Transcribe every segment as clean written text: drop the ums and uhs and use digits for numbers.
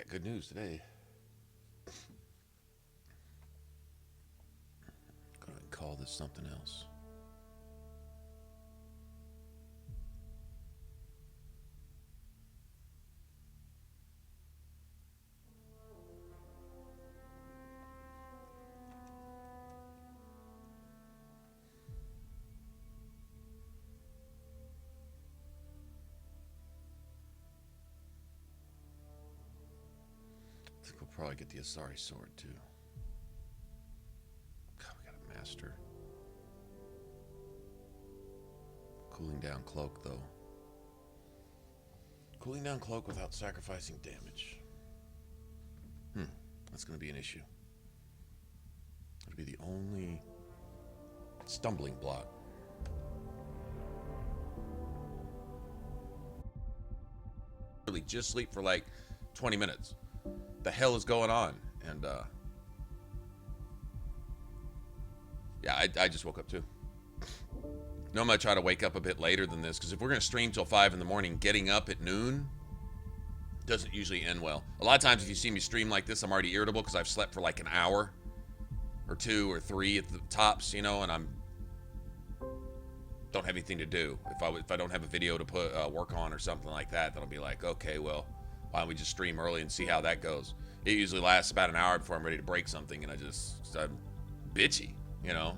got good news today. Go ahead and call this something else. I think we'll probably get the Asari sword too. God, we got a master. Cooling down cloak though. Cooling down cloak without sacrificing damage. That's going to be an issue. It'll be the only stumbling block. Really just sleep for like 20 minutes. The hell is going on? And yeah, I just woke up too. No, I'm gonna try to wake up a bit later than this, because if we're gonna stream till 5 in the morning, getting up at noon doesn't usually end well. A lot of times if you see me stream like this, I'm already irritable because I've slept for like an hour or 2 or 3 at the tops, you know, and don't have anything to do. If I don't have a video to put work on or something like that, then I'll be like, okay, well, why don't we just stream early and see how that goes? It usually lasts about an hour before I'm ready to break something, and I'm bitchy, you know?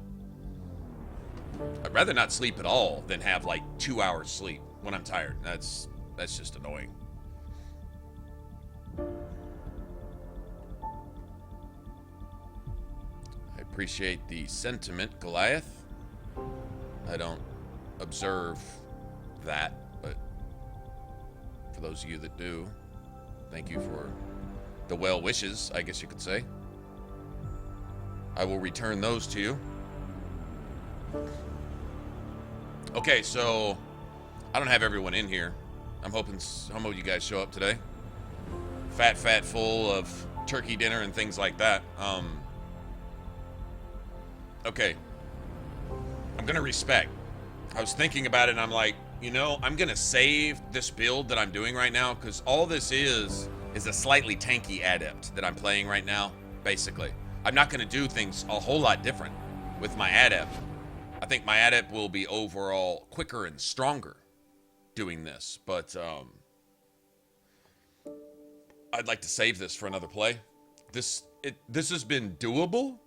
I'd rather not sleep at all than have like 2 hours sleep when I'm tired. That's just annoying. I appreciate the sentiment, Goliath. I don't observe that, but for those of you that do, thank you for the well wishes, I guess you could say. I will return those to you. Okay, so I don't have everyone in here. I'm hoping some of you guys show up today. Fat full of turkey dinner and things like that. Okay. I'm gonna respect. I was thinking about it and I'm like, you know, I'm gonna save this build that I'm doing right now, because all this is a slightly tanky adept that I'm playing right now, basically. I'm not gonna do things a whole lot different with my adept. I think my adept will be overall quicker and stronger doing this, but I'd like to save this for another play. This has been doable,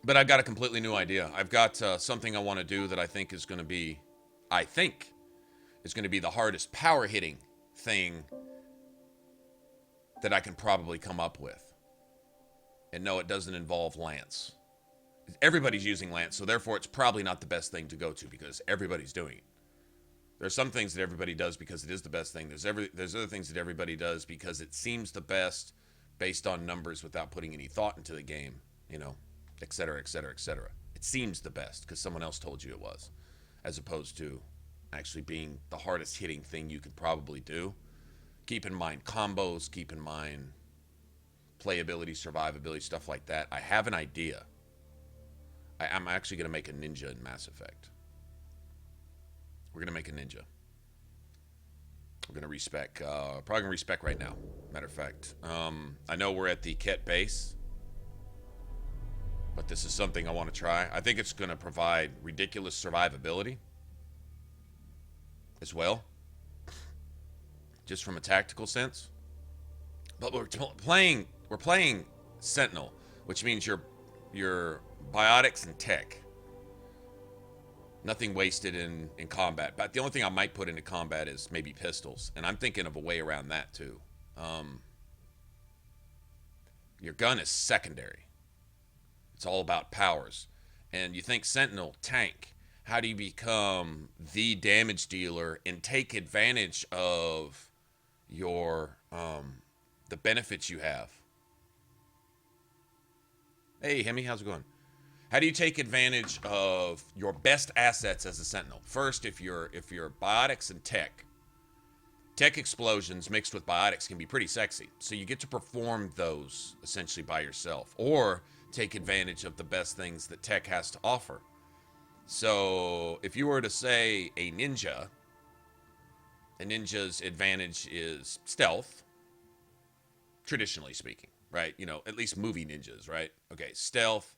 but I've got a completely new idea. I've got something I want to do that I think is going to be the hardest power hitting thing that I can probably come up with. And no, it doesn't involve Lance. Everybody's using Lance, so therefore it's probably not the best thing to go to, because everybody's doing it. There's some things that everybody does because it is the best thing. There's other things that everybody does because it seems the best based on numbers without putting any thought into the game, you know, et cetera, et cetera, et cetera. It seems the best because someone else told you it was, as opposed to actually being the hardest hitting thing you could probably do. Keep in mind combos, keep in mind playability, survivability, stuff like that. I have an idea. I'm actually going to make a ninja in Mass Effect. We're going to make a ninja. We're going to respec. Probably going to respec right now. Matter of fact. I know we're at the Ket base, but this is something I want to try. I think it's going to provide ridiculous survivability as well, just from a tactical sense. But we're playing Sentinel, which means you're biotics and tech. Nothing wasted in combat. But the only thing I might put into combat is maybe pistols. And I'm thinking of a way around that too. Your gun is secondary. It's all about powers. And you think Sentinel, tank. How do you become the damage dealer and take advantage of your the benefits you have? Hey, Hemi, how's it going? How do you take advantage of your best assets as a Sentinel? First, if you're biotics and tech explosions mixed with biotics can be pretty sexy. So you get to perform those essentially by yourself, or take advantage of the best things that tech has to offer. So if you were to say a ninja's advantage is stealth, traditionally speaking, right? You know, at least movie ninjas, right? Okay, stealth,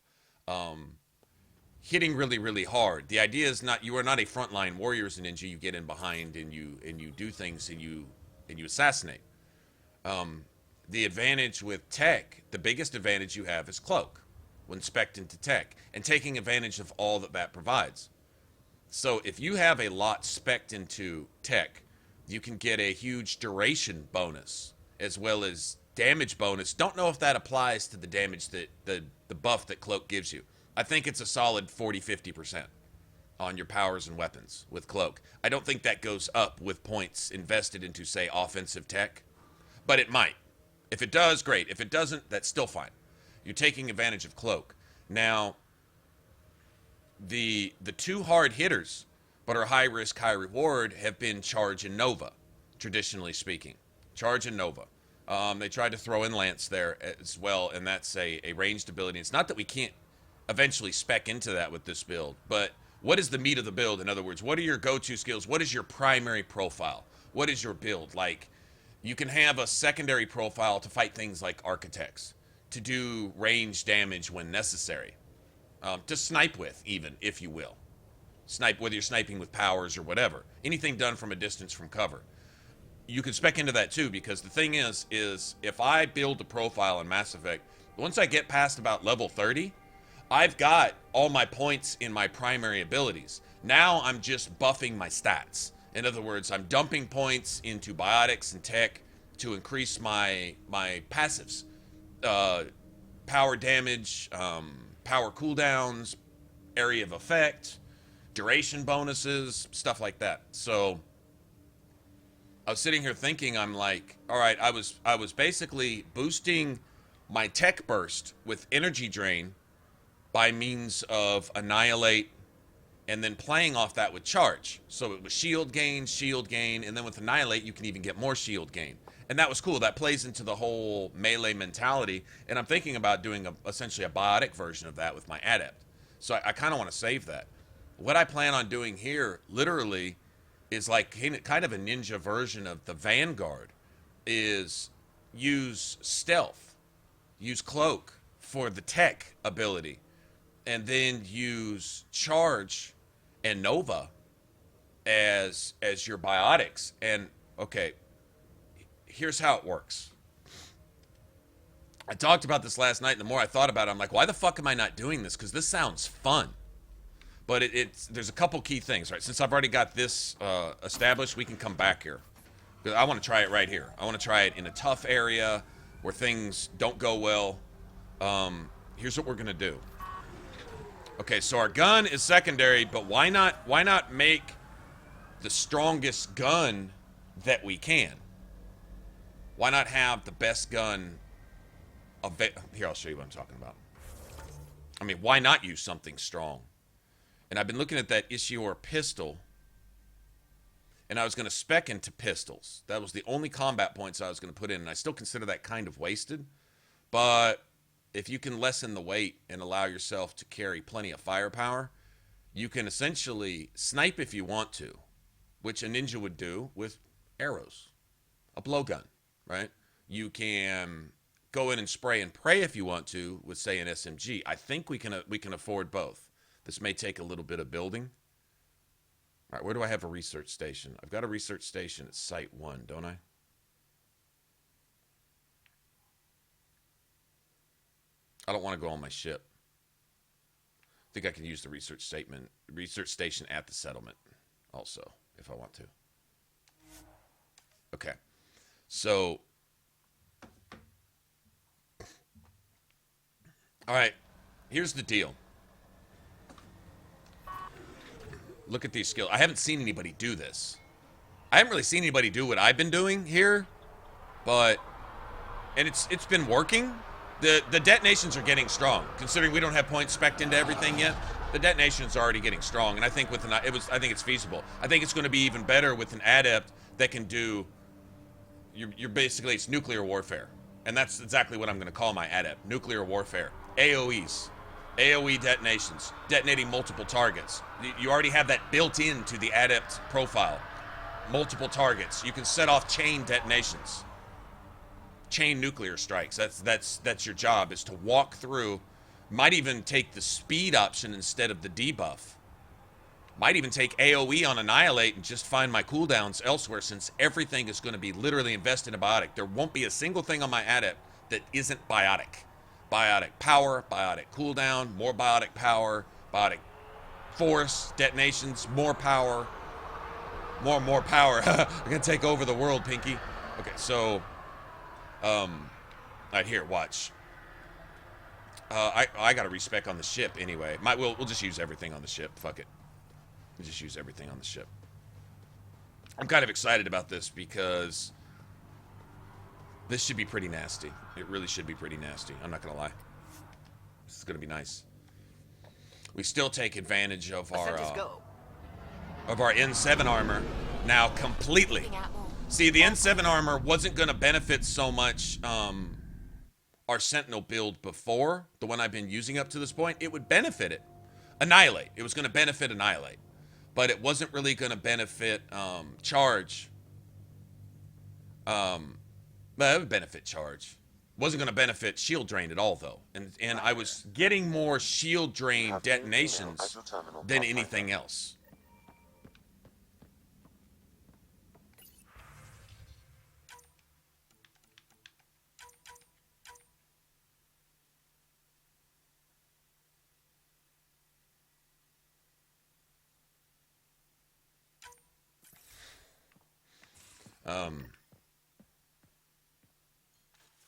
hitting really, really hard. The idea is not, you are not a frontline warrior as a ninja. You get in behind and you do things and you assassinate. The advantage with tech, the biggest advantage you have is cloak when spec'd into tech and taking advantage of all that provides. So if you have a lot spec'd into tech, you can get a huge duration bonus as well as damage bonus. Don't know if that applies to the damage that the buff that cloak gives you. I think it's a solid 40-50% on your powers and weapons with cloak. I don't think that goes up with points invested into, say, offensive tech, but it might. If it does, great. If it doesn't, that's still fine. You're taking advantage of cloak. Now, the two hard hitters, but are high risk, high reward, have been Charge and Nova, traditionally speaking. Charge and Nova. They tried to throw in Lance there as well, and that's a ranged ability. It's not that we can't eventually spec into that with this build, but what is the meat of the build? In other words, what are your go-to skills? What is your primary profile? What is your build? Like, you can have a secondary profile to fight things like architects, to do range damage when necessary, to snipe with even, if you will. Snipe, whether you're sniping with powers or whatever. Anything done from a distance from cover. You can spec into that too, because the thing is if I build a profile in Mass Effect, once I get past about level 30, I've got all my points in my primary abilities. Now I'm just buffing my stats. In other words, I'm dumping points into biotics and tech to increase my passives. Power damage, power cooldowns, area of effect, duration bonuses, stuff like that. So I was sitting here thinking, I'm like, all right, I was basically boosting my tech burst with energy drain by means of Annihilate, and then playing off that with Charge. So it was shield gain, and then with Annihilate, you can even get more shield gain. And that was cool. That plays into the whole melee mentality. And I'm thinking about doing essentially a biotic version of that with my Adept. So I kind of want to save that. What I plan on doing here, literally, is like kind of a ninja version of the Vanguard, is use stealth, use cloak for the tech ability, and then use Charge and Nova as your biotics. And okay, here's how it works. I talked about this last night, and the more I thought about it, I'm like, why the fuck am I not doing this? Because this sounds fun. But there's a couple key things, right? Since I've already got this established, we can come back here. Because I want to try it right here. I want to try it in a tough area where things don't go well. Here's what we're going to do. Okay, so our gun is secondary, but why not make the strongest gun that we can? Why not have the best gun here, I'll show you what I'm talking about. I mean, why not use something strong? And I've been looking at that Ishior pistol, and I was going to spec into pistols. That was the only combat points I was going to put in, and I still consider that kind of wasted. But if you can lessen the weight and allow yourself to carry plenty of firepower, you can essentially snipe if you want to, which a ninja would do with arrows, a blowgun, right? You can go in and spray and pray if you want to with, say, an SMG. I think we can afford both. This may take a little bit of building. All right, where do I have a research station? I've got a research station at Site 1, don't I? I don't want to go on my ship. I think I can use the research station at the settlement also, if I want to. Okay. So, all right, here's the deal. Look at these skills. I haven't seen anybody do this. I haven't really seen anybody do what I've been doing here, and it's been working. The detonations are getting strong, considering we don't have points spec'd into everything yet. The detonations are already getting strong, and I think I think it's feasible. I think it's going to be even better with an adept that can do. You're basically, it's nuclear warfare, and that's exactly what I'm going to call my adept: nuclear warfare, AOEs. AoE detonations, detonating multiple targets. You already have that built into the adept profile. Multiple targets. You can set off chain detonations. chain nuclear strikes. That's your job, is to walk through. Might even take the speed option instead of the debuff. Might even take AoE on Annihilate and just find my cooldowns elsewhere, since everything is going to be literally invested in biotic. There won't be a single thing on my adept that isn't biotic. Biotic power, biotic cooldown, more biotic power, biotic force, detonations, more power. More power. I'm going to take over the world, Pinky. Okay, so... Alright, here, watch. I got to respec on the ship anyway. We'll just use everything on the ship. Fuck it. We'll just use everything on the ship. I'm kind of excited about this because this should be pretty nasty. It really should be pretty nasty. I'm not going to lie. This is going to be nice. We still take advantage of our N7 armor now completely. See, the N7 armor wasn't going to benefit so much our Sentinel build before, the one I've been using up to this point. It would benefit it. Annihilate. It was going to benefit Annihilate. But it wasn't really going to benefit Charge. But it would benefit Charge. Wasn't going to benefit Shield Drain at all, though. And I was getting more Shield Drain detonations than anything else.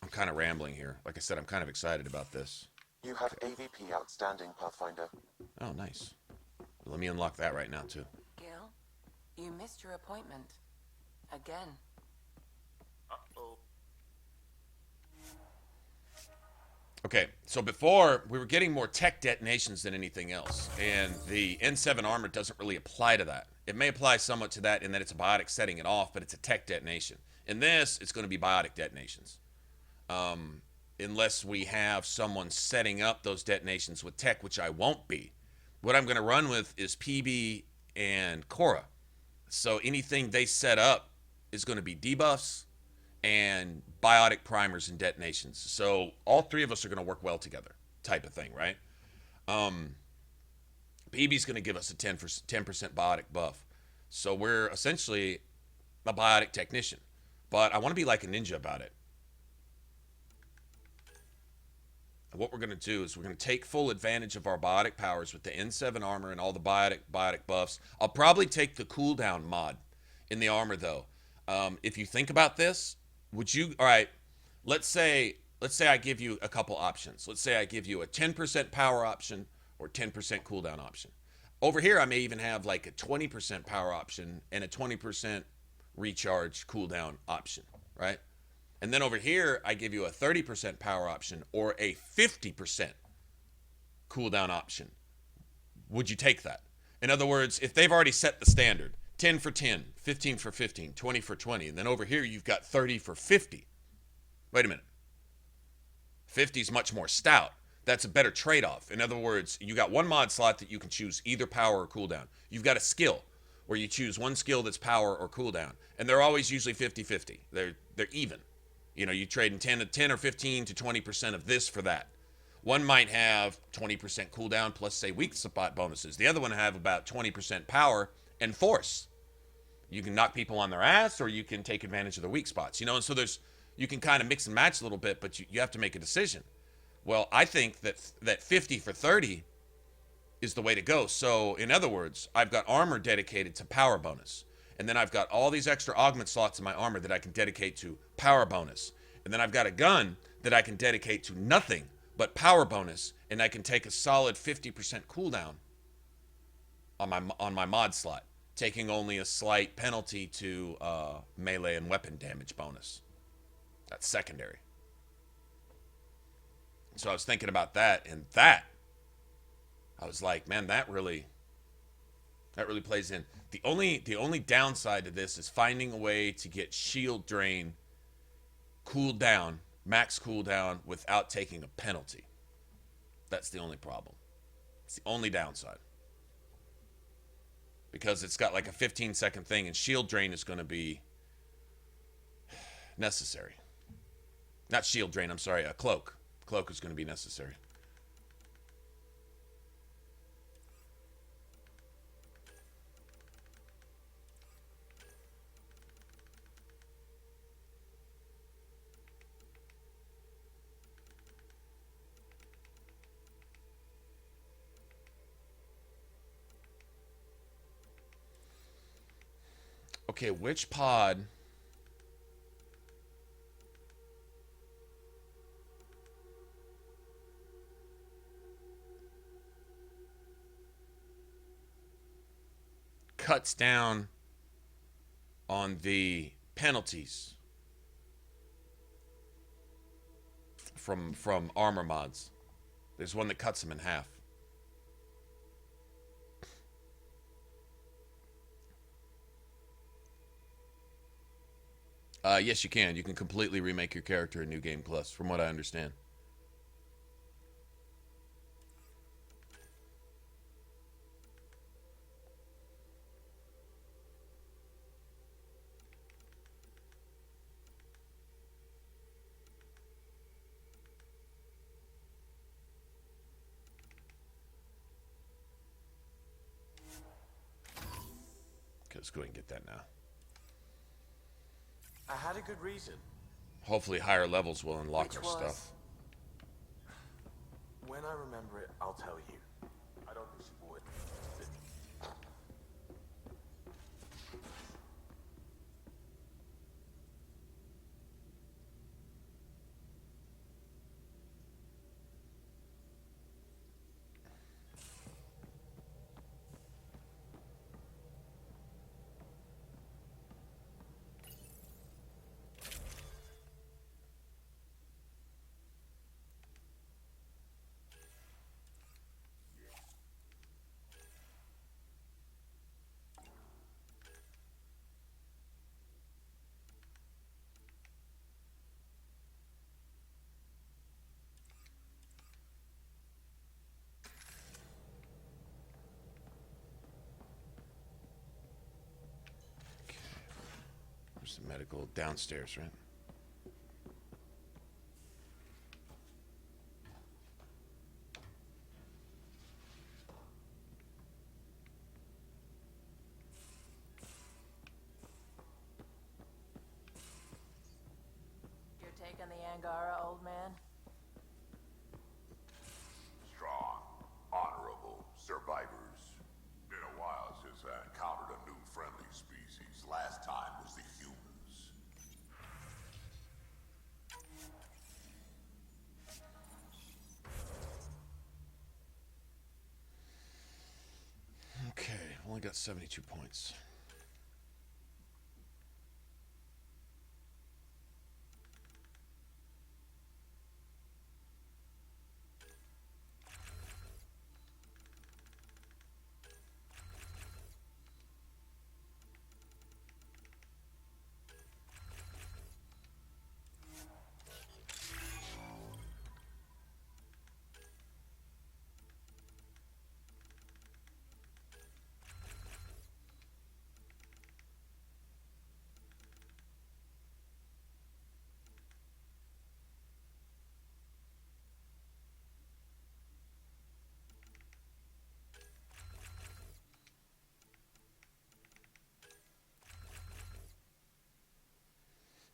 I'm kind of rambling here. Like I said, I'm kind of excited about this. You have AVP outstanding, Pathfinder. Oh, nice. Let me unlock that right now, too. Gil, you missed your appointment. Again. Uh-oh. Okay, so before, we were getting more tech detonations than anything else, and the N7 armor doesn't really apply to that. It may apply somewhat to that in that it's a biotic setting it off, but it's a tech detonation. In this, it's going to be biotic detonations. Unless we have someone setting up those detonations with tech, which I won't be. What I'm going to run with is PB and Cora. So anything they set up is going to be debuffs and biotic primers and detonations. So all three of us are going to work well together, type of thing, right? PB's going to give us a 10% biotic buff. So we're essentially a biotic technician. But I want to be like a ninja about it. And what we're going to do is we're going to take full advantage of our biotic powers with the N7 armor and all the biotic buffs. I'll probably take the cooldown mod in the armor, though. If you think about this, would you... All right, let's say I give you a couple options. Let's say I give you a 10% power option or 10% cooldown option. Over here, I may even have like a 20% power option and a 20% recharge cooldown option, right? And then over here, I give you a 30% power option or a 50% cooldown option. Would you take that? In other words, if they've already set the standard, 10 for 10, 15 for 15, 20 for 20, and then over here you've got 30 for 50. Wait a minute. 50 is much more stout. That's a better trade-off. In other words, you got one mod slot that you can choose either power or cooldown. You've got a skill where you choose one skill that's power or cooldown. And they're always usually 50-50. They're even. You know, you trade in 10 or 15 to 20% of this for that. One might have 20% cooldown plus, say, weak spot bonuses. The other one have about 20% power and force. You can knock people on their ass, or you can take advantage of their weak spots. You know, and so you can kind of mix and match a little bit, but you have to make a decision. Well, I think that 50 for 30 is the way to go. So, in other words, I've got armor dedicated to power bonus. And then I've got all these extra augment slots in my armor that I can dedicate to power bonus. And then I've got a gun that I can dedicate to nothing but power bonus. And I can take a solid 50% cooldown on my mod slot, taking only a slight penalty to melee and weapon damage bonus. That's secondary. So I was thinking about that, and I was like, man, that really plays in. The only downside to this is finding a way to get shield drain cooled down, max cooldown, without taking a penalty. That's the only problem. It's the only downside. Because it's got like a 15-second thing, and shield drain is going to be necessary. Not shield drain, I'm sorry, a cloak. Cloak is going to be necessary. Okay, which pod cuts down on the penalties from armor mods? There's one that cuts them in half. Yes, you can. You can completely remake your character in New Game Plus, from what I understand. Okay, let's go ahead and get that now. I had a good reason. Hopefully higher levels will unlock our stuff. When I remember it, I'll tell you. I don't wish you would. There's the medical downstairs, right? You're taking the Angara, old man? Strong, honorable survivors. Been a while since I encountered a new friendly species. Last time was the humans. Okay, only got 72 points.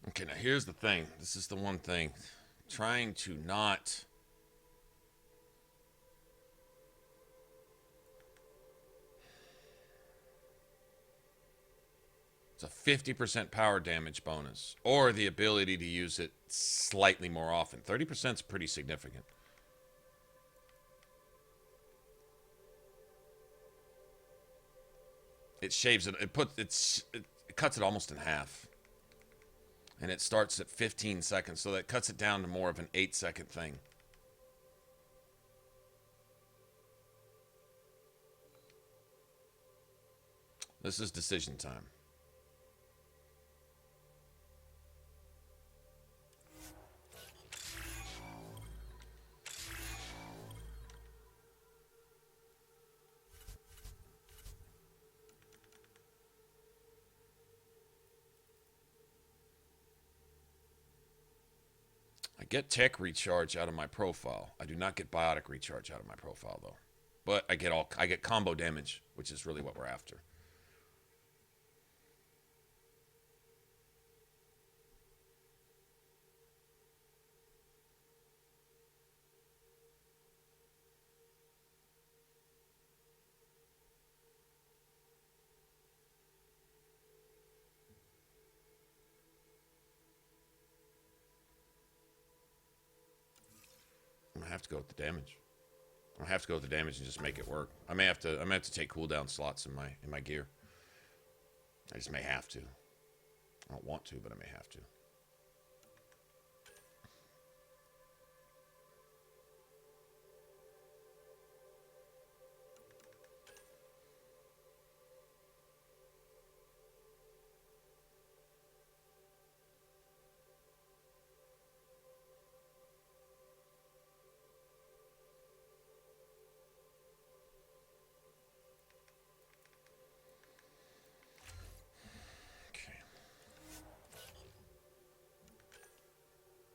Okay, now here's the thing. This is the one thing. Trying to not... It's a 50% power damage bonus. Or the ability to use it slightly more often. 30% is pretty significant. It shaves it. It cuts it almost in half. And it starts at 15 seconds, so that cuts it down to more of an 8-second thing. This is decision time. I get tech recharge out of my profile. I do not get biotic recharge out of my profile though. But I get combo damage, which is really what we're after. I'm gonna have to go with the damage. I have to go with the damage and just make it work. I may have to take cooldown slots in my gear. I just may have to. I don't want to, but I may have to.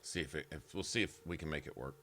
See we'll see if we can make it work.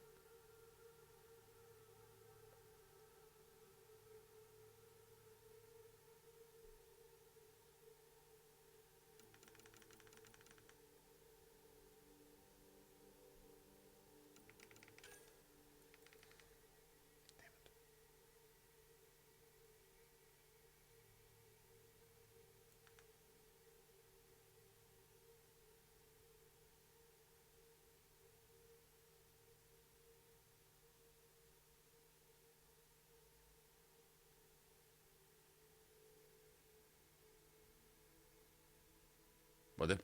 But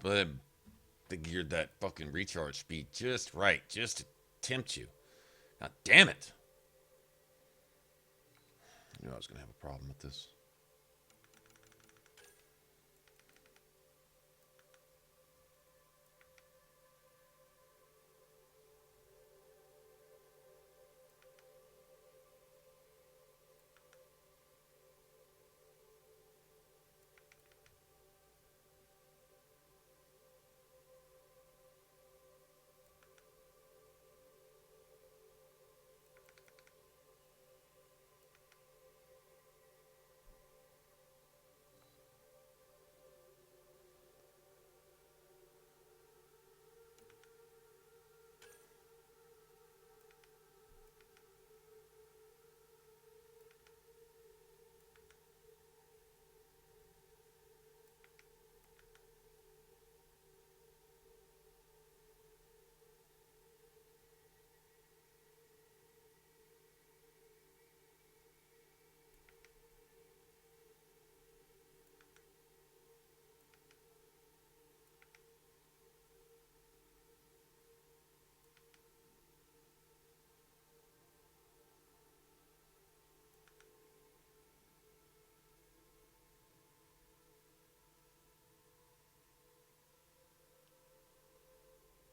they geared that fucking recharge speed just right, just to tempt you. Now, damn it! I knew I was gonna have a problem with this.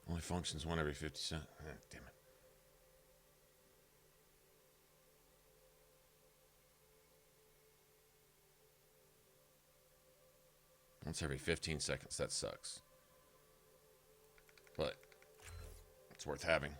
Only functions one every 50 cents. Damn it. Once every 15 seconds. That sucks. But it's worth having.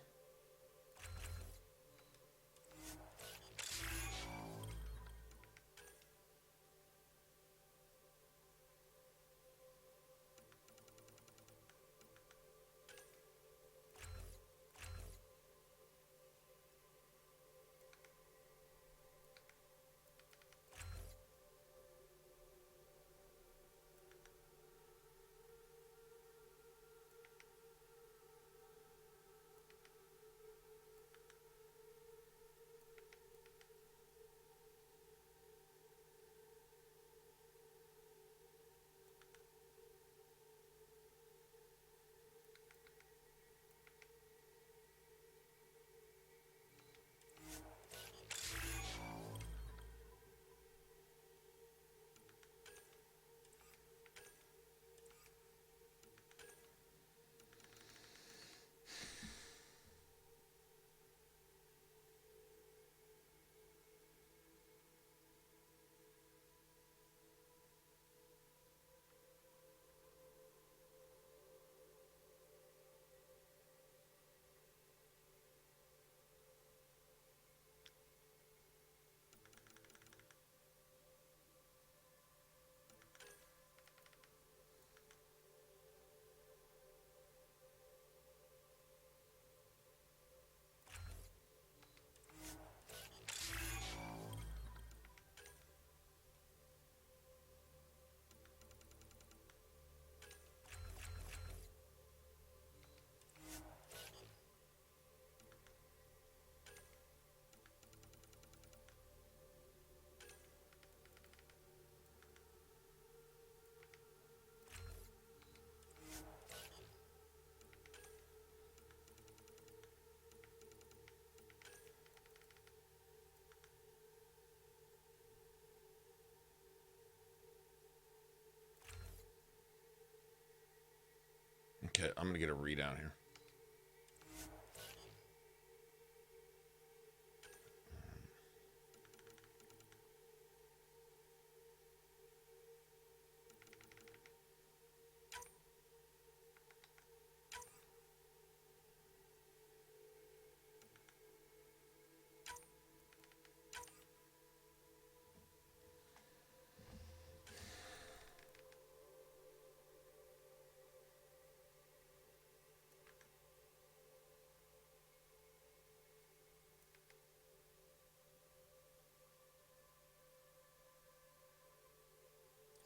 gonna get a readout here.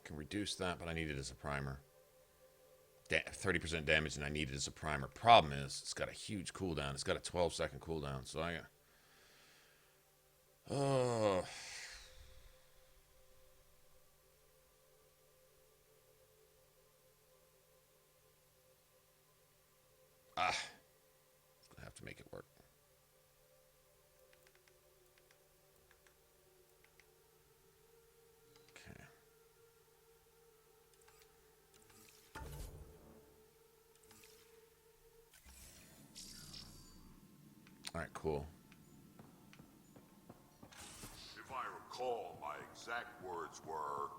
Can reduce that, but I need it as a primer. 30% damage, and I need it as a primer. Problem is, it's got a huge cooldown. It's got a 12-second cooldown, so I got... Oh... Ah. Gonna have to make it work. Alright, cool. If I recall, my exact words were,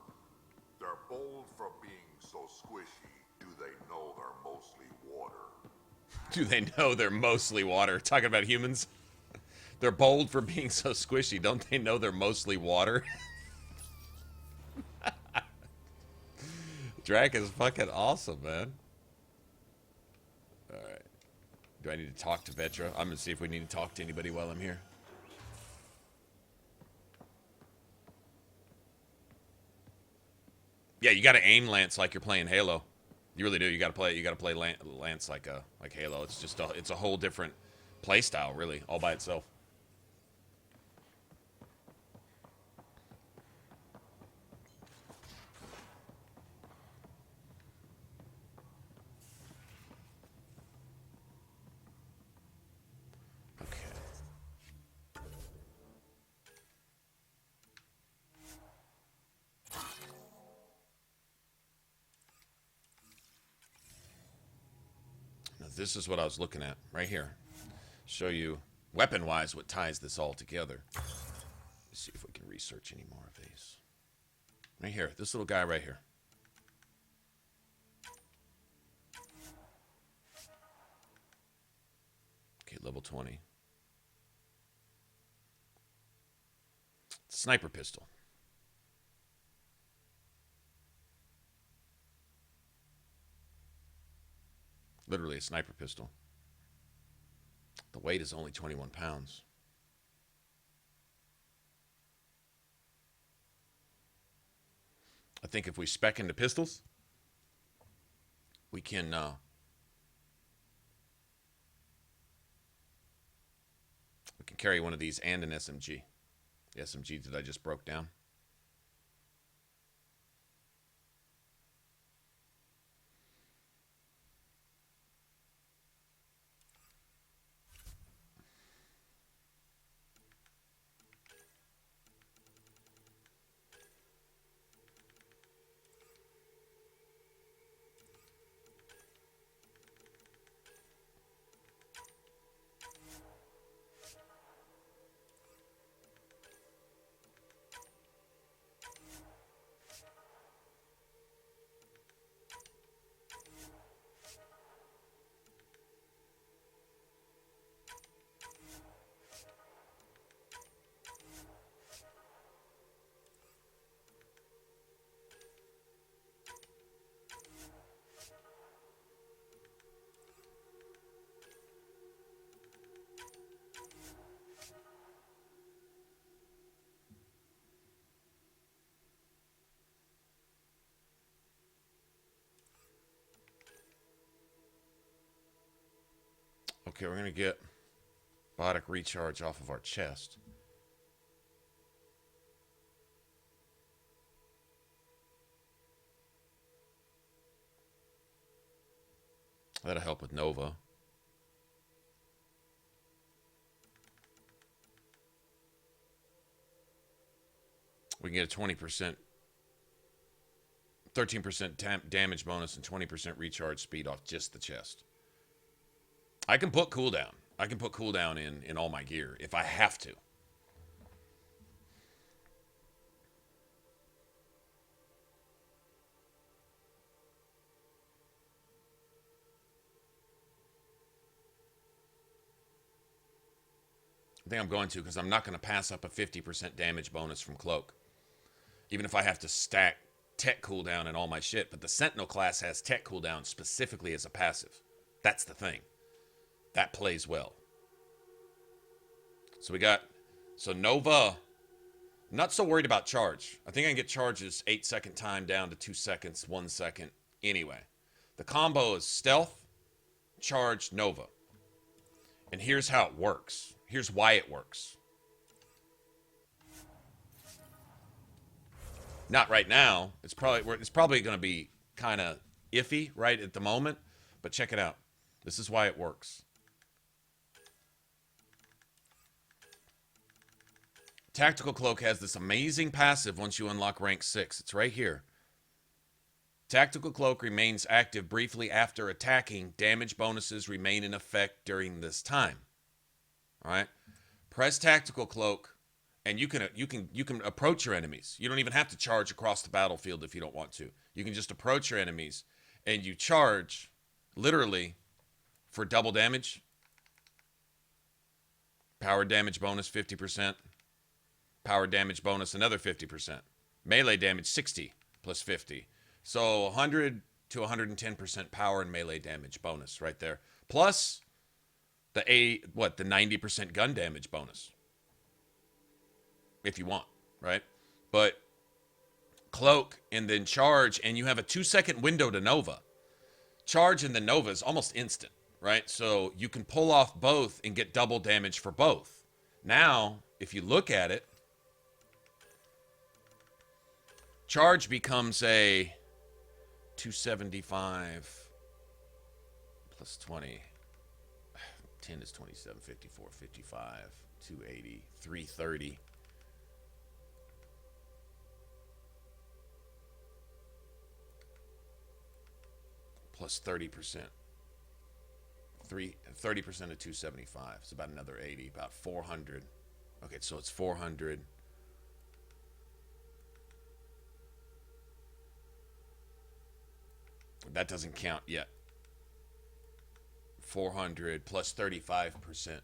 they're bold for being so squishy. Do they know they're mostly water? Do they know they're mostly water? Talking about humans? They're bold for being so squishy. Don't they know they're mostly water? Drac is fucking awesome, man. Alright. Do I need to talk to Vetra? I'm gonna see if we need to talk to anybody while I'm here. Yeah, you gotta aim Lance like you're playing Halo. You really do. You gotta play Lance like Halo. It's just it's a whole different play style, really, all by itself. This is what I was looking at right here. Show you weapon-wise what ties this all together. Let's see if we can research any more of these. Right here, this little guy right here. Okay, level 20. Sniper pistol. Literally a sniper pistol. The weight is only 21 pounds. I think if we spec into pistols, we can carry one of these and an SMG. The SMG that I just broke down. Okay, we're going to get biotic recharge off of our chest. That'll help with Nova. We can get a 20% 13% damage bonus and 20% recharge speed off just the chest. I can put cooldown. I can put cooldown in all my gear if I have to. I think I'm going to, because I'm not going to pass up a 50% damage bonus from Cloak. Even if I have to stack tech cooldown and all my shit. But the Sentinel class has tech cooldown specifically as a passive. That's the thing. That plays well. So we got... So Nova... I'm not so worried about charge. I think I can get charges 8-second time down to 2 seconds, 1 second. Anyway. The combo is Stealth, Charge, Nova. And here's how it works. Here's why it works. Not right now. It's probably going to be kind of iffy right at the moment. But check it out. This is why it works. Tactical Cloak has this amazing passive once you unlock rank 6. It's right here. Tactical Cloak remains active briefly after attacking. Damage bonuses remain in effect during this time. All right, press Tactical Cloak, and you can approach your enemies. You don't even have to charge across the battlefield if you don't want to. You can just approach your enemies, and you charge, literally, for double damage. Power damage bonus 50%. Power damage bonus another 50%. Melee damage 60 plus 50. So 100 to 110% power and melee damage bonus right there. Plus the 90% gun damage bonus. If you want, right? But Cloak and then Charge, and you have a 2-second window to Nova. Charge and then Nova is almost instant, right? So you can pull off both and get double damage for both. Now, if you look at it, Charge becomes a 275 plus 20. 10 is 27, 54, 55, 280, 330. Plus 30%. 30% of 275. It's about another 80, about 400. Okay, so it's 400. That doesn't count yet. 400 plus 35%.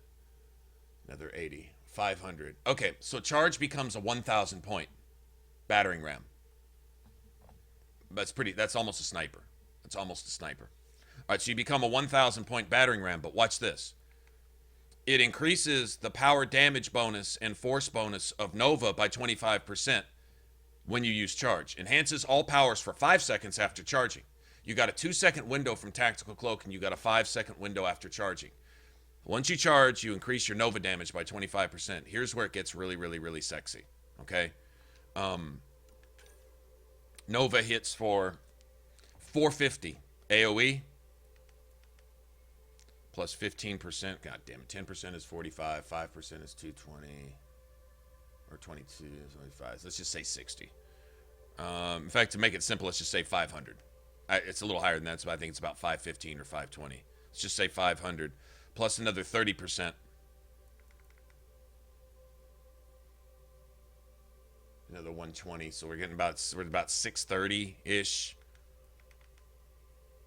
Another 80. 500. Okay, so Charge becomes a 1,000 point battering ram. That's almost a sniper. It's almost a sniper. All right, so you become a 1,000 point battering ram, but watch this. It increases the power damage bonus and force bonus of Nova by 25% when you use Charge. Enhances all powers for 5 seconds after charging. You got a 2-second window from Tactical Cloak, and you got a 5-second window after charging. Once you charge, you increase your Nova damage by 25%. Here's where it gets really, really, really sexy. Okay? Nova hits for 450 AoE plus 15%. God damn it. 10% is 45. 5% is 220. Or 22 is 25. Let's just say 60. In fact, to make it simple, let's just say 500. It's a little higher than that, so I think it's about 515 or 520. Let's just say 500 plus another 30%. Another 120, so we're about 630-ish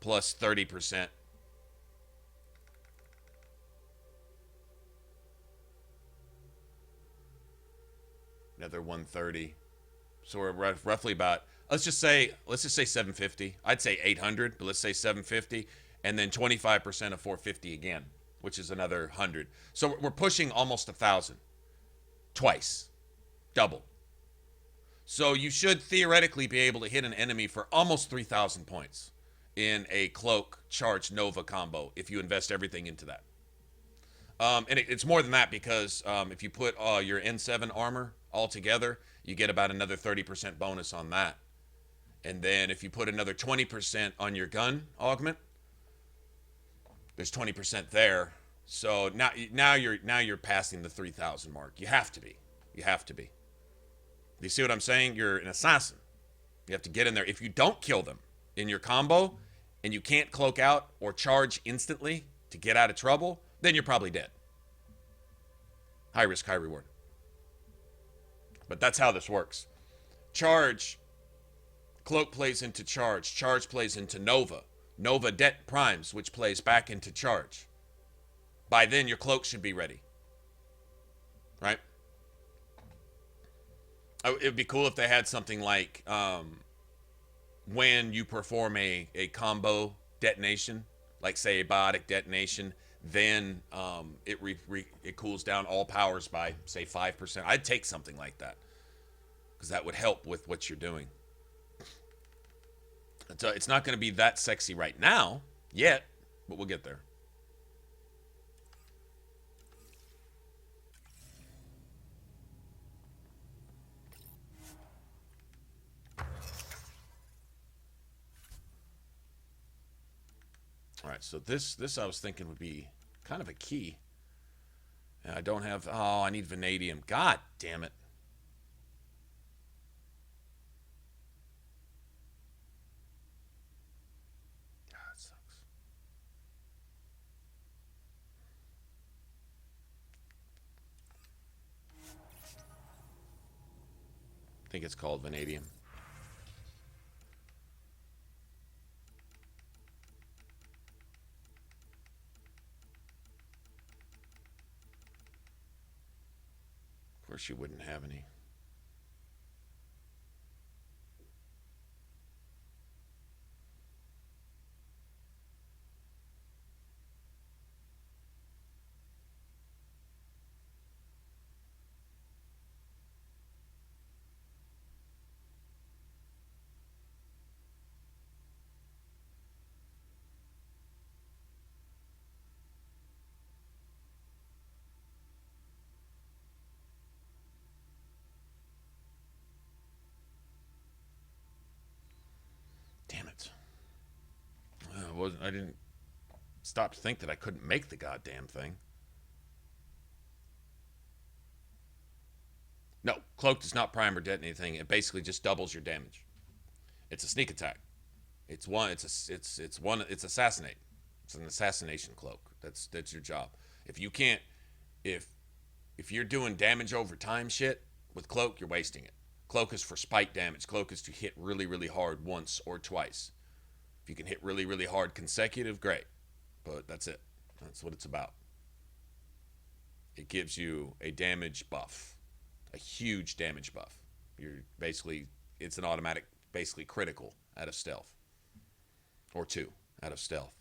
plus 30%. Another 130. So we're roughly about, let's just say 750. I'd say 800, but let's say 750, and then 25% of 450 again, which is another 100. So we're pushing almost 1,000 twice, double. So you should theoretically be able to hit an enemy for almost 3,000 points in a Cloak Charge Nova combo if you invest everything into that. And it's more than that, because if you put your N7 armor all together, you get about another 30% bonus on that. And then if you put another 20% on your gun augment, there's 20% there. So now you're passing the 3,000 mark. You have to be. You have to be. You see what I'm saying? You're an assassin. You have to get in there. If you don't kill them in your combo and you can't cloak out or charge instantly to get out of trouble, then you're probably dead. High risk, high reward. But that's how this works. Charge, cloak plays into charge. Charge plays into Nova. Nova det primes, which plays back into charge. By then, your cloak should be ready. Right? It would be cool if they had something like when you perform a combo detonation, like say a biotic detonation, then it cools down all powers by say 5%. I'd take something like that because that would help with what you're doing. It's not going to be that sexy right now yet, but we'll get there. All right, so this I was thinking would be kind of a key. And I don't have, oh, I need vanadium. God damn it. God, it sucks. I think it's called vanadium. Of course you wouldn't have any. Damn it. I didn't stop to think that I couldn't make the goddamn thing. No, cloak does not prime or detonate anything. It basically just doubles your damage. It's a sneak attack. It's assassinate. It's an assassination cloak. That's your job. If you can't, if you're doing damage over time shit with cloak, you're wasting it. Cloak is for spike damage. Cloak is to hit really, really hard once or twice. If you can hit really, really hard consecutive, great. But that's it. That's what it's about. It gives you a damage buff. A huge damage buff. You're basically, it's an automatic, basically critical out of stealth. Or 2 out of stealth.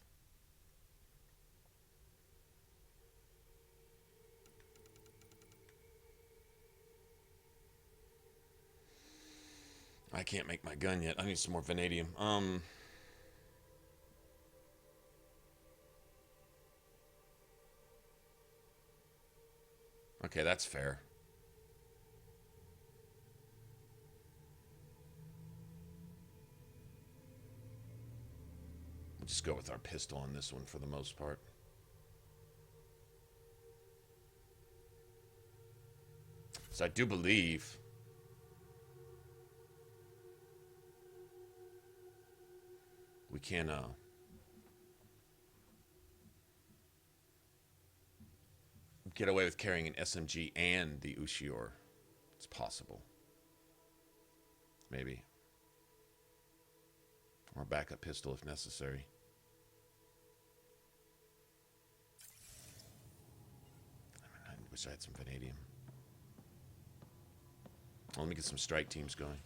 I can't make my gun yet. I need some more vanadium. Okay, that's fair. We'll just go with our pistol on this one for the most part. So I do believe we can get away with carrying an SMG and the Ushior. It's possible. Maybe. Or a backup pistol if necessary. I wish I had some vanadium. Let me get some strike teams going.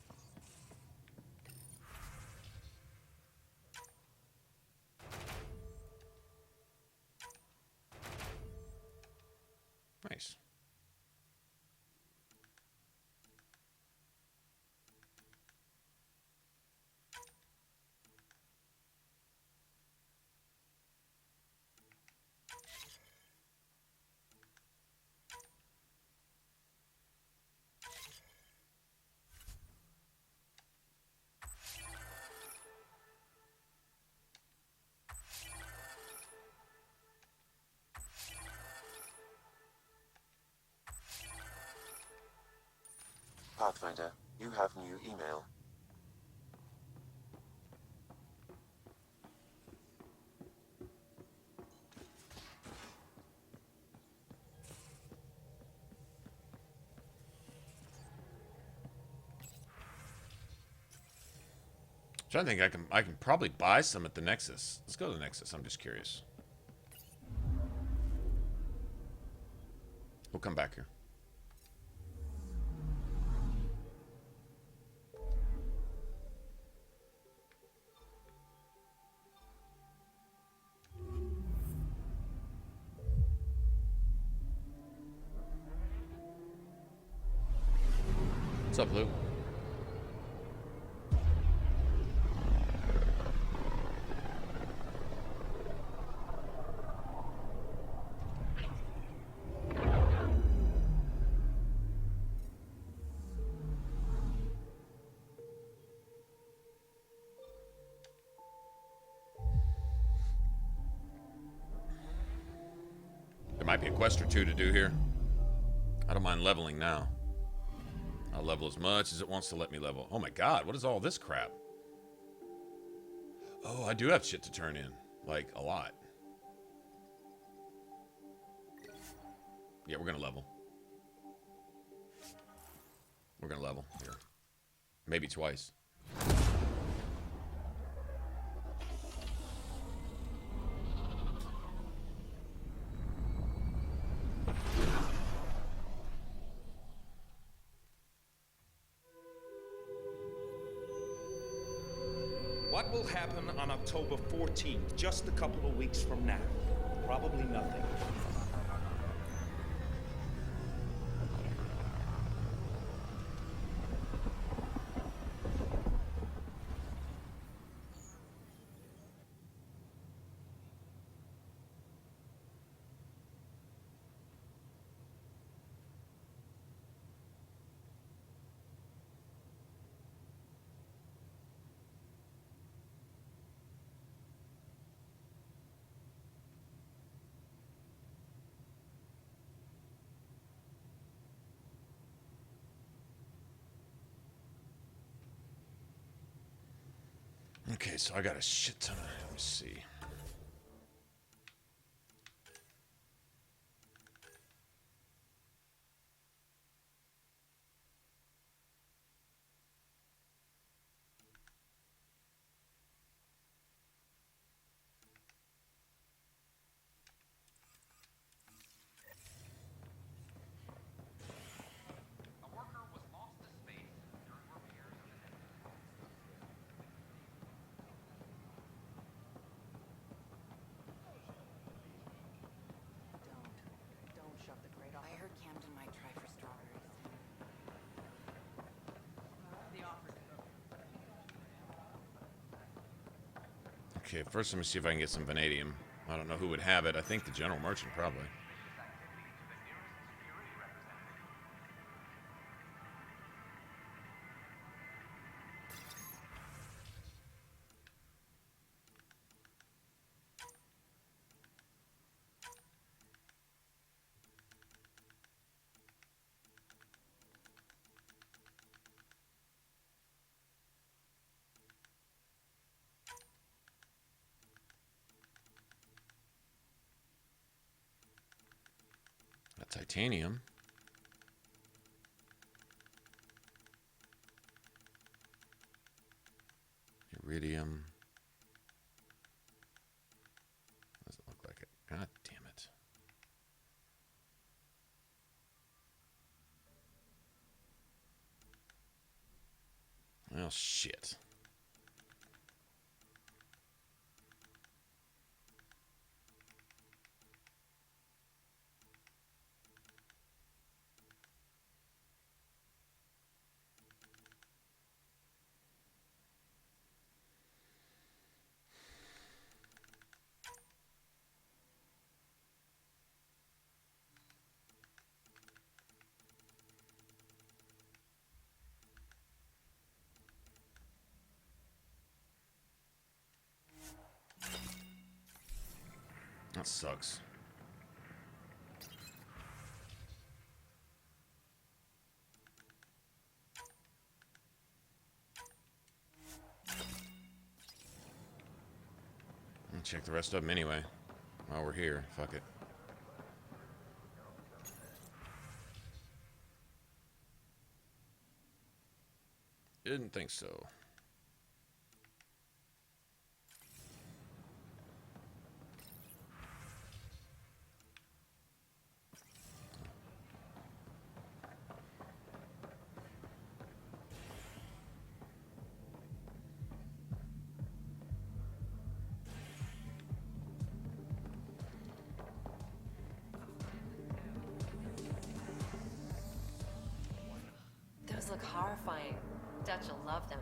Nice. Pathfinder, you have new email. trying to think, I can probably buy some at the Nexus. Let's go to the Nexus. I'm just curious. We'll come back here. What's up, Lou? There might be a quest or two to do here. I don't mind leveling now. I'll level as much as it wants to let me level. Oh my god, what is all this crap? Oh, I do have shit to turn in. Like, a lot. Yeah, we're gonna level. We're gonna level here. Maybe twice. What will happen on October 14th, just a couple of weeks from now? Probably nothing. Okay, so I got a shit ton of... Let me see. Okay, first let me see if I can get some vanadium. I don't know who would have it. I think the general merchant, probably. Titanium. Iridium. Doesn't look like it. God damn it. Well, shit. That sucks. I'll check the rest of them anyway. While we're here, fuck it. Didn't think so. look horrifying. Dutch will love them.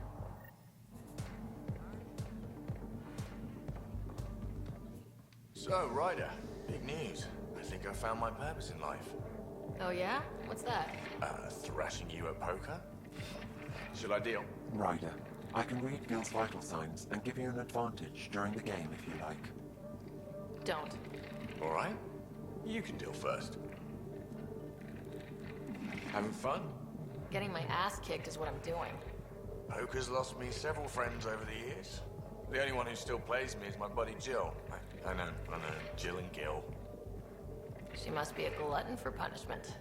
So, Ryder, big news. I think I found my purpose in life. Oh yeah? What's that? Thrashing you at poker? Shall I deal? Ryder, I can read Gil's vital signs and give you an advantage during the game if you like. Don't. Alright. You can deal first. Having fun? Getting my ass kicked is what I'm doing. Poker's lost me several friends over the years. The only one who still plays me is my buddy Jill. I know. Jill and Gil. She must be a glutton for punishment.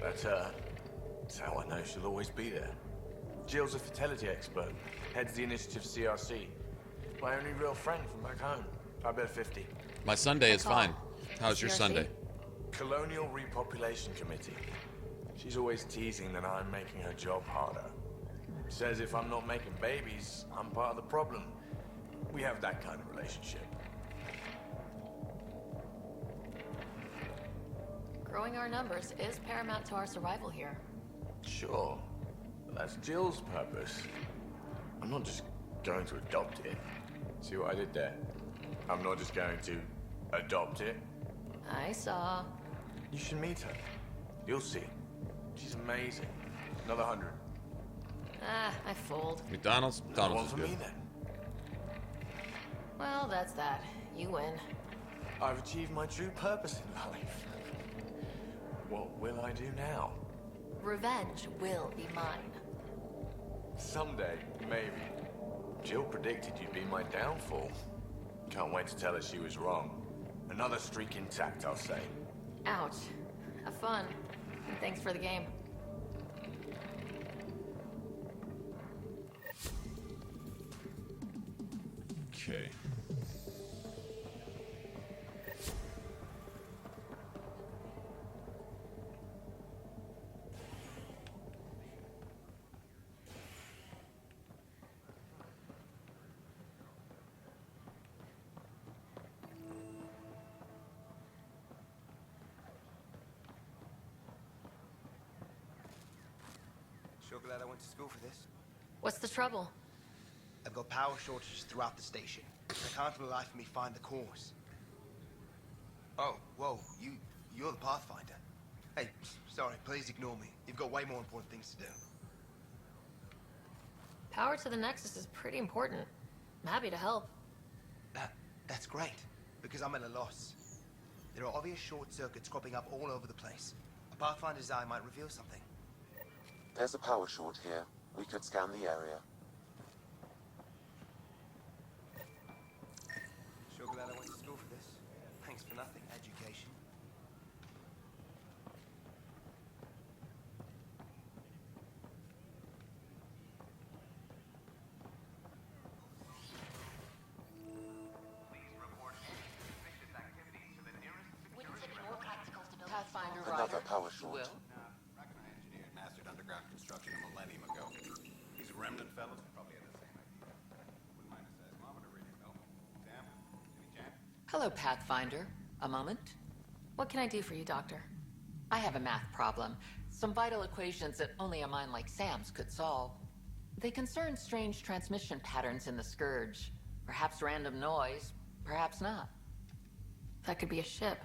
That's her. That's how I know she'll always be there. Jill's a fertility expert, heads the initiative CRC. My only real friend from back home. I bet 50. My Sunday is fine. How's your CRC? Sunday? Colonial Repopulation Committee. She's always teasing that I'm making her job harder. Says if I'm not making babies, I'm part of the problem. We have that kind of relationship. Growing our numbers is paramount to our survival here. Sure. But that's Jill's purpose. I'm not just going to adopt it. See what I did there? I'm not just going to adopt it. I saw. You should meet her. You'll see. She's amazing. Another 100. Ah, I fold. McDonald's? Another one McDonald's is for good. me then. Well, that's that. You win. I've achieved my true purpose in life. What will I do now? Revenge will be mine. Someday, maybe. Jill predicted you'd be my downfall. Can't wait to tell her she was wrong. Another streak intact, I'll say. Ouch. Have fun. And thanks for the game. Okay. Sure glad I went to school for this. What's the trouble? I've got power shortages throughout the station. I can't for the life of me find the cause. Oh, whoa, you're the Pathfinder. Hey, sorry, please ignore me. You've got way more important things to do. Power to the Nexus is pretty important. I'm happy to help. That's great, because I'm at a loss. There are obvious short circuits cropping up all over the place. A Pathfinder's eye might reveal something. There's a power short here. We could scan the area. Sure glad I went to school for this. Thanks for nothing, education. Pathfinder Another Ryder. power You short. will? AlpineYJ mastered underground construction a millennium ago. These remnant fellas probably had the same idea. Wouldn't mind a seismometer reading though. Sam, any chance? Hello, Pathfinder. A moment? What can I do for you, Doctor? I have a math problem. Some vital equations that only a mind like Sam's could solve. They concern strange transmission patterns in the Scourge. Perhaps random noise, perhaps not. That could be a ship.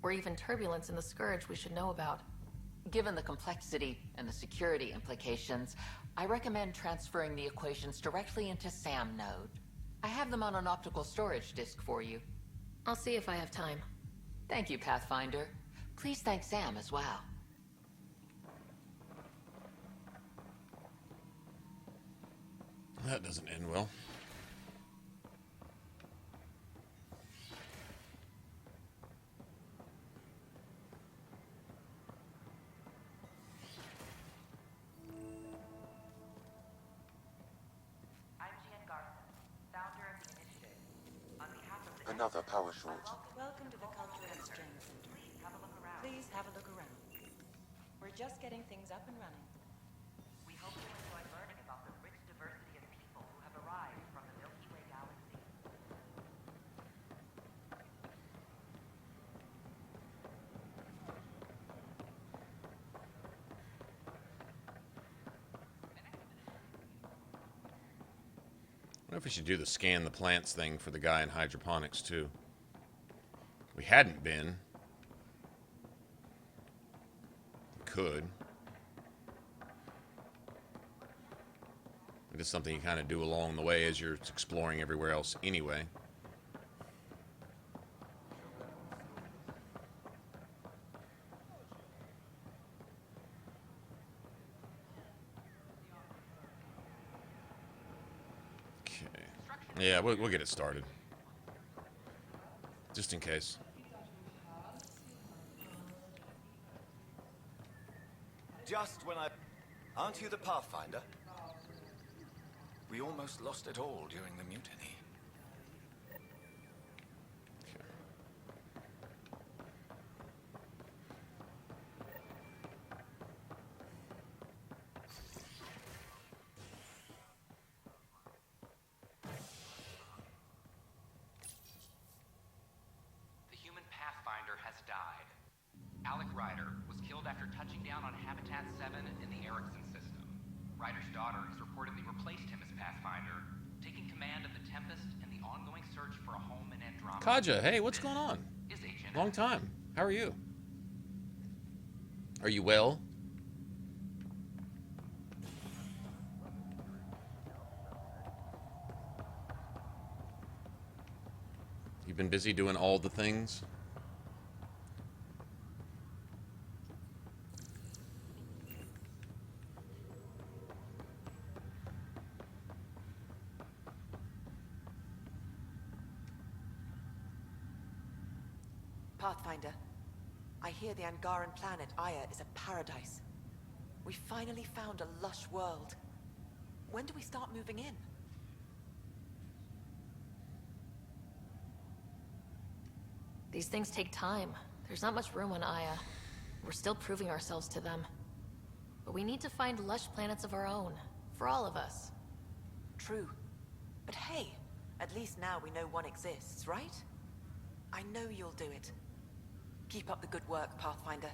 Or even turbulence in the Scourge we should know about. Given the complexity and the security implications, I recommend transferring the equations directly into SAM node. I have them on an optical storage disk for you. I'll see if I have time. Thank you, Pathfinder. Please thank Sam as well. That doesn't end well. Another power short. Welcome to the Cultural Exchange Center. Please have a look around. We're just getting things up and running. We hope you enjoy learning about the rich diversity of people who have arrived from the Milky Way galaxy. wonder if we should do the scan the plants thing for the guy in hydroponics, too. We hadn't been. We could. It is something you kind of do along the way as you're exploring everywhere else anyway. Yeah, we'll get it started. Just in case. Just when Aren't you the Pathfinder? We almost lost it all during the mutiny. Kaja, hey, what's going on? Long time. How are you? Are you well? You've been busy doing all the things? Pathfinder, I hear the Angaran planet Aya is a paradise. We finally found a lush world. When do we start moving in? These things take time. There's not much room on Aya. We're still proving ourselves to them. But we need to find lush planets of our own. For all of us. True. But hey, at least now we know one exists, right? I know you'll do it. Keep up the good work, Pathfinder.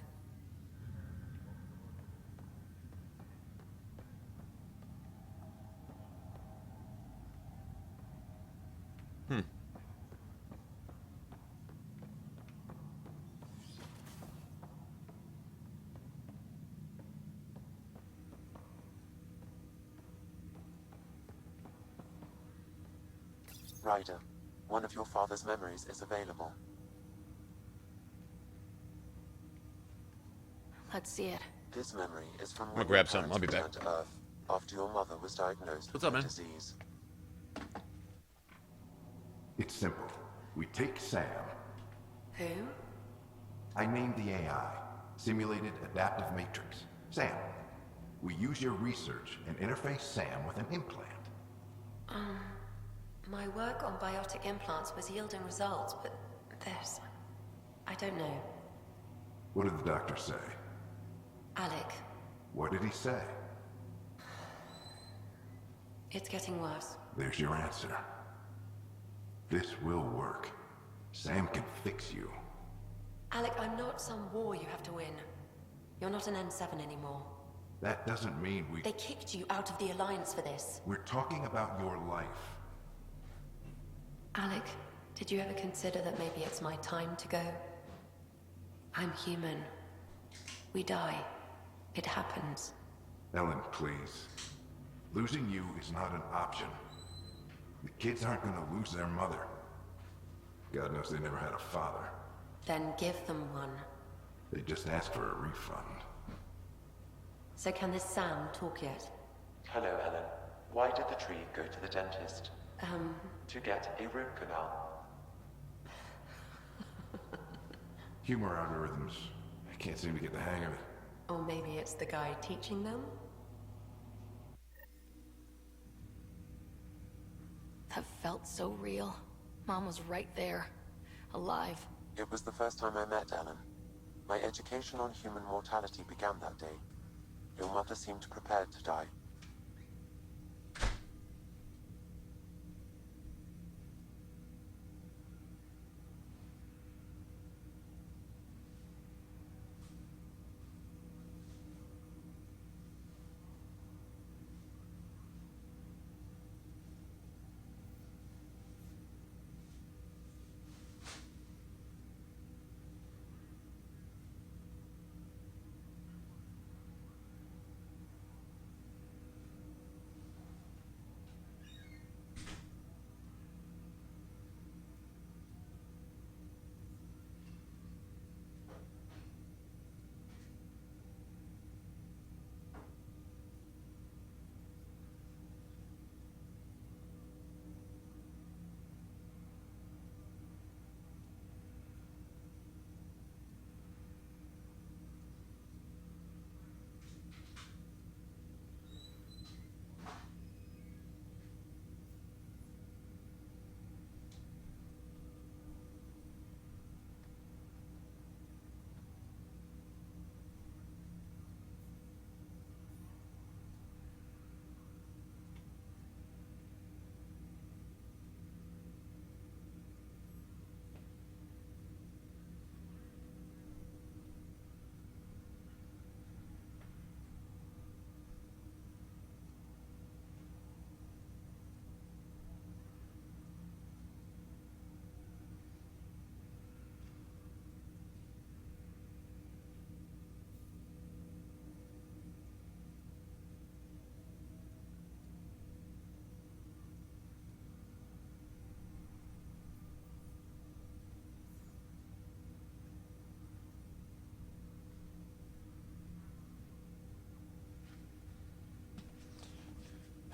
Ryder, one of your father's memories is available. Let's see it. This memory is from I'm gonna grab something. I'll be back. To Earth after your mother was diagnosed with a disease. It's simple. We take Sam. Who? I named the AI. Simulated Adaptive Matrix. Sam. We use your research and interface Sam with an implant. My work on biotic implants was yielding results, but this... I don't know. What did the doctor say? Alec. What did he say? It's getting worse. There's your answer. This will work. Sam can fix you. Alec, I'm not some war you have to win. You're not an N7 anymore. That doesn't mean we... They kicked you out of the Alliance for this. We're talking about your life. Alec, did you ever consider that maybe it's my time to go? I'm human. We die. It happens. Ellen, please. Losing you is not an option. The kids aren't gonna lose their mother. God knows they never had a father. Then give them one. They just asked for a refund. So can this Sam talk yet? Hello, Ellen. Why did the tree go to the dentist? To get a root canal. Humor algorithms. I can't seem to get the hang of it. Or maybe it's the guy teaching them? That felt so real. Mom was right there. Alive. It was the first time I met Ellen. My education on human mortality began that day. Your mother seemed prepared to die.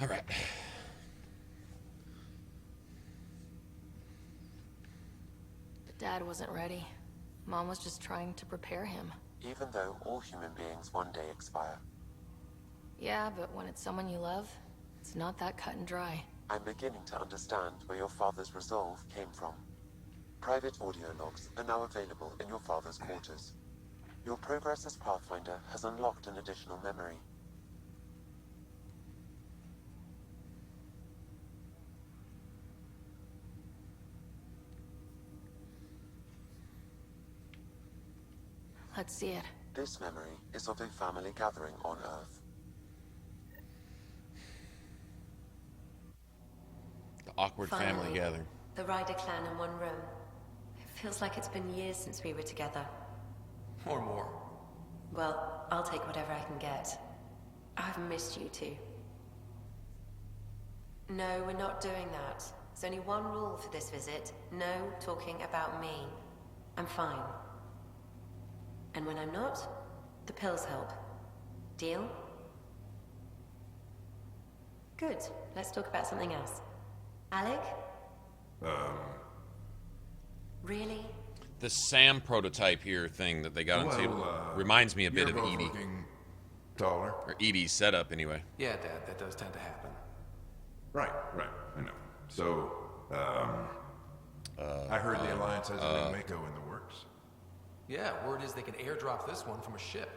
All right. Dad wasn't ready. Mom was just trying to prepare him. Even though all human beings one day expire. Yeah, but when it's someone you love, it's not that cut and dry. I'm beginning to understand where your father's resolve came from. Private audio logs are now available in your father's quarters. Your progress as Pathfinder has unlocked an additional memory. Let's see it. This memory is of a family gathering on Earth. The awkward family gathering. The Ryder clan in one room. It feels like it's been years since we were together. Or more. Well, I'll take whatever I can get. I've missed you too. No, we're not doing that. There's only one rule for this visit. No talking about me. I'm fine. And when I'm not, the pills help. Deal? Good. Let's talk about something else. Alec? Really? The Sam prototype here thing that they got on table reminds me a bit of Edie. Taller. Or Edie's setup, anyway. Yeah, Dad, that does tend to happen. Right, I know. So, I heard the Alliance has a new Mako in the works. Yeah, word is they can airdrop this one from a ship.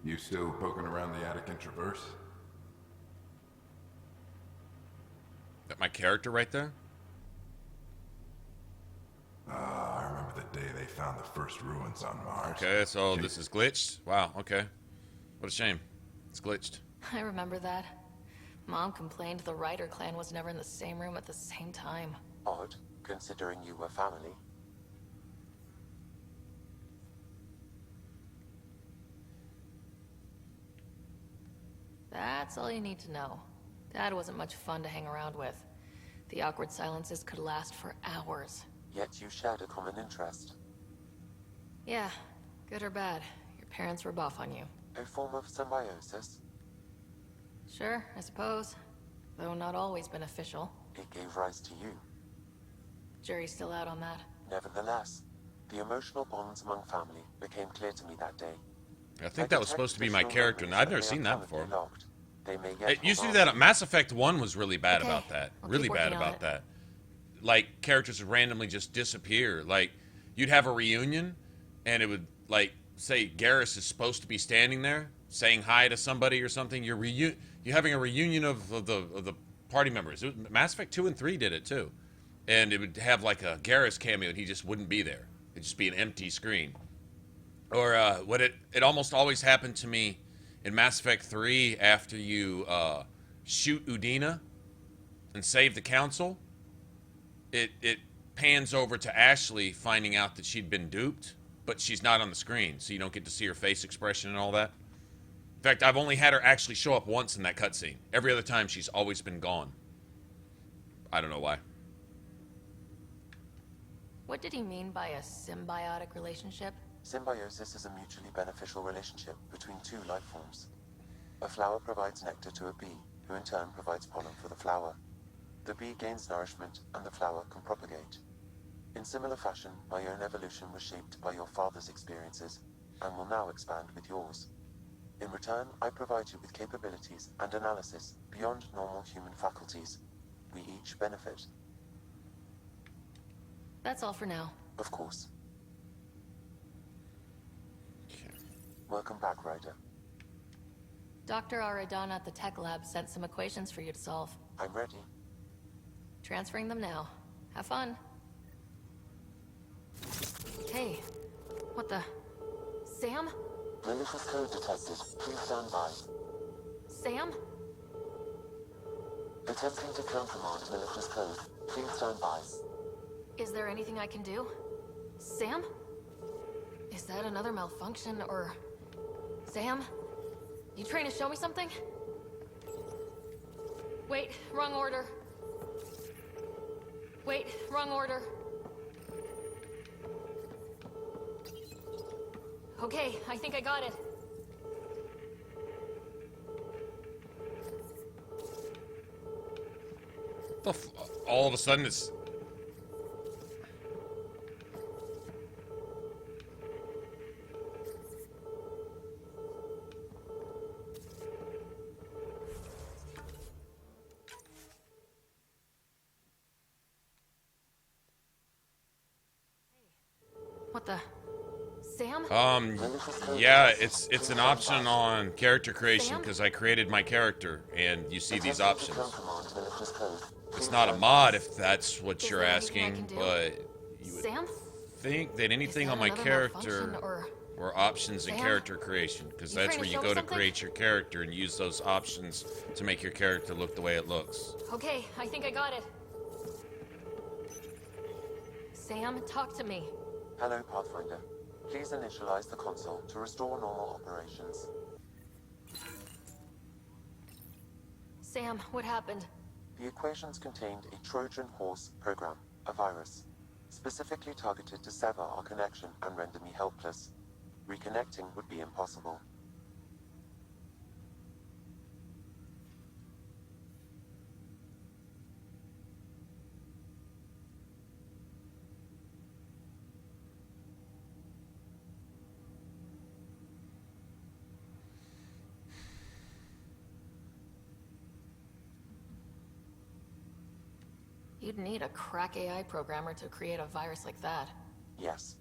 You still poking around the Attic Traverse? That my character right there? I remember the day they found the first ruins on Mars. Okay, so this is glitched? Wow, okay. What a shame. It's glitched. I remember that. Mom complained the Ryder clan was never in the same room at the same time. Odd, considering you were family. That's all you need to know. Dad wasn't much fun to hang around with. The awkward silences could last for hours. Yet you shared a common interest. Yeah, good or bad, your parents were buff on you. A form of symbiosis? Sure, I suppose. Though not always beneficial. It gave rise to you. Jury's still out on that. Nevertheless, the emotional bonds among family became clear to me that day. I think that was supposed to be my character, and I've never seen that before. They may It used to do that. Mass Effect 1 was really bad about that. Really bad about that. Like, characters would randomly just disappear. Like, you'd have a reunion, and it would, like, say Garrus is supposed to be standing there, saying hi to somebody or something. You're having a reunion of the party members. Mass Effect 2 and 3 did it, too. And it would have, like, a Garrus cameo, and he just wouldn't be there. It'd just be an empty screen. Or what it almost always happened to me in Mass Effect 3 after you shoot Udina and save the council. It pans over to Ashley finding out that she'd been duped, but she's not on the screen, so you don't get to see her face expression and all that. In fact, I've only had her actually show up once in that cutscene. Every other time, she's always been gone. I don't know why. What did he mean by a symbiotic relationship? Symbiosis is a mutually beneficial relationship between two life forms. A flower provides nectar to a bee, who in turn provides pollen for the flower. The bee gains nourishment, and the flower can propagate. In similar fashion, my own evolution was shaped by your father's experiences, and will now expand with yours. In return, I provide you with capabilities and analysis beyond normal human faculties. We each benefit. That's all for now. Of course. Welcome back, Ryder. Dr. Aradana at the tech lab sent some equations for you to solve. I'm ready. Transferring them now. Have fun. Hey, what the... Sam? Malicious code detected. Please stand by. Sam? Attempting to countermand malicious code. Please stand by. Is there anything I can do? Sam? Is that another malfunction, or... Sam? You trying to show me something? Wait, wrong order. Wait, wrong order. Okay, I think I got it. All of a sudden it's... What the? Sam? Yeah, it's an option on character creation because I created my character and you see these options. It's not a mod if that's what you're asking, but you would think that anything on my character were options in character creation because that's where you go to create your character and use those options to make your character look the way it looks. Okay, I think I got it. Sam, talk to me. Hello, Pathfinder. Please initialize the console to restore normal operations. Sam, what happened? The equations contained a Trojan horse program, a virus, specifically targeted to sever our connection and render me helpless. Reconnecting would be impossible. You'd need a crack AI programmer to create a virus like that. Yes.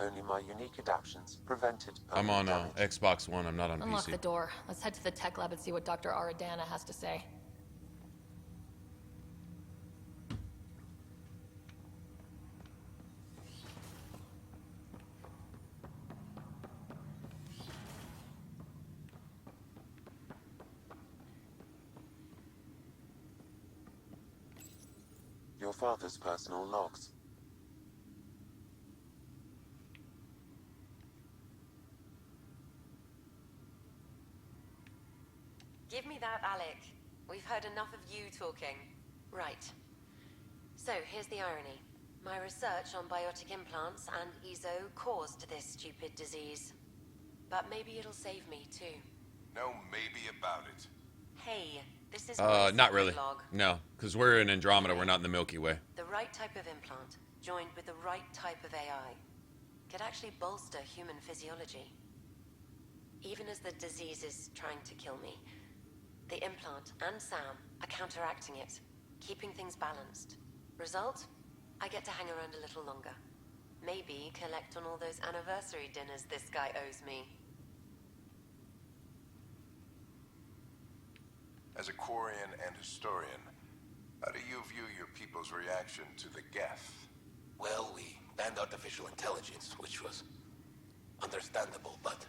Only my unique adaptions prevented I'm on damage. Xbox One, I'm not on Unlock PC. the door. Let's head to the tech lab and see what Dr. Aradana has to say. Your father's personal logs. Give me that, Alec. We've heard enough of you talking. Right. So, here's the irony. My research on biotic implants and ESO caused this stupid disease. But maybe it'll save me, too. No maybe about it. Hey, this is Not really. log. No, because we're in Andromeda, we're not in the Milky Way. The right type of implant, joined with the right type of AI, could actually bolster human physiology. Even as the disease is trying to kill me, the implant and Sam are counteracting it, keeping things balanced. Result? I get to hang around a little longer. Maybe collect on all those anniversary dinners this guy owes me. As a Quarian and historian, how do you view your people's reaction to the Geth? Well, we banned artificial intelligence, which was understandable, but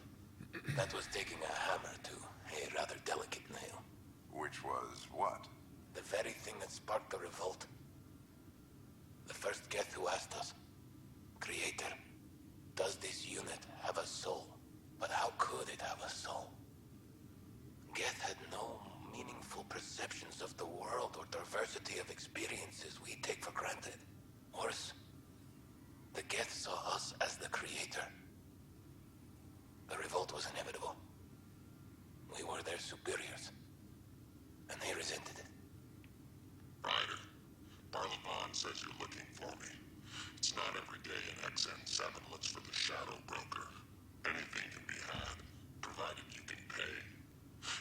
that was taking a hammer to a rather delicate nail. Which was what? The very thing that sparked the revolt. The first Geth who asked us, Creator, does this unit have a soul? But how could it have a soul? Geth had no meaningful perceptions of the world or diversity of experiences we take for granted. Worse, the Geth saw us as the Creator. The revolt was inevitable. We were their superiors, and they resented it. Ryder, Barlavon says you're looking for me. It's not every day an XN7 looks for the Shadow Broker. Anything can be had, provided you can pay.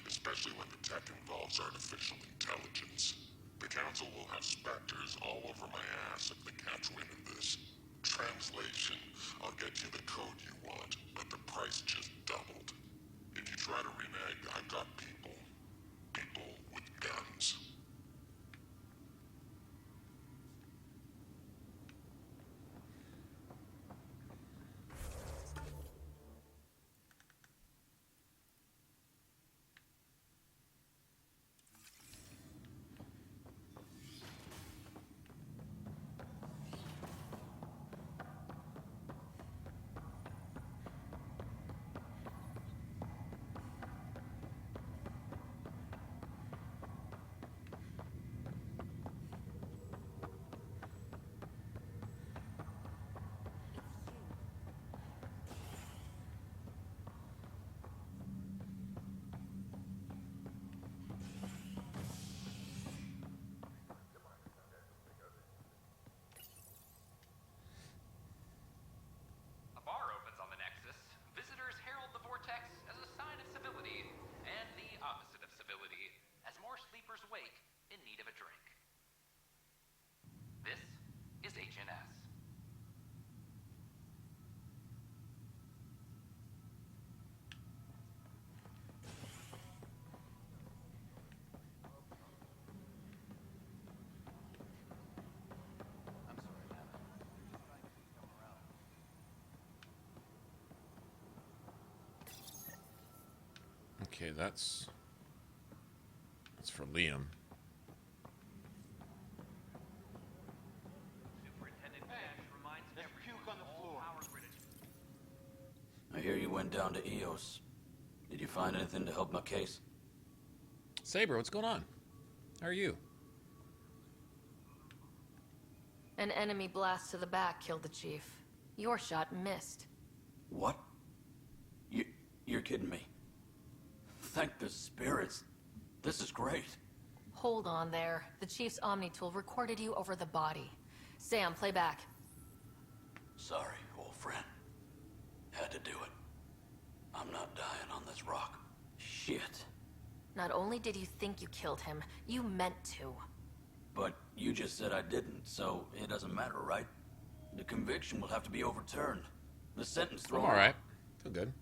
Especially when the tech involves artificial intelligence. The Council will have specters all over my ass if they catch wind of this. Translation, I'll get you the code you want, but the price just doubled. If you try to renege, I've got people with guns. Okay, that's for Liam. I hear you went down to EOS. Did you find anything to help my case? Saber, what's going on? How are you? An enemy blast to the back killed the chief. Your shot missed. What? You're kidding me. Thank the spirits. This is great. Hold on there. The chief's Omni tool recorded you over the body. Sam, play back. Sorry, old friend. Had to do it. I'm not dying on this rock. Shit. Not only did you think you killed him, you meant to. But you just said I didn't, so it doesn't matter, right? The conviction will have to be overturned. The sentence thrown. I'm alright. Feel good.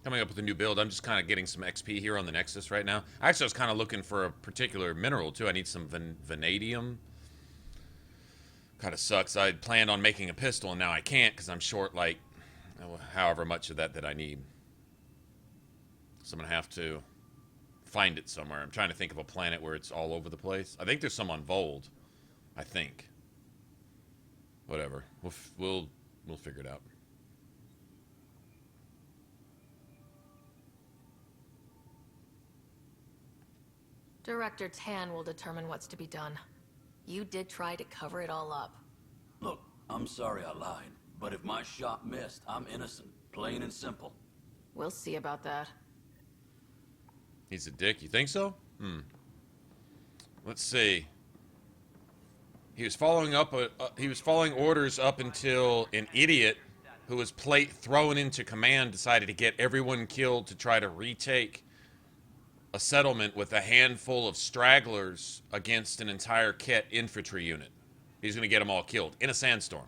Coming up with a new build. I'm just kind of getting some XP here on the Nexus right now. Actually, I was kind of looking for a particular mineral, too. I need some vanadium. Kind of sucks. I planned on making a pistol, and now I can't because I'm short, like, however much of that I need. So I'm going to have to find it somewhere. I'm trying to think of a planet where it's all over the place. I think there's some on Vold. I think. Whatever. We'll figure it out. Director Tan will determine what's to be done. You did try to cover it all up. Look, I'm sorry I lied, but if my shot missed, I'm innocent. Plain and simple. We'll see about that. He's a dick. You think so? Let's see. He was following orders up until an idiot who was thrown into command decided to get everyone killed to try to retake a settlement with a handful of stragglers against an entire Ket infantry unit. He's going to get them all killed in a sandstorm.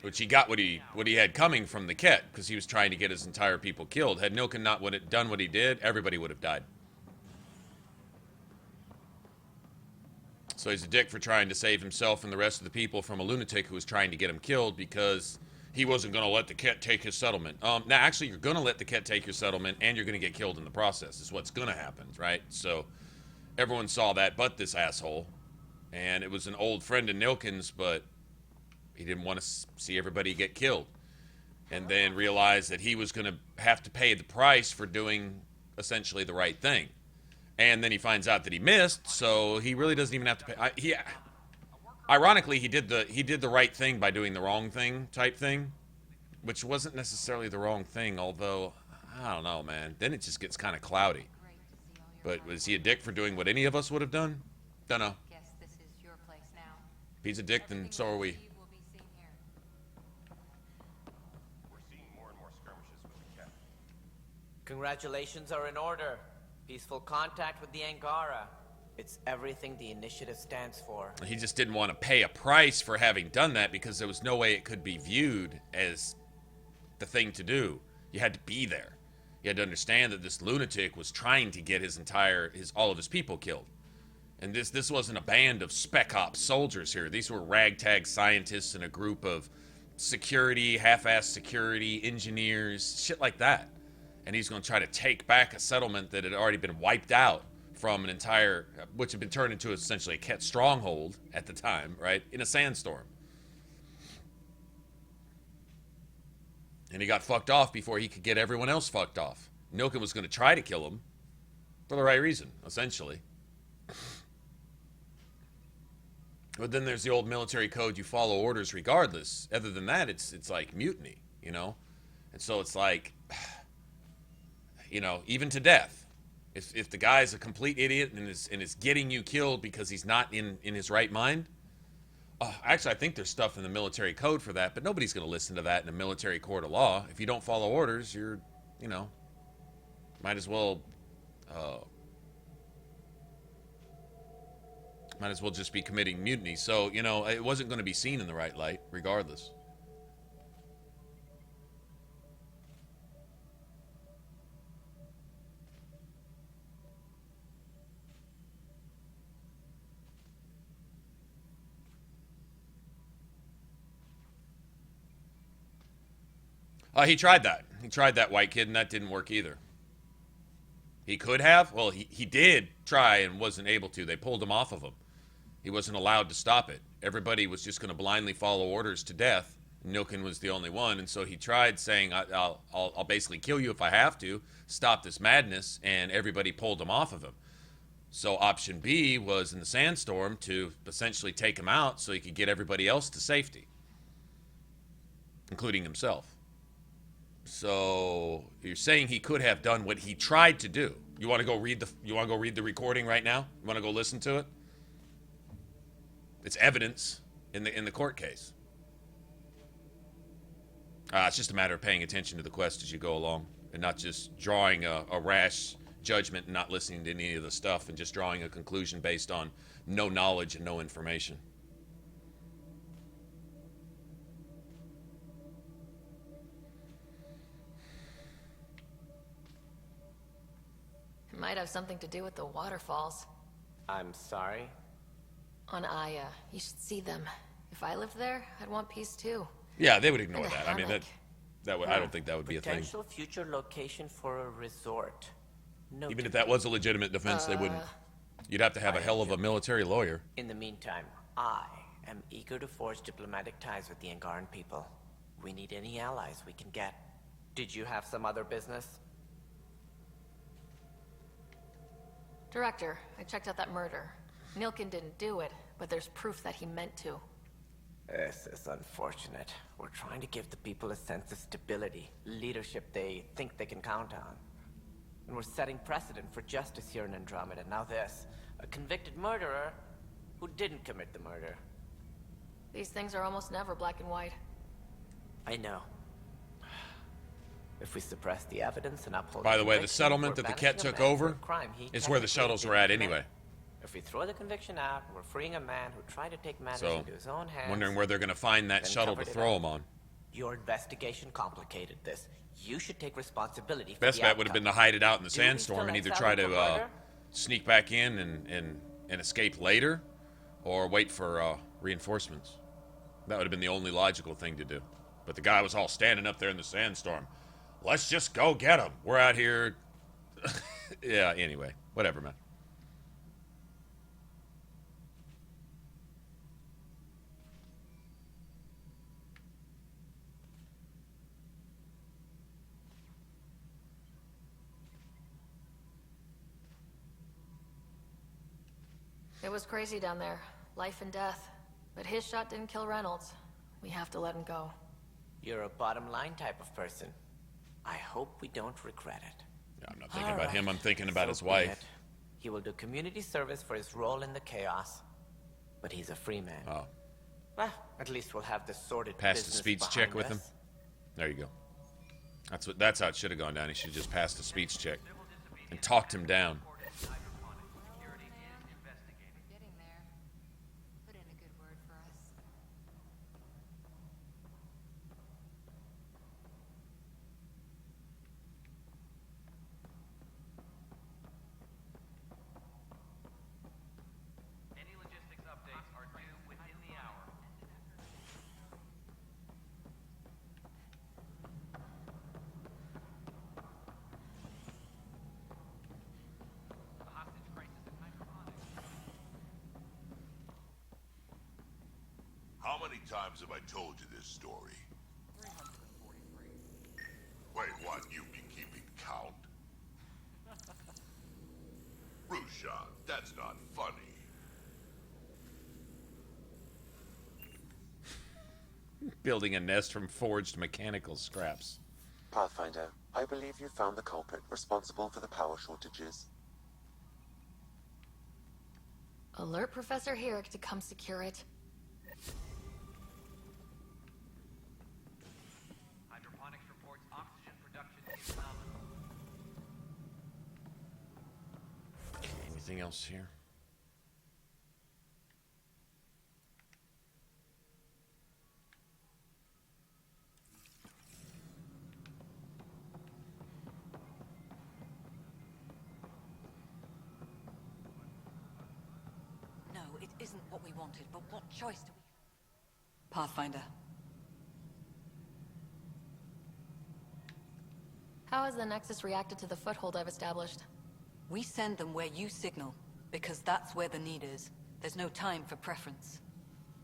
Which he got what he had coming from the Ket, because he was trying to get his entire people killed. Had Nilken not done what he did, everybody would have died. So he's a dick for trying to save himself and the rest of the people from a lunatic who was trying to get him killed because he wasn't going to let the Ket take his settlement. Now, actually, you're going to let the Ket take your settlement, and you're going to get killed in the process, is what's going to happen, right? So everyone saw that but this asshole. And it was an old friend of Nilken's, but he didn't want to see everybody get killed. And then realized that he was going to have to pay the price for doing essentially the right thing. And then he finds out that he missed, so he really doesn't even have to pay. Ironically, he did the right thing by doing the wrong thing type thing, which wasn't necessarily the wrong thing, although, I don't know, man. Then it just gets kind of cloudy. But was he a dick for doing what any of us would have done? Don't know. If he's a dick, then so are we. Congratulations are in order. Peaceful contact with the Angara. It's everything the initiative stands for. He just didn't want to pay a price for having done that because there was no way it could be viewed as the thing to do. You had to be there. You had to understand that this lunatic was trying to get all of his people killed. And this wasn't a band of spec ops soldiers here. These were ragtag scientists and a group of security, half-assed security, engineers, shit like that. And he's going to try to take back a settlement that had already been wiped out from which had been turned into essentially a Ket stronghold at the time, right? In a sandstorm. And he got fucked off before he could get everyone else fucked off. Nilken was going to try to kill him for the right reason, essentially. But then there's the old military code, you follow orders regardless. Other than that, it's like mutiny, you know? And so it's like, you know, even to death. If the guy's a complete idiot and is getting you killed because he's not in his right mind, actually, I think there's stuff in the military code for that, but nobody's going to listen to that in a military court of law. If you don't follow orders, you're, you know, might as well just be committing mutiny. So, you know, it wasn't going to be seen in the right light, regardless. He tried that. He tried that white kid, and that didn't work either. He could have. Well, he did try and wasn't able to. They pulled him off of him. He wasn't allowed to stop it. Everybody was just going to blindly follow orders to death. Nilkin was the only one, and so he tried saying, I'll basically kill you if I have to, stop this madness, and everybody pulled him off of him. So option B was in the sandstorm to essentially take him out so he could get everybody else to safety, including himself. So you're saying he could have done what he tried to do. You want to go read the recording right now? You want to go listen to it? It's evidence in the court case. It's just a matter of paying attention to the quest as you go along and not just drawing a rash judgment and not listening to any of the stuff and just drawing a conclusion based on no knowledge and no information. It might have something to do with the waterfalls. I'm sorry? On Aya. You should see them. If I lived there, I'd want peace too. Yeah, they would ignore that. I mean, that would, I don't think that would be a thing. Potential future location for a resort. Noted. Even if that was a legitimate defense, they wouldn't. You'd have to have a hell of a military lawyer. In the meantime, I am eager to forge diplomatic ties with the Angaran people. We need any allies we can get. Did you have some other business? Director, I checked out that murder. Nilkin didn't do it, but there's proof that he meant to. This is unfortunate. We're trying to give the people a sense of stability, leadership they think they can count on. And we're setting precedent for justice here in Andromeda. Now this, a convicted murderer who didn't commit the murder. These things are almost never black and white. I know. If we suppress the evidence and uphold... By the way, the settlement that the Ket took over is where the shuttles were at anyway. If we throw the conviction out, we're freeing a man who tried to take matters into his own hands. Wondering where they're going to find that shuttle to throw him on. Your investigation complicated this. You should take responsibility for Best bet would have been to hide it out in the sandstorm and either try to sneak back in and escape later, or wait for reinforcements. That would have been the only logical thing to do. But the guy was all standing up there in the sandstorm. Let's just go get him. We're out here. Yeah, anyway. Whatever, man. It was crazy down there. Life and death. But his shot didn't kill Reynolds. We have to let him go. You're a bottom line type of person. I hope we don't regret it. Yeah, I'm not thinking about him. I'm thinking about his wife. He will do community service for his role in the chaos. But he's a free man. Oh. Well, at least we'll have the sordid Passed the speech check with him. There you go. That's how it should have gone down. He should have just passed the speech check and talked him down. How many times have I told you this story? 343. Wait, what? You've been keeping count? Rushan, that's not funny. Building a nest from forged mechanical scraps. Pathfinder, I believe you found the culprit responsible for the power shortages. Alert Professor Herrick to come secure it. Hydroponics reports oxygen production is nominal. Okay, anything else here? Isn't what we wanted, but what choice do we... Pathfinder. How has the Nexus reacted to the foothold I've established? We send them where you signal, because that's where the need is. There's no time for preference.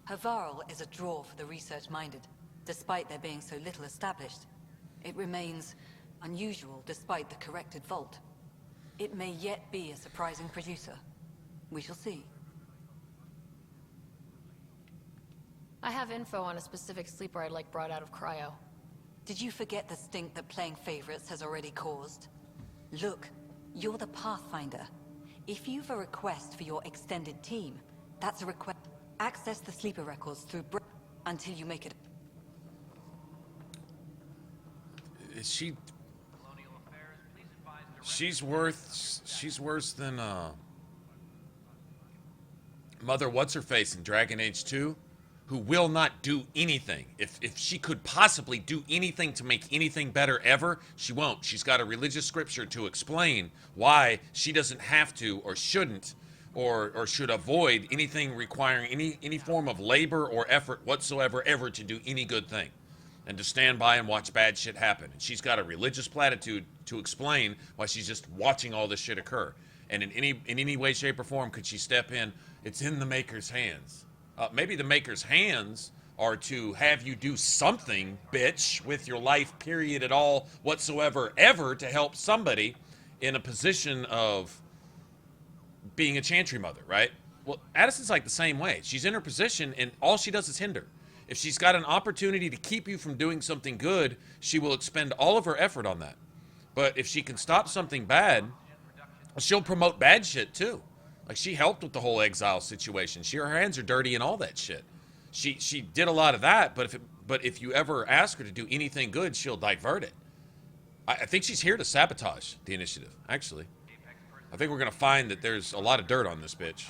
Havarl is a draw for the research-minded, despite there being so little established. It remains unusual despite the corrected vault. It may yet be a surprising producer. We shall see. I have info on a specific sleeper I'd like brought out of cryo. Did you forget the stink that playing favorites has already caused? Look, you're the Pathfinder. If you've a request for your extended team, that's a request. Access the sleeper records through until you make it. Is she? She's worse than Mother What's-Her-Face in Dragon Age 2, who will not do anything. If she could possibly do anything to make anything better ever, she won't. She's got a religious scripture to explain why she doesn't have to or shouldn't or should avoid anything requiring any form of labor or effort whatsoever ever to do any good thing, and to stand by and watch bad shit happen. And she's got a religious platitude to explain why she's just watching all this shit occur. And in any way, shape, or form could she step in, it's in the Maker's hands. Maybe the Maker's hands are to have you do something, bitch, with your life, period, at all, whatsoever, ever, to help somebody in a position of being a chantry mother, right? Well, Addison's like the same way. She's in her position, and all she does is hinder. If she's got an opportunity to keep you from doing something good, she will expend all of her effort on that. But if she can stop something bad, she'll promote bad shit too. Like, she helped with the whole exile situation. Her hands are dirty and all that shit. She did a lot of that, but if you ever ask her to do anything good, she'll divert it. I think she's here to sabotage the initiative, actually. I think we're going to find that there's a lot of dirt on this bitch.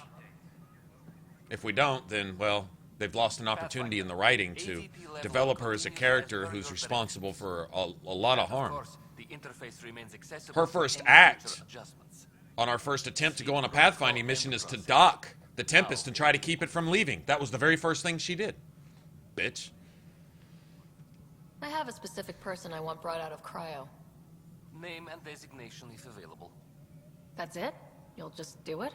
If we don't, then, well, they've lost an opportunity in the writing to develop her as a character who's responsible for a lot of harm. Her first act on our first attempt to go on a pathfinding mission is to dock the Tempest and try to keep it from leaving. That was the very first thing she did. Bitch. I have a specific person I want brought out of cryo. Name and designation if available. That's it? You'll just do it?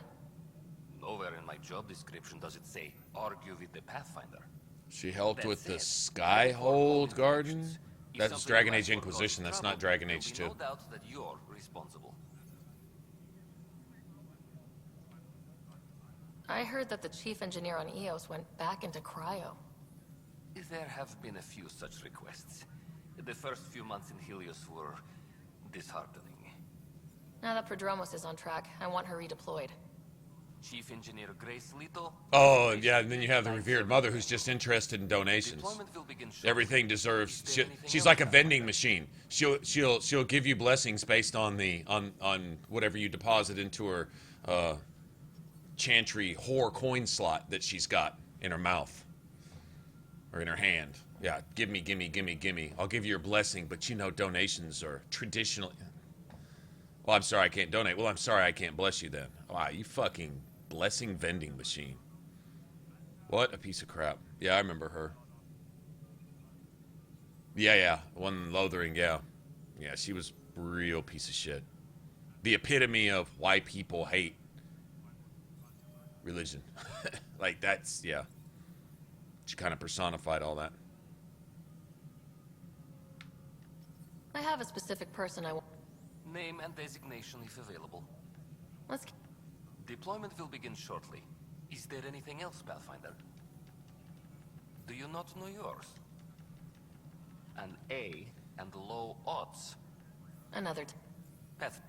Nowhere in my job description does it say, argue with the Pathfinder. She helped with the Skyhold Garden? That's Dragon Age Inquisition, that's not Dragon Age 2. No doubt that you're responsible. I heard that the chief engineer on EOS went back into cryo. There have been a few such requests. The first few months in Helios were disheartening. Now that Prodromos is on track, I want her redeployed. Chief Engineer Grace Leto. Oh, yeah, and then you have the revered mother who's just interested in donations. Everything deserves. She's like a vending machine. She'll give you blessings based on on whatever you deposit into her chantry whore coin slot that she's got in her mouth or in her hand. Yeah, give me. I'll give you your blessing, but you know donations are traditionally. Well, I'm sorry I can't donate. Well, I'm sorry I can't bless you then. Wow, you fucking blessing vending machine. What a piece of crap. Yeah, I remember her. Yeah. One Lothering, yeah. Yeah, she was a real piece of shit. The epitome of why people hate religion. Like, that's, yeah. She kind of personified all that. I have a specific person I want. Name and designation if available. Let's... Deployment will begin shortly. Is there anything else, Pathfinder? Do you not know yours? An A and low odds. Another Path.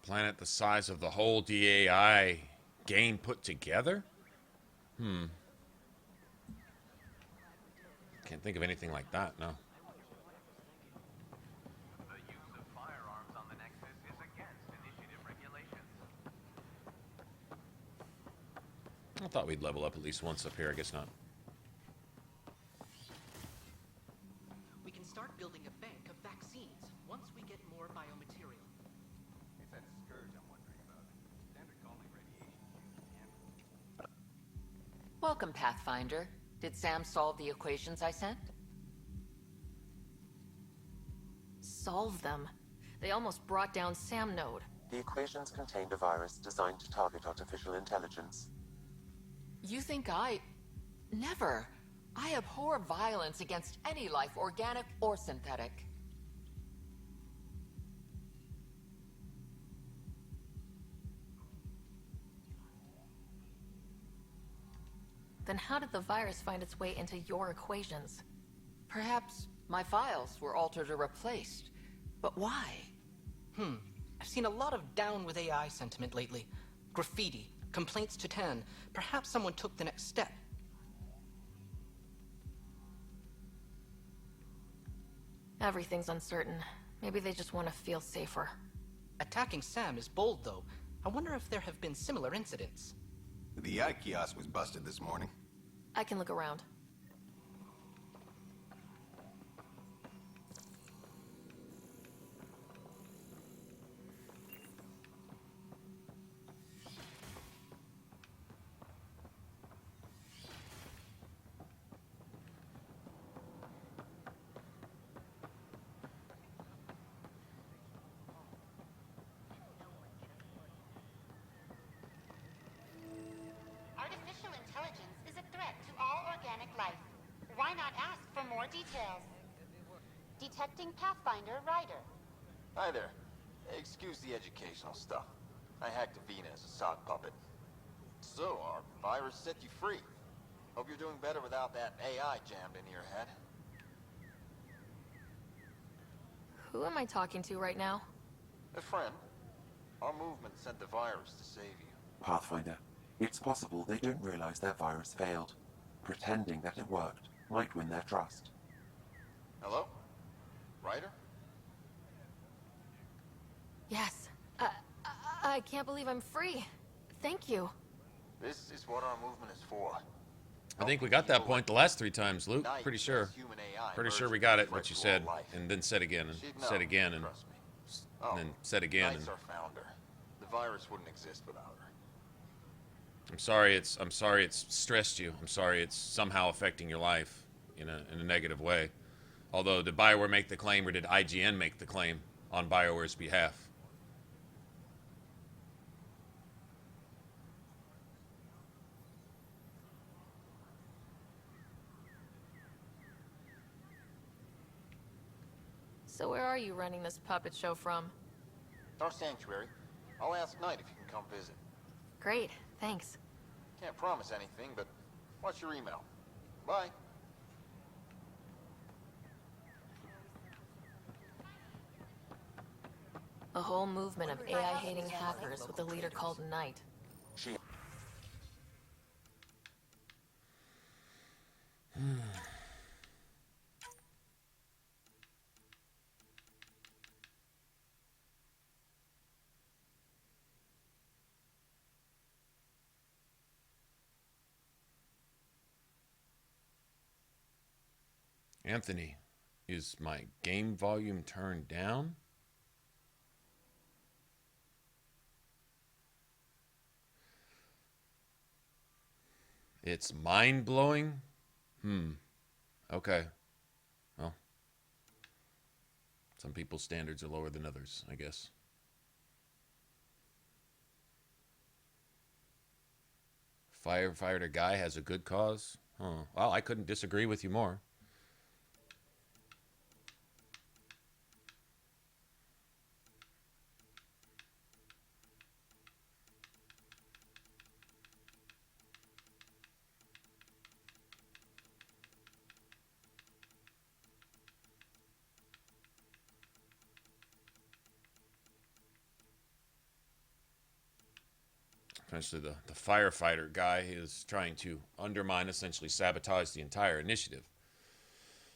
planet the size of the whole DAI game put together? Can't think of anything like that, no. I thought we'd level up at least once up here. I guess not. We can start building a bank of vaccines once we get more biomaterial. It's that scourge I'm wondering about. Standard calling radiation. Welcome, Pathfinder. Did Sam solve the equations I sent? Solve them? They almost brought down Sam Node. The equations contained a virus designed to target artificial intelligence. You think Never. I abhor violence against any life, organic or synthetic. Then how did the virus find its way into your equations? Perhaps my files were altered or replaced. But why? I've seen a lot of down with AI sentiment lately. Graffiti, complaints to 10. Perhaps someone took the next step. Everything's uncertain. Maybe they just want to feel safer. Attacking Sam is bold, though. I wonder if there have been similar incidents. The eye kiosk was busted this morning. I can look around. Artificial intelligence is a threat to all organic life. Why not ask for more details? Detecting Pathfinder Rider. Hi there. Excuse the educational stuff. I hacked Avina as a sock puppet. So, our virus set you free. Hope you're doing better without that AI jammed into your head. Who am I talking to right now? A friend. Our movement sent the virus to save you. Pathfinder, it's possible they don't realize their virus failed. Pretending that it worked might win their trust. Hello? Ryder? Yes. I can't believe I'm free. Thank you. This is what our movement is for. I think we got that point the last 3 times, Luke. Pretty sure. Pretty sure we got it, what you said. And then said again, and said again, and then said again. Nite's our founder. The virus wouldn't exist without her. I'm sorry it's stressed you. I'm sorry it's somehow affecting your life in a negative way. Although, did BioWare make the claim, or did IGN make the claim on BioWare's behalf? So where are you running this puppet show from? Our sanctuary. I'll ask Nite if you can come visit. Great, thanks. Can't promise anything, but watch your email. Bye. A whole movement of AI-hating hackers with a leader called Nite. Anthony, is my game volume turned down? It's mind-blowing? Okay. Well, some people's standards are lower than others, I guess. Firefighter guy has a good cause? Huh. Well, I couldn't disagree with you more. essentially the firefighter guy, is trying to undermine, essentially sabotage the entire initiative.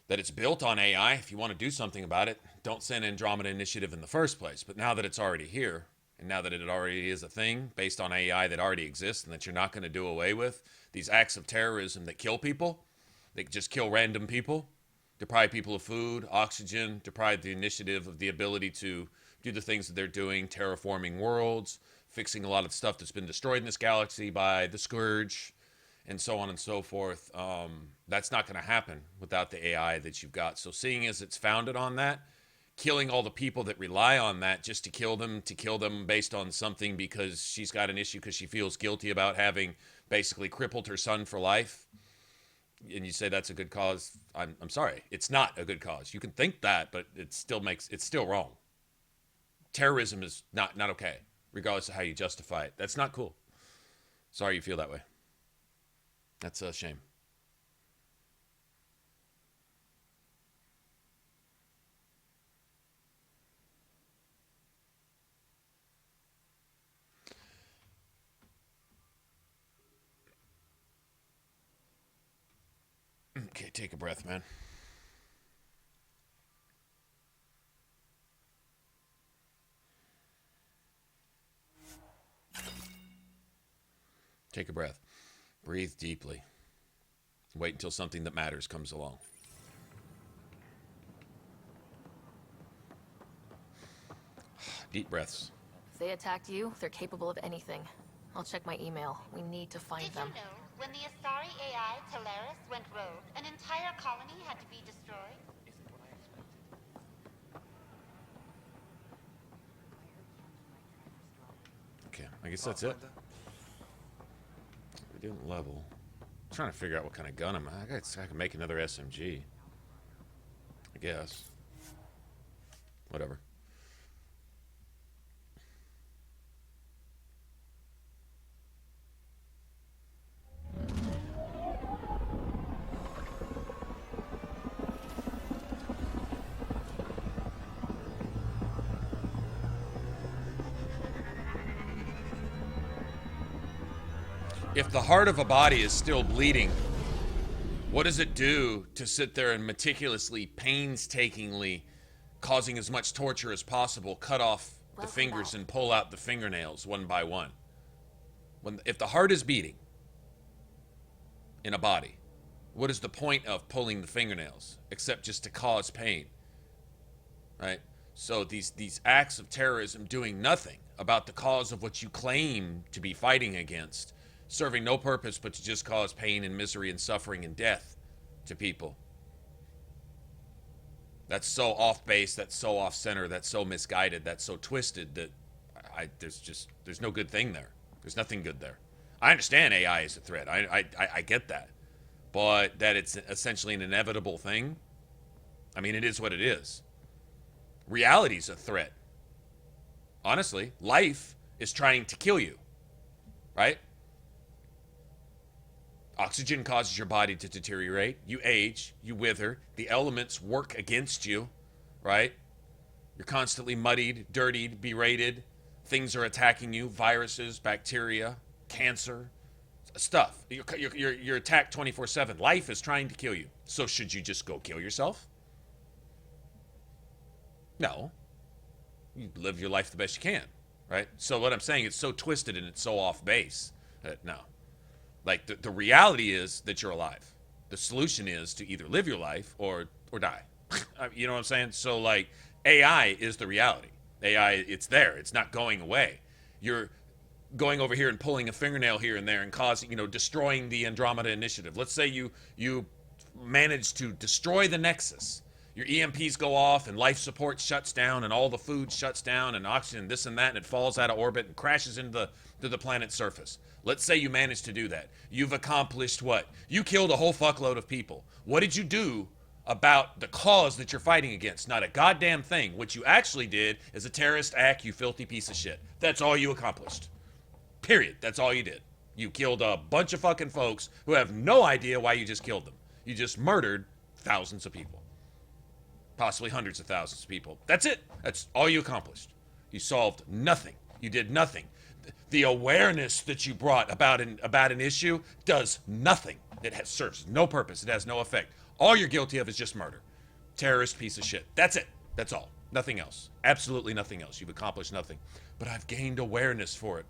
That it's built on AI. If you want to do something about it, don't send Andromeda Initiative in the first place. But now that it's already here, and now that it already is a thing based on AI that already exists and that you're not going to do away with, these acts of terrorism that kill people, that just kill random people, deprive people of food, oxygen, deprive the initiative of the ability to do the things that they're doing, terraforming worlds, fixing a lot of stuff that's been destroyed in this galaxy by the Scourge, and so on and so forth. That's not going to happen without the AI that you've got. So seeing as it's founded on that, killing all the people that rely on that just to kill them based on something because she's got an issue because she feels guilty about having basically crippled her son for life, and you say that's a good cause, I'm sorry. It's not a good cause. You can think that, but it's still wrong. Terrorism is not okay, regardless of how you justify it. That's not cool. Sorry you feel that way. That's a shame. Okay, take a breath, man. Take a breath. Breathe deeply. Wait until something that matters comes along. Deep breaths. If they attacked you, they're capable of anything. I'll check my email. We need to find them. Did you know when the Asari AI Teleris went rogue, an entire colony had to be destroyed? Okay, I guess that's it. We didn't level. I'm trying to figure out what kind of gun I'm at. I can make another SMG. I guess. Whatever. If the heart of a body is still bleeding, what does it do to sit there and meticulously, painstakingly, causing as much torture as possible, cut off the fingers and pull out the fingernails one by one? If the heart is beating in a body, what is the point of pulling the fingernails except just to cause pain? Right? So these acts of terrorism doing nothing about the cause of what you claim to be fighting against, serving no purpose but to just cause pain and misery and suffering and death to people. That's so off base, that's so off center, that's so misguided, that's so twisted that there's no good thing there. There's nothing good there. I understand AI is a threat. I get that. But that it's essentially an inevitable thing, I mean, it is what it is. Reality's a threat. Honestly, life is trying to kill you, right? Oxygen causes your body to deteriorate. You age, you wither. The elements work against you, right? You're constantly muddied, dirtied, berated. Things are attacking you. Viruses, bacteria, cancer, stuff. You're attacked 24/7. Life is trying to kill you. So should you just go kill yourself? No. You live your life the best you can, right? So what I'm saying, it's so twisted and it's so off base that no. Like, the reality is that you're alive. The solution is to either live your life or die. You know what I'm saying? So, like, AI is the reality. AI, it's there. It's not going away. You're going over here and pulling a fingernail here and there and causing, destroying the Andromeda Initiative. Let's say you manage to destroy the Nexus. Your EMPs go off and life support shuts down and all the food shuts down and oxygen, this and that, and it falls out of orbit and crashes into the planet's surface. Let's say you managed to do that. You've accomplished what? You killed a whole fuckload of people. What did you do about the cause that you're fighting against? Not a goddamn thing. What you actually did is a terrorist act, you filthy piece of shit. That's all you accomplished. Period. That's all you did. You killed a bunch of fucking folks who have no idea why you just killed them. You just murdered thousands of people. Possibly hundreds of thousands of people. That's it. That's all you accomplished. You solved nothing. You did nothing. The awareness that you brought about an issue does nothing. It serves no purpose. It has no effect. All you're guilty of is just murder. Terrorist piece of shit. That's it. That's all. Nothing else. Absolutely nothing else. You've accomplished nothing. But I've gained awareness for it.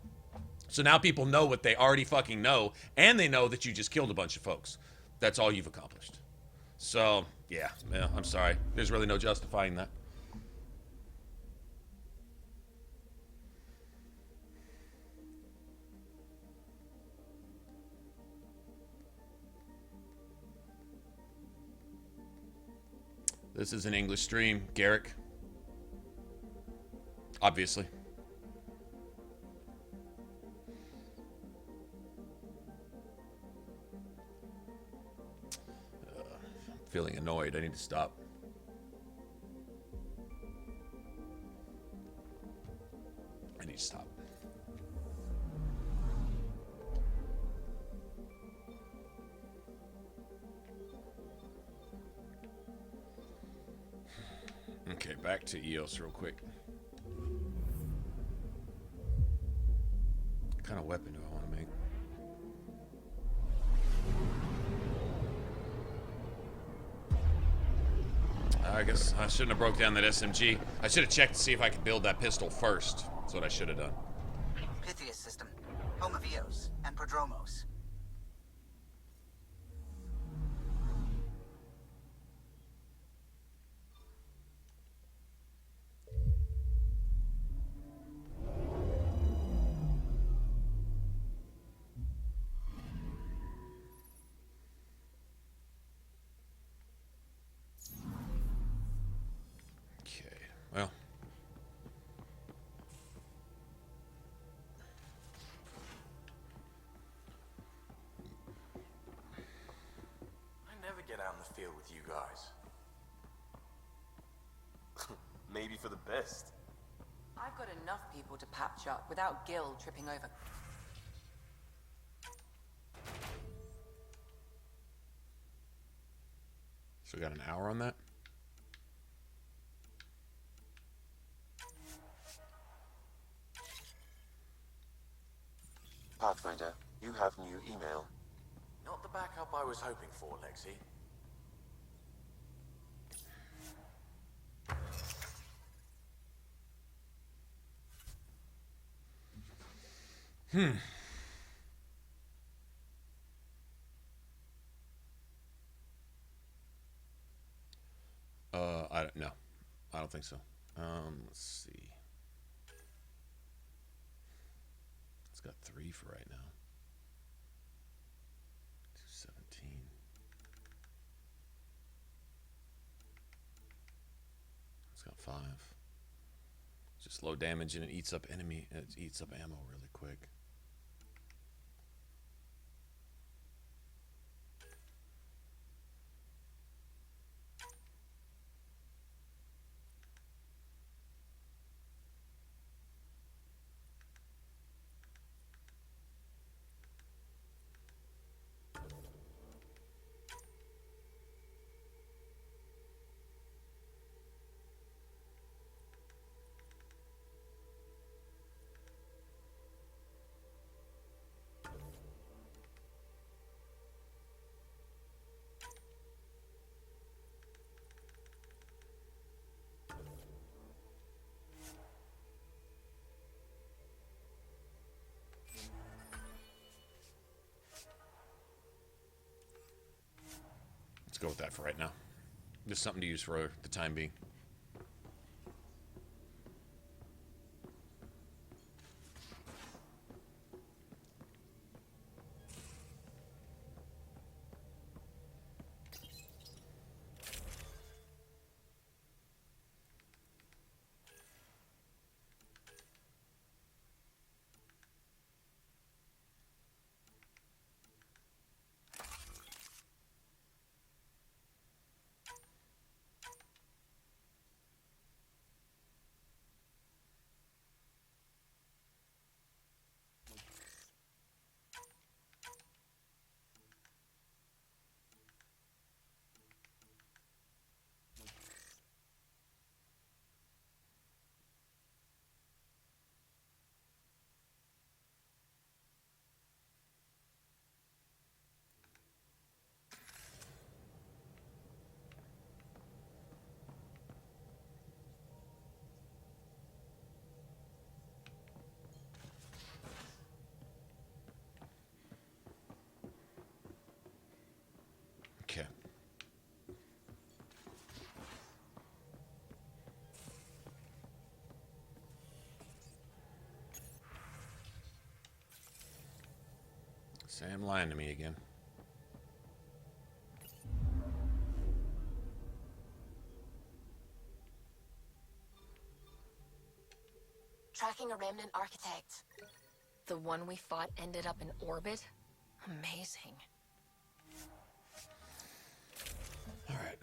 So now people know what they already fucking know, and they know that you just killed a bunch of folks. That's all you've accomplished. So, yeah, I'm sorry. There's really no justifying that. This is an English stream, Garrick. Obviously. I'm feeling annoyed. I need to stop. I need to stop. Okay, back to EOS real quick. What kind of weapon do I want to make? I guess I shouldn't have broke down that SMG. I should have checked to see if I could build that pistol first. That's what I should have done. Pythias system, home of Eos and Prodromos. Well, I never get out in the field with you guys. Maybe for the best. I've got enough people to patch up without Gil tripping over. so we got an hour on that. Pathfinder, you have new email. Not the backup I was hoping for, Lexi. I don't know. I don't think so. Let's see. It's got 3 for right now. 217. It's got 5. It's just low damage and it eats up ammo really quick. Go with that for right now. Just something to use for the time being. Sam lying to me again. Tracking a remnant architect. The one we fought ended up in orbit? Amazing. All right.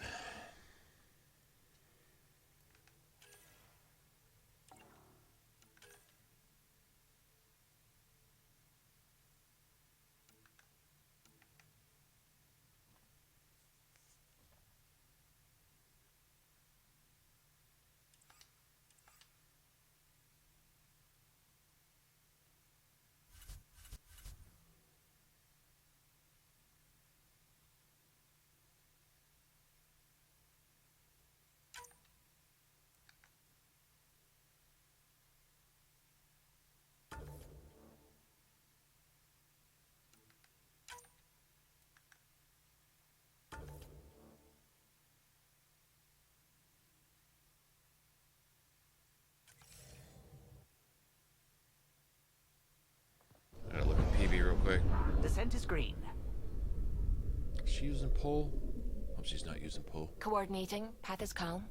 Gotta look at PB real quick. Descent is green. Is she using pull? Hope she's not using pull. Coordinating. Path is calm.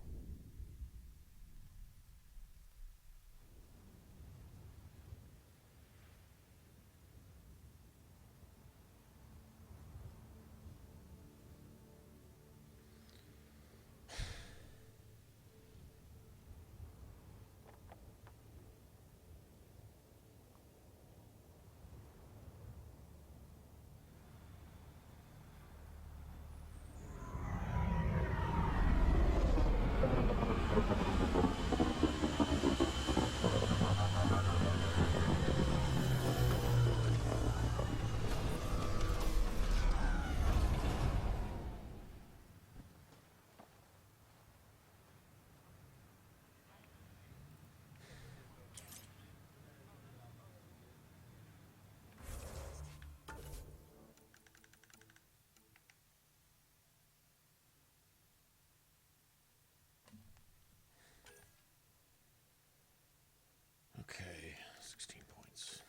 Okay, 16 points.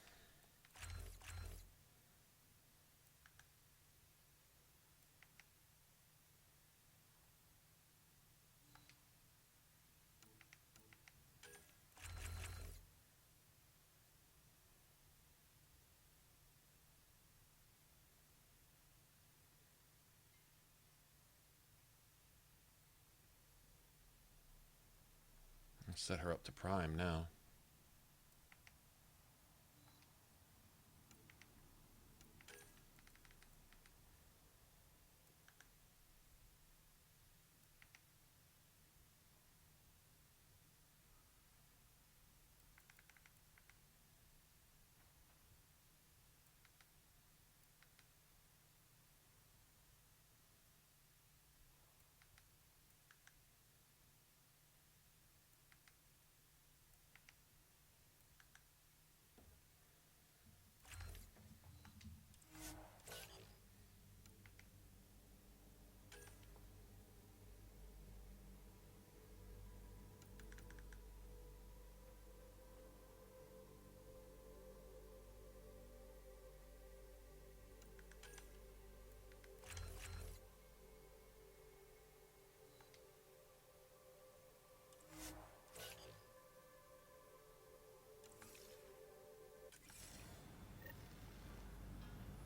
I'll set her up to prime now.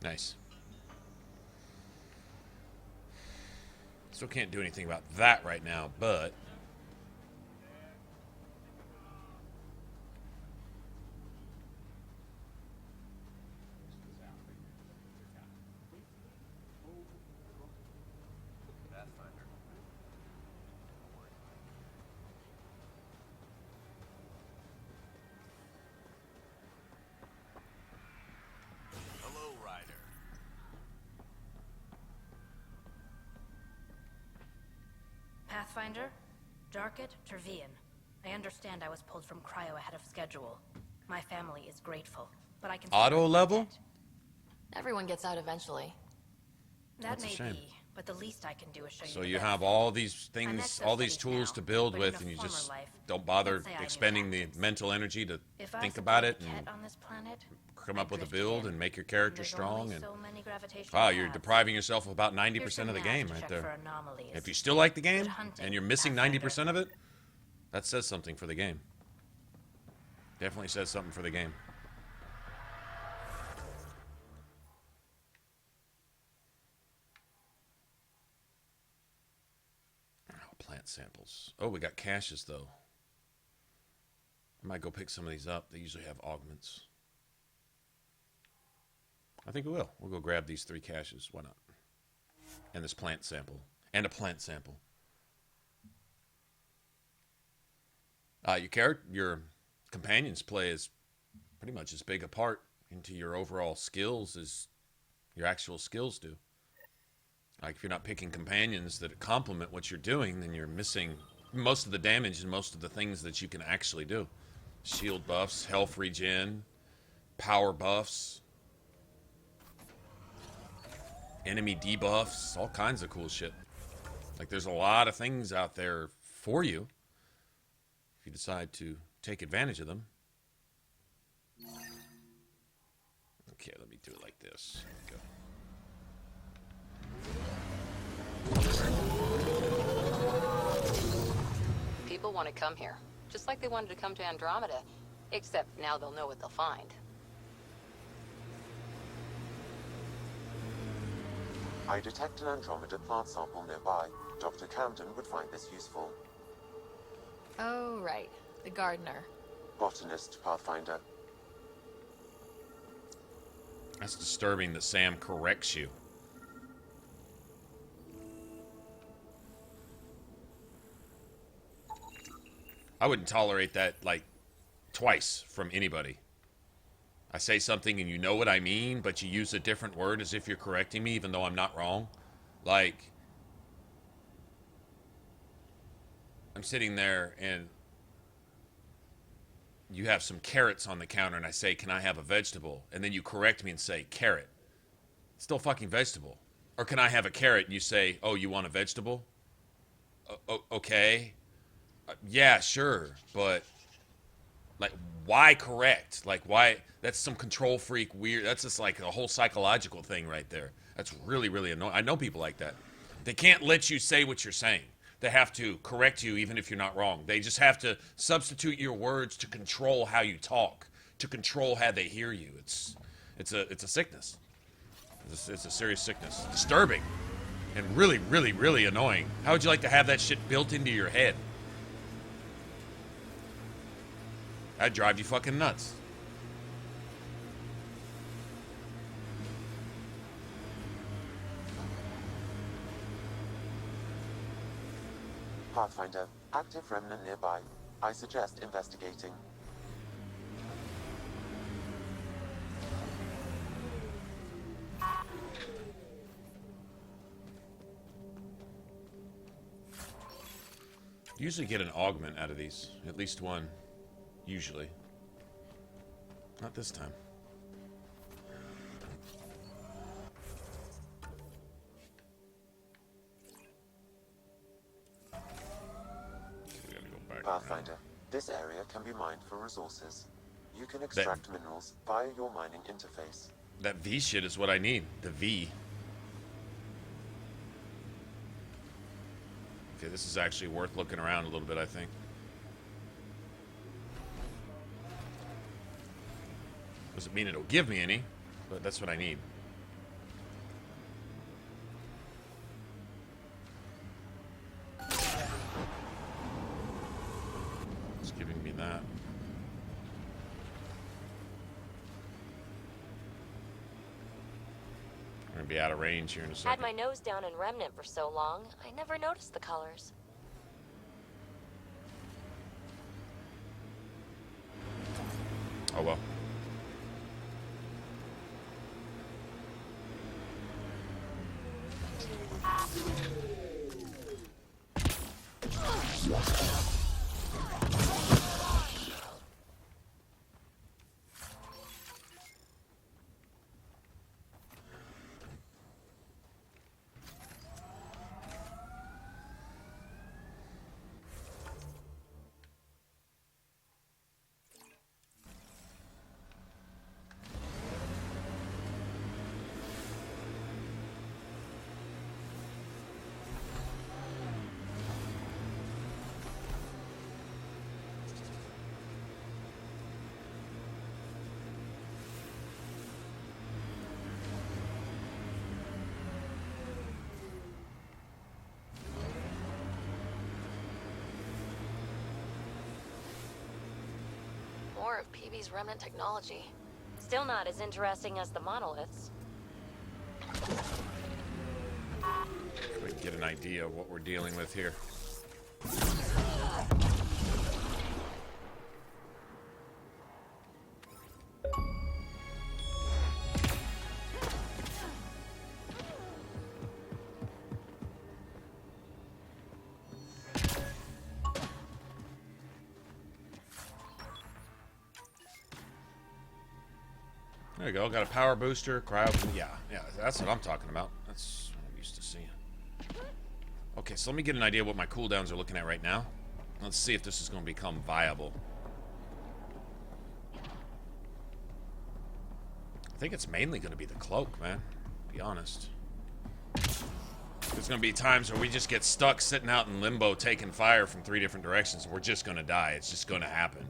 Nice. Still can't do anything about that right now, but... Pathfinder, Darket, Tervian. I understand I was pulled from cryo ahead of schedule. My family is grateful, but I can... Auto level? Everyone gets out eventually. That may be, but the least I can do is show you. So the you benefit. have all these I'm things, all these exoskeleton tools now, to build but with, in and a you former just life, don't bother let's say I knew expending the mental energy to If I think about it supported and Ket on this planet, come I up with a drifted build in, and make your character there's strong. only And so many gravitational wow, you're paths. depriving yourself of about Here's 90% some of the math game to right check there. for anomalies. If you still like the Good game hunting, and you're missing Pathfinder. 90% of it, that says something for the game. Definitely says something for the game. Plant samples. Oh, we got caches though. I might go pick some of these up. They usually have augments. I think we will. We'll go grab these 3 caches. Why not? And this plant sample. And a plant sample. Your companions play as pretty much as big a part into your overall skills as your actual skills do. Like, if you're not picking companions that complement what you're doing, then you're missing most of the damage and most of the things that you can actually do. Shield buffs, health regen, power buffs, enemy debuffs, all kinds of cool shit. Like, there's a lot of things out there for you if you decide to take advantage of them. Okay, let me do it like this. There we go. People want to come here, just like they wanted to come to Andromeda, except now they'll know what they'll find. I detect an Andromeda plant sample nearby. Dr. Camden would find this useful. Oh, right. The gardener. Botanist, Pathfinder. That's disturbing that Sam corrects you. I wouldn't tolerate that, like, twice from anybody. I say something and you know what I mean, but you use a different word as if you're correcting me, even though I'm not wrong. Like, I'm sitting there and you have some carrots on the counter and I say, can I have a vegetable? And then you correct me and say, carrot. Still fucking vegetable. Or can I have a carrot? And you say, oh, you want a vegetable? Okay. Yeah, sure. But, like, why correct? Like, why? That's some control freak weird. That's just like a whole psychological thing right there. That's really, really annoying. I know people like that. They can't let you say what you're saying. They have to correct you even if you're not wrong. They just have to substitute your words to control how you talk, to control how they hear you. It's a sickness. It's a serious sickness. Disturbing and really, really, really annoying. How would you like to have that shit built into your head? That'd drive you fucking nuts. Pathfinder, active remnant nearby. I suggest investigating. Usually get an augment out of these. At least one. Usually. Not this time. We gotta go back Pathfinder, this area can be mined for resources. You can extract minerals via your mining interface. That V shit is what I need. The V. Okay, this is actually worth looking around a little bit, I think. Doesn't mean it'll give me any, but that's what I need. It's giving me that. I'm gonna be out of range here in a Had second. my nose down in Remnant for so long, I never noticed the colors. Oh well. more of PB's remnant technology. Still not as interesting as the monoliths. We can get an idea of what we're dealing with here. There you go. Got a power booster, cryo. Yeah, that's what I'm talking about. That's what I'm used to seeing. Okay, so let me get an idea of what my cooldowns are looking at right now. Let's see if this is going to become viable. I think it's mainly going to be the cloak, man. To be honest. There's going to be times where we just get stuck sitting out in limbo taking fire from 3 different directions. We're just going to die. It's just going to happen.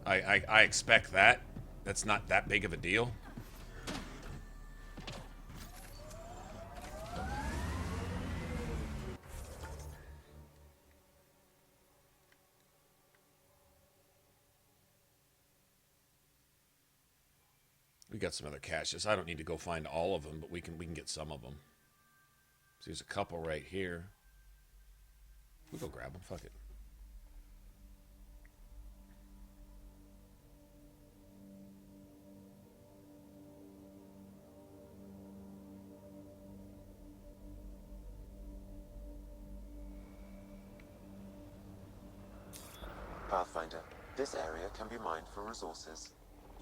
I expect that. That's not that big of a deal. We got some other caches. I don't need to go find all of them, but we can get some of them. So there's a couple right here. We'll go grab them. Fuck it. Pathfinder, this area can be mined for resources.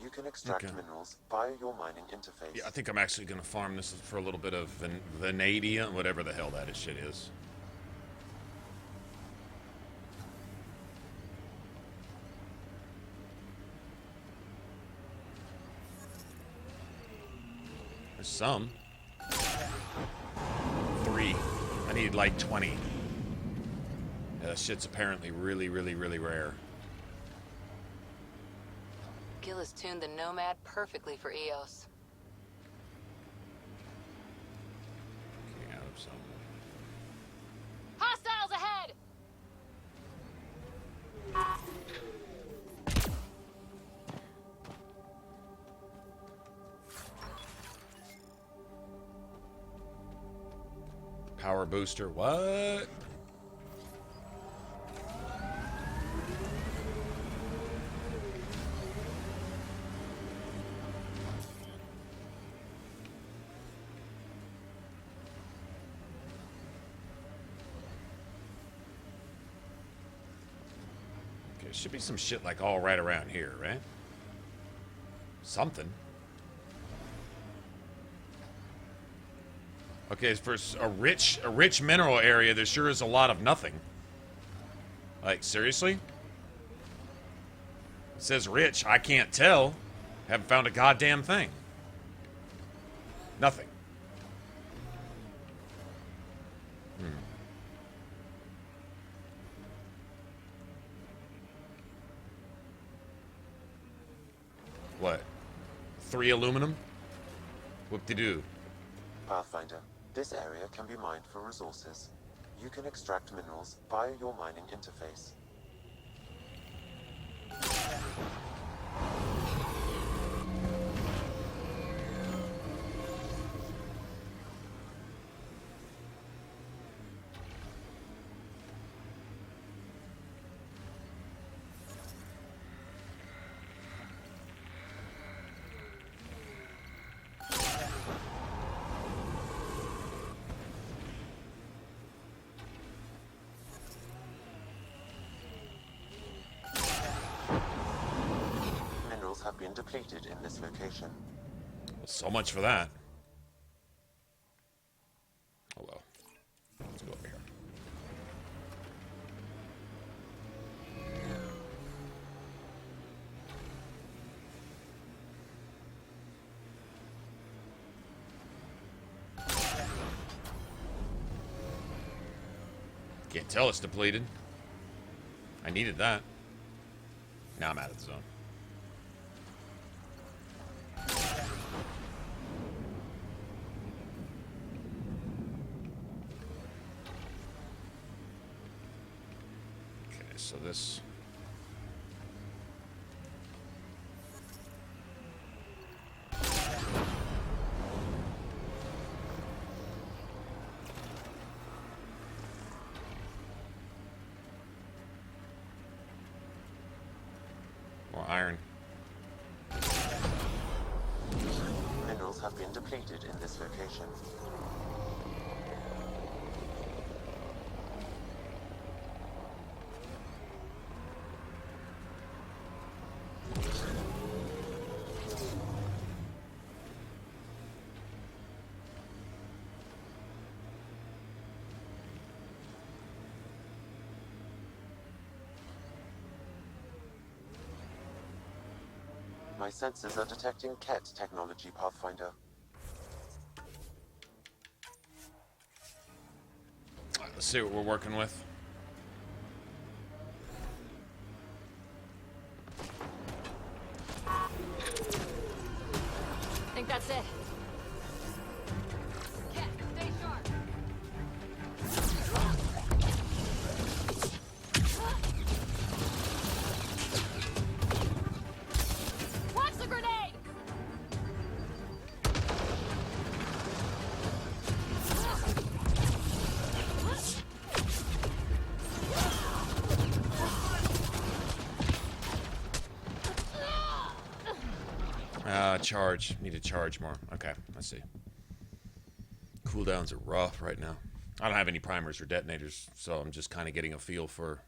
You can extract minerals via your mining interface. Yeah, I think I'm actually going to farm this for a little bit of vanadium, whatever the hell that shit is. There's some. 3. I need like 20. Yeah, that shit's apparently really, really, really rare. Gil has tuned the Nomad perfectly for EOS. Getting out of some. Hostiles ahead! Power booster, what? Should be some shit like all right around here, right? Something. Okay, for a rich mineral area, there sure is a lot of nothing. Like, seriously? It says rich. I can't tell. Haven't found a goddamn thing. Nothing. What? 3 aluminum? Whoop-de-doo. Pathfinder, this area can be mined for resources. You can extract minerals via your mining interface. Have been depleted in this location. So much for that. Oh well. Let's go over here. Can't tell it's depleted. I needed that. Now I'm out of the zone. So this More iron. Minerals have been depleted in this location. My sensors are detecting Ket technology, Pathfinder. Let's see what we're working with. I think that's it. Ket, stay sharp. Watch the grenade! Charge. Need to charge more. Okay, let's see. Cooldowns are rough right now. I don't have any primers or detonators, so I'm just kind of getting a feel for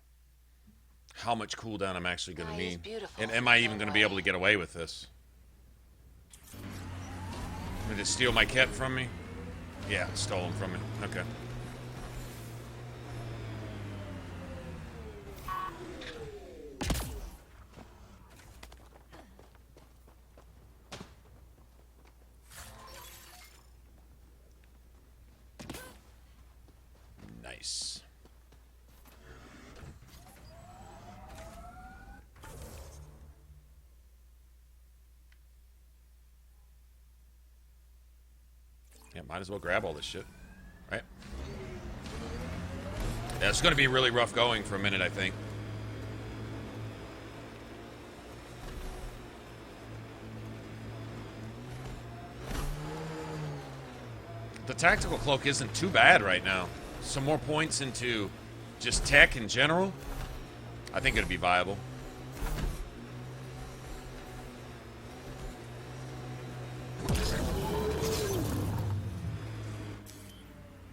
how much cooldown I'm actually going to need. And am I even going to be able to get away with this? Did it steal my Ket from me? Yeah, it stole him from me. Okay. Nice. Yeah, might as well grab all this shit, right? Yeah, it's going to be really rough going for a minute, I think. The tactical cloak isn't too bad right now. Some more points into just tech in general, I think it'd be viable.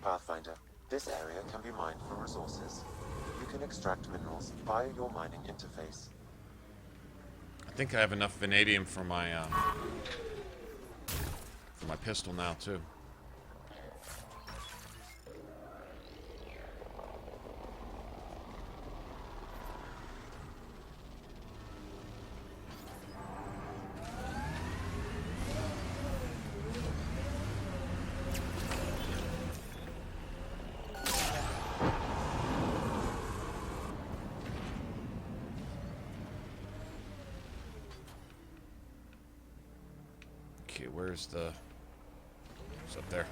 Pathfinder, this area can be mined for resources. You can extract minerals via your mining interface. I think I have enough vanadium for my pistol now too. Okay, where's the... It's up there.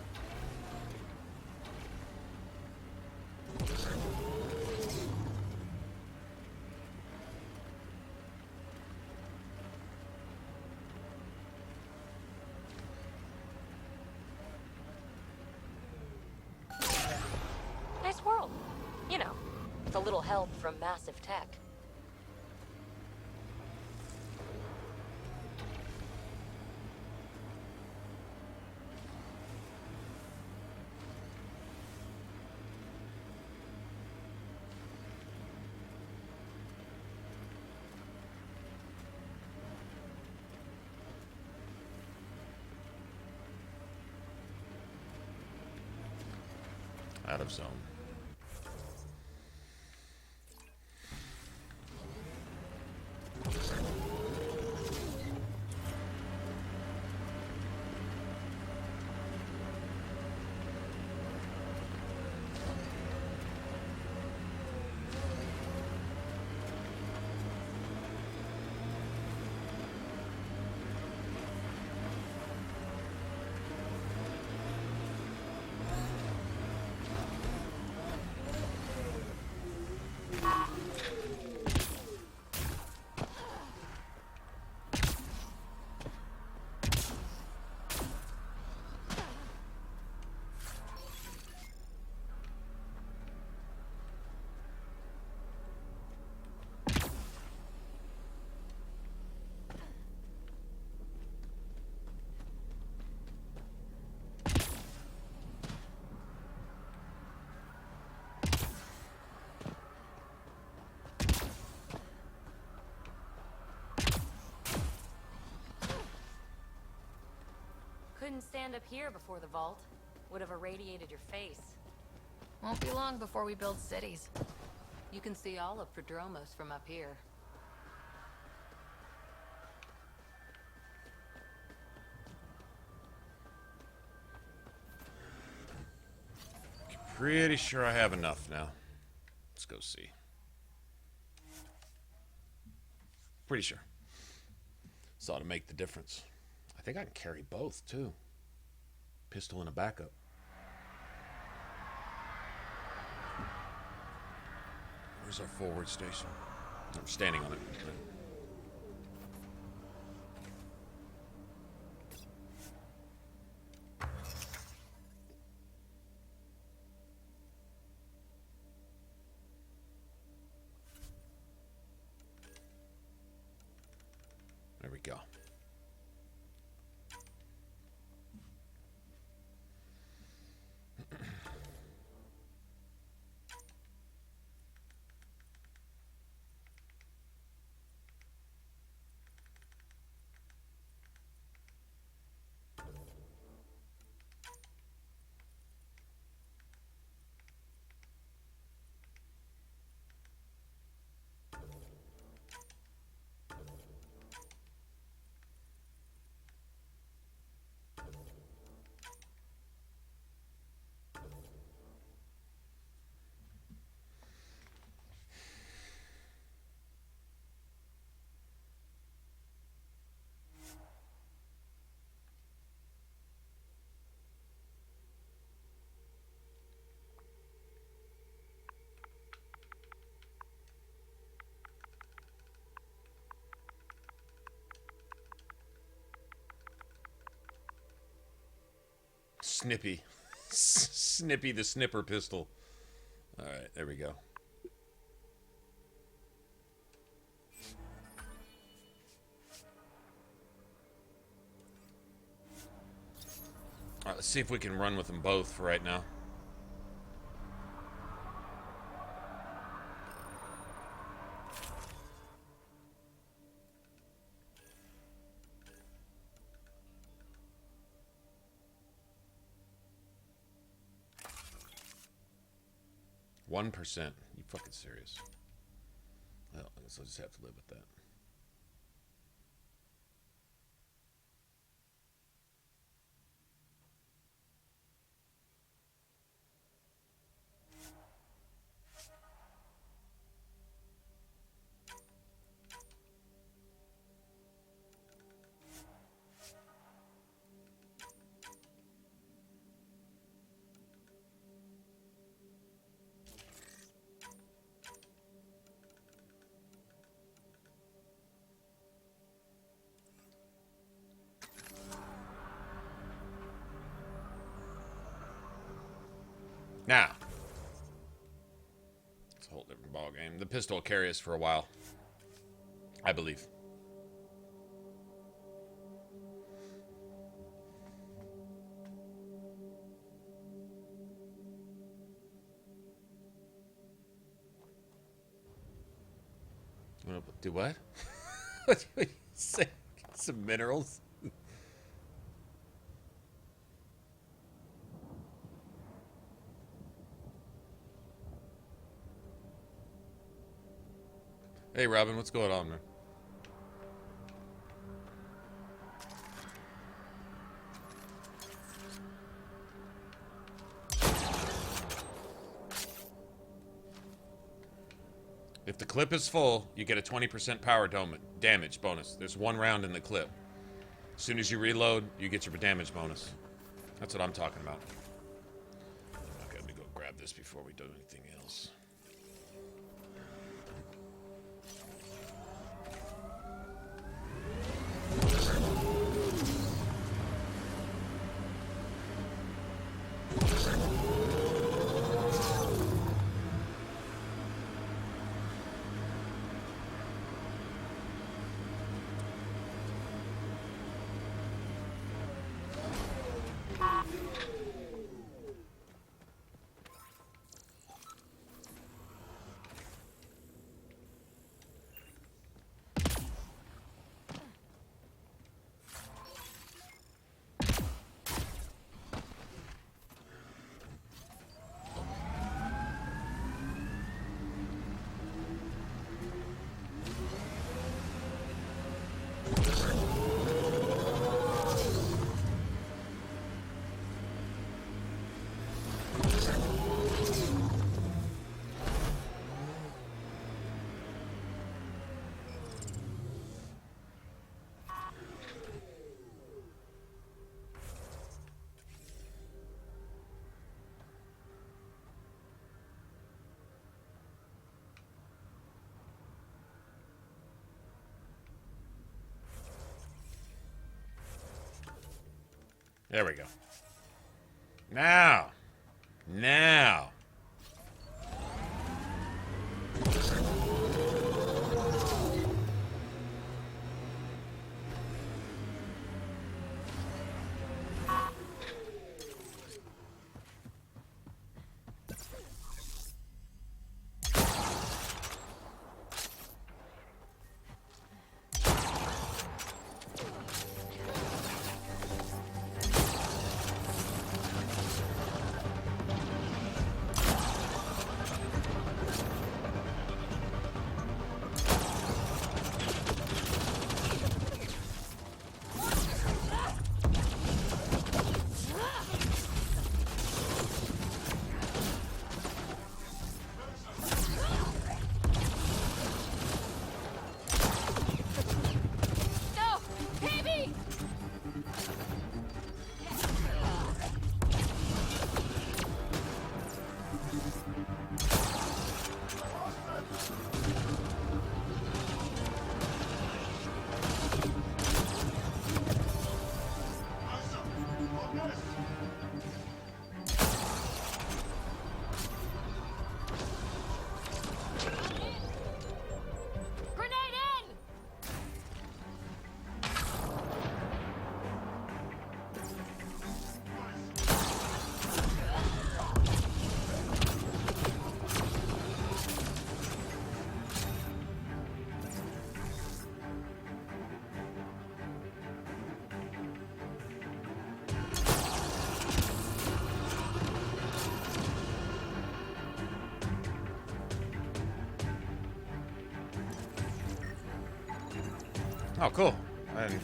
Nice world. You know, with a little help from massive tech. Out of zone. couldn't stand up here before the vault. Would have irradiated your face. Won't be long before we build cities. You can see all of Prodromos from up here. Pretty sure I have enough now. Let's go see. Pretty sure. This ought to make the difference. I think I can carry both, too. Pistol and a backup. Where's our forward station? I'm standing on it. There we go. Snippy. Snippy the snipper pistol. Alright, there we go. Alright, let's see if we can run with them both for right now. %. You fucking serious? Well, I guess I'll just have to live with that. Now, it's a whole different ball game. The pistol will carry us for a while, I believe. Do what? What do you say? Some minerals? Hey, Robin, what's going on, man? If the clip is full, you get a 20% power damage bonus. There's 1 round in the clip. As soon as you reload, you get your damage bonus. That's what I'm talking about. Okay, let me go grab this before we do anything else. There we go. Now. Now. Oh, cool. And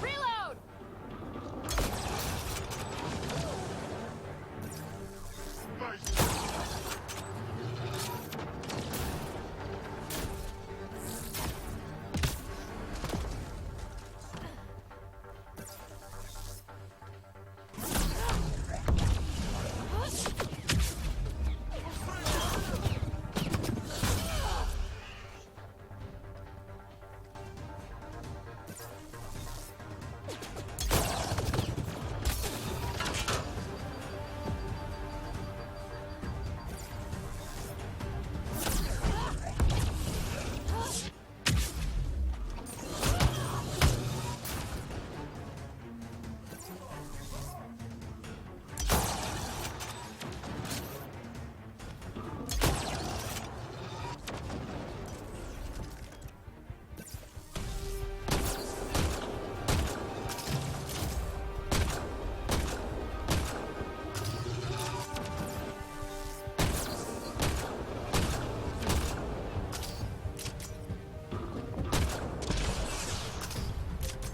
Reload!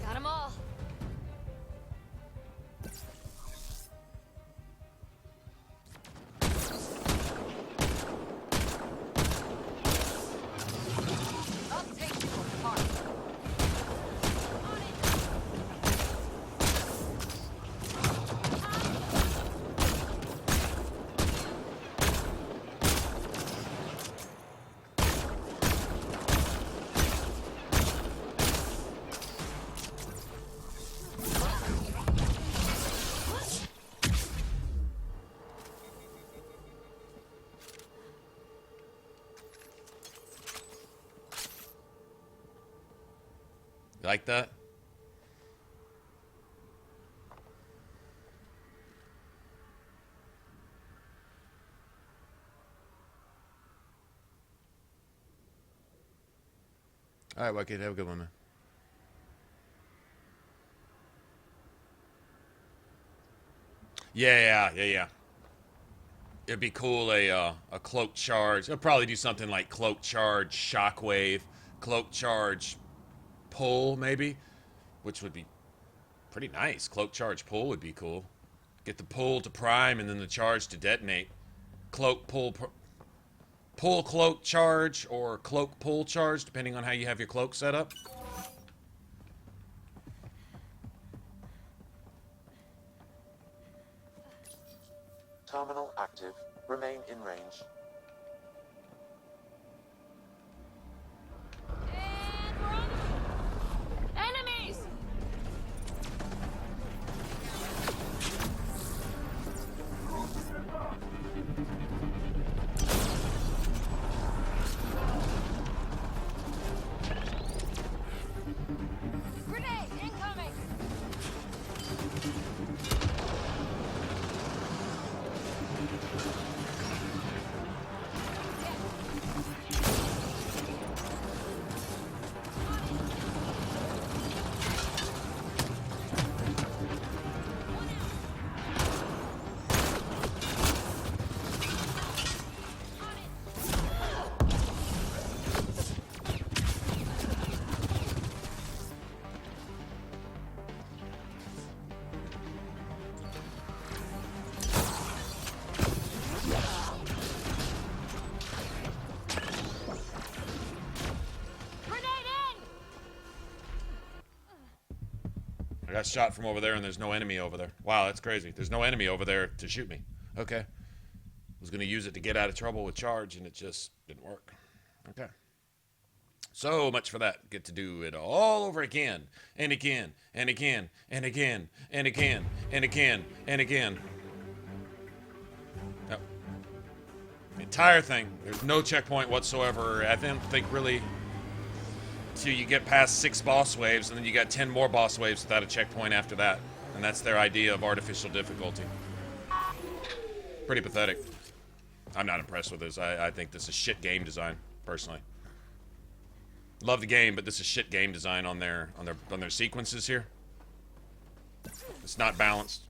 Got 'em all. I'll take you apart. you like that? All right, Wicked. Have a good one, man. Yeah. It'd be cool, a cloak charge. I'll probably do something like cloak charge, shockwave, cloak charge, pull, maybe, which would be pretty nice. Cloak charge pull would be cool. Get the pull to prime and then the charge to detonate. Cloak pull, pull cloak charge or cloak pull charge, depending on how you have your cloak set up. Terminal active. Remain in range. Enemies! Grenade incoming! I got shot from over there and there's no enemy over there. Wow, that's crazy. There's no enemy over there to shoot me. Okay. I was going to use it to get out of trouble with charge and it just didn't work. Okay. So much for that. Get to do it all over again. And again. And again. And again. And again. And again. And again. Yep. The entire thing. There's no checkpoint whatsoever. I don't think really... till you get past 6 boss waves, and then you got 10 more boss waves without a checkpoint after that. And that's their idea of artificial difficulty. Pretty pathetic. I'm not impressed with this. I think this is shit game design, personally. Love the game, but this is shit game design on their sequences here. It's not balanced.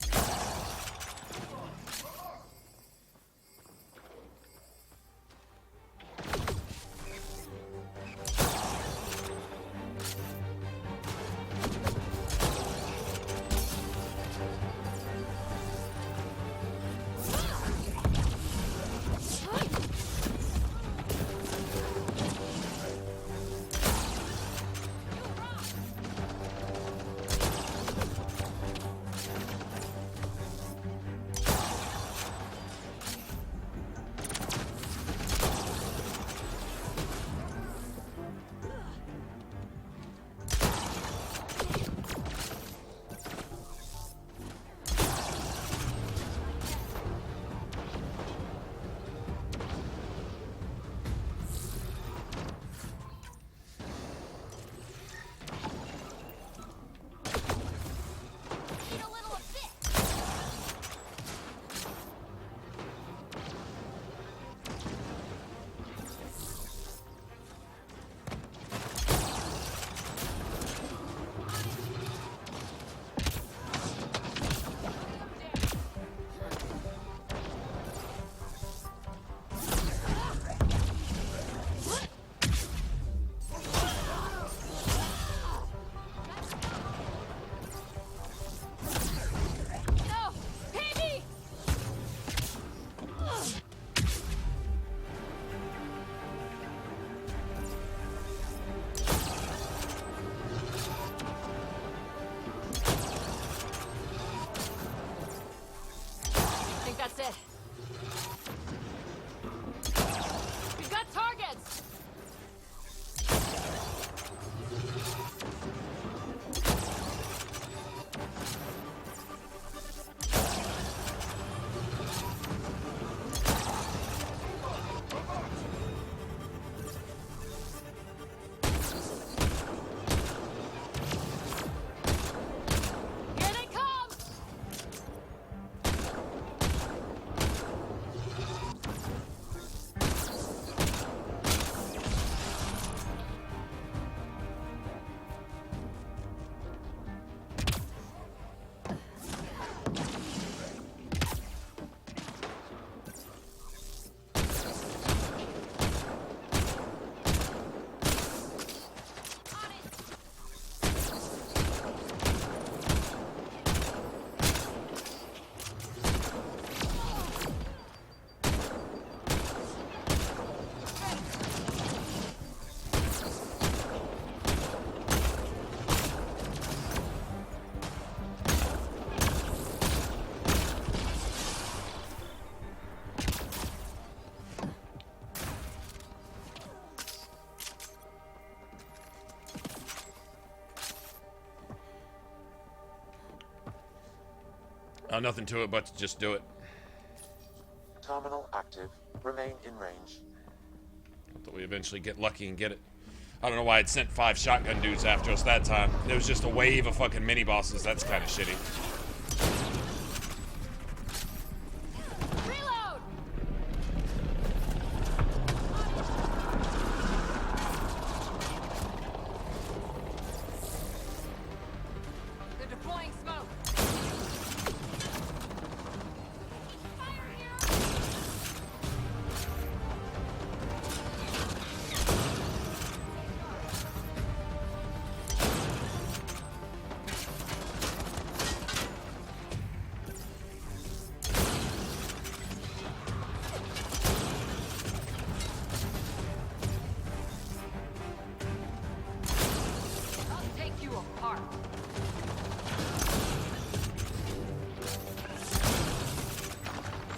Nothing to it but to just do it. Terminal active. Remain in range. Until we eventually get lucky and get it. I don't know why it sent 5 shotgun dudes after us that time. It was just a wave of fucking mini bosses. That's kind of shitty. Reload! They're deploying smoke.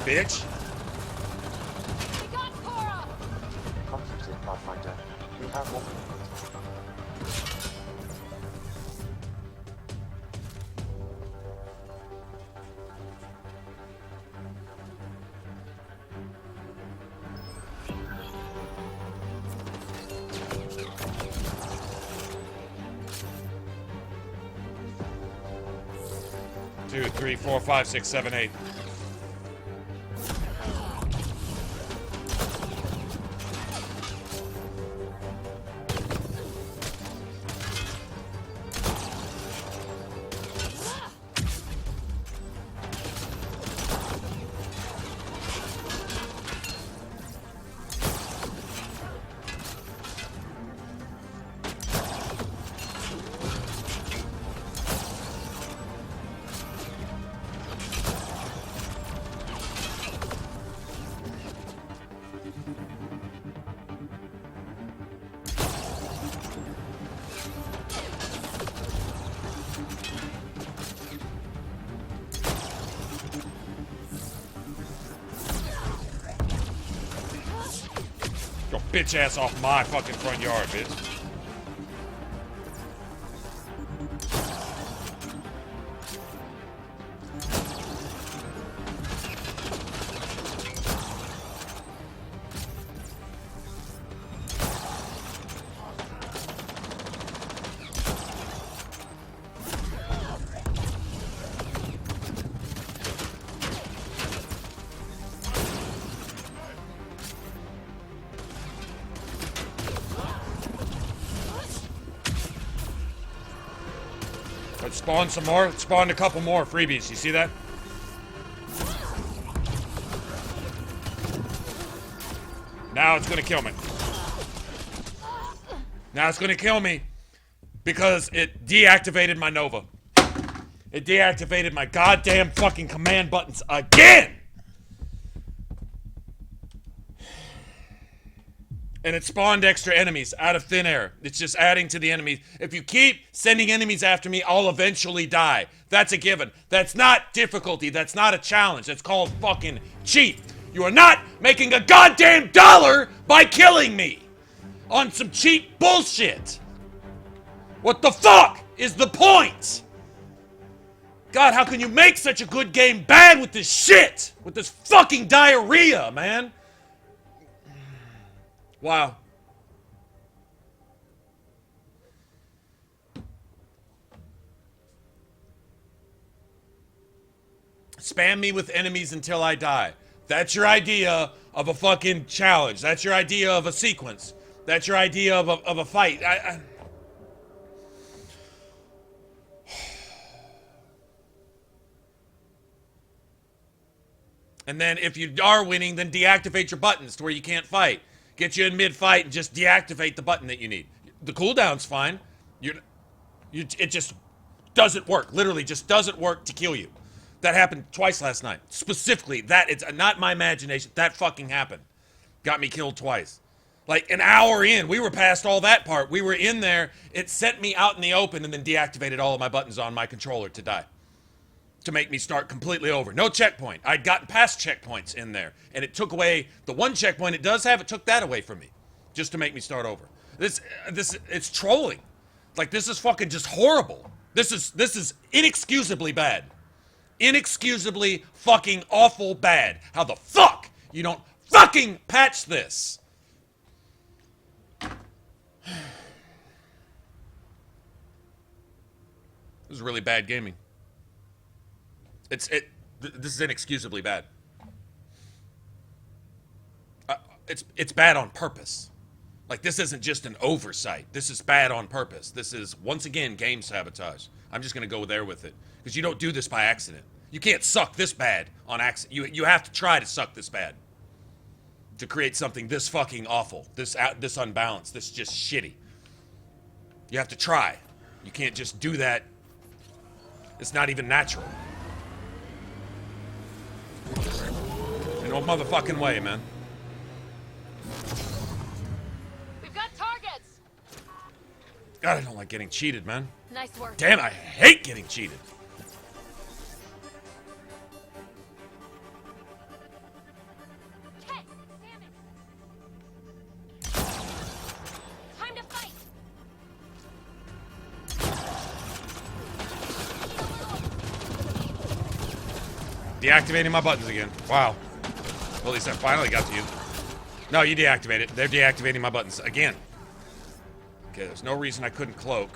Bitch. We got Cora! Completed, Pathfinder. We have more. Two, 3, 4, 5, 6, 7, 8. Bitch ass off my fucking front yard, bitch. Let's spawn some more. Let's spawn a couple more freebies. You see that? Now it's gonna kill me. Now it's gonna kill me because it deactivated my Nova. It deactivated my goddamn fucking command buttons again! And it spawned extra enemies out of thin air. It's just adding to the enemies. If you keep sending enemies after me, I'll eventually die. That's a given. That's not difficulty. That's not a challenge. That's called fucking cheat. You are not making a goddamn dollar by killing me on some cheap bullshit. What the fuck is the point? God, how can you make such a good game bad with this shit? With this fucking diarrhea, man? Wow. Spam me with enemies until I die. That's your idea of a fucking challenge. That's your idea of a sequence. That's your idea of a fight. And then if you are winning, then deactivate your buttons to where you can't fight. Get you in mid-fight and just deactivate the button that you need. The cooldown's fine. It just doesn't work. Literally just doesn't work to kill you. That happened twice last night. Specifically, it's not my imagination. That fucking happened. Got me killed twice. Like an hour in, we were past all that part. We were in there. It sent me out in the open and then deactivated all of my buttons on my controller to die. To make me start completely over. No checkpoint. I'd gotten past checkpoints in there. And it took away the one checkpoint it does have, it took that away from me. Just to make me start over. It's trolling. Like, this is fucking just horrible. This is inexcusably bad. Inexcusably fucking awful bad. How the fuck you don't fucking patch this? This is really bad gaming. This is inexcusably bad. It's bad on purpose. Like, this isn't just an oversight. This is bad on purpose. This is, once again, game sabotage. I'm just going to go there with it. Because you don't do this by accident. You can't suck this bad on accident. You have to try to suck this bad. To create something this fucking awful. This unbalanced. This just shitty. You have to try. You can't just do that. It's not even natural. In no motherfucking way, man. God, I don't like getting cheated, man. Nice work. Damn, I hate getting cheated. Hey, time to fight. Deactivating my buttons again. Wow. Well, at least I finally got to you. No, you deactivated. They're deactivating my buttons again. Okay, there's no reason I couldn't cloak.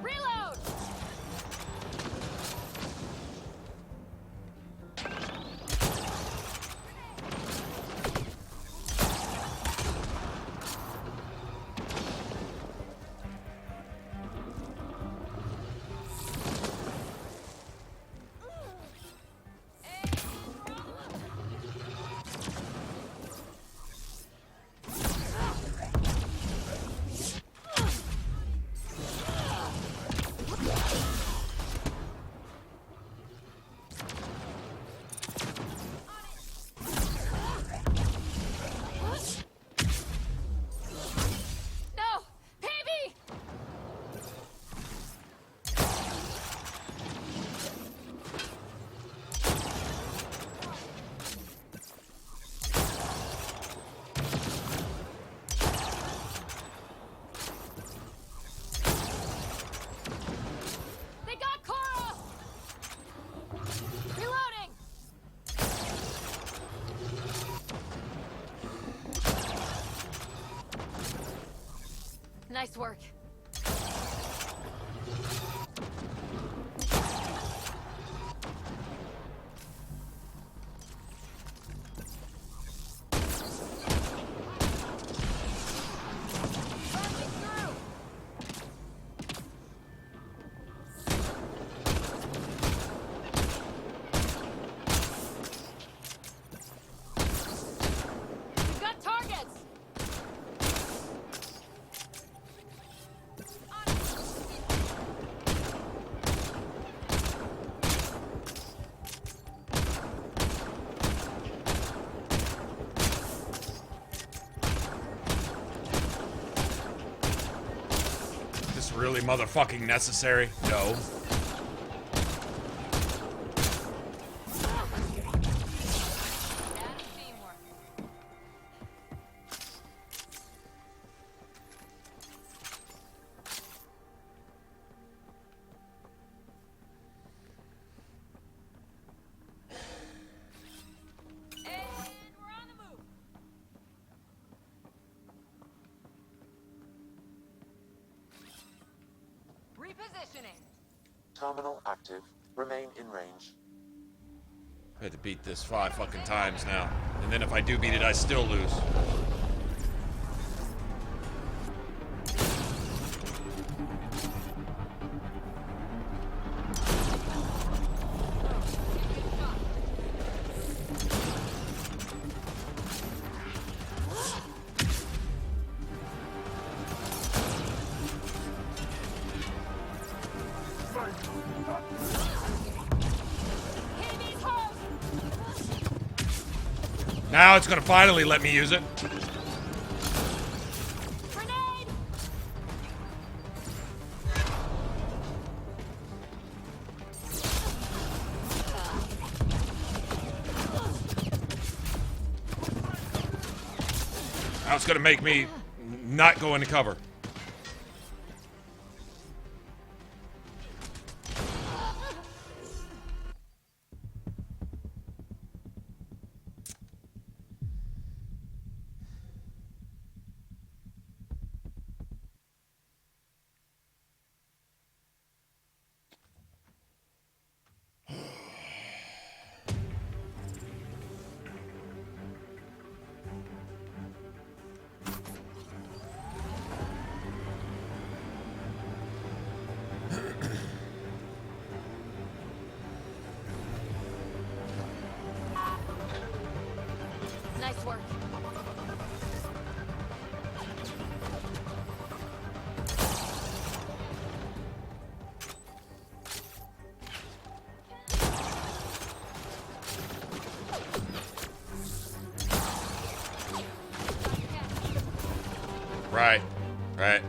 Reload. Nice work. Really motherfucking necessary? No. Terminal active. Remain in range. I had to beat this 5 fucking times now. And then if I do beat it, I still lose. Now it's gonna finally let me use it. Now it's gonna make me not go into cover. Nice work. Right. Right.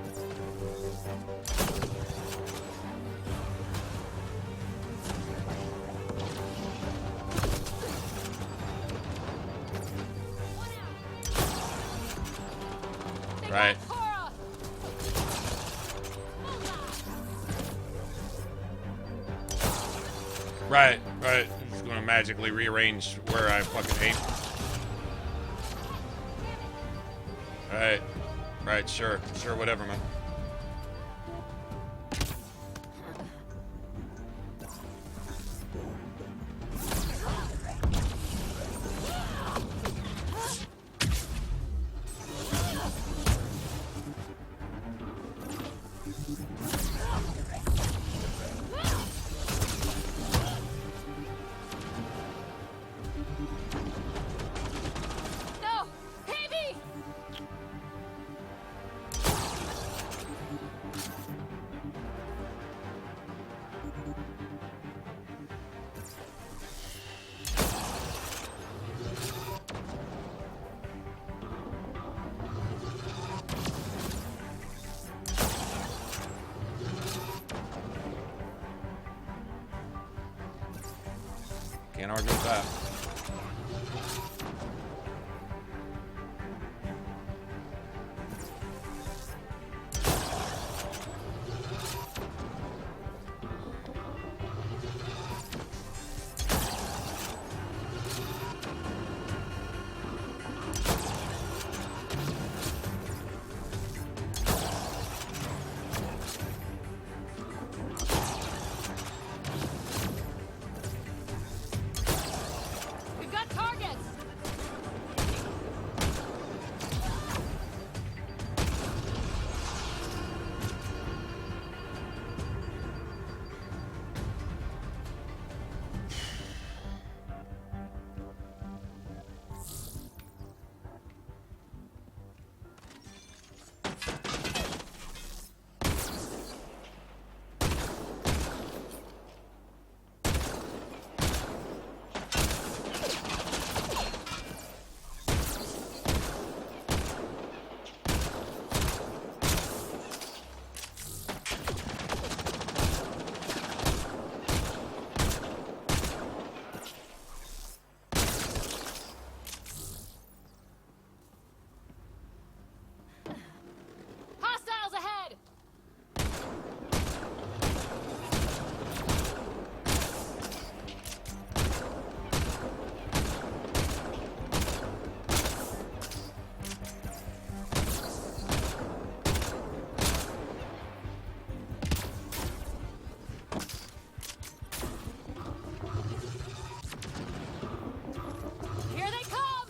Right. Right, right. It's gonna magically rearrange where I fucking aim. Right. Right, sure. Sure, whatever, man. No! Heavy! Can't argue with that. We've got targets! Hostiles ahead! Here they come!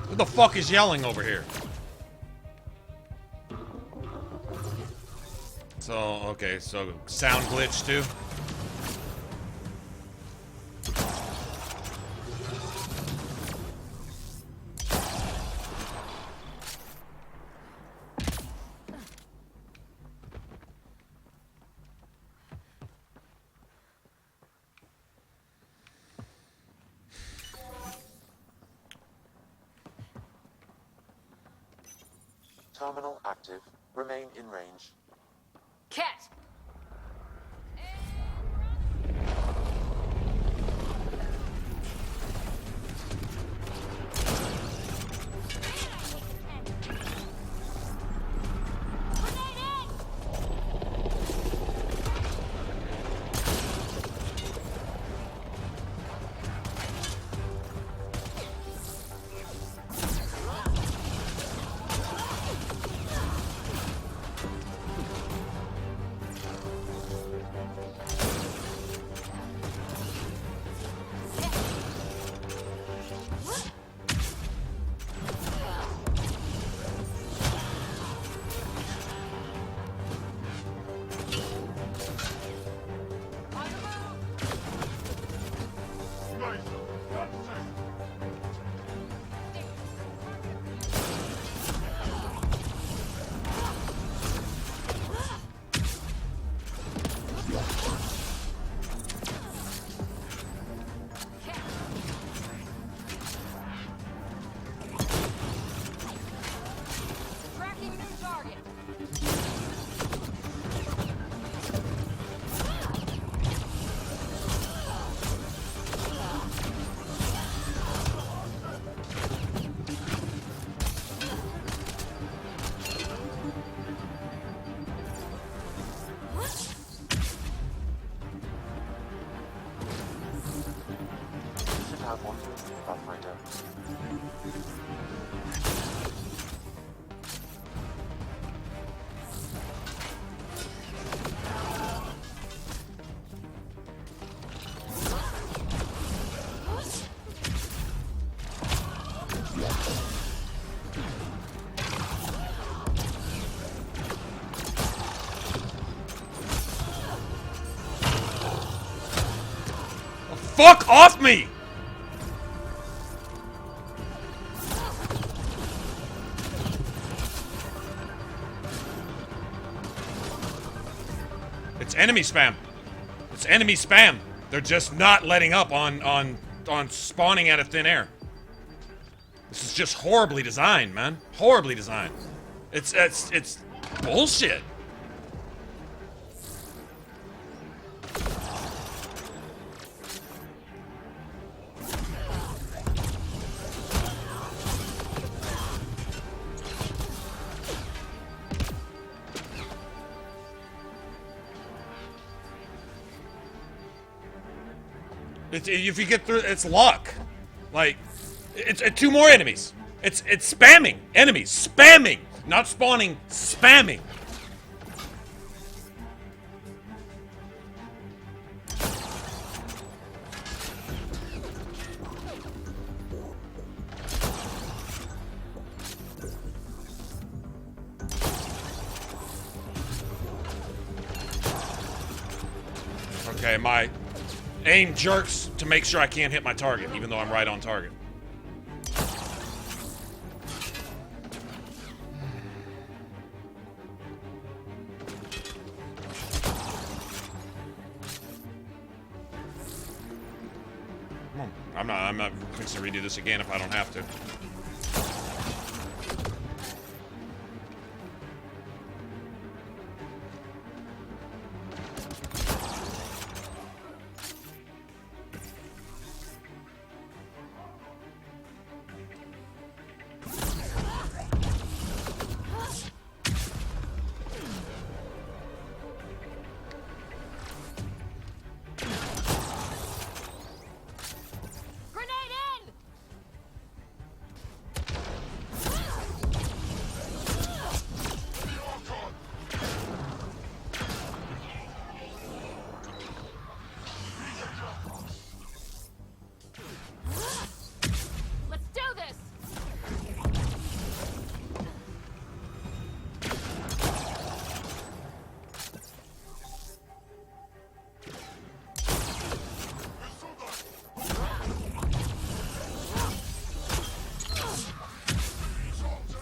Who the fuck is yelling over here? So, okay, so sound glitch too? Terminal active. Remain in range. Cat! Have one Pathfinder. Fuck off me! It's enemy spam. It's enemy spam. They're just not letting up on spawning out of thin air. This is just horribly designed, man. Horribly designed. It's bullshit. If you get through, it's luck. Like, it's 2 more enemies. It's spamming enemies, spamming, not spawning, spamming. Okay, my aim jerks to make sure I can't hit my target, even though I'm right on target. I'm not fixing to redo this again if I don't have to.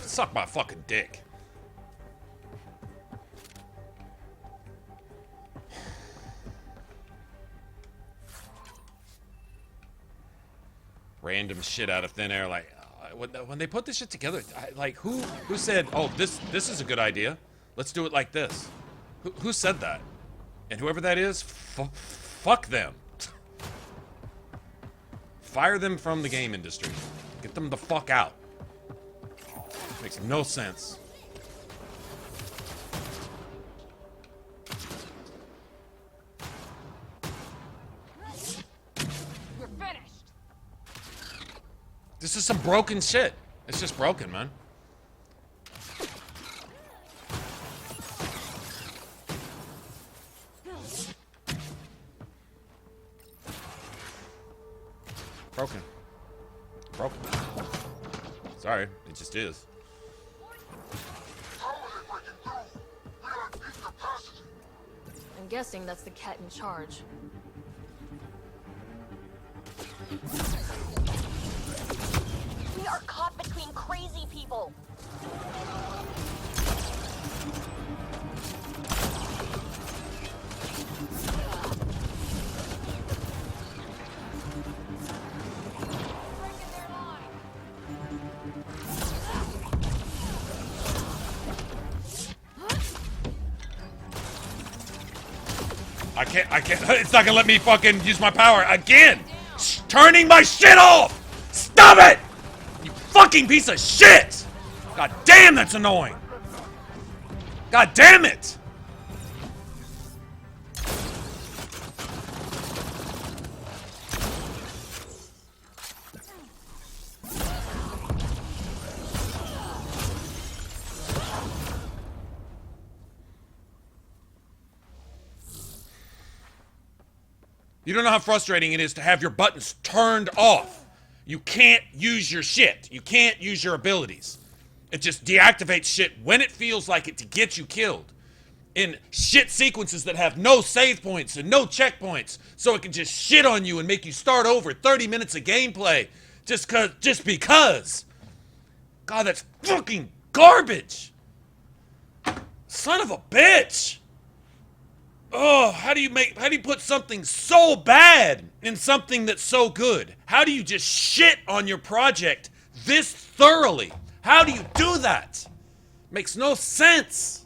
Suck my fucking dick. Random shit out of thin air, like, when they put this shit together, like who said, "Oh, this is a good idea. Let's do it like this." Who said that? And whoever that is, fuck them. Fire them from the game industry. Get them the fuck out. Makes no sense. We're finished. This is some broken shit. It's just broken, man. Broken. Broken. Sorry, it just is. I'm guessing that's the cat in charge. We are caught between crazy people. I can't, it's not gonna let me fucking use my power again! Turning my shit off! Stop it! You fucking piece of shit! God damn, that's annoying! God damn it! You don't know how frustrating it is to have your buttons turned off. You can't use your shit. You can't use your abilities. It just deactivates shit when it feels like it to get you killed. In shit sequences that have no save points and no checkpoints, so it can just shit on you and make you start over 30 minutes of gameplay just because. God, that's fucking garbage. Son of a bitch. Oh, how do you put something so bad in something that's so good? How do you just shit on your project this thoroughly? How do you do that? Makes no sense.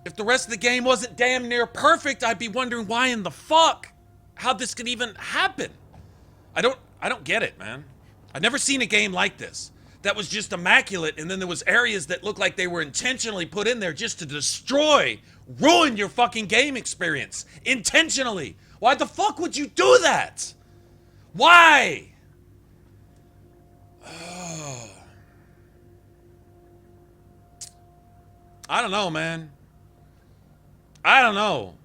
If the rest of the game wasn't damn near perfect, I'd be wondering why in the fuck how this could even happen. I don't get it, man. I've never seen a game like this. That was just immaculate, and then there was areas that looked like they were intentionally put in there just to ruin your fucking game experience. Intentionally. Why the fuck would you do that? Why? Oh. I don't know, man. I don't know.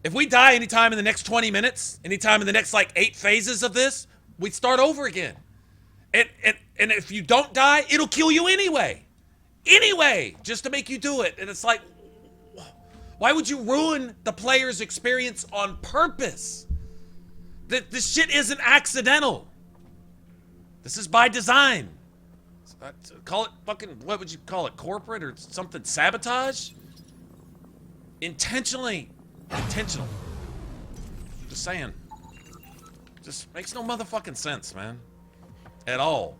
If we die anytime in the next 20 minutes, anytime in the next, like, 8 phases of this, we'd start over again. And if you don't die, it'll kill you anyway. Anyway, just to make you do it. And it's like, why would you ruin the player's experience on purpose? This shit isn't accidental. This is by design. Call it fucking, what would you call it? Corporate or something? Sabotage? Intentional. Just saying. Just makes no motherfucking sense, man. At all.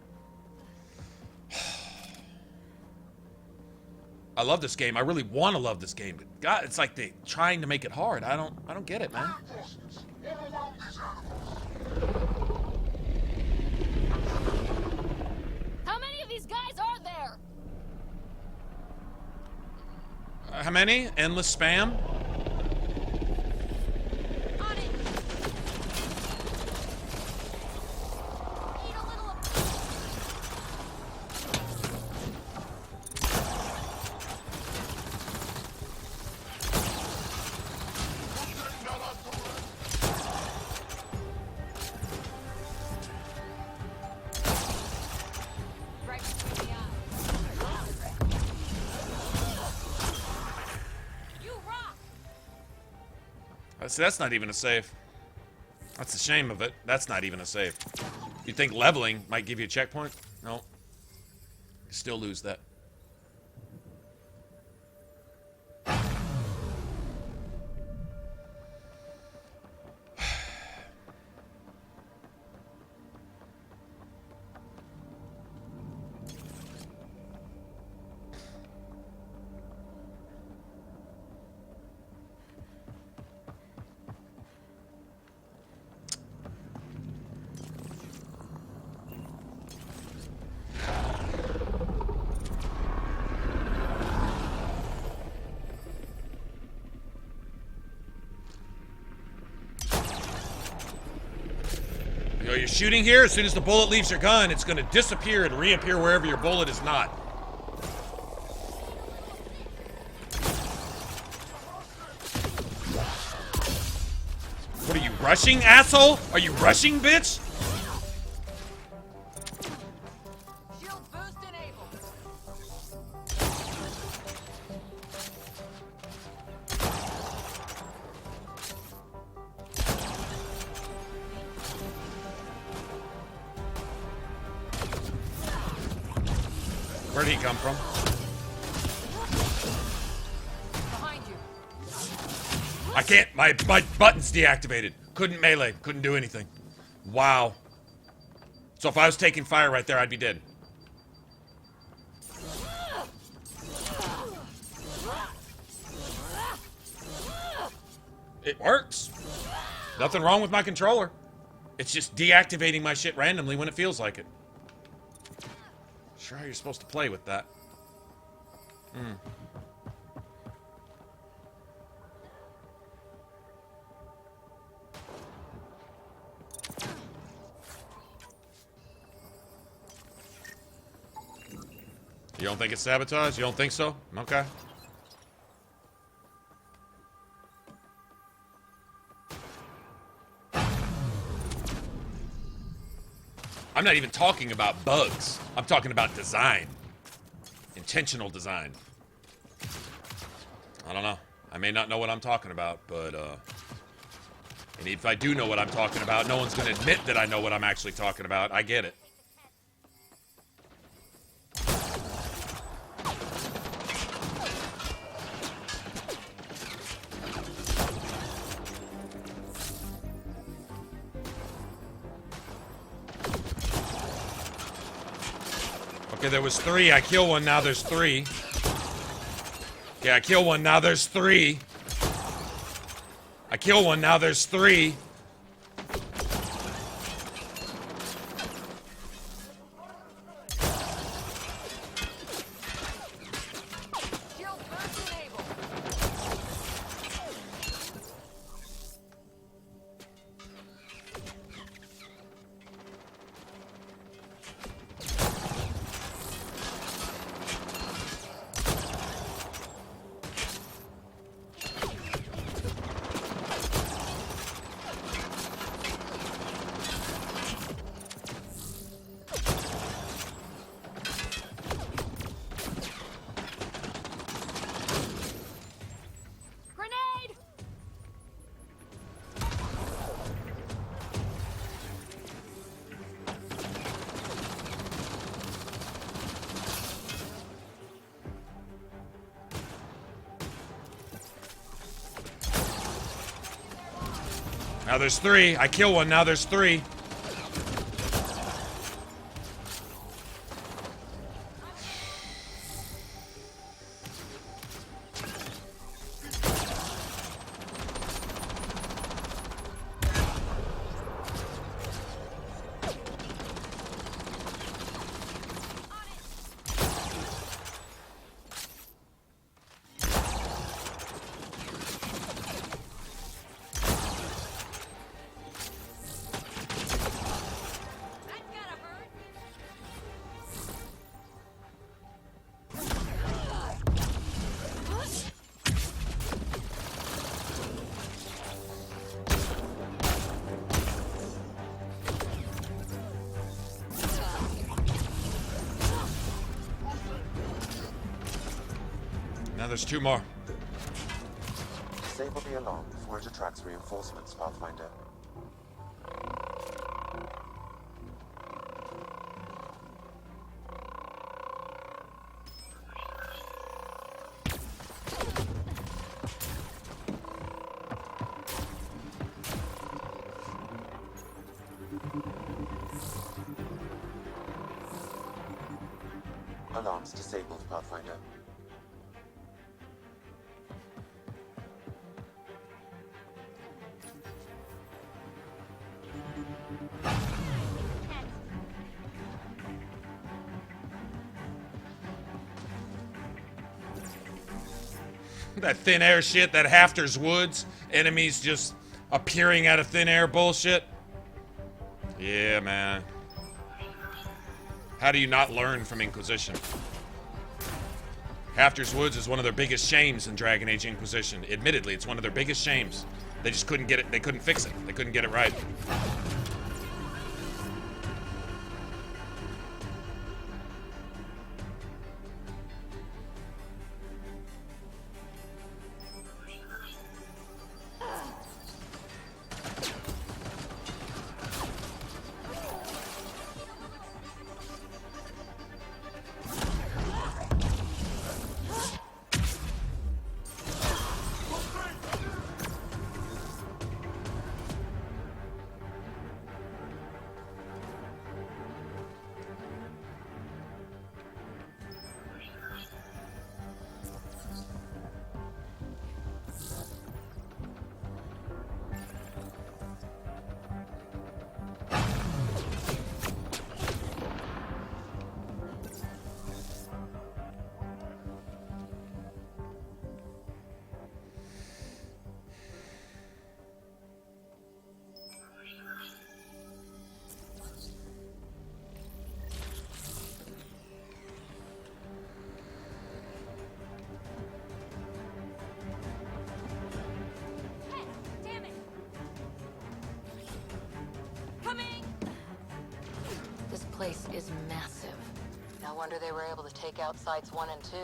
I love this game. I really want to love this game. But God, it's like they trying to make it hard. I don't get it, man. How many of these guys are there? How many? Endless spam? See, that's not even a save. That's the shame of it. That's not even a save. You think leveling might give you a checkpoint? No. You still lose that. you're shooting here. As soon as the bullet leaves your gun, it's going to disappear and reappear wherever your bullet is not. What are you rushing, asshole? Are you rushing, bitch? Where'd he come from? Behind you. I can't. My button's deactivated. Couldn't melee. Couldn't do anything. Wow. So if I was taking fire right there, I'd be dead. It works. Nothing wrong with my controller. It's just deactivating my shit randomly when it feels like it. Sure how you're supposed to play with that. You don't think it's sabotage? You don't think so? Okay. I'm not even talking about bugs. I'm talking about design. Intentional design. I don't know. I may not know what I'm talking about, but, and if I do know what I'm talking about, no one's gonna admit that I know what I'm actually talking about. I get it. Okay, there was 3. I kill one, now there's 3. Okay, I kill one, now there's 3. I kill one, now there's 3. Now there's 3. I kill one, now there's 3. Now there's 2 more. Disable the alarm before it attracts reinforcements, Pathfinder. Alarms disabled, Pathfinder. That thin air shit, that Hafter's Woods, enemies just appearing out of thin air bullshit. Yeah, man. How do you not learn from Inquisition? Hafter's Woods is one of their biggest shames in Dragon Age Inquisition. Admittedly, it's one of their biggest shames. They just couldn't get it. They couldn't fix it. They couldn't get it right. Place is massive. No wonder they were able to take out sites 1 and 2.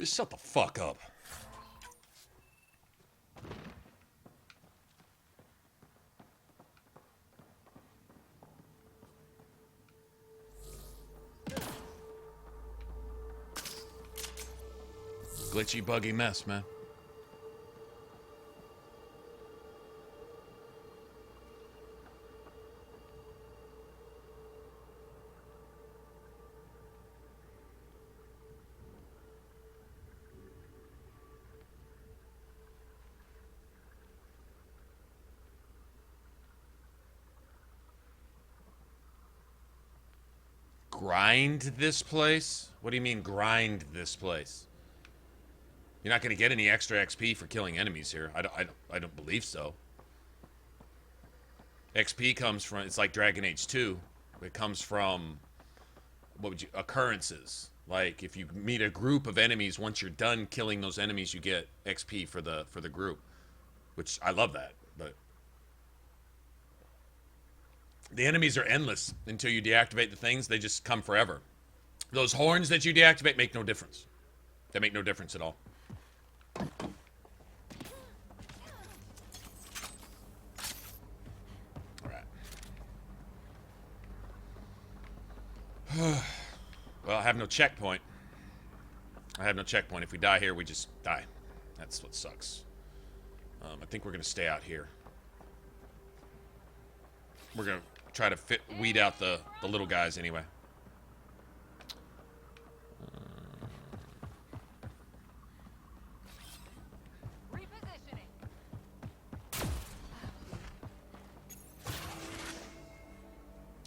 Shut the fuck up. Glitchy, buggy mess, man. Grind this place? What do you mean grind this place? You're not going to get any extra XP for killing enemies here. I don't believe so. XP comes from, it's like Dragon Age 2. It comes from, occurrences. Like, if you meet a group of enemies, once you're done killing those enemies, you get XP for the group. Which, I love that, but... The enemies are endless until you deactivate the things. They just come forever. Those horns that you deactivate make no difference. They make no difference at all. Well, I have no checkpoint. I have no checkpoint. If we die here, we just die. That's what sucks. I think we're going to stay out here. We're going to try to weed out the little guys anyway.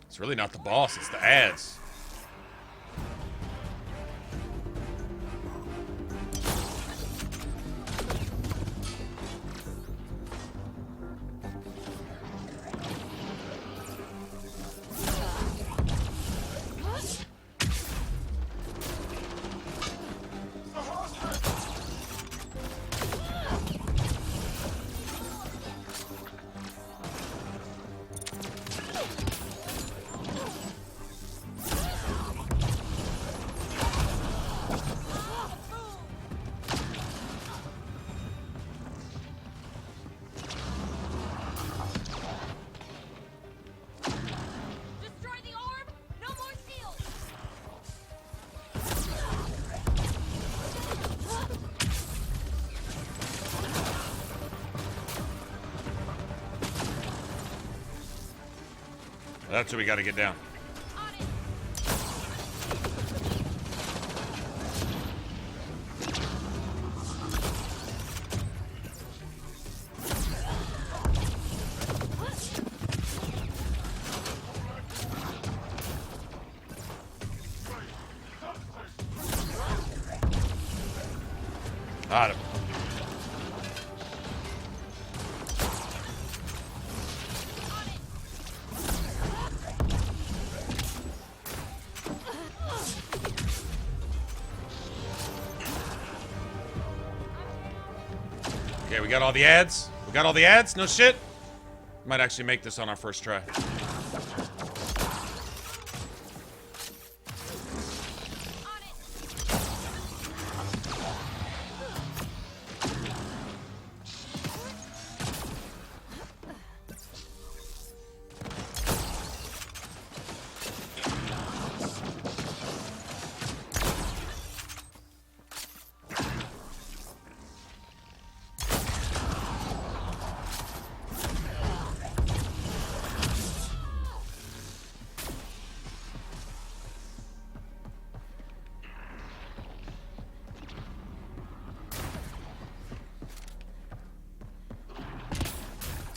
It's really not the boss, it's the ads. That's what we got to get down. Got him. Okay, we got all the ads. We got all the ads? No shit? Might actually make this on our first try.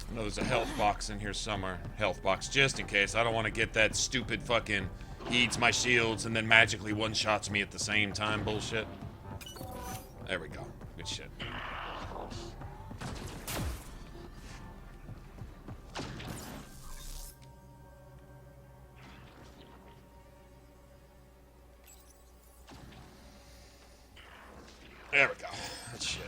I know there's a health box in here somewhere. Health box, just in case. I don't want to get that stupid fucking he eats my shields and then magically one-shots me at the same time bullshit. There we go. Good shit. There we go. Good shit.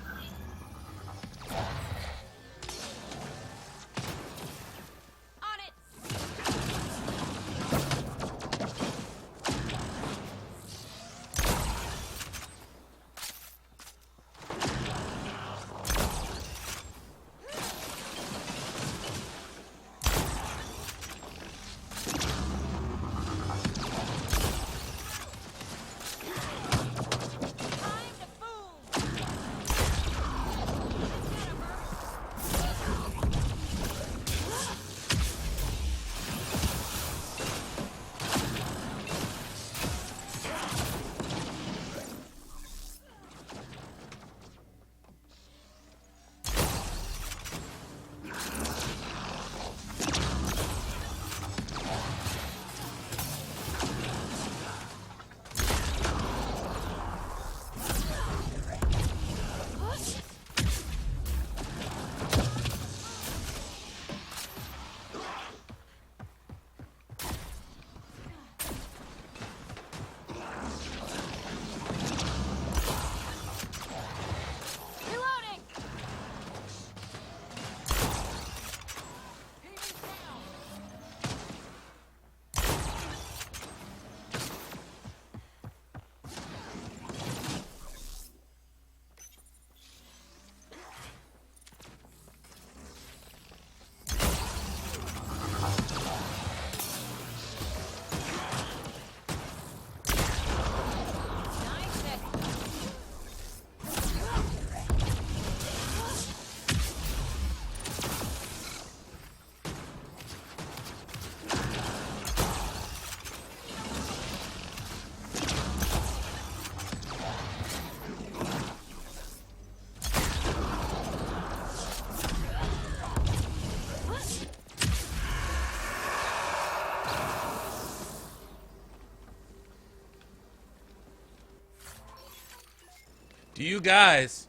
Do you guys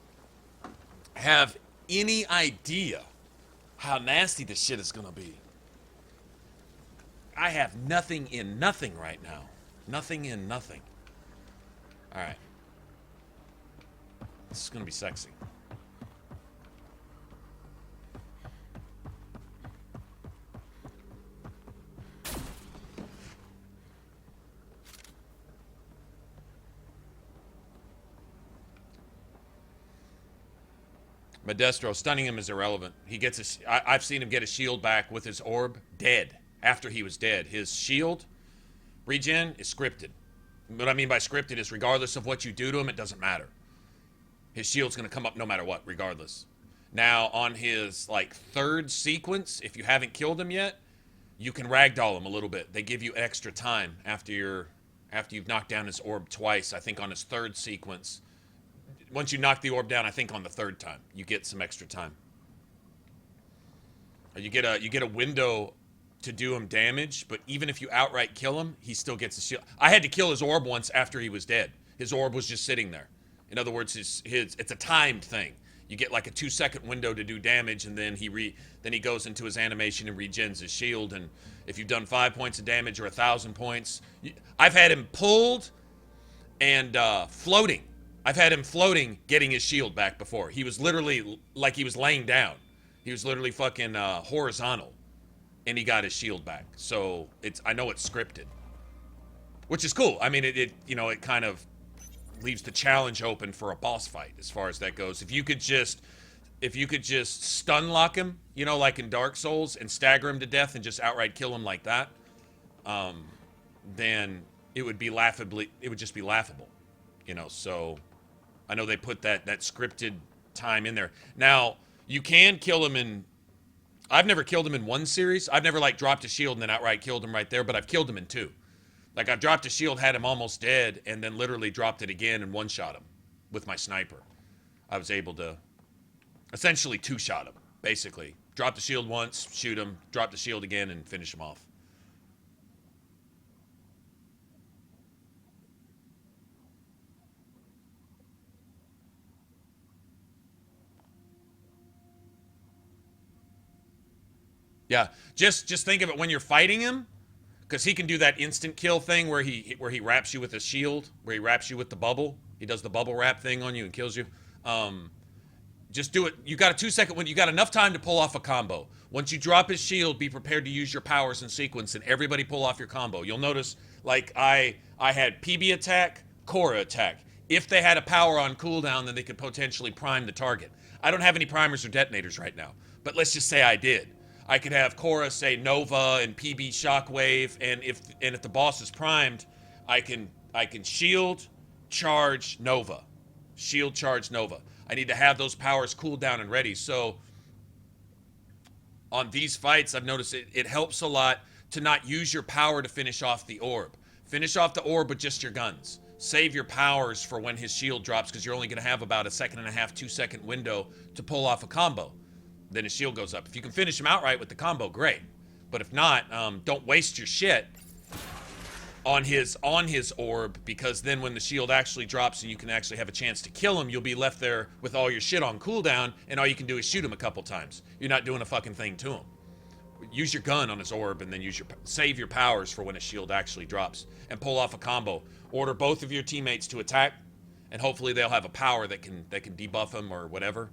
have any idea how nasty this shit is gonna be? I have nothing in nothing right now. Nothing in nothing. Alright. This is gonna be sexy. Modestro, stunning him is irrelevant. He gets I've seen him get a shield back with his orb dead. After he was dead. His shield regen is scripted. What I mean by scripted is regardless of what you do to him, it doesn't matter. His shield's going to come up no matter what, regardless. Now, on his, like, third sequence, if you haven't killed him yet, you can ragdoll him a little bit. They give you extra time after you've knocked down his orb twice. I think on his third sequence. Once you knock the orb down, I think on the third time, you get some extra time. You get a window to do him damage, but even if you outright kill him, he still gets a shield. I had to kill his orb once after he was dead. His orb was just sitting there. In other words, it's a timed thing. You get like a 2-second window to do damage, and then he goes into his animation and regens his shield. And if you've done 5 points of damage or 1,000 points, I've had him pulled and floating. I've had him floating, getting his shield back before. He was literally like he was laying down. He was literally fucking horizontal. And he got his shield back. So I know it's scripted, which is cool. I mean, it kind of leaves the challenge open for a boss fight as far as that goes. If you could just stun lock him, like in Dark Souls, and stagger him to death and just outright kill him like that, then it would just be laughable, So I know they put that scripted time in there. Now you can kill him in. I've never killed him in one series. I've never dropped a shield and then outright killed him right there, but I've killed him in 2. Like I've dropped a shield, had him almost dead, and then literally dropped it again and one-shot him with my sniper. I was able to essentially 2-shot him, basically. Drop the shield once, shoot him, drop the shield again, and finish him off. Yeah, just think of it when you're fighting him, because he can do that instant kill thing where he wraps you with a shield, where he wraps you with the bubble. He does the bubble wrap thing on you and kills you. Just do it. You got a 2-second when you got enough time to pull off a combo. Once you drop his shield, be prepared to use your powers in sequence, and everybody pull off your combo. You'll notice, like I had PB attack, Korra attack. If they had a power on cooldown, then they could potentially prime the target. I don't have any primers or detonators right now, but let's just say I did. I could have Korra say Nova and PB Shockwave, and if the boss is primed, I can shield, charge, Nova. Shield, charge, Nova. I need to have those powers cooled down and ready. So on these fights, I've noticed it helps a lot to not use your power to finish off the orb. Finish off the orb with just your guns. Save your powers for when his shield drops, because you're only going to have about a 1.5 2-second window to pull off a combo. Then his shield goes up. If you can finish him outright with the combo, great. But if not, don't waste your shit on his orb, because then when the shield actually drops and you can actually have a chance to kill him, you'll be left there with all your shit on cooldown, and all you can do is shoot him a couple times. You're not doing a fucking thing to him. Use your gun on his orb, and then save your powers for when his shield actually drops, and pull off a combo. Order both of your teammates to attack, and hopefully they'll have a power that can debuff him or whatever.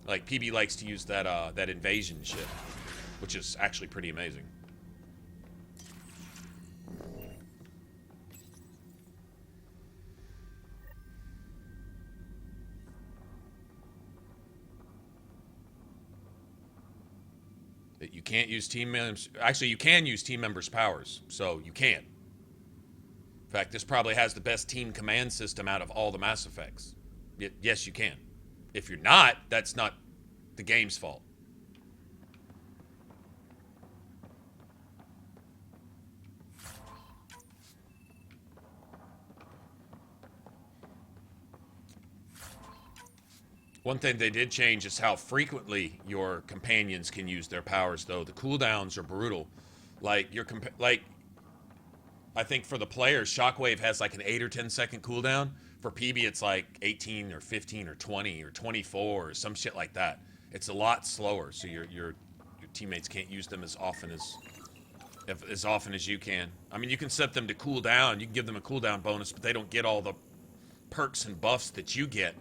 Like, PB likes to use that invasion shit, which is actually pretty amazing. You can't use team members. Actually, you can use team members' powers, so you can. In fact, this probably has the best team command system out of all the Mass Effects. Yes, you can. If you're not, that's not the game's fault. One thing they did change is how frequently your companions can use their powers, though. The cooldowns are brutal. Like, I think for the players, Shockwave has like an 8 or 10 second cooldown. For PB, it's like 18 or 15 or 20 or 24 or some shit like that. It's a lot slower, so your teammates can't use them as often as you can. I mean, you can set them to cool down. You can give them a cooldown bonus, but they don't get all the perks and buffs that you get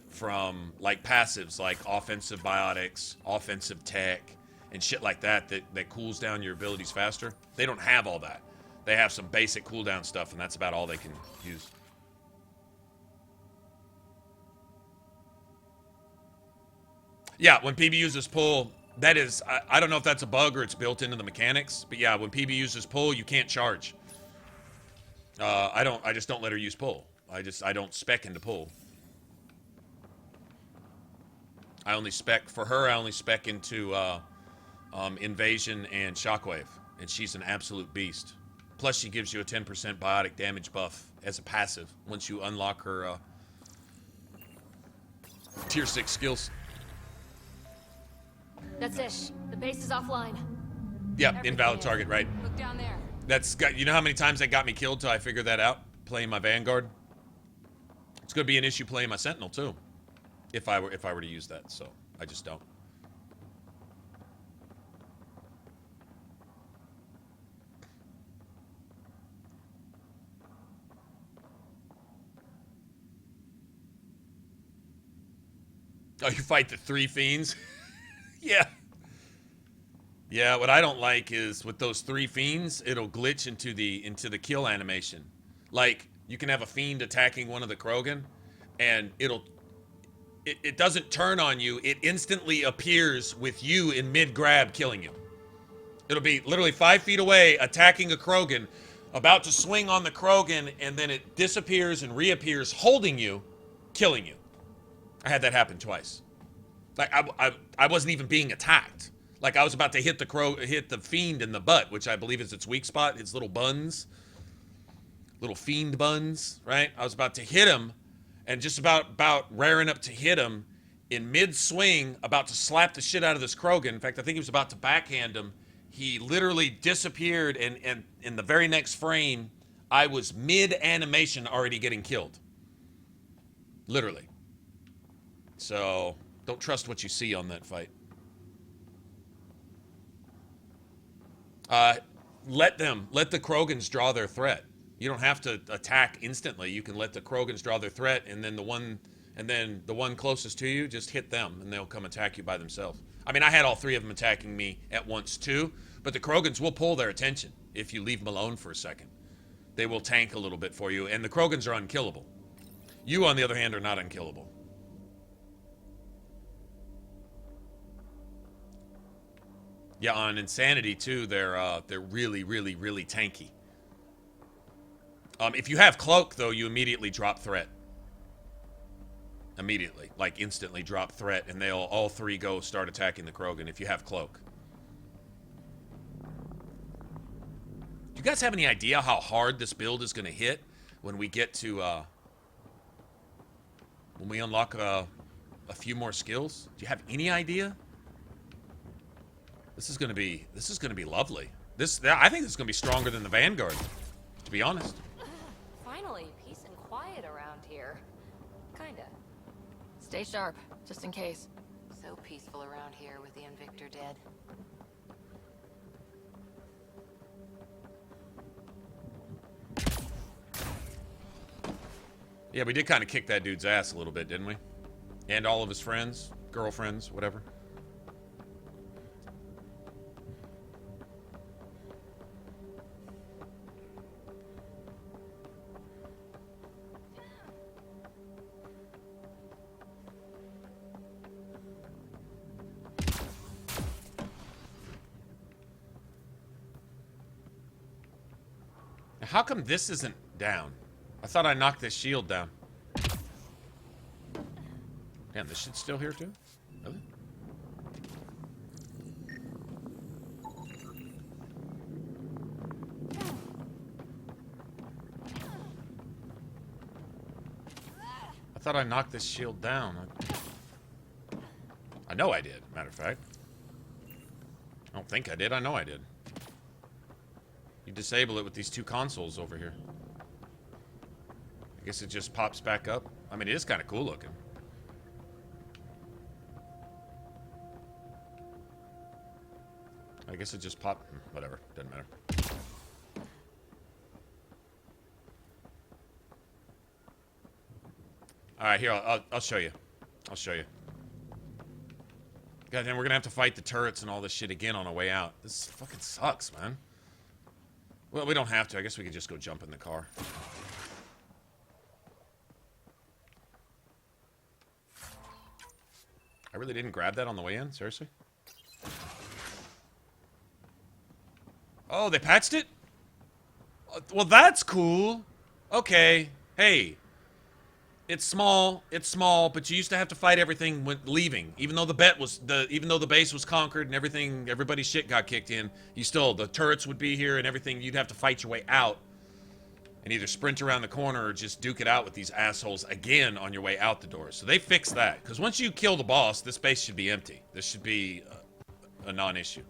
from like passives like offensive biotics, offensive tech, and shit like that cools down your abilities faster. They don't have all that. They have some basic cooldown stuff, and that's about all they can use. Yeah, when PB uses pull, that is, I don't know if that's a bug or it's built into the mechanics, but yeah, when PB uses pull, you can't charge. I just don't let her use pull. I don't spec into pull. I only spec into invasion and shockwave, and she's an absolute beast. Plus, she gives you a 10% biotic damage buff as a passive once you unlock her tier 6 skills. That's it. The base is offline. Yeah, invalid target, right? Look down there. That's got, you know how many times that got me killed till I figured that out? Playing my Vanguard. It's gonna be an issue playing my Sentinel too. If I were to use that, so I just don't. Oh, you fight the 3 fiends? Yeah. Yeah, what I don't like is with those 3 fiends, it'll glitch into the kill animation. Like, you can have a fiend attacking one of the Krogan, and it doesn't turn on you. It instantly appears with you in mid-grab killing you. It'll be literally 5 feet away, attacking a Krogan, about to swing on the Krogan, and then it disappears and reappears holding you, killing you. I had that happen twice. Like, I wasn't even being attacked. Like, I was about to hit the fiend in the butt, which I believe is its weak spot, its little buns. Little fiend buns, right? I was about to hit him, and just about raring up to hit him, in mid-swing, about to slap the shit out of this Krogan. In fact, I think he was about to backhand him. He literally disappeared, and in the very next frame, I was mid-animation already getting killed. Literally. So, don't trust what you see on that fight. Let the Krogans draw their threat. You don't have to attack instantly. You can let the Krogans draw their threat, and then the one closest to you, just hit them, and they'll come attack you by themselves. I mean, I had all 3 of them attacking me at once too, but the Krogans will pull their attention if you leave them alone for a second. They will tank a little bit for you, and the Krogans are unkillable. You, on the other hand, are not unkillable. Yeah, on Insanity too, they're really, really, really tanky. If you have Cloak, though, you immediately drop threat. Immediately, like instantly drop threat, and they'll all 3 go start attacking the Krogan if you have Cloak. Do you guys have any idea how hard this build is going to hit when we get to when we unlock a few more skills? Do you have any idea? This is gonna be lovely. I think this is gonna be stronger than the Vanguard, to be honest. Finally, peace and quiet around here. Kinda. Stay sharp, just in case. So peaceful around here with the Invictor dead. Yeah, we did kind of kick that dude's ass a little bit, didn't we? And all of his friends, girlfriends, whatever. How come this isn't down? I thought I knocked this shield down. Damn, this shit's still here too? Really? I thought I knocked this shield down. I know I did, matter of fact. I don't think I did, I know I did. You disable it with these 2 consoles over here. I guess it just pops back up. I mean, it is kind of cool looking. I guess it just popped. Whatever. Doesn't matter. All right, here, I'll show you. I'll show you. God damn, we're gonna have to fight the turrets and all this shit again on our way out. This fucking sucks, man. Well, we don't have to. I guess we could just go jump in the car. I really didn't grab that on the way in? Seriously? Oh, they patched it? Well, that's cool. Okay. Hey. It's small, but you used to have to fight everything when leaving. Even though the base was conquered and everything, everybody's shit got kicked in, the turrets would be here and everything, you'd have to fight your way out. And either sprint around the corner or just duke it out with these assholes again on your way out the door. So they fixed that. Because once you kill the boss, this base should be empty. This should be a non-issue.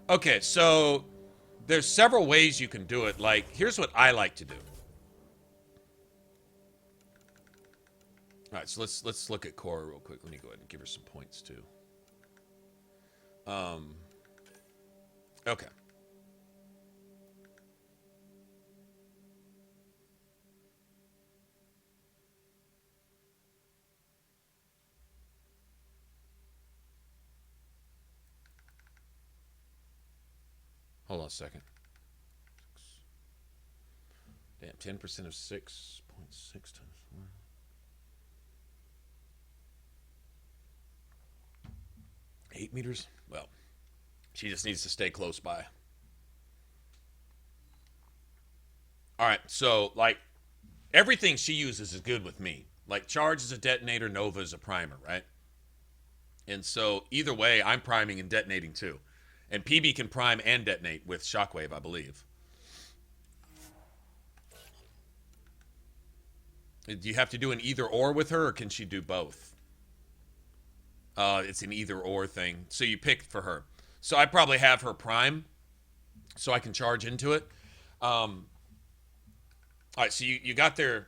Okay, so there's several ways you can do it. Like, here's what I like to do. All right, so let's look at Cora real quick. Let me go ahead and give her some points too. Okay. Hold on a second. Damn, 10% of 6.6 times 4. $8 meters? Well, she just needs to stay close by. Alright, so, like, everything she uses is good with me. Like, Charge is a detonator, Nova is a primer, right? And so, either way, I'm priming and detonating too. And PB can prime and detonate with Shockwave, I believe. Do you have to do an either or with her, or can she do both? It's an either or thing. So you pick for her. So I probably have her prime so I can charge into it. All right, so you got their...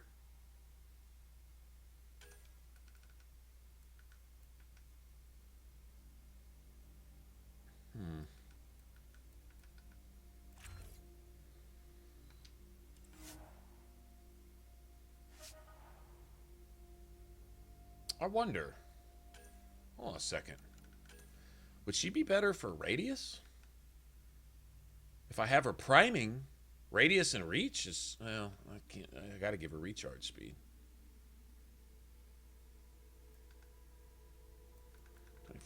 I wonder. Hold on a second. Would she be better for radius? If I have her priming, radius and reach is... Well, I can't... I gotta give her recharge speed.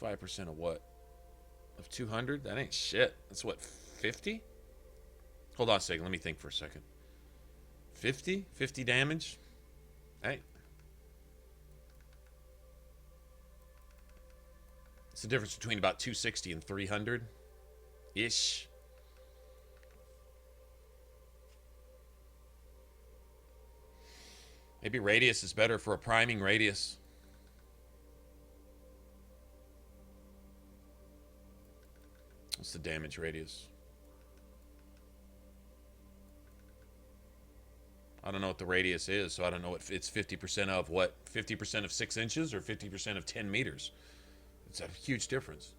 25% of what? Of 200? That ain't shit. That's what, 50? Hold on a second. Let me think for a second. 50? 50 damage? Hey. It's the difference between about 260 and 300-ish. Maybe radius is better for a priming radius. What's the damage radius? I don't know what the radius is, so I don't know what it's 50% of what? 50% of 6 inches or 50% of 10 meters? It's a huge difference.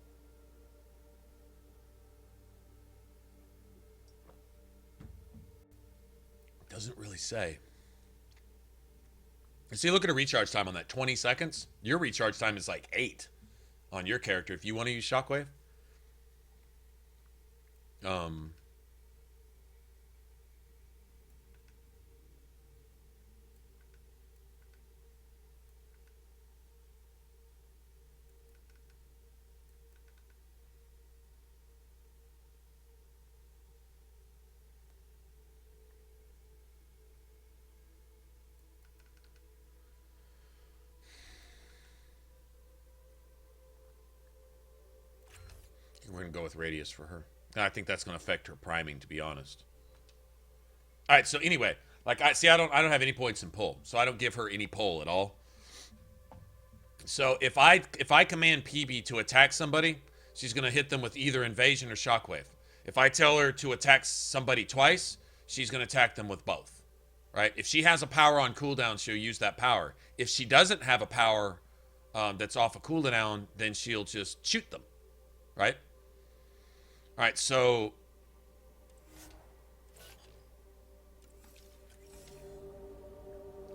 Doesn't really say. See, look at a recharge time on that. 20 seconds. Your recharge time is like 8 on your character if you want to use Shockwave. We're going to go with radius for her. I think that's going to affect her priming, to be honest. All right, so anyway, like I don't have any points in pull, so I don't give her any pull at all. So if I command PB to attack somebody, she's going to hit them with either invasion or shockwave. If I tell her to attack somebody twice, she's going to attack them with both. right? If she has a power on cooldown, she'll use that power. If she doesn't have a power that's off a cooldown, then she'll just shoot them, right? All right, so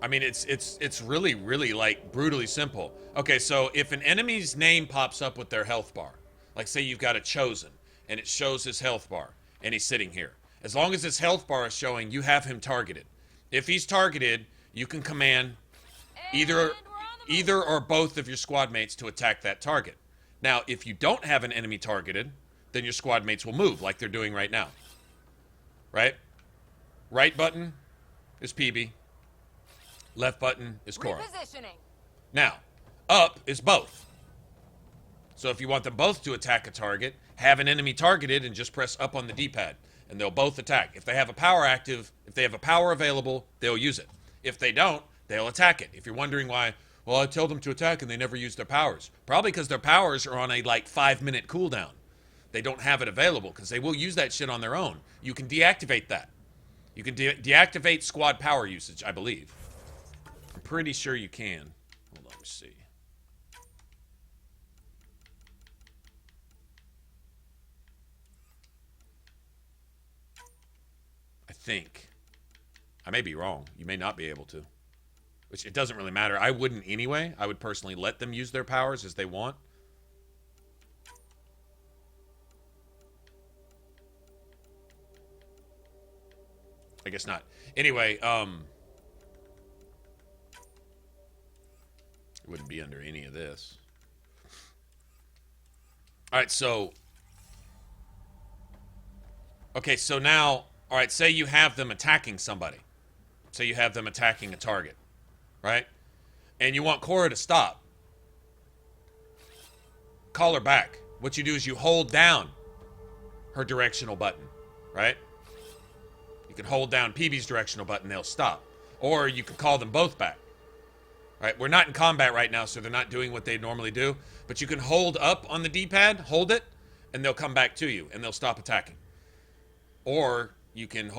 I mean, it's really, really, like, brutally simple. Okay, so if an enemy's name pops up with their health bar, like say you've got a Chosen, and it shows his health bar, and he's sitting here. As long as his health bar is showing, you have him targeted. If he's targeted, you can command either or both of your squad mates to attack that target. Now, if you don't have an enemy targeted, then your squad mates will move like they're doing right now. Right? Right button is PB. Left button is Cora. Now, up is both. So if you want them both to attack a target, have an enemy targeted and just press up on the D-pad, and they'll both attack. If they have a power active, if they have a power available, they'll use it. If they don't, they'll attack it. If you're wondering why, well, I tell them to attack and they never use their powers. Probably because their powers are on a, like, 5-minute cooldown. They don't have it available because they will use that shit on their own. You can deactivate that. You can deactivate squad power usage, I believe. I'm pretty sure you can. Hold on, let me see. I think. I may be wrong. You may not be able to. Which, it doesn't really matter. I wouldn't anyway. I would personally let them use their powers as they want. I guess not. Anyway, it wouldn't be under any of this. All right, so... Okay, so now... All right, say you have them attacking somebody. Say you have them attacking a target. Right? And you want Cora to stop. Call her back. What you do is you hold down her directional button. Right? You can hold down PB's directional button, they'll stop. Or you could call them both back. Right? We're not in combat right now, so they're not doing what they normally do. But you can hold up on the D-pad, hold it, and they'll come back to you, and they'll stop attacking. Or you can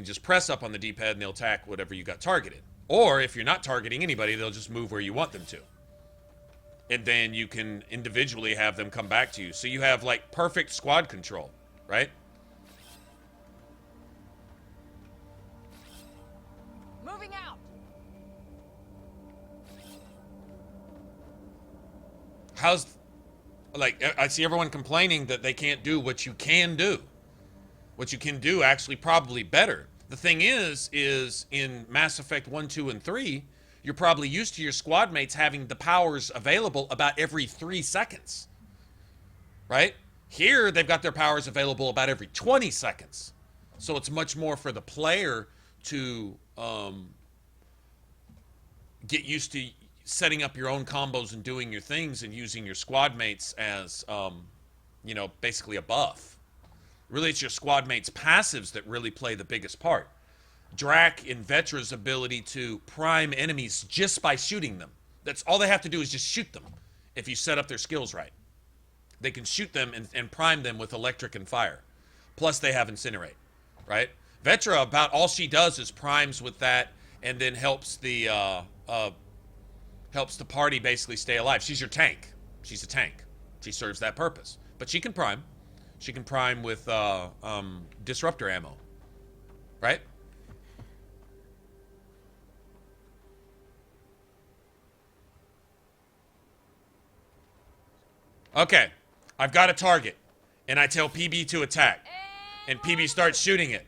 just press up on the D-pad, and they'll attack whatever you got targeted. Or if you're not targeting anybody, they'll just move where you want them to. And then you can individually have them come back to you. So you have, like, perfect squad control, right? Moving out. How's, like, I see everyone complaining that they can't do what you can do. What you can do actually probably better. The thing is in Mass Effect 1, 2, and 3, you're probably used to your squad mates having the powers available about every 3 seconds. Right? Here, they've got their powers available about every 20 seconds. So it's much more for the player to get used to setting up your own combos and doing your things and using your squad mates as, you know, basically a buff. Really, it's your squad mates' passives that really play the biggest part. Drac in Vetra's ability to prime enemies just by shooting them. That's all they have to do is just shoot them if you set up their skills right. They can shoot them and prime them with electric and fire. Plus, they have Incinerate, right? Vetra, about all she does is primes with that and then helps the party basically stay alive. She's your tank. She's a tank. She serves that purpose. But she can prime. She can prime with disruptor ammo, right? Okay, I've got a target, and I tell PB to attack, and PB starts shooting it.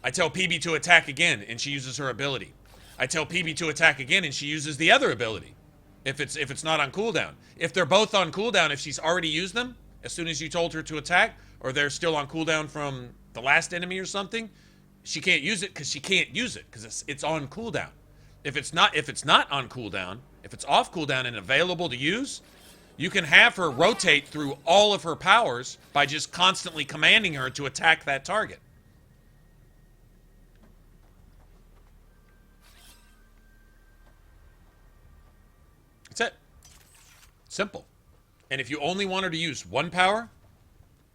I tell PB to attack again, and she uses her ability. I tell PB to attack again, and she uses the other ability, if it's not on cooldown. If they're both on cooldown, if she's already used them, as soon as you told her to attack, or they're still on cooldown from the last enemy or something, she can't use it because she can't use it because it's on cooldown. If it's not on cooldown, if it's off cooldown and available to use, you can have her rotate through all of her powers by just constantly commanding her to attack that target. That's it. Simple. And if you only want her to use one power,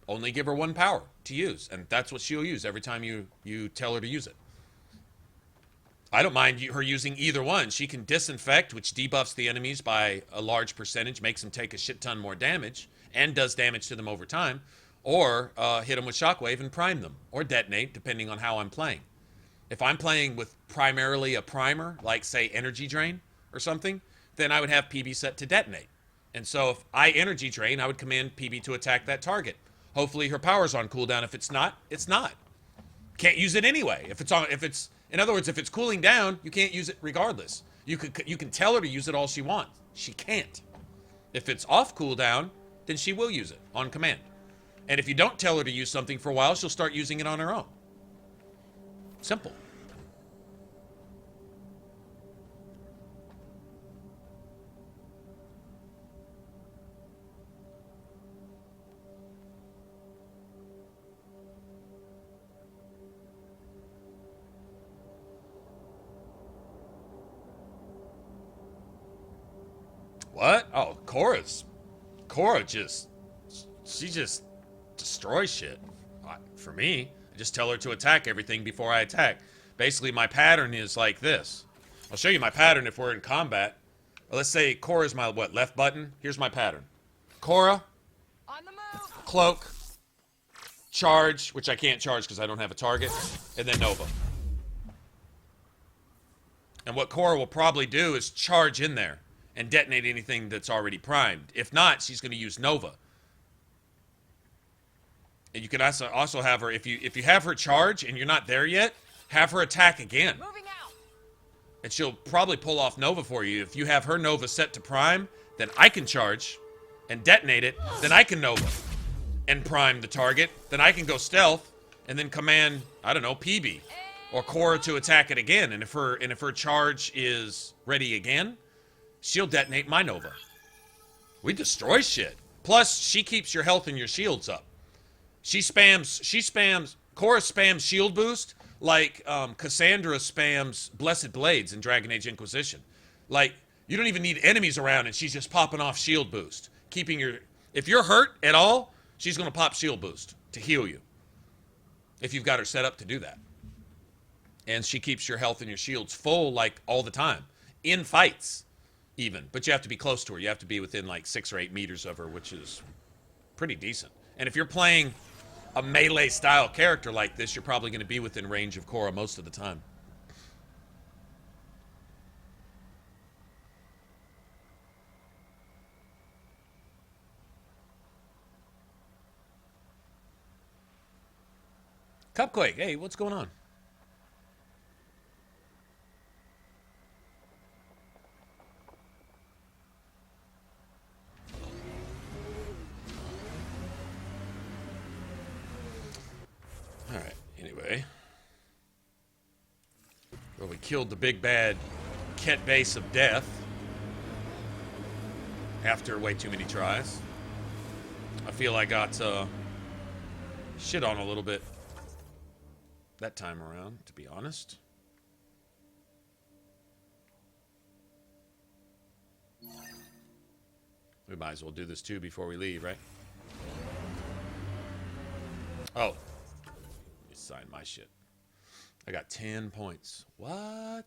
only give her one power to use. And that's what she'll use every time you tell her to use it. I don't mind her using either one. She can disinfect, which debuffs the enemies by a large percentage, makes them take a shit ton more damage, and does damage to them over time, or hit them with shockwave and prime them, or detonate, depending on how I'm playing. If I'm playing with primarily a primer, like, say, Energy Drain or something, then I would have PB set to detonate. And so if I Energy Drain, I would command PB to attack that target. Hopefully her power's on cooldown. If it's not, it's not. Can't use it anyway. In other words, if it's cooling down, you can't use it regardless. You can tell her to use it all she wants. She can't. If it's off cooldown, then she will use it on command. And if you don't tell her to use something for a while, she'll start using it on her own. Simple. What? Oh, Cora she just destroys shit. For me, I just tell her to attack everything before I attack. Basically, my pattern is like this. I'll show you my pattern if we're in combat. Let's say Cora's my, left button? Here's my pattern. Cora, cloak, charge, which I can't charge because I don't have a target, and then Nova. And what Cora will probably do is charge in there and detonate anything that's already primed. If not, she's going to use Nova. And you can also have her, if you have her charge and you're not there yet, have her attack again. Moving out. And she'll probably pull off Nova for you. If you have her Nova set to prime, then I can charge and detonate it. Then I can Nova and prime the target. Then I can go stealth and then command, I don't know, PB or Cora to attack it again. And if her charge is ready again, she'll detonate my Nova. We destroy shit. Plus, she keeps your health and your shields up. Cora spams shield boost like Cassandra spams Blessed Blades in Dragon Age Inquisition. Like, you don't even need enemies around and she's just popping off shield boost. If you're hurt at all, she's going to pop shield boost to heal you. If you've got her set up to do that. And she keeps your health and your shields full, like, all the time. In fights, even. But you have to be close to her. You have to be within, like, 6 or 8 meters of her, which is pretty decent. And if you're playing a melee-style character like this, you're probably going to be within range of Cora most of the time. Cupquake, hey, what's going on? Alright, anyway. Well, we killed the big bad Ket base of death after way too many tries. I feel I got shit on a little bit that time around, to be honest. We might as well do this too before we leave, right? Oh. Sign my shit. I got 10 points. What?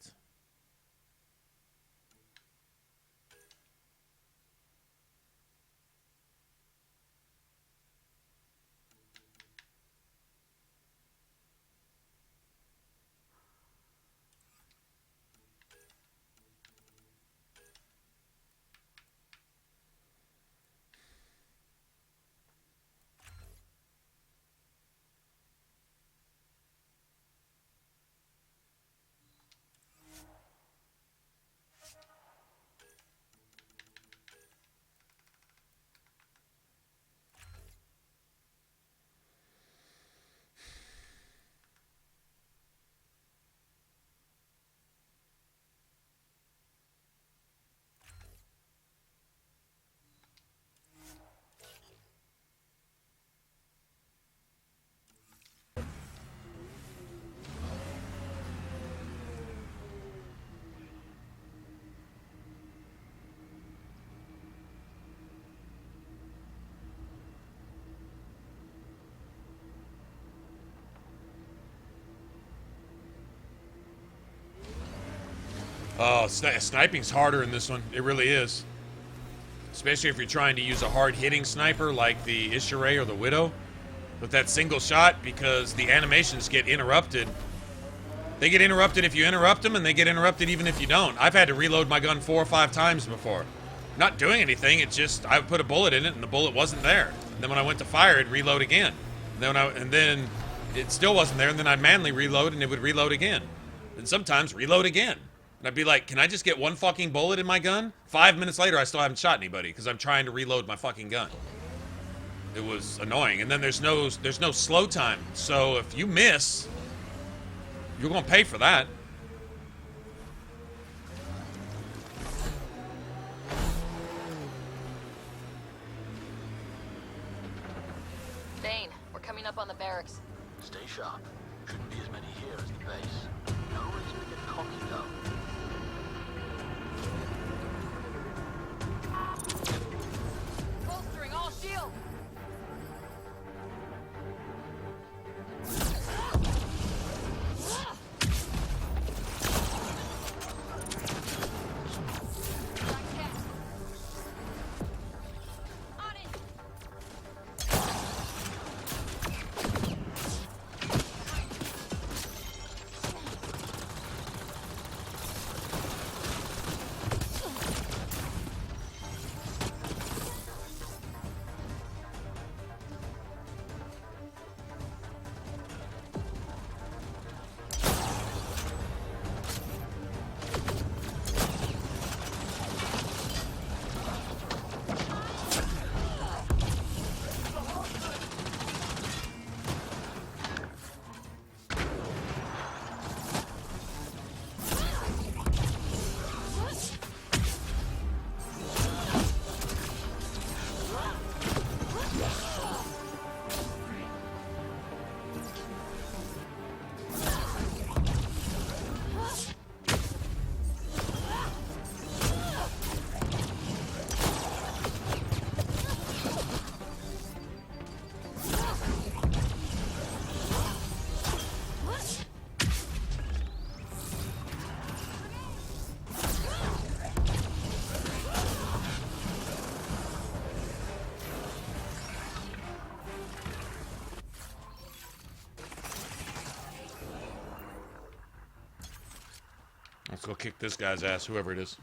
Oh, sniping's harder in this one. It really is. Especially if you're trying to use a hard-hitting sniper like the Ashara or the Widow. With that single shot, because the animations get interrupted. They get interrupted if you interrupt them, and they get interrupted even if you don't. I've had to reload my gun 4 or 5 times before. Not doing anything, it's just, I would put a bullet in it, and the bullet wasn't there. And then when I went to fire, it'd reload again. And then it still wasn't there, and then I'd manually reload, and it would reload again. And sometimes reload again. And I'd be like, can I just get one fucking bullet in my gun? 5 minutes later, I still haven't shot anybody, because I'm trying to reload my fucking gun. It was annoying. And then there's no slow time. So if you miss, you're gonna pay for that. Bane, we're coming up on the barracks. Stay sharp. Shouldn't be as many here as the base. No reason to get cocky though. Bolstering all shields. Let's go kick this guy's ass, whoever it is.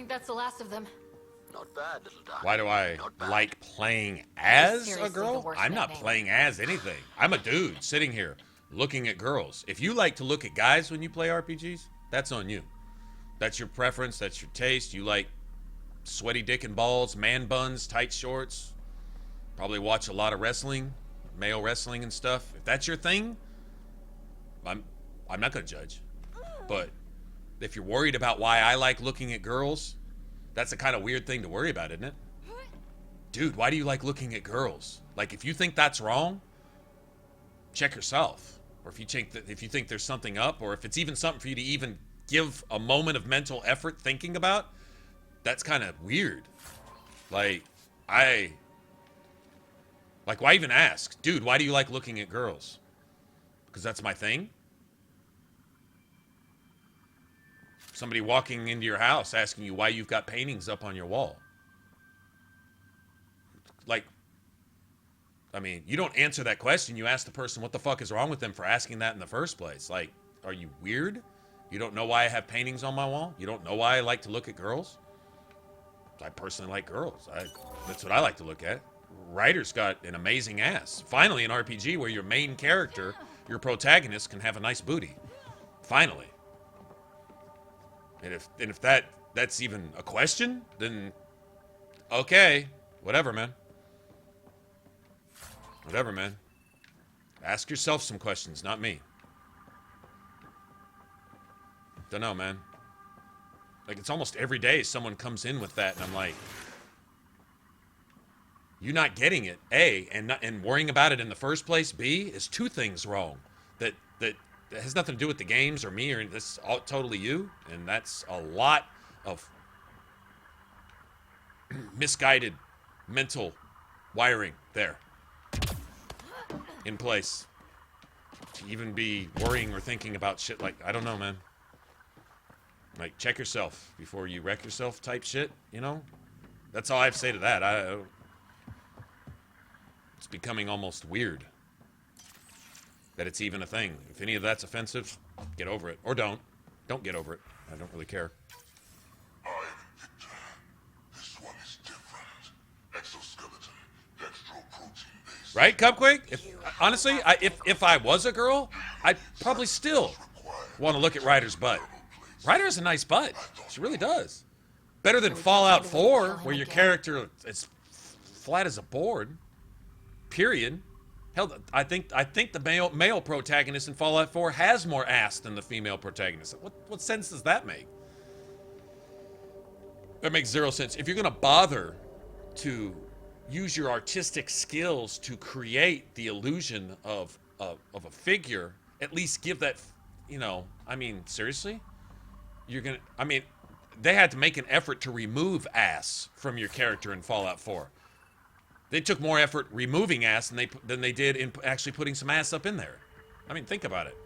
That's the last of them. Not bad, little dark. Why do I like playing as a Seriously, the girl? worst I'm not nightmare. playing as anything. I'm a dude sitting here looking at girls. If you like to look at guys when you play RPGs, that's on you. That's your preference. That's your taste. You like sweaty dick and balls, man buns, tight shorts. Probably watch a lot of wrestling, male wrestling and stuff. If that's your thing, I'm not gonna judge. But if you're worried about why I like looking at girls, that's a kind of weird thing to worry about, isn't it? Dude, why do you like looking at girls? Like, if you think that's wrong, check yourself. Or if you think there's something up, or if it's even something for you to even give a moment of mental effort thinking about, that's kind of weird. Like, why even ask? Dude, why do you like looking at girls? Because that's my thing? Somebody walking into your house asking you why you've got paintings up on your wall. Like, I mean, you don't answer that question. You ask the person what the fuck is wrong with them for asking that in the first place. Like, are you weird? You don't know why I have paintings on my wall? You don't know why I like to look at girls? I personally like girls. That's what I like to look at. Writer's got an amazing ass. Finally, an RPG where your main character, your protagonist, can have a nice booty. Finally. And if that's even a question, then okay, whatever, man. Whatever, man. Ask yourself some questions, not me. Don't know, man. Like, it's almost every day someone comes in with that, and I'm like, you not getting it, A, and worrying about it in the first place, B, is two things wrong. That has nothing to do with the games or me, or this all totally you, and that's a lot of misguided mental wiring there in place to even be worrying or thinking about shit like, I don't know, man. Like, check yourself before you wreck yourself type shit, you know? That's all I have to say to that. It's becoming almost weird that it's even a thing. If any of that's offensive, get over it. Or don't. Don't get over it. I don't really care. This one is different. Exoskeleton, dextroprotein-based. Right, Cupquake? Honestly, if I was a girl, I'd probably still want to look at Ryder's butt. Ryder has a nice butt. She really does. Better than Fallout 4, where your character is flat as a board. Period. Hell, I think the male protagonist in Fallout 4 has more ass than the female protagonist. What sense does that make? That makes zero sense. If you're gonna bother to use your artistic skills to create the illusion of a figure, at least give that, you know, I mean, seriously? I mean, they had to make an effort to remove ass from your character in Fallout 4. They took more effort removing ass than they did in actually putting some ass up in there. I mean, think about it.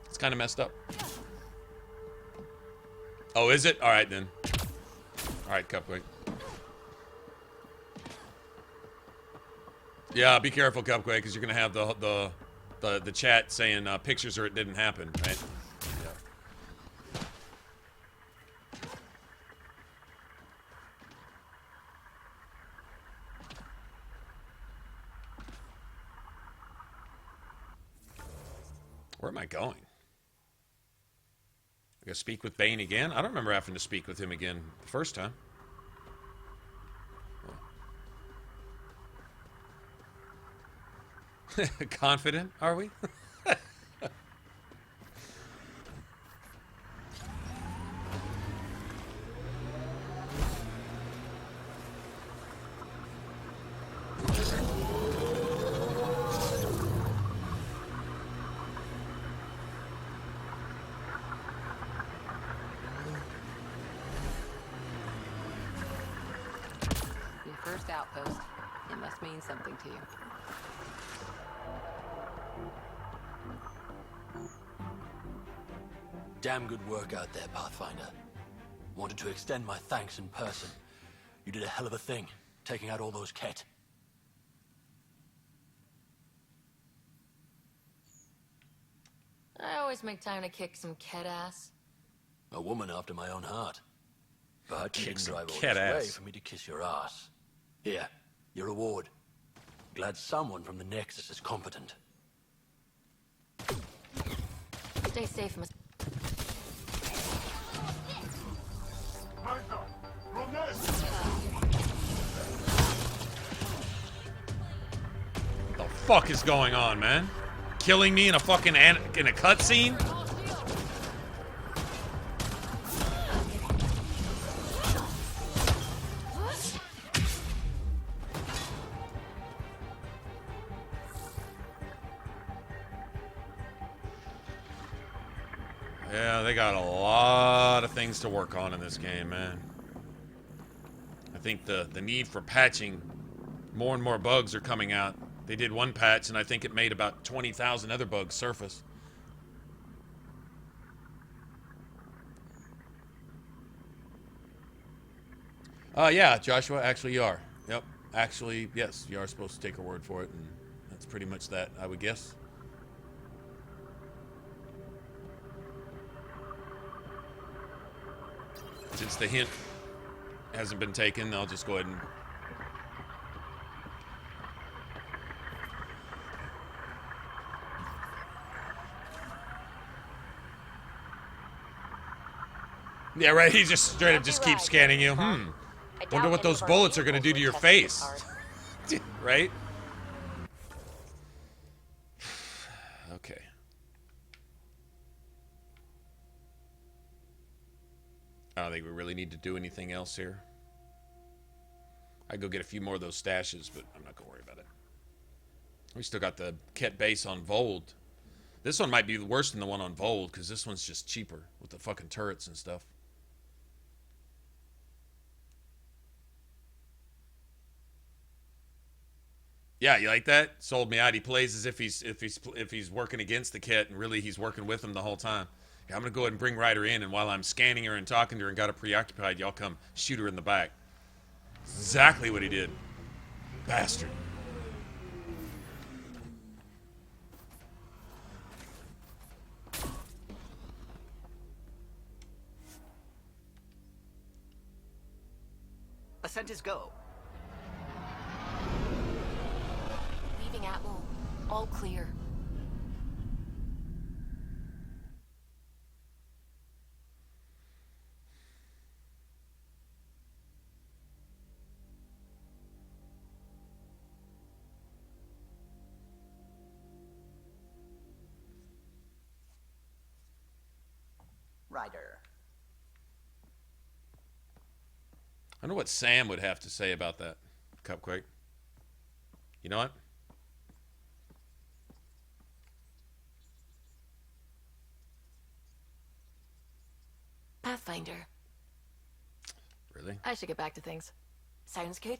It's kind of messed up. Oh, is it? All right, then. All right, Cupquake. Yeah, be careful, Cupquake, because you're going to have the chat saying pictures or it didn't happen, right? Where am I going? I gotta speak with Bane again? I don't remember having to speak with him again the first time. Confident, are we? First outpost. It must mean something to you. Damn good work out there, Pathfinder. Wanted to extend my thanks in person. You did a hell of a thing, taking out all those Ket. I always make time to kick some Ket ass. A woman after my own heart. But you didn't drive all Ket this way ass. for me to kiss your ass. Here, your reward. Glad someone from the Nexus is competent. Stay safe, Miss. What the fuck is going on, man? Killing me in a fucking in a cutscene? Yeah, they got a lot of things to work on in this game, man. I think the need for patching, more and more bugs are coming out. They did one patch, and I think it made about 20,000 other bugs surface. Yeah, Joshua, actually you are. Yep. Actually, yes, you are supposed to take her word for it, and that's pretty much that, I would guess. Since the hint hasn't been taken, I'll just go ahead and... Yeah, right, he just straight up just keeps scanning you. Wonder what those bullets are going to do to your face. Right? Okay. I don't think we really need to do anything else here. I'd go get a few more of those stashes, but I'm not going to worry about it. We still got the Ket base on Vold. This one might be worse than the one on Vold, because this one's just cheaper with the fucking turrets and stuff. Yeah, you like that? Sold me out. He plays as if he's working against the Ket, and really he's working with him the whole time. Yeah, I'm gonna go ahead and bring Ryder in, and while I'm scanning her and talking to her and got her preoccupied, y'all come shoot her in the back. Exactly what he did. Bastard. Ascent is go. Leaving Atmo. All clear. Ryder. I wonder what Sam would have to say about that, Cupquake. You know what? Pathfinder. Really? I should get back to things. Sounds good?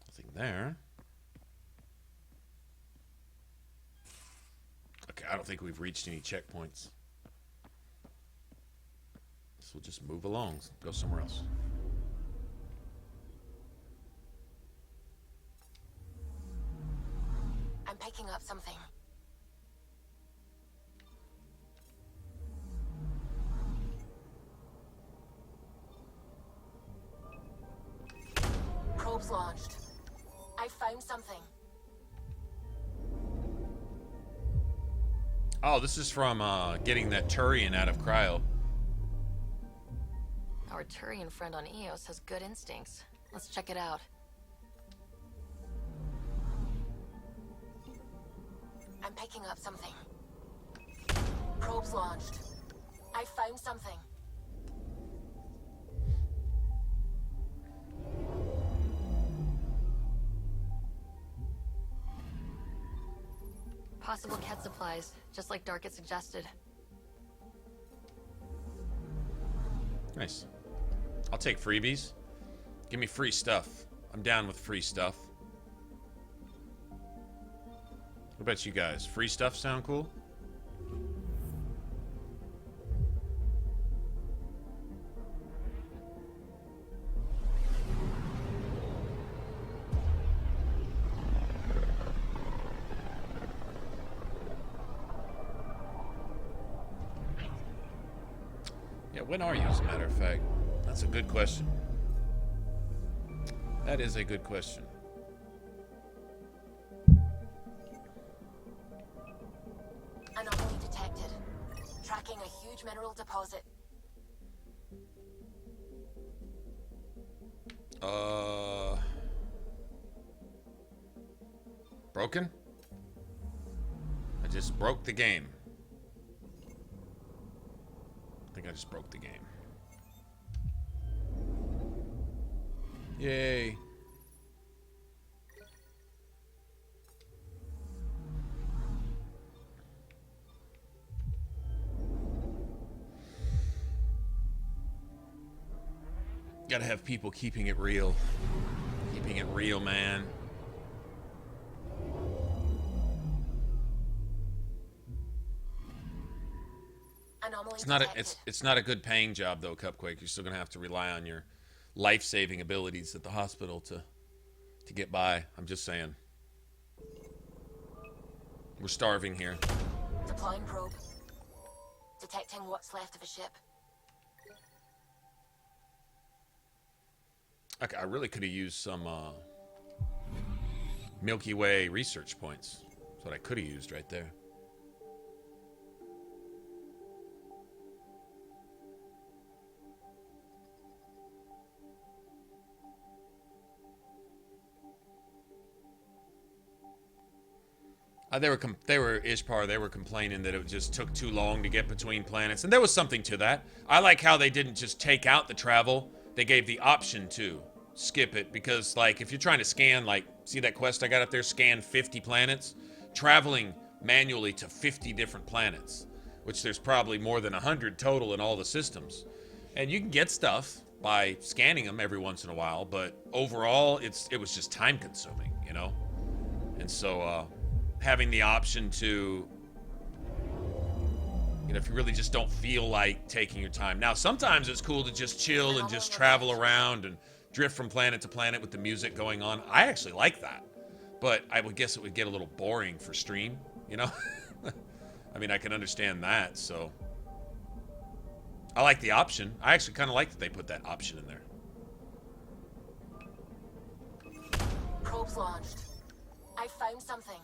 Nothing there. Okay, I don't think we've reached any checkpoints. So we'll just move along, go somewhere else. I'm picking up something. Probes launched. I found something. Oh, this is from getting that Turian out of cryo. Our Turian friend on Eos has good instincts. Let's check it out. I'm picking up something. Probes launched. I found something. Possible Ket supplies, just like Darkett suggested. Nice. I'll take freebies. Give me free stuff. I'm down with free stuff. What about you guys? Free stuff sound cool? Yeah, when are you, as a matter of fact? That's a good question. That is a good question. Anomaly detected. Tracking a huge mineral deposit. Broken? I just broke the game. I think I just broke the game. Yay. Gotta have people keeping it real. Keeping it real, man. Anomaly It's not a, detected. it's not a good paying job though, Cupquake. You're still gonna have to rely on your life-saving abilities at the hospital to get by. I'm just saying. We're starving here. Deploying probe. Detecting what's left of a ship. Okay, I really could have used some Milky Way research points. That's what I could have used right there. They were Ishpar. They were complaining that it just took too long to get between planets, and there was something to that. I like how they didn't just take out the travel; they gave the option to skip it, because like if you're trying to scan, like see that quest I got up there, scan 50 planets, traveling manually to 50 different planets, which there's probably more than 100 total in all the systems, and you can get stuff by scanning them every once in a while, but overall it was just time consuming, you know, and so. Having the option to, you know, if you really just don't feel like taking your time. Now, sometimes it's cool to just chill and just travel around and drift from planet to planet with the music going on. I actually like that. But I would guess it would get a little boring for stream, you know? I mean, I can understand that, so. I like the option. I actually kind of like that they put that option in there. Probes launched. I found something.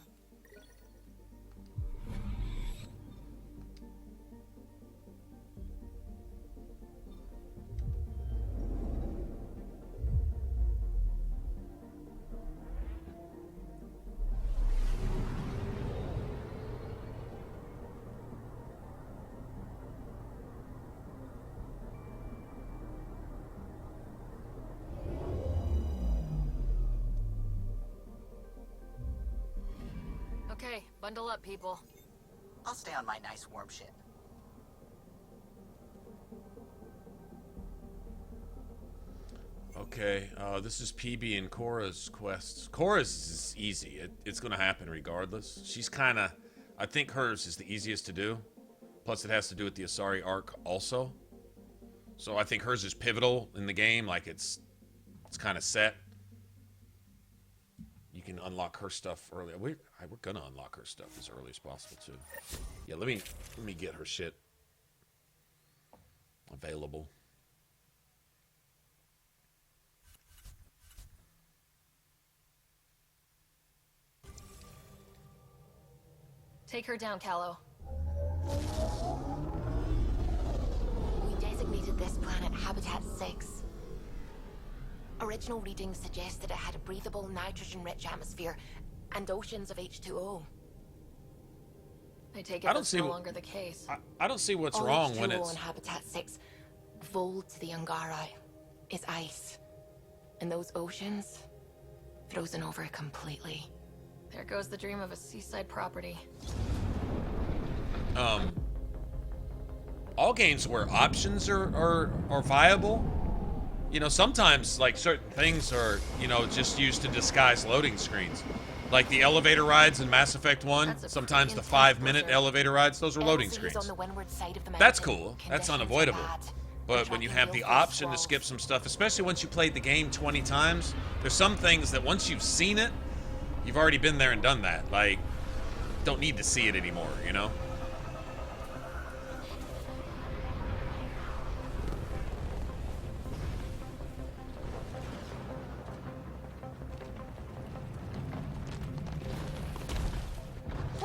Okay, bundle up, people. I'll stay on my nice warm ship. Okay, this is PB and Cora's quests. Cora's is easy. It's going to happen regardless. She's kind of... I think hers is the easiest to do. Plus, it has to do with the Asari arc also. So I think hers is pivotal in the game. Like, it's kind of set. You can unlock her stuff early. We're gonna unlock her stuff as early as possible too. Yeah, let me get her shit available. Take her down, Callow. We designated this planet Habitat 6. Original readings suggest that it had a breathable, nitrogen-rich atmosphere and oceans of H2O. I take it that's no longer the case. I don't see what's All wrong H2O when it's... in Habitat 6, vol to the Angara, is ice. And those oceans, frozen over completely. There goes the dream of a seaside property. All games where options are viable, you know, sometimes like certain things are, you know, just used to disguise loading screens. Like the elevator rides in Mass Effect 1, sometimes the 5-minute elevator rides, those are loading screens. On the windward side of the That's mountain. cool. That's unavoidable. But when you have the option to skip some stuff, especially once you played the game 20 times, there's some things that once you've seen it, you've already been there and done that. Like, don't need to see it anymore, you know?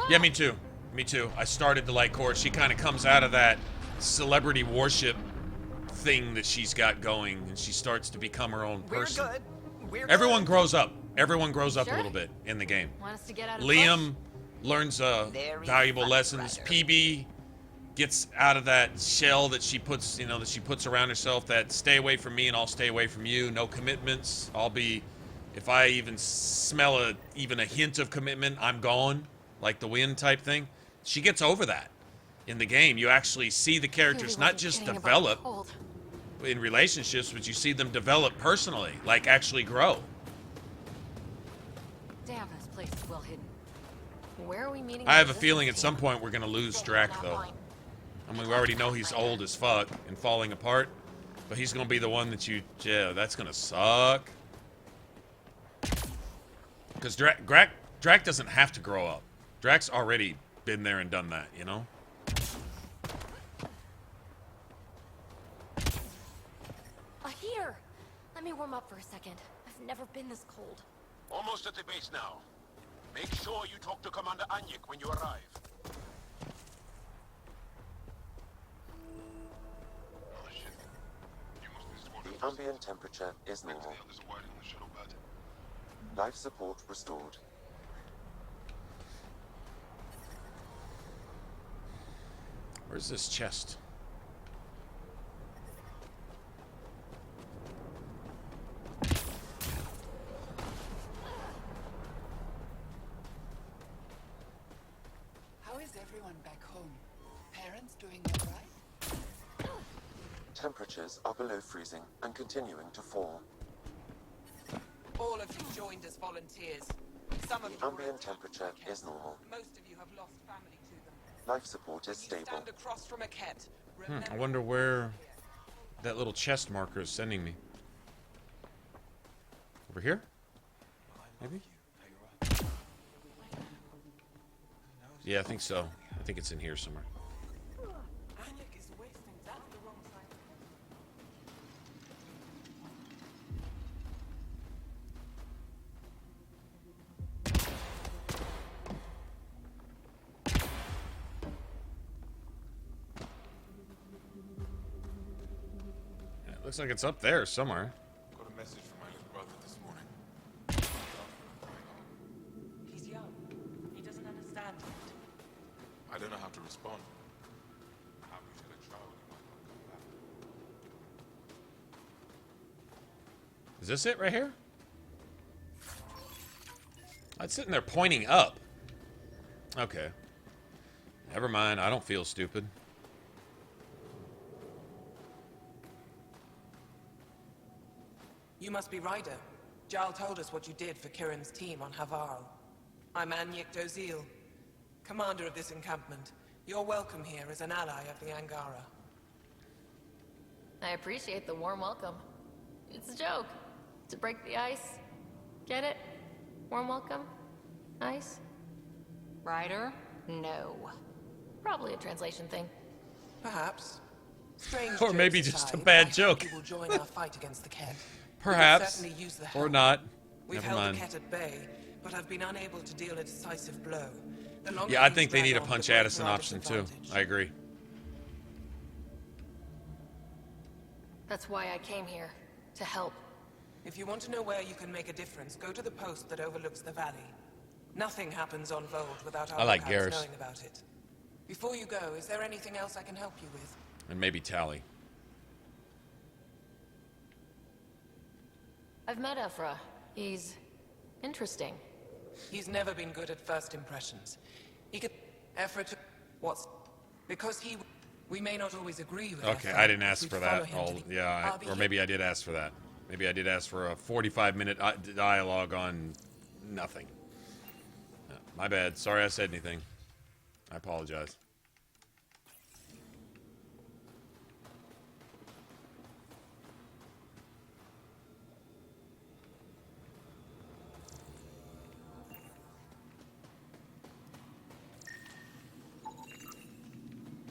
Yeah, me too. Me too. I started to like Cora. She kind of comes out of that celebrity worship thing that she's got going, and she starts to become her own person. Everyone grows up. Everyone grows up a little bit in the game. Want us to get out of Liam learns valuable lessons. PB gets out of that shell that she puts, you know, that she puts around herself, that stay away from me and I'll stay away from you. No commitments. I'll be, if I even smell even a hint of commitment, I'm gone. Like the wind type thing. She gets over that in the game. You actually see the characters not just develop in relationships, but you see them develop personally, like actually grow. Damn, this place is well hidden. Where are we meeting? I have a feeling at some point we're going to lose Drac, though. I mean, we already know he's old as fuck and falling apart, but he's gonna be the one that you, yeah, that's gonna suck. Because Drac doesn't have to grow up. Drac's already been there and done that, you know? Here! Let me warm up for a second. I've never been this cold. Almost at the base now. Make sure you talk to Commander Anyik when you arrive. The ambient temperature is normal. Life support restored. Where's this chest? How is everyone back home? Parents doing all right? Temperatures are below freezing and continuing to fall. All of you joined as volunteers. Some of The you were ambient temperature is normal. Most of you have lost family to them. Life support is stable. Stand across from a cat. I wonder where that little chest marker is sending me. Over here? Maybe? Yeah, I think so. I think it's in here somewhere. Looks like it's up there somewhere. Got a message from my little brother this morning. He's young. He doesn't understand it. I don't know how to respond. How we should have traveled, he might not come back. Is this it right here? It's sitting there pointing up. Okay. Never mind. I don't feel stupid. You must be Ryder. Jarl told us what you did for Kirin's team on Havarl. I'm Anyik Dozil, commander of this encampment. You're welcome here as an ally of the Angara. I appreciate the warm welcome. It's a joke. To break the ice. Get it? Warm welcome? Ice? Ryder? No. Probably a translation thing. Perhaps. Strange Or maybe jokes just a aside, bad I joke. hope you will join our fight against the Kett. Perhaps. We can certainly use the Or help. not. We've Never held mind. the Kett at bay, but have been unable to deal a decisive blow. The longer Yeah, I things think they drag need a on, punch the greater Addison our option too. disadvantage. I agree. That's why I came here. To help. If you want to know where you can make a difference, go to the post that overlooks the valley. Nothing happens on Vold without our I like lookouts Garrus. knowing about it. Before you go, is there anything else I can help you with? And maybe Tally. I've met Ephra. He's interesting. He's never been good at first impressions. He could effort to what's because he we may not always agree with Okay, Ephra, I didn't but ask we'd for follow that. him to the- Yeah, or maybe I did ask for that. Maybe I did ask for a 45-minute dialogue on nothing. My bad. Sorry I said anything. I apologize.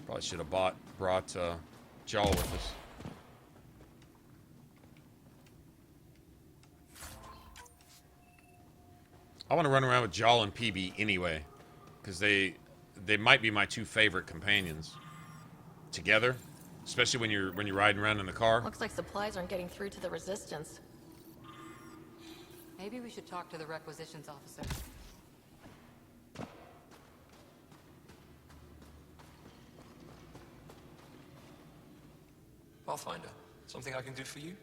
Probably should have brought Jaw with us. I want to run around with Jaw and PB anyway, because they might be my two favorite companions together, especially when you're riding around in the car. Looks like supplies aren't getting through to the Resistance. Maybe we should talk to the requisitions officer. Pathfinder, something I can do for you?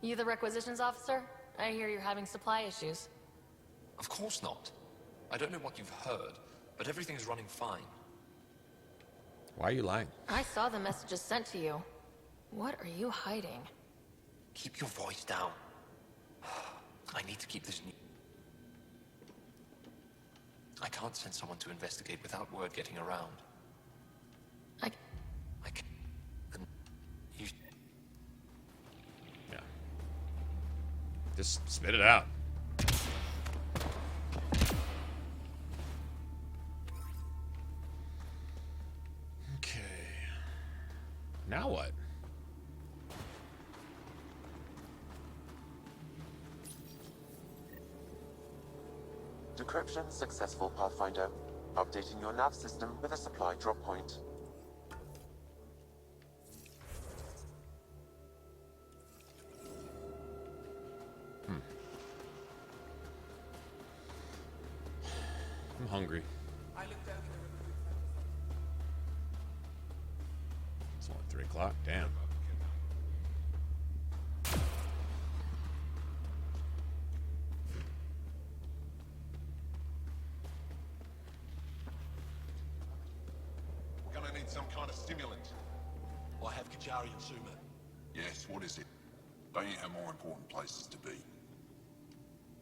You the requisitions officer? I hear you're having supply issues. Of course not. I don't know what you've heard, but everything's running fine. Why are you lying? I saw the messages sent to you. What are you hiding? Keep your voice down. I need to keep this new. I can't send someone to investigate without word getting around. Just spit it out. Okay. Now what? Decryption successful, Pathfinder. Updating your nav system with a supply drop point. I'm hungry. It's only 3 o'clock. Damn. We're gonna need some kind of stimulant. I have Kajari and Suma. Yes, what is it? They ain't have more important places to be.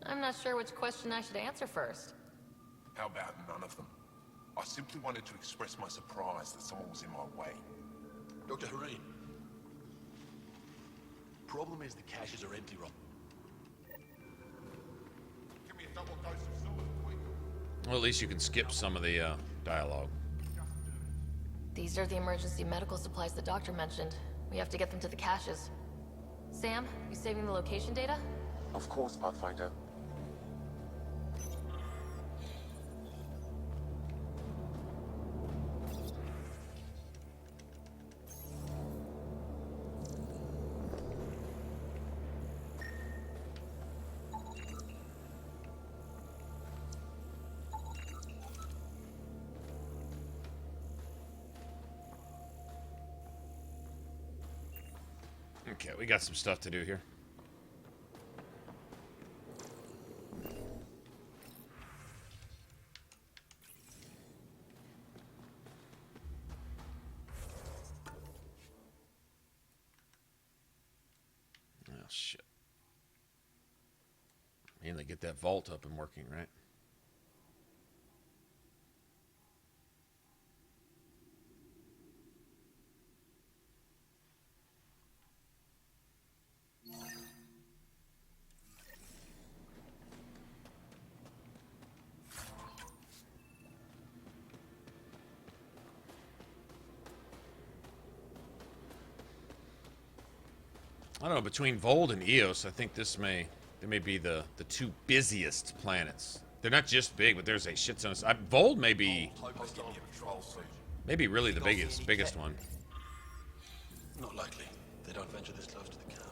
I'm not sure which question I should answer first. How about none of them? I simply wanted to express my surprise that someone was in my way. Dr. Hareen. Problem is the caches are empty, Rob. Give me a double dose of Suma, quick. Well, at least you can skip some of the dialogue. These are the emergency medical supplies the doctor mentioned. We have to get them to the caches. Sam, you saving the location data? Of course, Pathfinder. Okay, we got some stuff to do here. Oh, shit. And they get that vault up and working, right? I don't know, between Vold and Eos, I think they may be the two busiest planets. They're not just big, but there's a shit ton of... Vold may be really the biggest one. Not likely. They don't venture this close to the camp.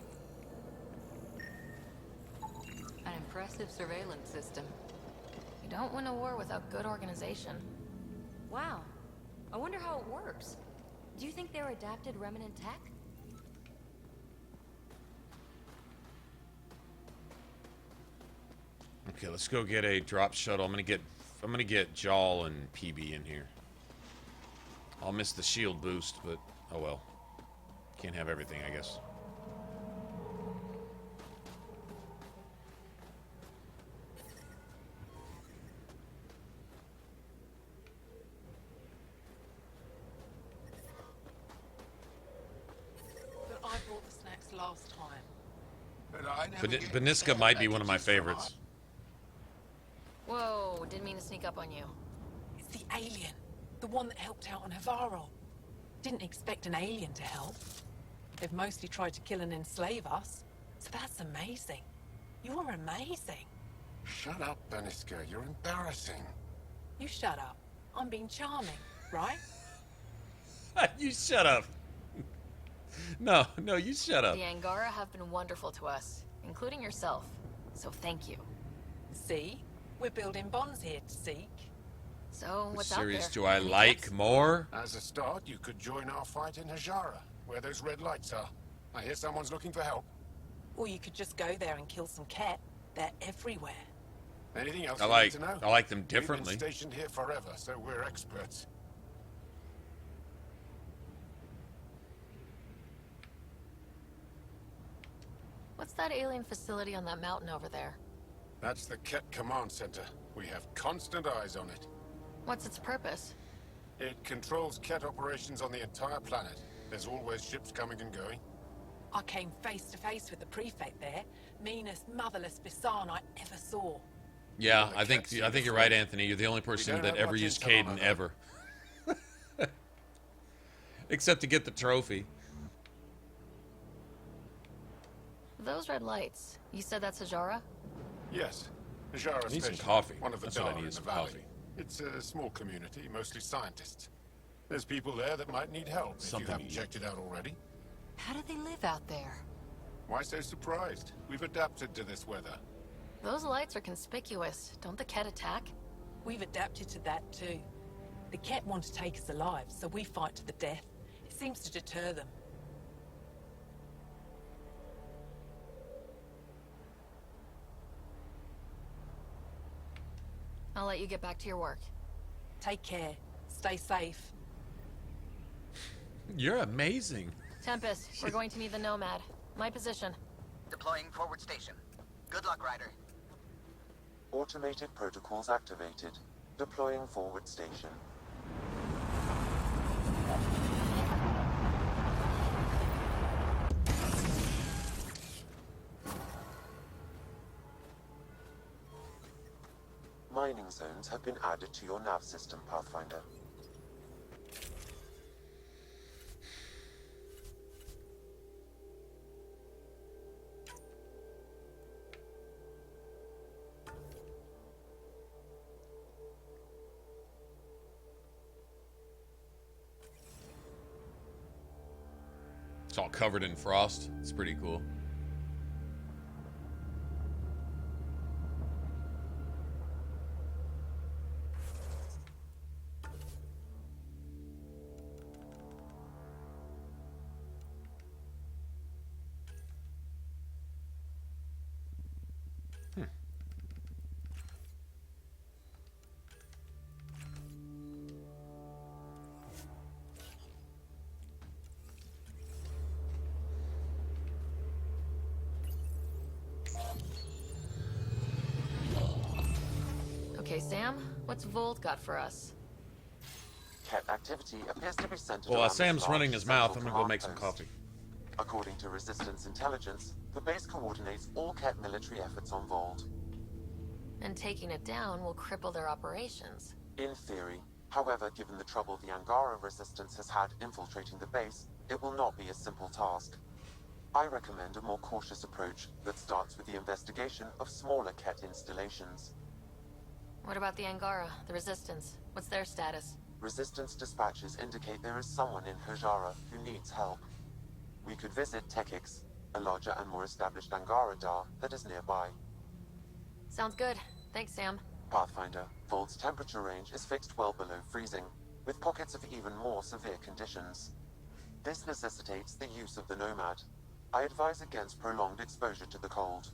An impressive surveillance system. You don't win a war without good organization. Wow. I wonder how it works. Do you think they're adapted remnant tech? Okay, let's go get a drop shuttle. I'm gonna get Jawl and PB in here. I'll miss the shield boost, but oh well. Can't have everything, I guess. But I brought the snacks last time. Beniska might be one of my favorites. Whoa, didn't mean to sneak up on you. It's the alien. The one that helped out on Havarl. Didn't expect an alien to help. They've mostly tried to kill and enslave us. So that's amazing. You're amazing. Shut up, Beniska. You're embarrassing. You shut up. I'm being charming, right? You shut up. No, you shut up. The Angara have been wonderful to us, including yourself. So thank you. See? We're building bonds here to seek. So, Which what's out there? series do I like more? As a start, you could join our fight in Ashara, where those red lights are. I hear someone's looking for help. Or you could just go there and kill some cat. They're everywhere. Anything else I you like need to know? I like them differently. We've been stationed here forever, so we're experts. What's that alien facility on that mountain over there? That's the Ket Command Center. We have constant eyes on it. What's its purpose? It controls Ket operations on the entire planet. There's always ships coming and going. I came face to face with the prefect there. Meanest, motherless Bisan I ever saw. Yeah, I think you're right, Anthony. You're the only person that ever used Caden ever. Except to get the trophy. Those red lights. You said that's Ashara? Yes. Ashara Need some Station, coffee. one of the That's what I Dar need in is the some valley. coffee. It's a small community, mostly scientists. There's people there that might need help if you haven't checked it out already. How do they live out there? Why so surprised? We've adapted to this weather. Those lights are conspicuous. Don't the Ket attack? We've adapted to that too. The Ket want to take us alive, so we fight to the death. It seems to deter them. I'll let you get back to your work. Take care. Stay safe. You're amazing. Tempest, we're going to need the Nomad. My position. Deploying forward station. Good luck, Ryder. Automated protocols activated. Deploying forward station. Mining zones have been added to your nav system, Pathfinder. It's all covered in frost. It's pretty cool. Okay, Sam, what's Volt got for us? Ket activity appears to be centered Well, around Sam's this running large his mouth. I'm central gonna go make some command post. coffee. According to Resistance intelligence, the base coordinates all Ket military efforts on Vold. And taking it down will cripple their operations. In theory. However, given the trouble the Angara Resistance has had infiltrating the base, it will not be a simple task. I recommend a more cautious approach that starts with the investigation of smaller Ket installations. What about the Angara, the Resistance? What's their status? Resistance dispatches indicate there is someone in Hajara who needs help. We could visit Tekix, a larger and more established Angara Dar that is nearby. Sounds good. Thanks, Sam. Pathfinder, Vold's temperature range is fixed well below freezing, with pockets of even more severe conditions. This necessitates the use of the Nomad. I advise against prolonged exposure to the cold.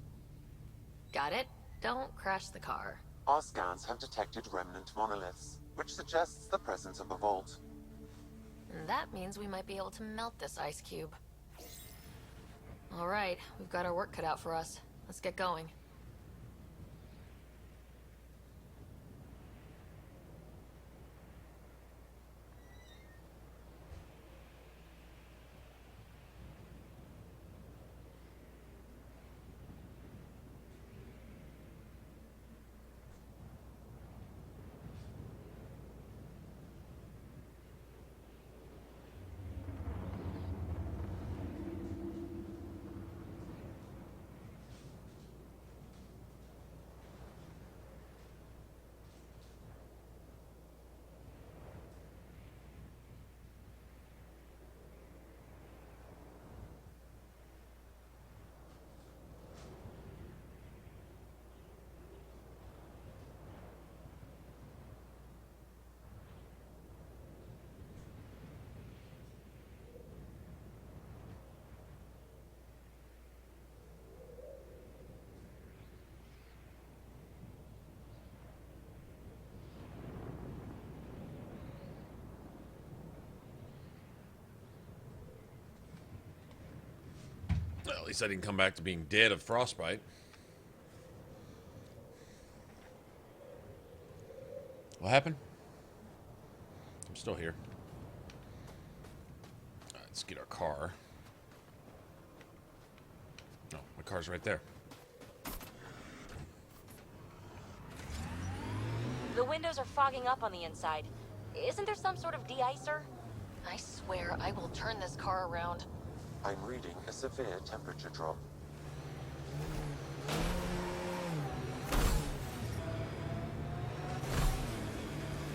Got it. Don't crash the car. Our scans have detected remnant monoliths, which suggests the presence of a vault. And that means we might be able to melt this ice cube. All right, we've got our work cut out for us. Let's get going. Well, at least I didn't come back to being dead of frostbite. What happened? I'm still here. All right, let's get our car. car's right there. The windows are fogging up on the inside. Isn't there some sort of de-icer? I swear I will turn this car around. I'm reading a severe temperature drop.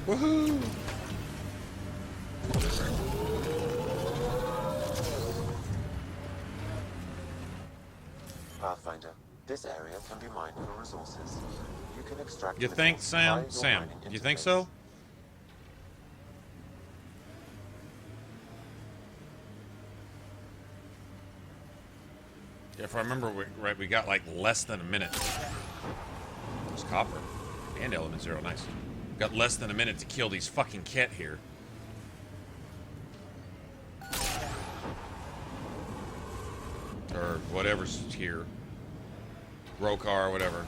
Woohoo! Pathfinder, this area can be mined for resources. You can extract. You think, Sam? Sam, you think so? If I remember right, we got like less than a minute. There's copper and element 0. Nice. Got less than a minute to kill these fucking Ket here. Or whatever's here. Rokar, whatever.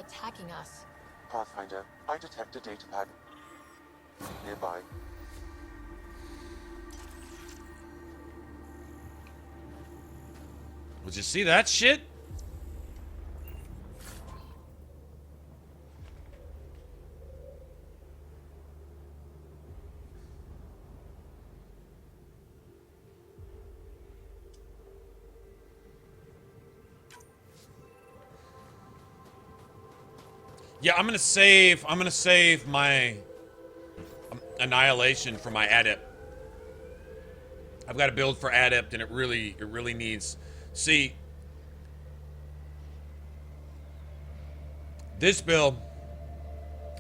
Attacking us. Pathfinder, I detect a data pad nearby. Would you see that shit? Yeah, I'm gonna save my annihilation for my adept. I've got a build for adept, and it really needs. See, this build,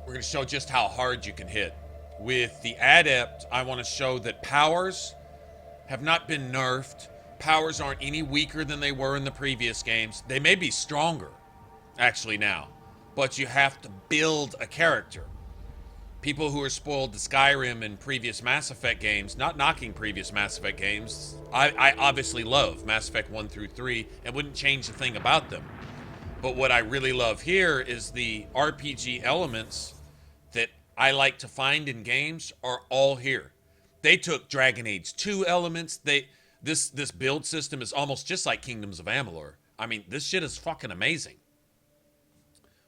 we're gonna show just how hard you can hit. With the adept, I want to show that powers have not been nerfed. Powers aren't any weaker than they were in the previous games. They may be stronger, actually now. But you have to build a character. People who are spoiled to Skyrim and previous Mass Effect games, not knocking previous Mass Effect games, I obviously love Mass Effect 1 through 3 and wouldn't change a thing about them. But what I really love here is the RPG elements that I like to find in games are all here. They took Dragon Age 2 elements. This build system is almost just like Kingdoms of Amalur. I mean, this shit is fucking amazing.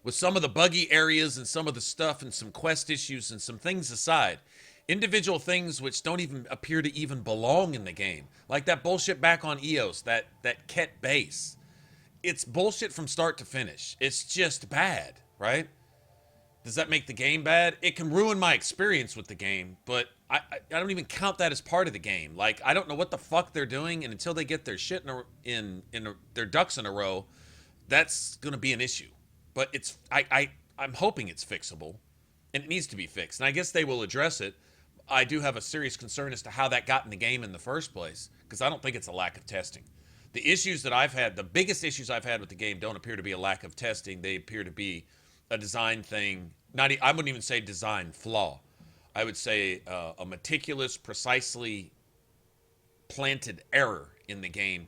With some of the buggy areas and some of the stuff and some quest issues and some things aside, individual things which don't even appear to even belong in the game, like that bullshit back on Eos, that Ket base. It's bullshit from start to finish. It's just bad, right? Does that make the game bad? It can ruin my experience with the game, but I don't even count that as part of the game. Like, I don't know what the fuck they're doing, and until they get their shit their ducks in a row, that's gonna be an issue. But it's I'm hoping it's fixable, and it needs to be fixed. And I guess they will address it. I do have a serious concern as to how that got in the game in the first place, because I don't think it's a lack of testing. The issues that I've had, the biggest issues I've had with the game don't appear to be a lack of testing. They appear to be a design thing. I wouldn't even say design flaw. I would say a meticulous, precisely planted error in the game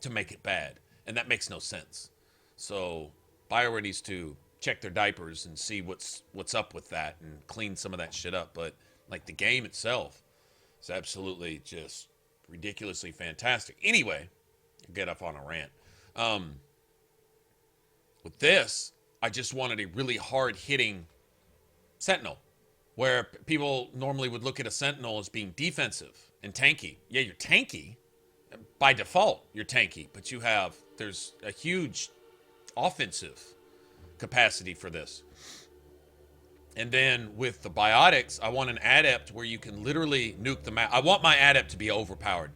to make it bad. And that makes no sense. So BioWare needs to check their diapers and see what's up with that and clean some of that shit up. But like, the game itself is absolutely just ridiculously fantastic. Anyway, get up on a rant. With this, I just wanted a really hard-hitting Sentinel, where people normally would look at a Sentinel as being defensive and tanky. Yeah, you're tanky. By default, you're tanky, but there's a huge offensive capacity for this. And then with the biotics, I want an adept where you can literally nuke the map. I want my adept to be overpowered,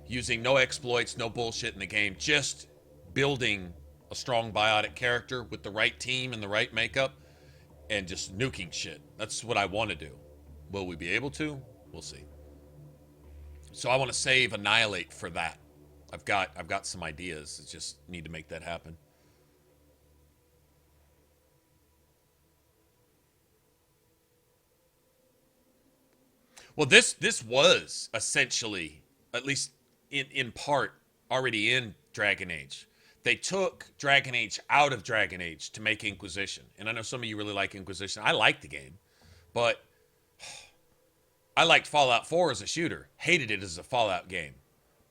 using no exploits, no bullshit in the game, just building a strong biotic character with the right team and the right makeup and just nuking shit. That's what I want to do. Will we be able to? We'll see. So I want to save Annihilate for that. I've got some ideas. I just need to make that happen. Well, this was essentially, at least in part, already in Dragon Age. They took Dragon Age out of Dragon Age to make Inquisition. And I know some of you really like Inquisition. I like the game, but I liked Fallout 4 as a shooter. Hated it as a Fallout game.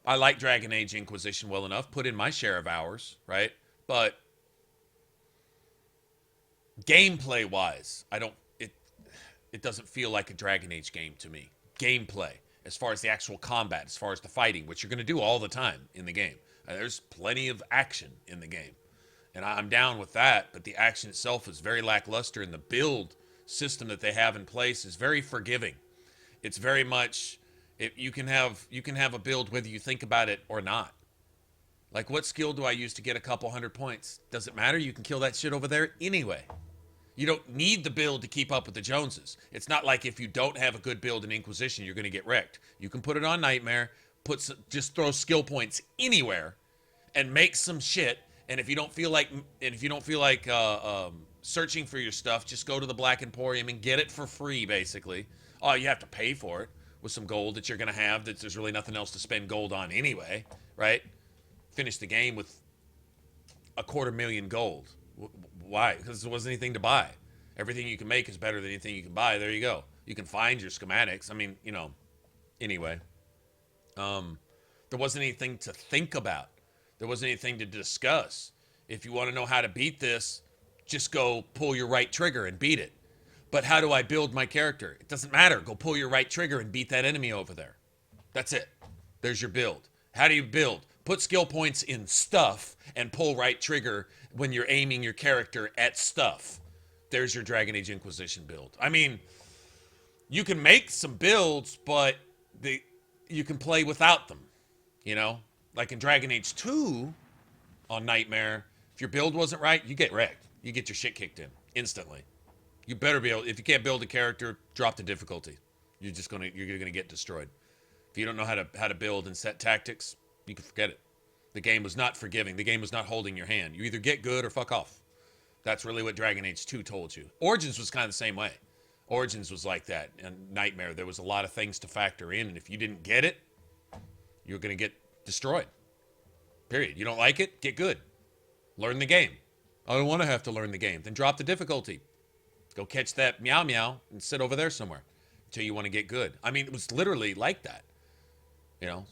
I like Dragon Age Inquisition well enough. Put in my share of hours, right? But gameplay-wise, it doesn't feel like a Dragon Age game to me. Gameplay, as far as the actual combat, as far as the fighting, which you're going to do all the time in the game. There's plenty of action in the game. And I'm down with that, but the action itself is very lackluster, and the build system that they have in place is very forgiving. It's very much, you can have a build whether you think about it or not. Like, what skill do I use to get a couple 100 points? Doesn't matter. You can kill that shit over there anyway. You don't need the build to keep up with the Joneses. It's not like if you don't have a good build in Inquisition, you're going to get wrecked. You can put it on Nightmare, just throw skill points anywhere, and make some shit. And if you don't feel like, searching for your stuff, just go to the Black Emporium and get it for free, basically. Oh, you have to pay for it with some gold that you're going to have. That there's really nothing else to spend gold on anyway, right? Finish the game with 250,000 gold. Why? Because there wasn't anything to buy. Everything you can make is better than anything you can buy. There you go. You can find your schematics. I mean, anyway. There wasn't anything to think about. There wasn't anything to discuss. If you want to know how to beat this, just go pull your right trigger and beat it. But how do I build my character? It doesn't matter. Go pull your right trigger and beat that enemy over there. That's it. There's your build. How do you build? Put skill points in stuff and pull right trigger when you're aiming your character at stuff. There's your Dragon Age Inquisition build. I mean, you can make some builds, but you can play without them. Like in Dragon Age 2 on Nightmare, if your build wasn't right, you get wrecked. You get your shit kicked in instantly. You better be able, if you can't build a character, drop the difficulty. You're gonna get destroyed. If you don't know how to build and set tactics, you can forget it. The game was not forgiving. The game was not holding your hand. You either get good or fuck off. That's really what Dragon Age 2 told you. Origins was kind of the same way. Origins was like that. And Nightmare, there was a lot of things to factor in, and if you didn't get it, you're gonna get destroyed. Period. You don't like it? Get good. Learn the game. I don't want to have to learn the game. Then drop the difficulty. Go catch that meow meow and sit over there somewhere until you want to get good. I mean, it was literally like that.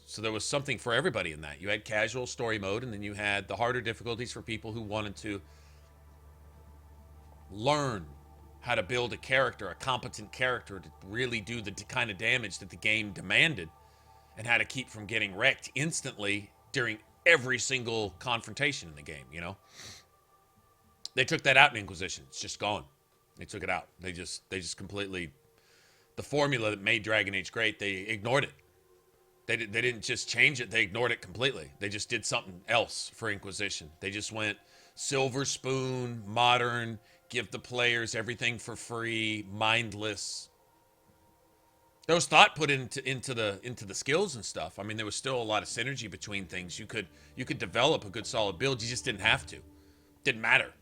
So there was something for everybody in that. You had casual story mode, and then you had the harder difficulties for people who wanted to learn how to build a character, a competent character to really do the kind of damage that the game demanded, and how to keep from getting wrecked instantly during every single confrontation in the game, They took that out in Inquisition. It's just gone. They took it out. They just completely, the formula that made Dragon Age great, they ignored it. They didn't just change it. They ignored it completely. They just did something else for Inquisition. They just went silver spoon, modern, give the players everything for free, mindless. There was thought put into the skills and stuff. I mean, there was still a lot of synergy between things. You could develop a good solid build. You just didn't have to. Didn't matter.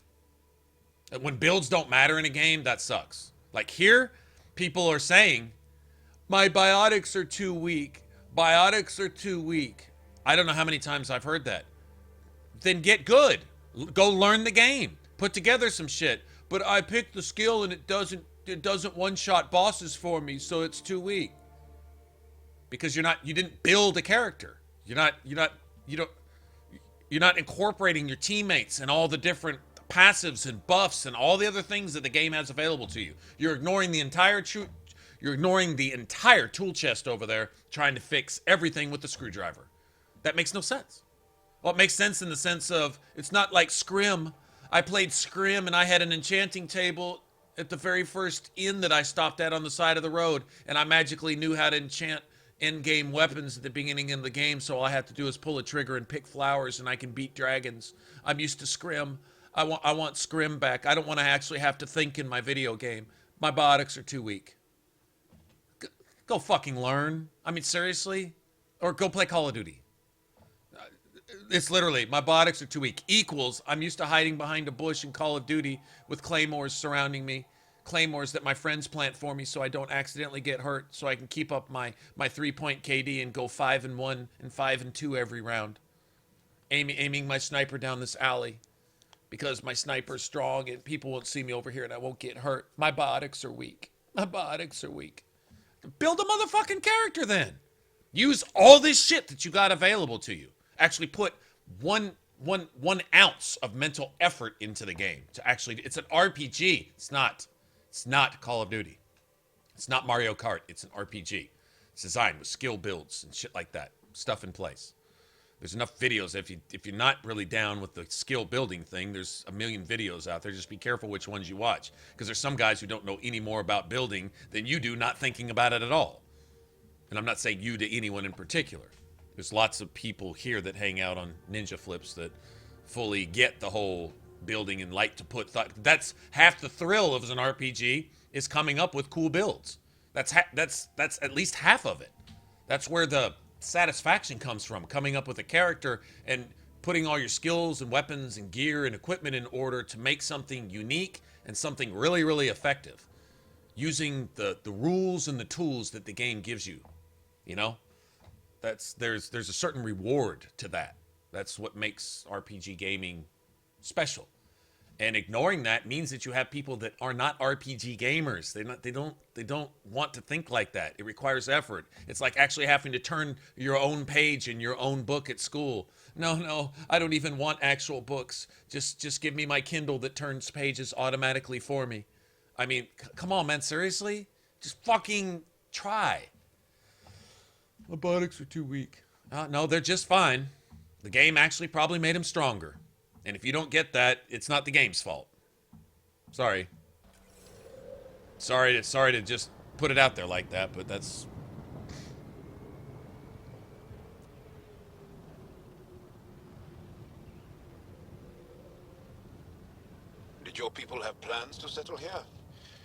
When builds don't matter in a game, that sucks. Like here, people are saying, my biotics are too weak. Biotics are too weak. I don't know how many times I've heard that. Then get good. Go learn the game. Put together some shit. But I picked the skill and it doesn't one-shot bosses for me, so it's too weak. Because you didn't build a character. You're not incorporating your teammates and all the different passives and buffs and all the other things that the game has available to you. You're ignoring the entire tool chest over there, trying to fix everything with the screwdriver. That makes no sense. Well, it makes sense in the sense of, it's not like Scrim. I played Scrim and I had an enchanting table at the very first inn that I stopped at on the side of the road, and I magically knew how to enchant end-game weapons at the beginning of the game, so all I have to do is pull a trigger and pick flowers, and I can beat dragons. I'm used to Scrim. I want Scrim back. I don't want to actually have to think in my video game. My biotics are too weak. Go fucking learn. I mean, seriously? Or go play Call of Duty. It's literally, my biotics are too weak. Equals, I'm used to hiding behind a bush in Call of Duty with claymores surrounding me. Claymores that my friends plant for me so I don't accidentally get hurt, so I can keep up my 3-point KD and go 5-1 and 5-2 every round. Aiming my sniper down this alley because my sniper's strong and people won't see me over here and I won't get hurt. My biotics are weak. My biotics are weak. Build a motherfucking character then. Use all this shit that you got available to you. Actually put one ounce of mental effort into the game to actually, it's an RPG. It's not Call of Duty. It's not Mario Kart. It's an RPG. It's designed with skill builds and shit like that. Stuff in place. There's enough videos. If you're not really down with the skill building thing, there's a million videos out there. Just be careful which ones you watch. Because there's some guys who don't know any more about building than you do, not thinking about it at all. And I'm not saying you to anyone in particular. There's lots of people here that hang out on Ninja Flips that fully get the whole building and like to put thought. That's half the thrill of an RPG is coming up with cool builds. That's at least half of it. That's where the satisfaction comes from, coming up with a character and putting all your skills and weapons and gear and equipment in order to make something unique and something really, really effective. Using the rules and the tools that the game gives you, you know? There's a certain reward to that. That's what makes RPG gaming special. And ignoring that means that you have people that are not RPG gamers. They don't want to think like that. It requires effort. It's like actually having to turn your own page in your own book at school. No, I don't even want actual books. Just give me my Kindle that turns pages automatically for me. I mean, come on, man, seriously? Just fucking try. My biotics are too weak. No, they're just fine. The game actually probably made them stronger. And if you don't get that, it's not the game's fault. Sorry. Sorry to just put it out there like that, but that's... Did your people have plans to settle here?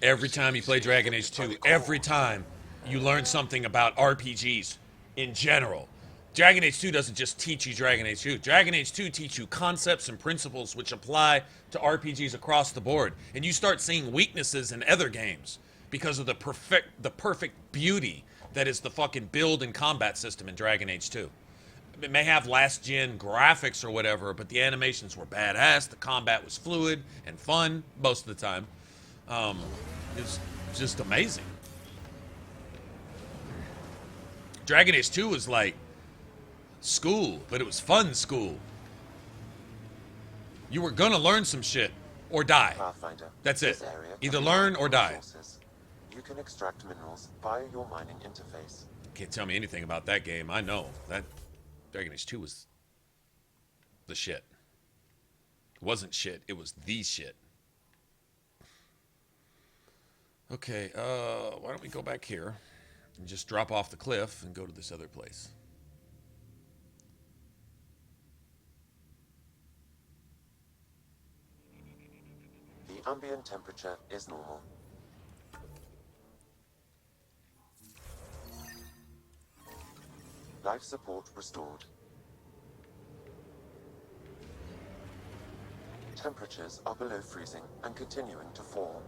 Every time you play Dragon Age 2, every time you learn something about RPGs in general. Dragon Age 2 doesn't just teach you Dragon Age 2. Dragon Age 2 teach you concepts and principles which apply to RPGs across the board. And you start seeing weaknesses in other games because of the perfect beauty that is the fucking build and combat system in Dragon Age 2. It may have last-gen graphics or whatever, but the animations were badass. The combat was fluid and fun most of the time. It's just amazing. Dragon Age 2 was like school, but it was fun school. You were gonna learn some shit or die. Pathfinder, that's it. Either contains learn or die. resources. You can extract minerals via your mining interface. Can't tell me anything about that game. I know that Dragon Age 2 was the shit. It wasn't shit, it was the shit. Okay, why don't we go back here and just drop off the cliff and go to this other place. The ambient temperature is normal. Life support restored. Temperatures are below freezing and continuing to fall.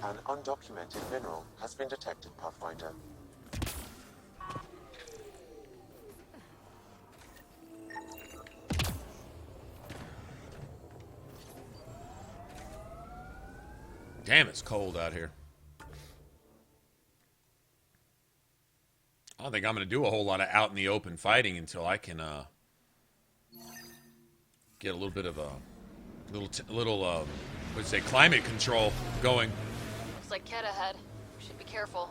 An undocumented mineral has been detected, Pathfinder. Damn, it's cold out here. I don't think I'm going to do a whole lot of out in the open fighting until I can get a little bit of a let's say climate control going. Looks like Ket ahead. Should be careful.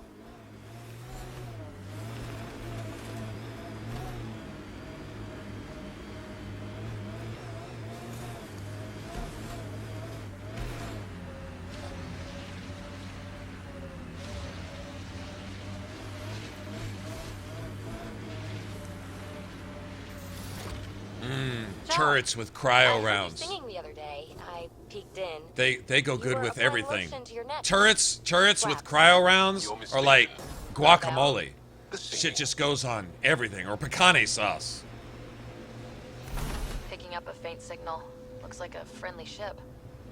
turrets with cryo I rounds. heard you singing the other day. I peeked in. They go good were with applying everything. lotion to your neck. Turrets with cryo rounds are like guacamole. Shit just goes on everything, or pecane sauce. Picking up a faint signal. Looks like a friendly ship.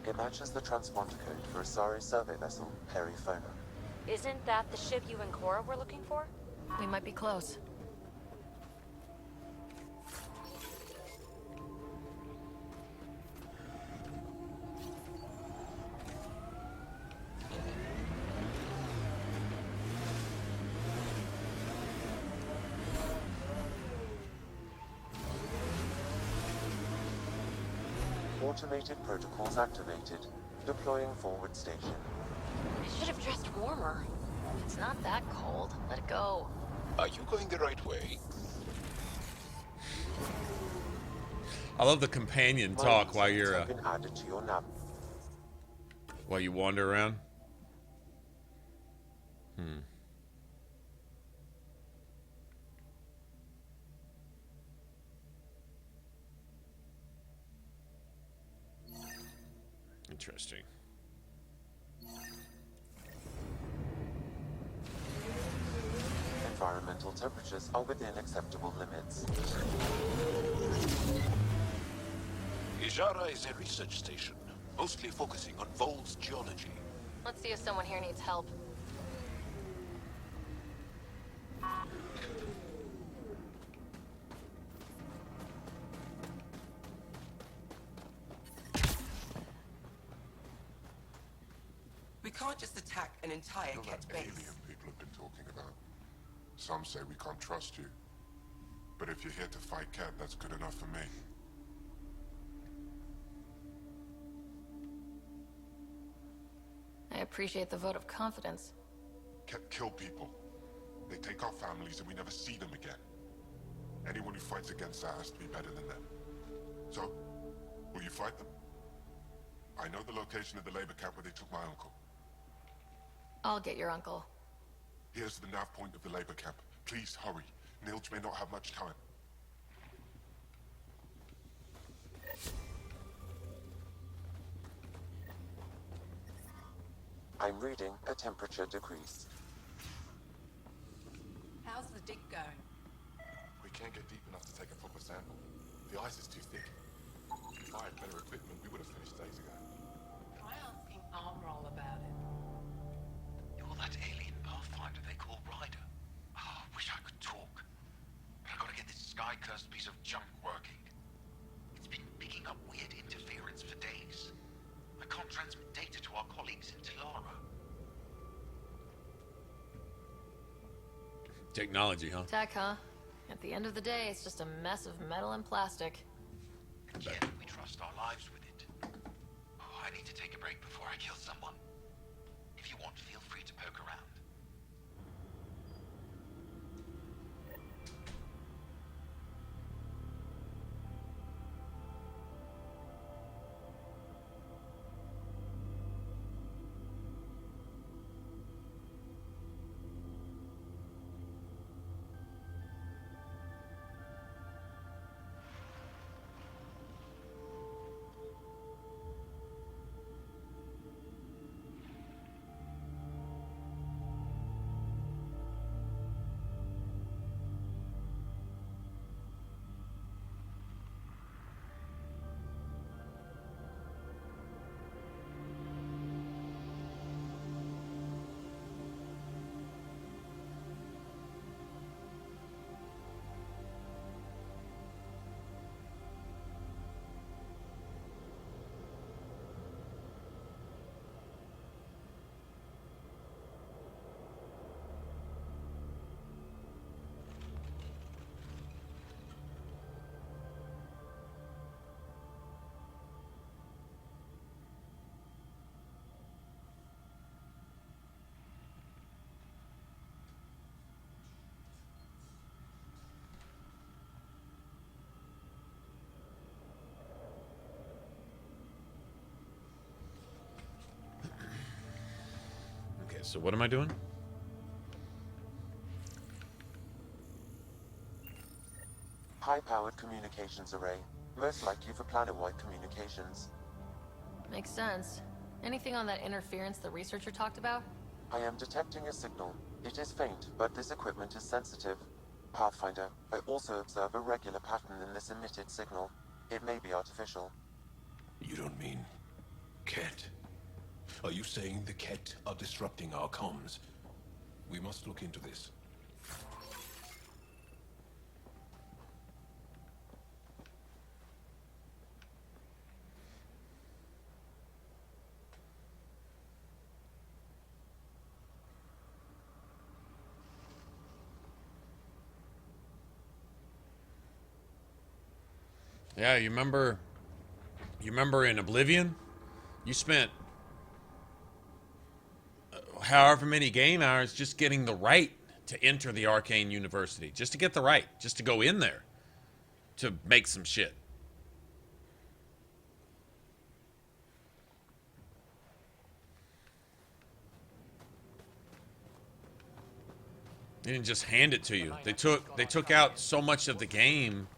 It matches the transponder code for a Sari survey vessel, Perifona. Isn't that the ship you and Cora were looking for? We might be close. Automated protocols activated. Deploying forward station. I should have dressed warmer. It's not that cold. Let it go. Are you going the right way? I love the companion talk while you're have been added to your nav. while you wander around. Interesting. Environmental temperatures are within acceptable limits. Ashara is a research station, mostly focusing on Vol's geology. Let's see if someone here needs help. We can't just attack an entire You're Ket that base. alien people have been talking about. Some say we can't trust you. But if you're here to fight Ket, that's good enough for me. I appreciate the vote of confidence. Ket kill people. They take our families and we never see them again. Anyone who fights against that has to be better than them. So, will you fight them? I know the location of the labor camp where they took my uncle. I'll get your uncle. Here's the nav point of the labor camp. Please hurry. Nilj may not have much time. I'm reading a temperature decrease. How's the dig going? We can't get deep enough to take a proper sample. The ice is too thick. If I had better equipment, we would have finished days ago. Try asking Armroll about it. You're that alien Pathfinder they call Ryder. Oh, I wish I could talk. But I gotta get this sky-cursed piece of junk working. It's been picking up weird interference for days. I can't transmit data to our colleagues in Tilara. Technology, huh? Tech, huh? At the end of the day, it's just a mess of metal and plastic. And yet we trust our lives with it. Oh, I need to take a break before I kill someone. If you want, feel free to poke around. Okay, so what am I doing? High-powered communications array. most likely for planet-wide communications. Makes sense. Anything on that interference the researcher talked about? I am detecting a signal. It is faint, but this equipment is sensitive. Pathfinder, I also observe a regular pattern in this emitted signal. It may be artificial. You don't mean Ket? Are you saying the Ket are disrupting our comms? We must look into this. Yeah, you remember in Oblivion, you spent however many game hours just getting the right to enter the Arcane University, just to get the right, just to go in there, to make some shit. They didn't just hand it to you. They took out so much of the game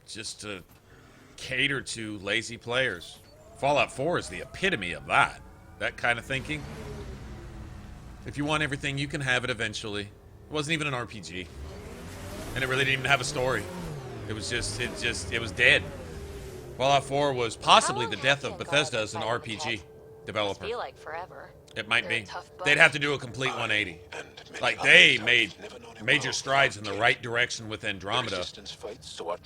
just to cater to lazy players. Fallout 4 is the epitome of that kind of thinking. If you want everything, you can have it eventually. It wasn't even an RPG, and it really didn't even have a story. It was it was dead. Fallout 4 was possibly the death of Bethesda as an RPG developer. Must feel like forever. It might They're a be. tough bunch. They'd have to do a complete 180. Like, they made major strides in the right direction with Andromeda.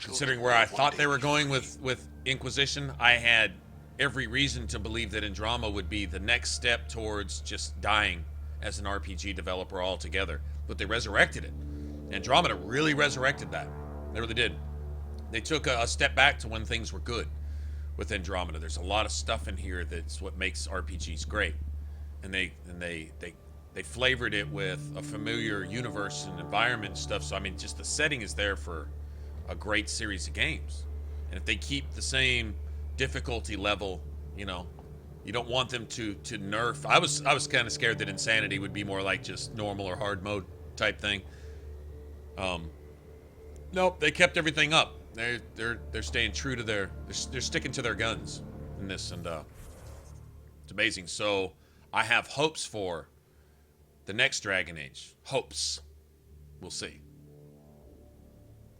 Considering where I thought they were going with Inquisition, I had every reason to believe that Andromeda would be the next step towards just dying as an RPG developer altogether. But they resurrected it. Andromeda really resurrected that. They really did. They took a step back to when things were good with Andromeda. There's a lot of stuff in here that's what makes RPGs great. And they flavored it with a familiar universe and environment and stuff. So I mean, just the setting is there for a great series of games. And if they keep the same difficulty level, you know, you don't want them to nerf. I was kind of scared that Insanity would be more like just normal or hard mode type thing. Nope, they kept everything up. They're staying true to they're sticking to their guns in this, and it's amazing. So I have hopes for the next Dragon Age. Hopes. We'll see.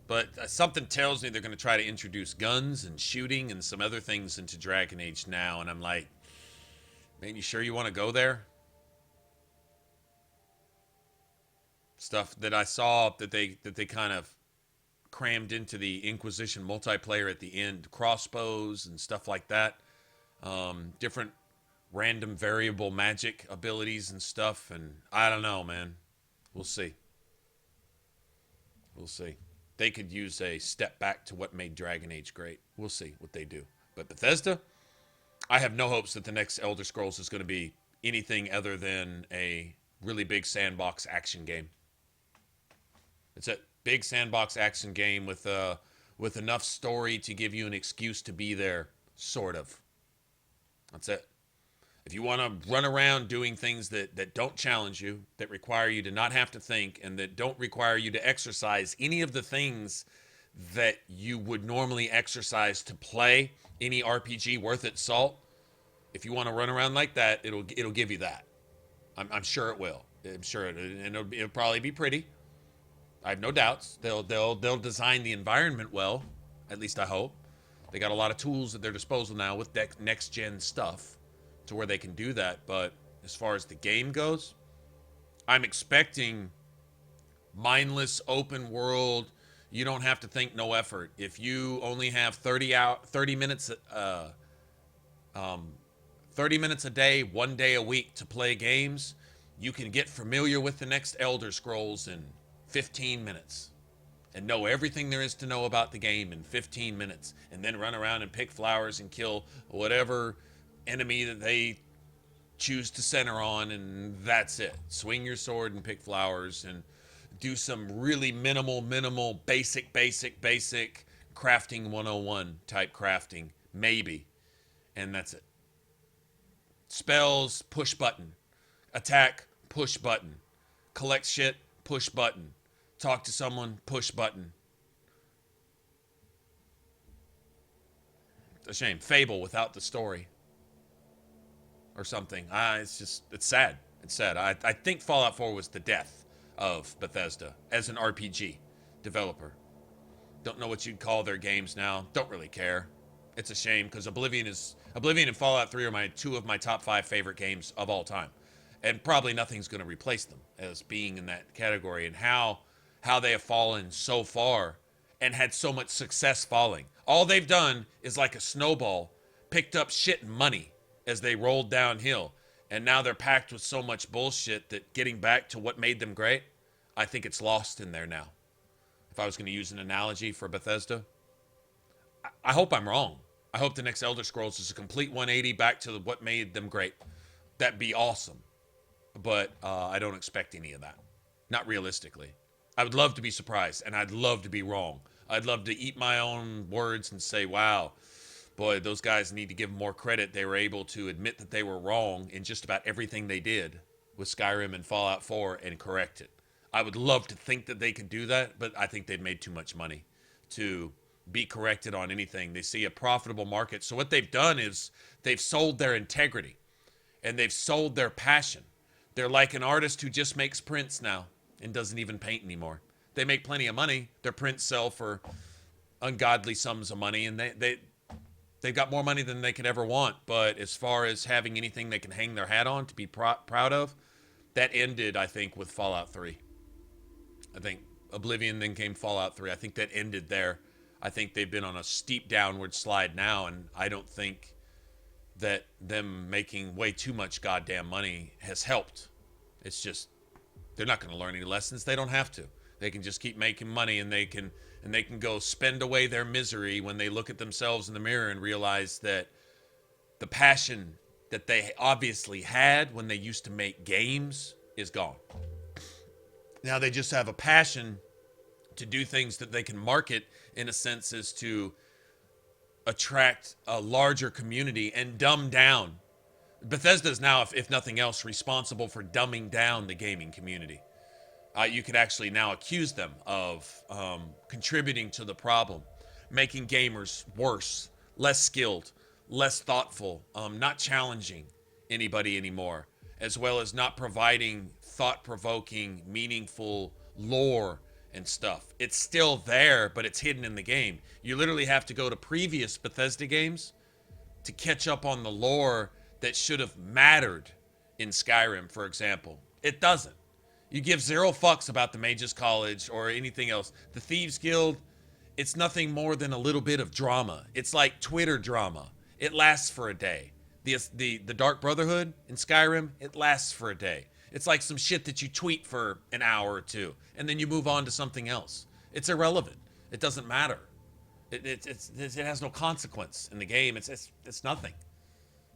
But something tells me they're going to try to introduce guns and shooting and some other things into Dragon Age now. And I'm like, man, you sure you want to go there? Stuff that I saw that they kind of crammed into the Inquisition multiplayer at the end. Crossbows and stuff like that. Different random variable magic abilities and stuff, and I don't know, man. We'll see. We'll see. They could use a step back to what made Dragon Age great. We'll see what they do. But Bethesda, I have no hopes that the next Elder Scrolls is going to be anything other than a really big sandbox action game. It's a big sandbox action game with enough story to give you an excuse to be there, sort of. That's it. If you want to run around doing things that don't challenge you, that require you to not have to think, and that don't require you to exercise any of the things that you would normally exercise to play any RPG worth its salt, if you want to run around like that, it'll give you that. I'm sure it will. I'm sure it'll probably be pretty. I have no doubts. They'll design the environment well. At least I hope. They got a lot of tools at their disposal now with next gen stuff to where they can do that. But as far as the game goes, I'm expecting mindless open world. You don't have to think, no effort. If you only have 30 minutes 30 minutes a day, 1 day a week to play games, you can get familiar with the next Elder Scrolls in 15 minutes and know everything there is to know about the game in 15 minutes, and then run around and pick flowers and kill whatever enemy that they choose to center on, and that's it. Swing your sword and pick flowers and do some really minimal, basic crafting 101 type crafting, maybe. And that's it. Spells, push button. Attack, push button. Collect shit, push button. Talk to someone, push button. a shame. Fable without the story. Or something. It's sad. It's sad. I think Fallout 4 was the death of Bethesda as an RPG developer. Don't know what you'd call their games now. Don't really care. It's a shame because Oblivion and Fallout 3 are two of my top 5 favorite games of all time. And probably nothing's going to replace them as being in that category, and how they have fallen so far and had so much success falling. All they've done is like a snowball, picked up shit and money as they rolled downhill. And now they're packed with so much bullshit that getting back to what made them great, I think it's lost in there now. If I was going to use an analogy for Bethesda, I hope I'm wrong. I hope the next Elder Scrolls is a complete 180 back to what made them great. That'd be awesome. But I don't expect any of that. Not realistically. I would love to be surprised, and I'd love to be wrong. I'd love to eat my own words and say, wow, boy, those guys need to give them more credit. They were able to admit that they were wrong in just about everything they did with Skyrim and Fallout 4 and correct it. I would love to think that they could do that, but I think they've made too much money to be corrected on anything. They see a profitable market. So what they've done is they've sold their integrity and they've sold their passion. They're like an artist who just makes prints now and doesn't even paint anymore. They make plenty of money. Their prints sell for ungodly sums of money, and they've got more money than they could ever want. But as far as having anything they can hang their hat on to be proud of, that ended, I think, with Fallout 3. I think Oblivion, then came Fallout 3. I think that ended there. I think they've been on a steep downward slide now, and I don't think that them making way too much goddamn money has helped. It's just, they're not going to learn any lessons. They don't have to. They can just keep making money, and they can go spend away their misery when they look at themselves in the mirror and realize that the passion that they obviously had when they used to make games is gone. Now they just have a passion to do things that they can market, in a sense, as to attract a larger community and dumb down. Bethesda is now, if nothing else, responsible for dumbing down the gaming community. You could actually now accuse them of contributing to the problem, making gamers worse, less skilled, less thoughtful, not challenging anybody anymore, as well as not providing thought-provoking, meaningful lore and stuff. It's still there, but it's hidden in the game. You literally have to go to previous Bethesda games to catch up on the lore that should have mattered in Skyrim, for example. It doesn't. You give zero fucks about the Mages College or anything else. The Thieves Guild, it's nothing more than a little bit of drama. It's like Twitter drama. It lasts for a day. The Dark Brotherhood in Skyrim, it lasts for a day. It's like some shit that you tweet for an hour or two, and then you move on to something else. It's irrelevant. It doesn't matter. It has no consequence in the game. It's nothing.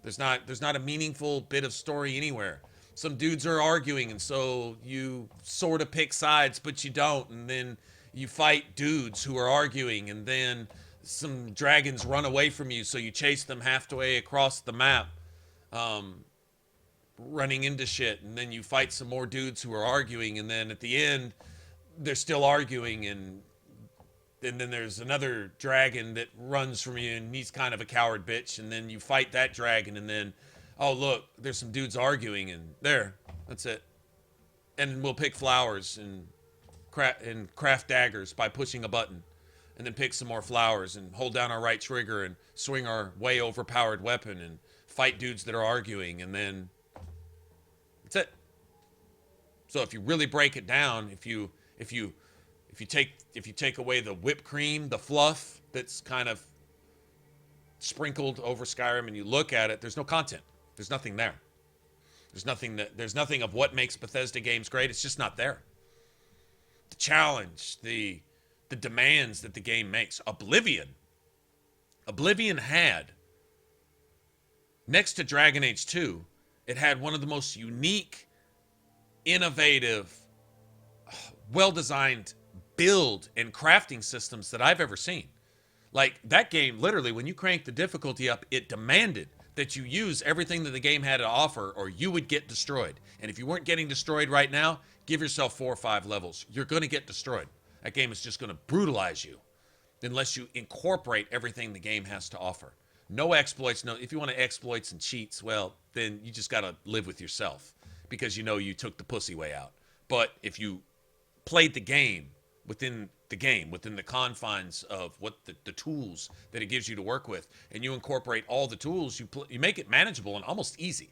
There's not a meaningful bit of story anywhere. Some dudes are arguing, and so you sort of pick sides, but you don't, and then you fight dudes who are arguing, and then some dragons run away from you, so you chase them halfway across the map, running into shit, and then you fight some more dudes who are arguing, and then at the end they're still arguing, and then there's another dragon that runs from you, and he's kind of a coward bitch, and then you fight that dragon, and then, oh look, there's some dudes arguing, and that's it. And we'll pick flowers and craft daggers by pushing a button, and then pick some more flowers and hold down our right trigger and swing our way overpowered weapon and fight dudes that are arguing, and then that's it. So if you really break it down, if you take away the whipped cream, the fluff that's kind of sprinkled over Skyrim, and you look at it, there's no content. There's nothing there. There's nothing of what makes Bethesda games great. It's just not there. The challenge, the demands that the game makes. Oblivion had, next to Dragon Age 2, it had one of the most unique, innovative, well-designed build and crafting systems that I've ever seen. Like, that game, literally, when you cranked the difficulty up, it demanded that you use everything that the game had to offer, or you would get destroyed. And if you weren't getting destroyed right now, give yourself 4 or 5 levels. You're going to get destroyed. That game is just going to brutalize you unless you incorporate everything the game has to offer. No exploits. No, if you want to exploits and cheats, well, then you just got to live with yourself because you know you took the pussy way out. But if you played the game, within the confines of what the tools that it gives you to work with, and you incorporate all the tools, you make it manageable and almost easy.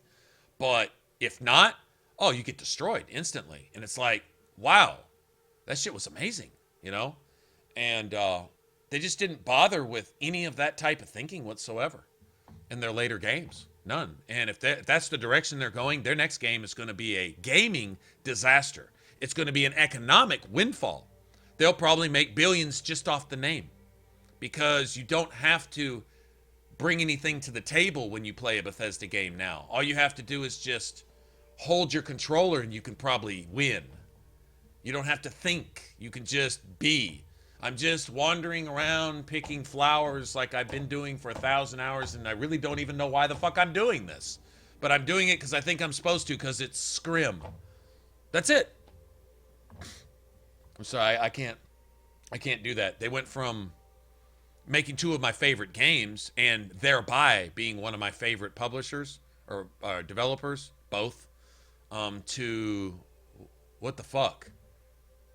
But if not, oh, you get destroyed instantly. And it's like, wow, that shit was amazing, you know? And they just didn't bother with any of that type of thinking whatsoever in their later games. None. And if that's the direction they're going, their next game is going to be a gaming disaster. It's going to be an economic windfall. They'll probably make billions just off the name because you don't have to bring anything to the table when you play a Bethesda game now. All you have to do is just hold your controller and you can probably win. You don't have to think. You can just be. I'm just wandering around picking flowers like I've been doing for 1,000 hours, and I really don't even know why the fuck I'm doing this. But I'm doing it because I think I'm supposed to, because it's Scrim. That's it. I'm sorry, I can't do that. They went from making two of my favorite games and thereby being one of my favorite publishers or developers, both, to what the fuck?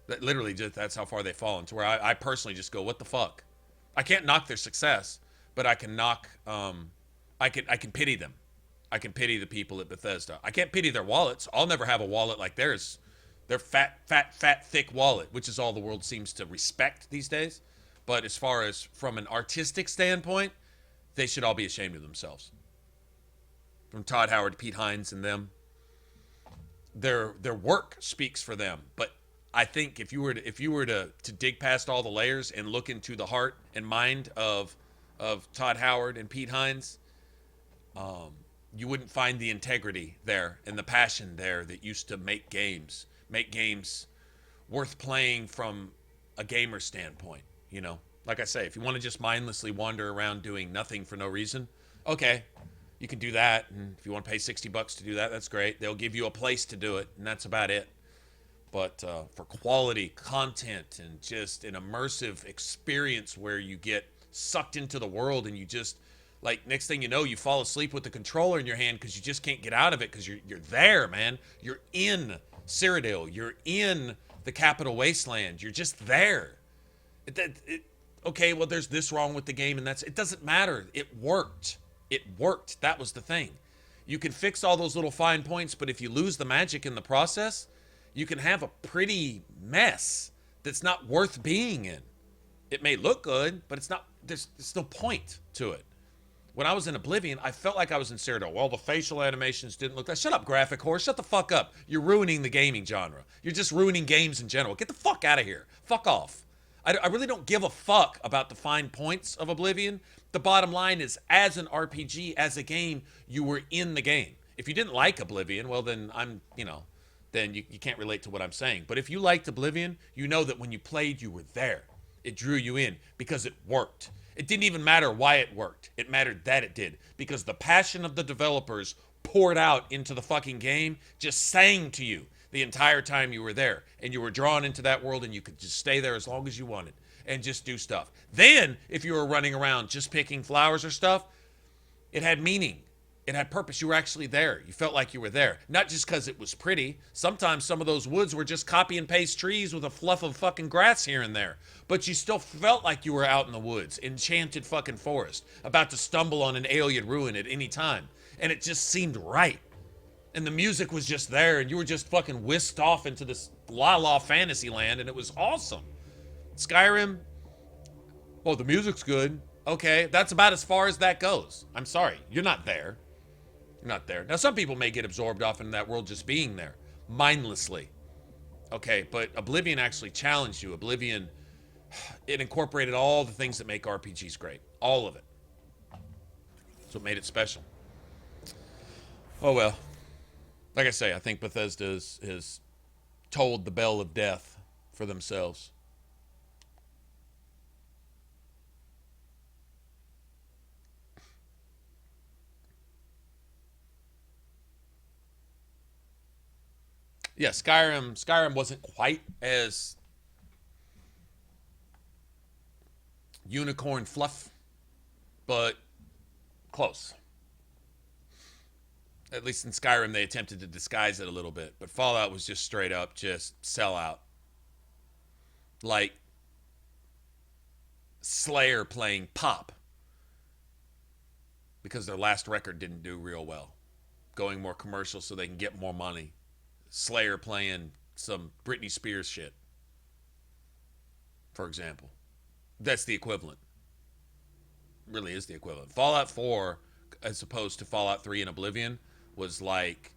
That literally just, that's how far they've fallen, to where I personally just go, what the fuck? I can't knock their success, but I can knock, I can pity them. I can pity the people at Bethesda. I can't pity their wallets. I'll never have a wallet like theirs. Their fat, thick wallet, which is all the world seems to respect these days. But as far as from an artistic standpoint, they should all be ashamed of themselves. From Todd Howard, Pete Hines, and them. Their work speaks for them. But I think if you were to dig past all the layers and look into the heart and mind of Todd Howard and Pete Hines, you wouldn't find the integrity there and the passion there that used to make games worth playing from a gamer standpoint, you know? Like I say, if you want to just mindlessly wander around doing nothing for no reason, okay, you can do that. And if you want to pay $60 to do that, that's great. They'll give you a place to do it, and that's about it. But for quality content and just an immersive experience where you get sucked into the world and you just, like, next thing you know, you fall asleep with the controller in your hand because you just can't get out of it because you're there, man. You're in Cyrodiil. You're in the Capital Wasteland. You're just there. Okay, well, there's this wrong with the game, and it doesn't matter. It worked. It worked. That was the thing. You can fix all those little fine points, but if you lose the magic in the process, you can have a pretty mess that's not worth being in. It may look good, but it's not. There's no point to it. When I was in Oblivion, I felt like I was in Cyrodiil. Well, the facial animations didn't look like... Shut up, graphic horse. Shut the fuck up. You're ruining the gaming genre. You're just ruining games in general. Get the fuck out of here. Fuck off. I really don't give a fuck about the fine points of Oblivion. The bottom line is, as an RPG, as a game, you were in the game. If you didn't like Oblivion, well, then then you can't relate to what I'm saying. But if you liked Oblivion, you know that when you played, you were there. It drew you in because it worked. It didn't even matter why it worked. It mattered that it did. Because the passion of the developers poured out into the fucking game, just sang to you the entire time you were there. And you were drawn into that world and you could just stay there as long as you wanted and just do stuff. Then, if you were running around just picking flowers or stuff, it had meaning. It had purpose. You were actually there. You felt like you were there. Not just because it was pretty. Sometimes some of those woods were just copy and paste trees with a fluff of fucking grass here and there. But you still felt like you were out in the woods, enchanted fucking forest, about to stumble on an alien ruin at any time. And it just seemed right. And the music was just there, and you were just fucking whisked off into this la-la fantasy land, and it was awesome. Skyrim, oh, the music's good. Okay, that's about as far as that goes. I'm sorry, you're not there. You're not there. Now, some people may get absorbed off in that world just being there, mindlessly. Okay, but Oblivion actually challenged you. Oblivion, it incorporated all the things that make RPGs great. All of it. That's what made it special. Oh, well. Like I say, I think Bethesda has tolled the bell of death for themselves. Yeah, Skyrim wasn't quite as unicorn fluff, but Close. At least in Skyrim, they attempted to disguise it a little bit. But Fallout was just straight up just sellout. Like Slayer playing pop. Because their last record didn't do real well. Going more commercial so they can get more money. Slayer playing some Britney Spears shit. For example. That's the equivalent. Really is the equivalent. Fallout 4, as opposed to Fallout 3 and Oblivion, was like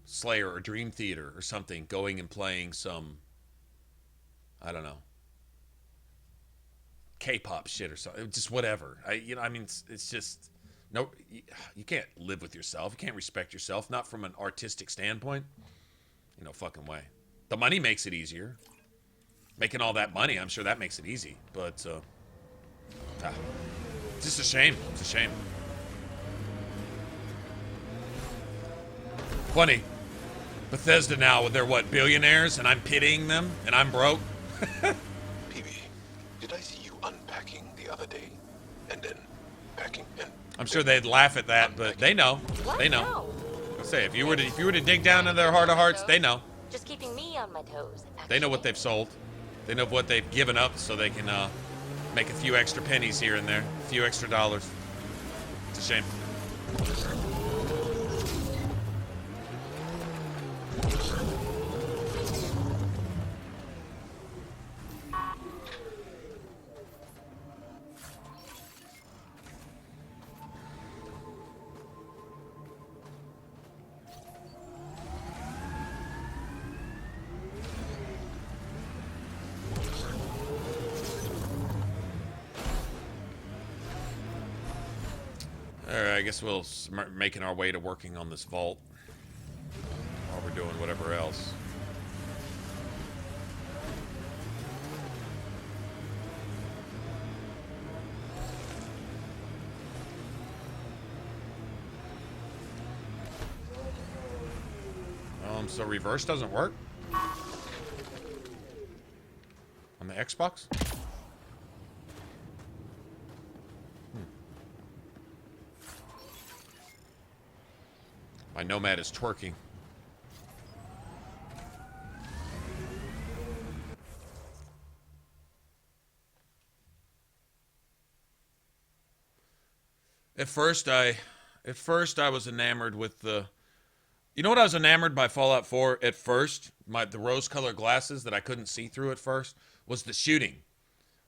Slayer or Dream Theater or something going and playing some, I don't know, K-pop shit or something. Just whatever. It's just, no, you can't live with yourself. You can't respect yourself, not from an artistic standpoint. No fucking way. The money makes it easier. Making all that money, I'm sure that makes it easy. But, it's just a shame. It's a shame. Funny. Bethesda now, they're what, billionaires, and I'm pitying them, and I'm broke? PB, did I see you unpacking the other day? And then packing and... I'm sure they'd laugh at that, but they know. They know. I'll say, if you were to dig down into their heart of hearts, they know. Just keeping me on my toes. They know what they've sold. They know what they've given up so they can make a few extra pennies here and there. A few extra dollars. It's a shame. I guess we'll start making our way to working on this vault while we're doing whatever else. So reverse doesn't work on the Xbox? My Nomad is twerking. At first I was enamored with the... You know what I was enamored by Fallout 4 at first? The rose-colored glasses that I couldn't see through at first was the shooting.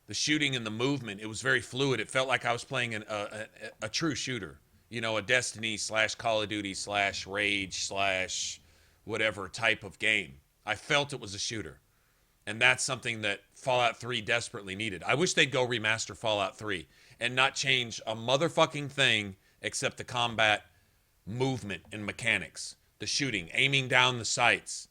The shooting and the movement. It was very fluid. It felt like I was playing a true shooter. You know, a Destiny / Call of Duty / Rage / whatever type of game. I felt it was a shooter. And that's something that Fallout 3 desperately needed. I wish they'd go remaster Fallout 3 and not change a motherfucking thing except the combat movement and mechanics. The shooting, aiming down the sights.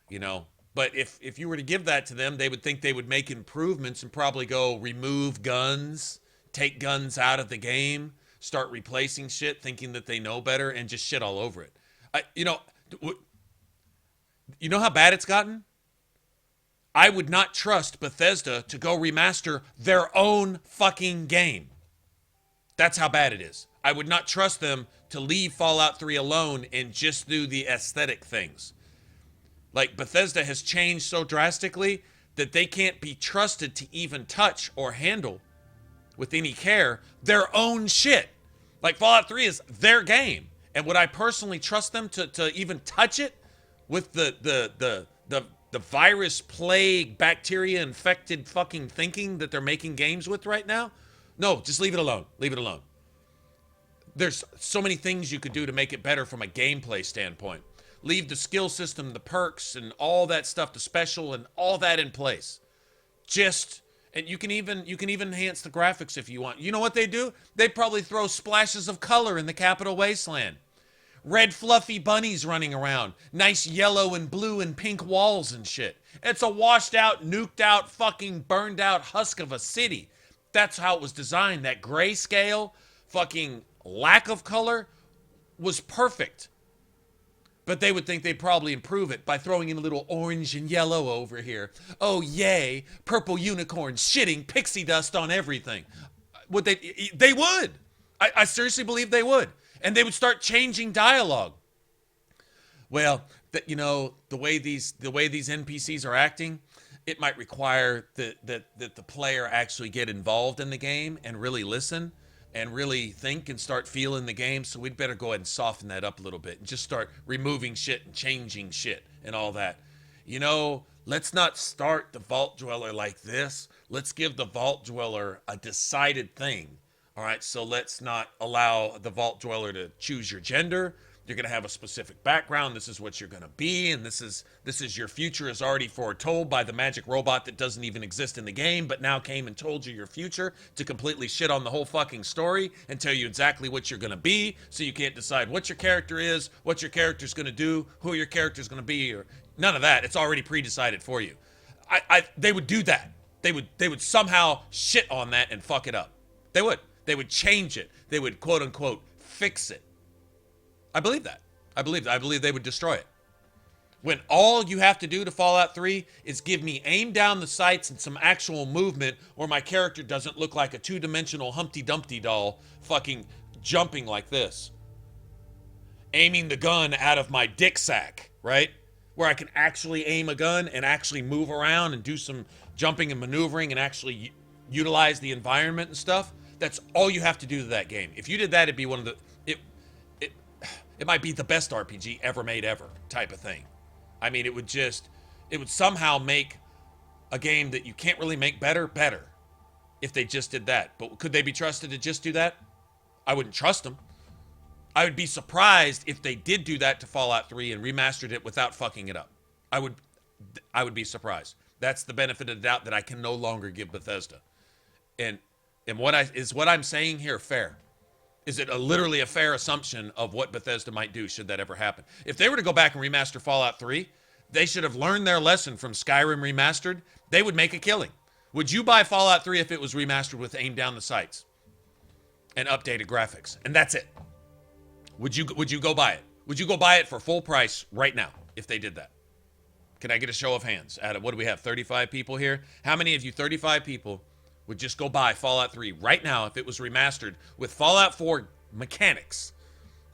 You know, but if you were to give that to them, they would think they would make improvements and probably go remove guns, take guns out of the game, start replacing shit, thinking that they know better, and just shit all over it. You know how bad it's gotten? I would not trust Bethesda to go remaster their own fucking game. That's how bad it is. I would not trust them to leave Fallout 3 alone and just do the aesthetic things. Like, Bethesda has changed so drastically that they can't be trusted to even touch or handle with any care their own shit. Like, Fallout 3 is their game. And would I personally trust them to even touch it with the virus, plague, bacteria infected fucking thinking that they're making games with right now? No, just leave it alone. Leave it alone. There's so many things you could do to make it better from a gameplay standpoint. Leave the skill system, the perks, and all that stuff, the special, and all that in place. And you can even enhance the graphics if you want. You know what they do? They probably throw splashes of color in the Capital Wasteland. Red fluffy bunnies running around. Nice yellow and blue and pink walls and shit. It's a washed out, nuked out, fucking burned out husk of a city. That's how it was designed. That grayscale, fucking lack of color was perfect. But they would think they'd probably improve it by throwing in a little orange and yellow over here. Oh, yay, purple unicorns shitting pixie dust on everything. Would they would. I seriously believe they would. And they would start changing dialogue. Well, that the way these NPCs are acting, it might require that the player actually get involved in the game and really listen and really think and start feeling the game. So we'd better go ahead and soften that up a little bit and just start removing shit and changing shit and all that. Let's not start the Vault Dweller like this. Let's give the Vault Dweller a decided thing. All right, so let's not allow the Vault Dweller to choose your gender. You're going to have a specific background. This is what you're going to be, and this is your future is already foretold by the magic robot that doesn't even exist in the game, but now came and told you your future to completely shit on the whole fucking story and tell you exactly what you're going to be, so you can't decide what your character is, what your character's going to do, who your character's going to be, or none of that. It's already pre-decided for you. They would do that. They would somehow shit on that and fuck it up. They would. They would change it. They would quote unquote fix it. I believe that. I believe they would destroy it. When all you have to do to Fallout 3 is give me aim down the sights and some actual movement where my character doesn't look like a two-dimensional Humpty Dumpty doll fucking jumping like this. Aiming the gun out of my dick sack, right? Where I can actually aim a gun and actually move around and do some jumping and maneuvering and actually utilize the environment and stuff. That's all you have to do to that game. If you did that, it'd be one of the... It might be the best RPG ever made ever type of thing. I mean, it would somehow make a game that you can't really make better if they just did that. But could they be trusted to just do that? I wouldn't trust them. I would be surprised if they did do that to Fallout 3 and remastered it without fucking it up. I would be surprised. That's the benefit of the doubt that I can no longer give Bethesda. And what I'm saying here fair? Is it literally a fair assumption of what Bethesda might do should that ever happen? If they were to go back and remaster Fallout 3, they should have learned their lesson from Skyrim Remastered. They would make a killing. Would you buy Fallout 3 if it was remastered with aim down the sights and updated graphics? And that's it. Would you go buy it? Would you go buy it for full price right now if they did that? Can I get a show of hands? Out of what do we have, 35 people here? How many of you 35 people would just go buy Fallout 3 right now if it was remastered with Fallout 4 mechanics,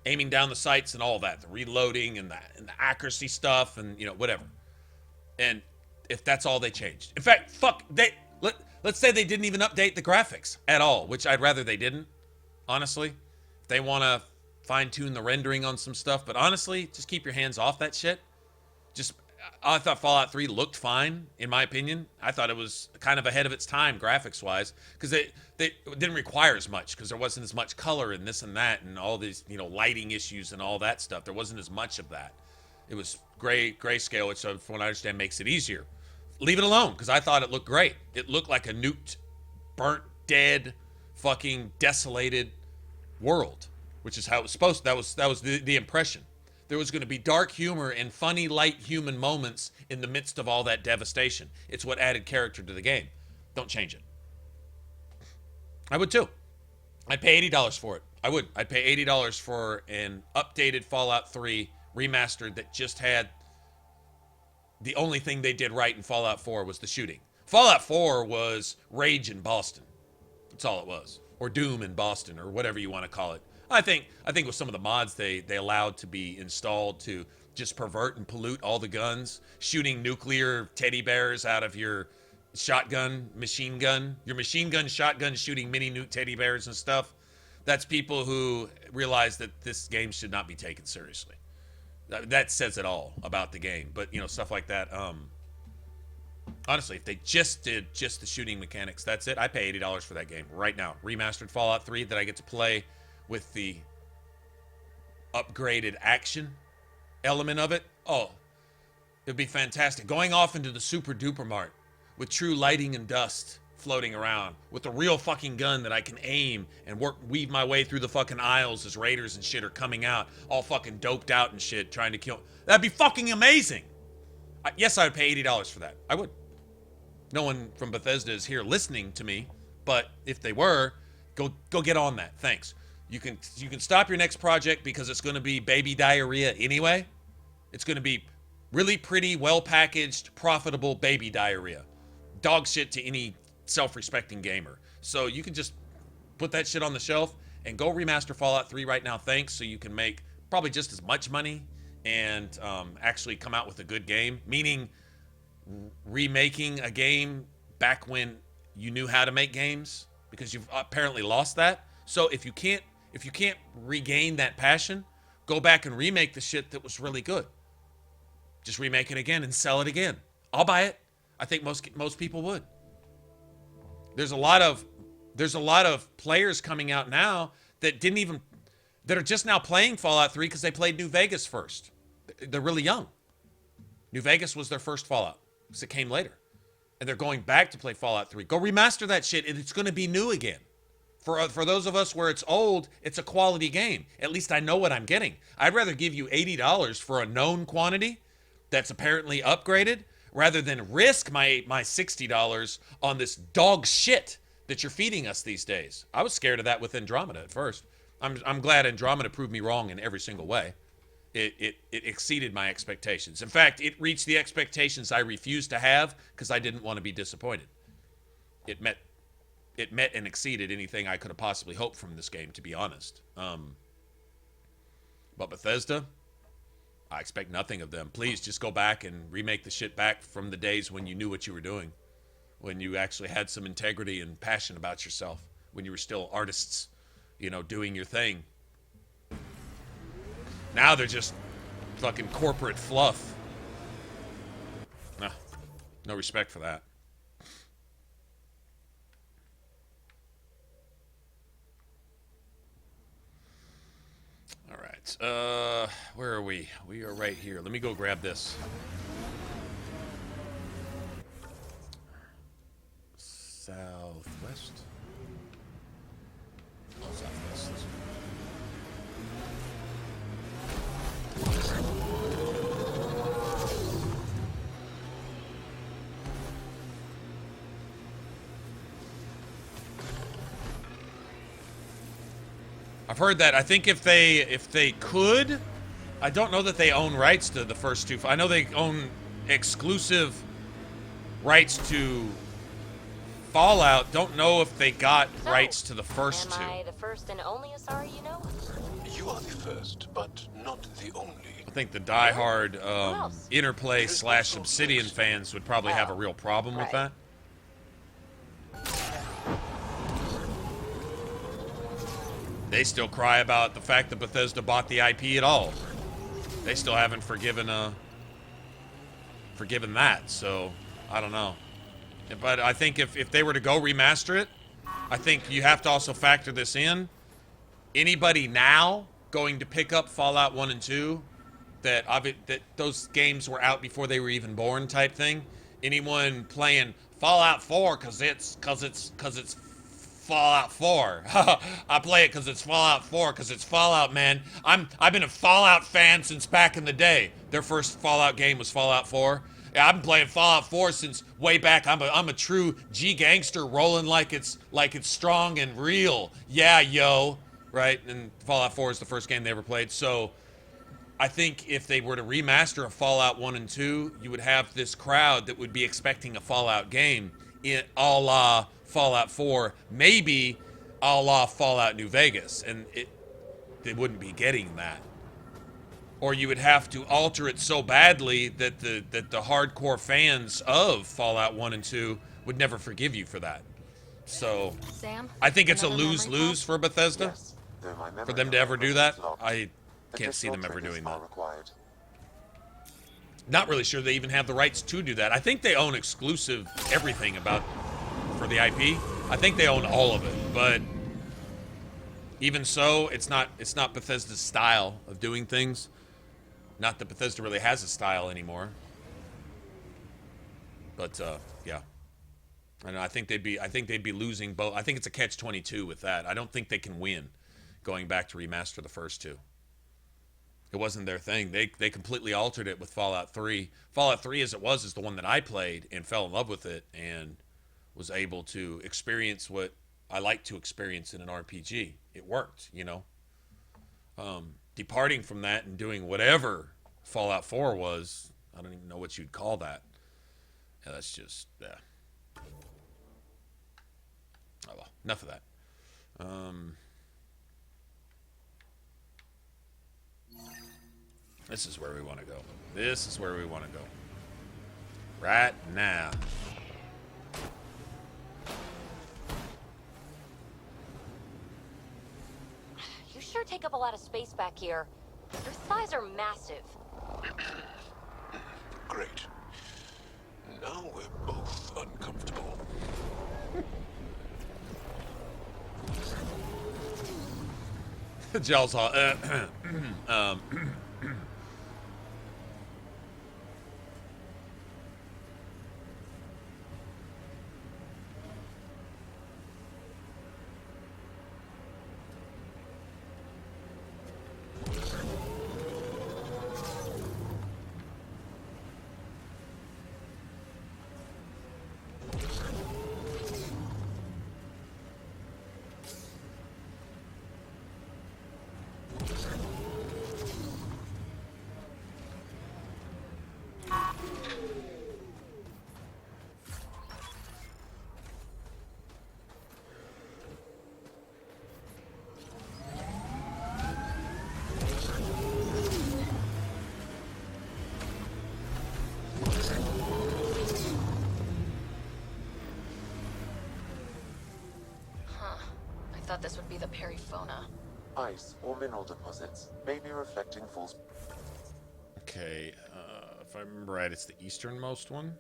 aiming down the sights and all that, the reloading and the accuracy stuff and whatever. And if that's all they changed. In fact, let's say they didn't even update the graphics at all, which I'd rather they didn't, honestly. If they want to fine-tune the rendering on some stuff, but honestly, just keep your hands off that shit. I thought Fallout 3 looked fine, in my opinion. I thought it was kind of ahead of its time, graphics-wise, because it didn't require as much, because there wasn't as much color and this and that, and all these, lighting issues and all that stuff. There wasn't as much of that. It was grayscale, which, from what I understand, makes it easier. Leave it alone, because I thought it looked great. It looked like a nuked, burnt, dead, fucking desolated world, which is how it was supposed to. That was the impression. There was going to be dark humor and funny, light human moments in the midst of all that devastation. It's what added character to the game. Don't change it. I would too. I'd pay $80 for it. I would. I'd pay $80 for an updated Fallout 3 remastered that just had the only thing they did right in Fallout 4 was the shooting. Fallout 4 was Rage in Boston. That's all it was. Or Doom in Boston, or whatever you want to call it. I think with some of the mods they allowed to be installed to just pervert and pollute all the guns, shooting nuclear teddy bears out of your machine gun shotgun shooting mini nuke teddy bears and stuff. That's people who realize that this game should not be taken seriously. That says it all about the game. But stuff like that. Honestly, if they just did just the shooting mechanics, that's it. I pay $80 for that game right now. Remastered Fallout 3 that I get to play with the upgraded action element of it. Oh, it'd be fantastic. Going off into the super duper mart with true lighting and dust floating around with a real fucking gun that I can aim and weave my way through the fucking aisles as raiders and shit are coming out all fucking doped out and shit trying to kill. That'd be fucking amazing. Yes, I would pay $80 for that. I would. No one from Bethesda is here listening to me, but if they were, go get on that. Thanks. You can stop your next project because it's going to be baby diarrhea anyway. It's going to be really pretty, well-packaged, profitable baby diarrhea. Dog shit to any self-respecting gamer. So you can just put that shit on the shelf and go remaster Fallout 3 right now. Thanks, so you can make probably just as much money and actually come out with a good game. Meaning, remaking a game back when you knew how to make games, because you've apparently lost that. So if you can't regain that passion, go back and remake the shit that was really good. Just remake it again and sell it again. I'll buy it. I think most people would. There's a lot of players coming out now that are just now playing Fallout 3 because they played New Vegas first. They're really young. New Vegas was their first Fallout because it came later. And they're going back to play Fallout 3. Go remaster that shit and it's going to be new again. For those of us where it's old, it's a quality game. At least I know what I'm getting. I'd rather give you $80 for a known quantity that's apparently upgraded rather than risk my $60 on this dog shit that you're feeding us these days. I was scared of that with Andromeda at first. I'm glad Andromeda proved me wrong in every single way. It exceeded my expectations. In fact, it reached the expectations I refused to have because I didn't want to be disappointed. It met and exceeded anything I could have possibly hoped from this game, to be honest. But Bethesda, I expect nothing of them. Please just go back and remake the shit back from the days when you knew what you were doing, when you actually had some integrity and passion about yourself, when you were still artists, doing your thing. Now they're just fucking corporate fluff. No respect for that. All right. Where are we? We are right here. Let me go grab this. Southwest. Southwest. I've heard that. I think if they could, I don't know that they own rights to the first two. I know they own exclusive rights to Fallout. Don't know if they got rights to the first two. Am I the first and only Asari you know? You are the first, but not the only. I think the diehard Interplay / Obsidian fans would probably have a real problem with that. They still cry about the fact that Bethesda bought the IP at all. They still haven't forgiven that, so I don't know. But I think if they were to go remaster it, I think you have to also factor this in. Anybody now going to pick up Fallout 1 and 2 that those games were out before they were even born type thing. Anyone playing Fallout 4 because it's Fallout 4. I play it because it's Fallout 4 because it's Fallout, man. I've been a Fallout fan since back in the day. Their first Fallout game was Fallout 4. Yeah, I've been playing Fallout 4 since way back. I'm a true G gangster rolling like it's strong and real. Yeah, yo, right? And Fallout 4 is the first game they ever played. So I think if they were to remaster a Fallout 1 and 2, you would have this crowd that would be expecting a Fallout game a la Fallout 4, maybe a la Fallout New Vegas, and they wouldn't be getting that. Or you would have to alter it so badly that the hardcore fans of Fallout 1 and 2 would never forgive you for that. So Sam, I think it's a lose-lose for Bethesda. Yes, though my memory For them to of ever the do that, process locked. I can't see them Additional ever doing triggers are that. required. Not really sure they even have the rights to do that. I think they own exclusive everything for the IP. I think they own all of it, but even so, it's not Bethesda's style of doing things. Not that Bethesda really has a style anymore. But yeah. And I think they'd be losing both. I think it's a catch-22 with that. I don't think they can win going back to remaster the first two. It wasn't their thing. They completely altered it with Fallout 3. Fallout 3 as it was is the one that I played and fell in love with it and was able to experience what I like to experience in an RPG. It worked, Departing from that and doing whatever Fallout 4 was, I don't even know what you'd call that. Yeah, that's just, yeah. Oh, well, enough of that. This is where we want to go. This is where we want to go. Right now. You sure take up a lot of space back here. Your thighs are massive. Great. Now we're both uncomfortable. Gel's all, I thought this would be the perifauna. Ice or mineral deposits may be reflecting false. Okay, if I remember right, it's the easternmost one.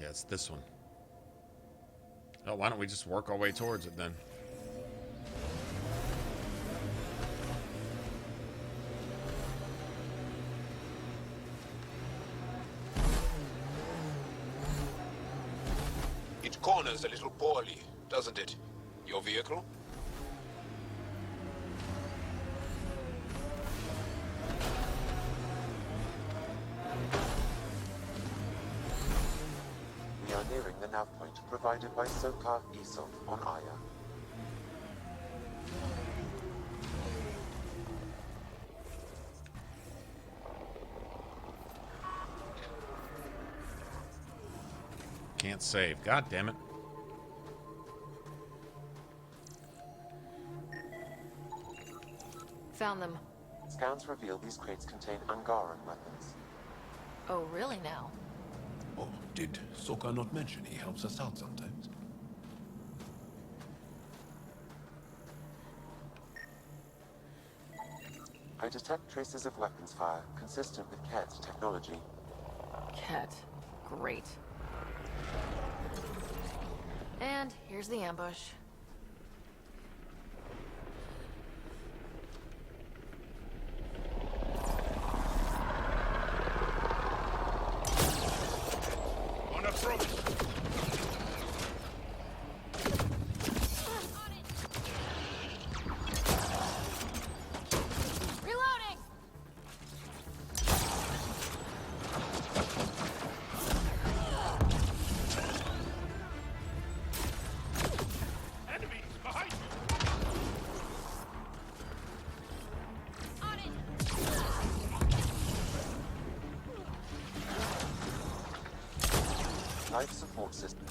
Yeah, it's this one. Oh, why don't we just work our way towards it then? It corners a little poorly, doesn't it? Your vehicle? We are nearing the nav point provided by CoffeeeeCup on Aya. Can't save. God damn it. Found them. Scans reveal these crates contain Angaran weapons. Oh, really now? Oh, did Soka not mention he helps us out sometimes? I detect traces of weapons fire consistent with Ket's technology. Ket. Great. And here's the ambush. On approach! Reloading! Enemies behind you! On it! Life support system.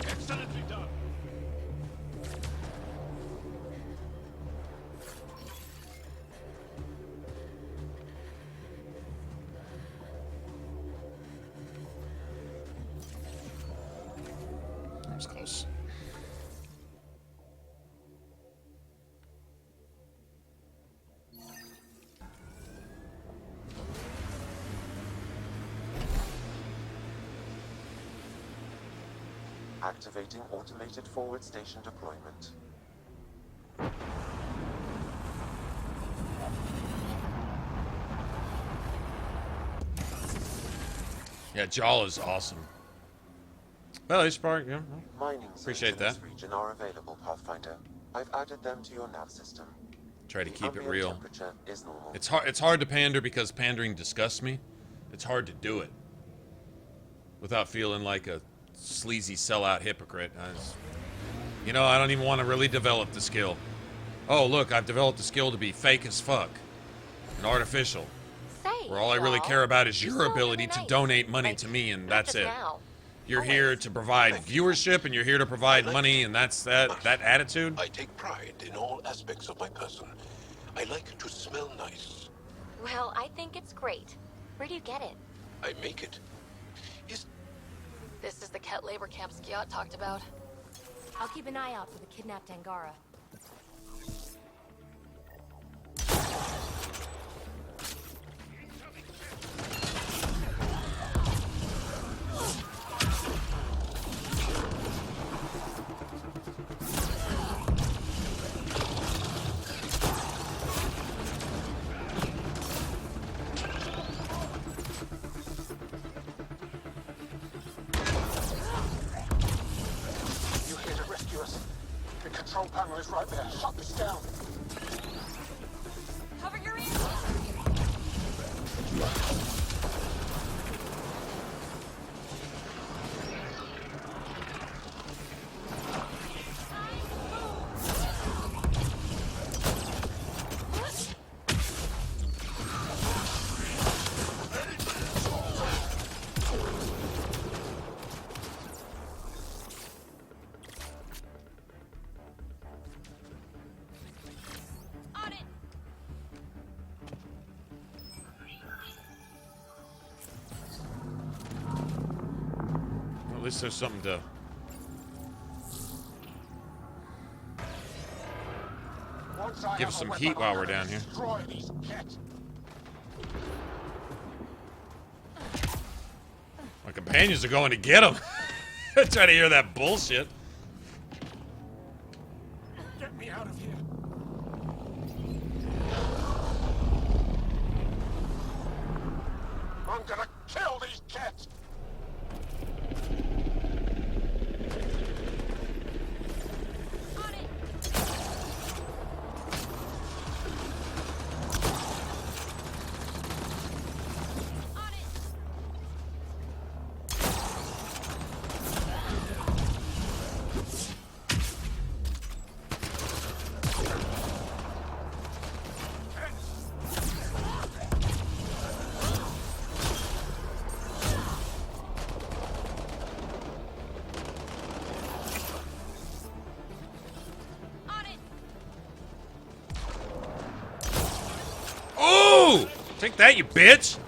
Excellently done! That was close. Activating automated forward station deployment. Yeah, Jaw is awesome. Well, it's part, yeah. Mining zones Appreciate in that. this region are available, Pathfinder. I've added them to your nav system. Try to The keep it ambient real. temperature is normal. It's hard to pander because pandering disgusts me. It's hard to do it without feeling like a sleazy sellout hypocrite. You know, I don't even want to really develop the skill. Oh, look, I've developed the skill to be fake as fuck and artificial. Where all I really care about is your ability to donate money to me, and that's it. You're here to provide viewership, and you're here to provide money, and that's that attitude. I take pride in all aspects of my person. I like to smell nice. Well, I think it's great. Where do you get it? I make it. This is the Ket labor camp Skiot talked about. I'll keep an eye out for the kidnapped Angara. Control panel is right there. Shut this down. Cover your ears. At least there's something to... give us some heat while we're down here. My companions are going to get him. Trying to hear that bullshit. Get me out of here. I'm gonna kill these cats. Take that, you bitch!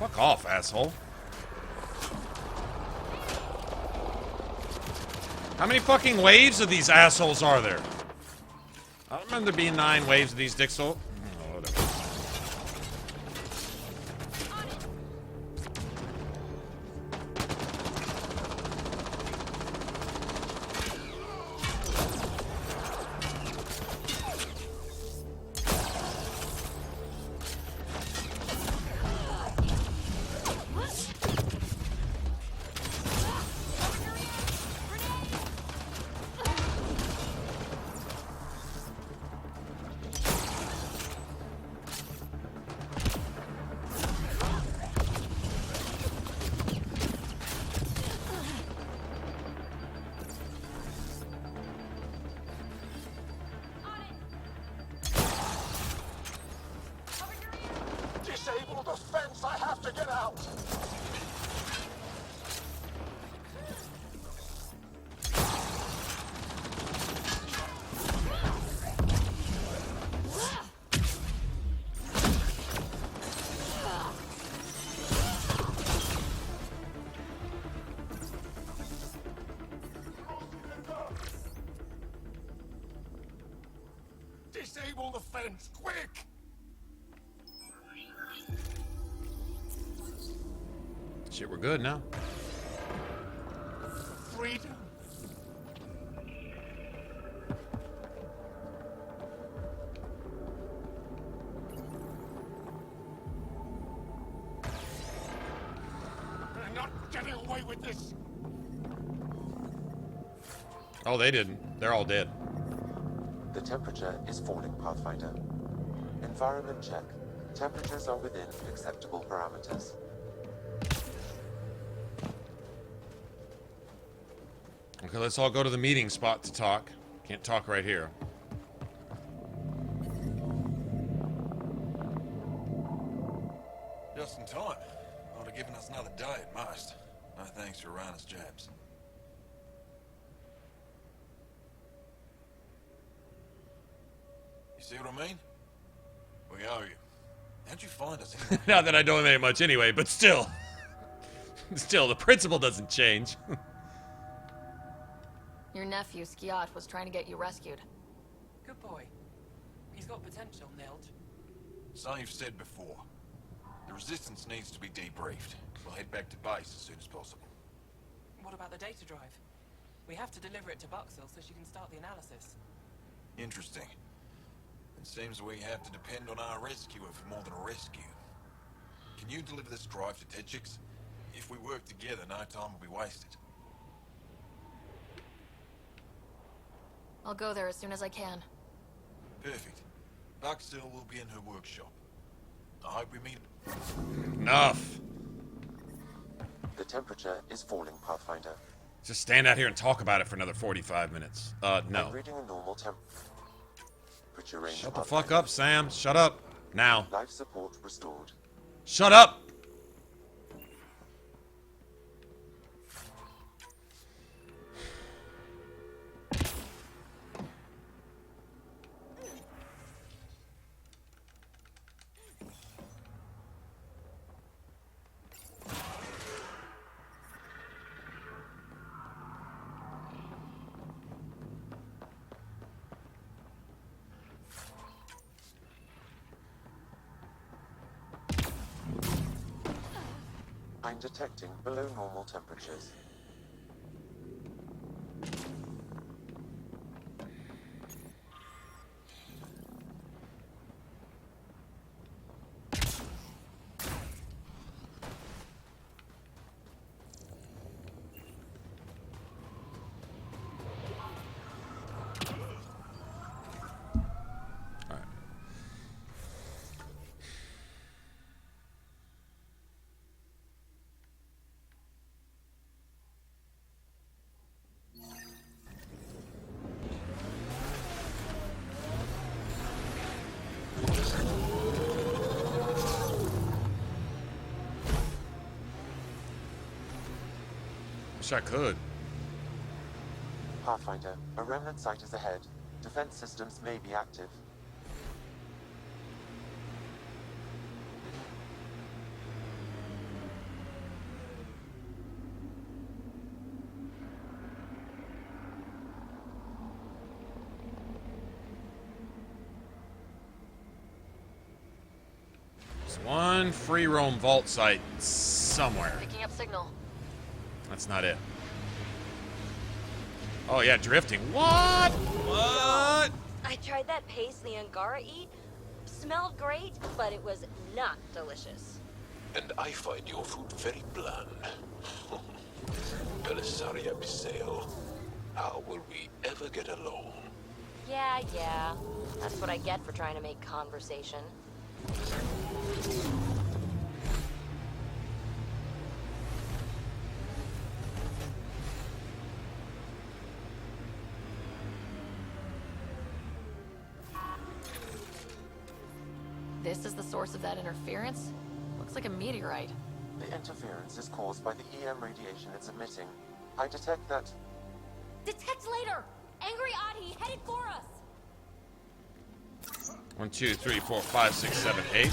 Fuck off, asshole. How many fucking waves of these assholes are there? I don't remember there being 9 waves of these dicks. Oh, whatever. Disable the fence. I have to get out. Disable the fence, quick! Shit, we're good now. Freedom. getting away with this. Oh, they didn't. They're all dead. The temperature is falling, Pathfinder. Environment check. Temperatures are within acceptable parameters. Okay, let's all go to the meeting spot to talk. Can't talk right here. Just in time. Would have given us another day at most. No thanks for Rana's jabs. You see what I mean? We owe you. How'd you find us? Not that I donate much anyway, but still. Still, the principle doesn't change. Your nephew, Skiat, was trying to get you rescued. Good boy. He's got potential, Nilt. So you've said before. The Resistance needs to be debriefed. We'll head back to base as soon as possible. What about the data drive? We have to deliver it to Buxel so she can start the analysis. Interesting. It seems we have to depend on our rescuer for more than a rescue. Can you deliver this drive to Tetchix? If we work together, no time will be wasted. I'll go there as soon as I can. Perfect. Buxel will be in her workshop. I hope we meet. Enough. The temperature is falling, Pathfinder. Just stand out here and talk about it for another 45 minutes. No. I'm reading a normal temperature range. Shut the fuck up, Sam. Shut up. Now. Life support restored. Shut up! I'm detecting below normal temperatures. Wish I could. Pathfinder, a remnant site is ahead. Defense systems may be active. There's one free roam vault site somewhere. Picking up signal. That's not it. Oh yeah, drifting. What? What? I tried that paste the Angara eat. Smelled great, but it was not delicious. And I find your food very bland. Belisaria Biseo, how will we ever get along? Yeah. That's what I get for trying to make conversation. This is the source of that interference? Looks like a meteorite. The interference is caused by the EM radiation it's emitting. I detect that... Detect later! Angry Adi headed for us! 1, 2, 3, 4, 5, 6, 7, 8.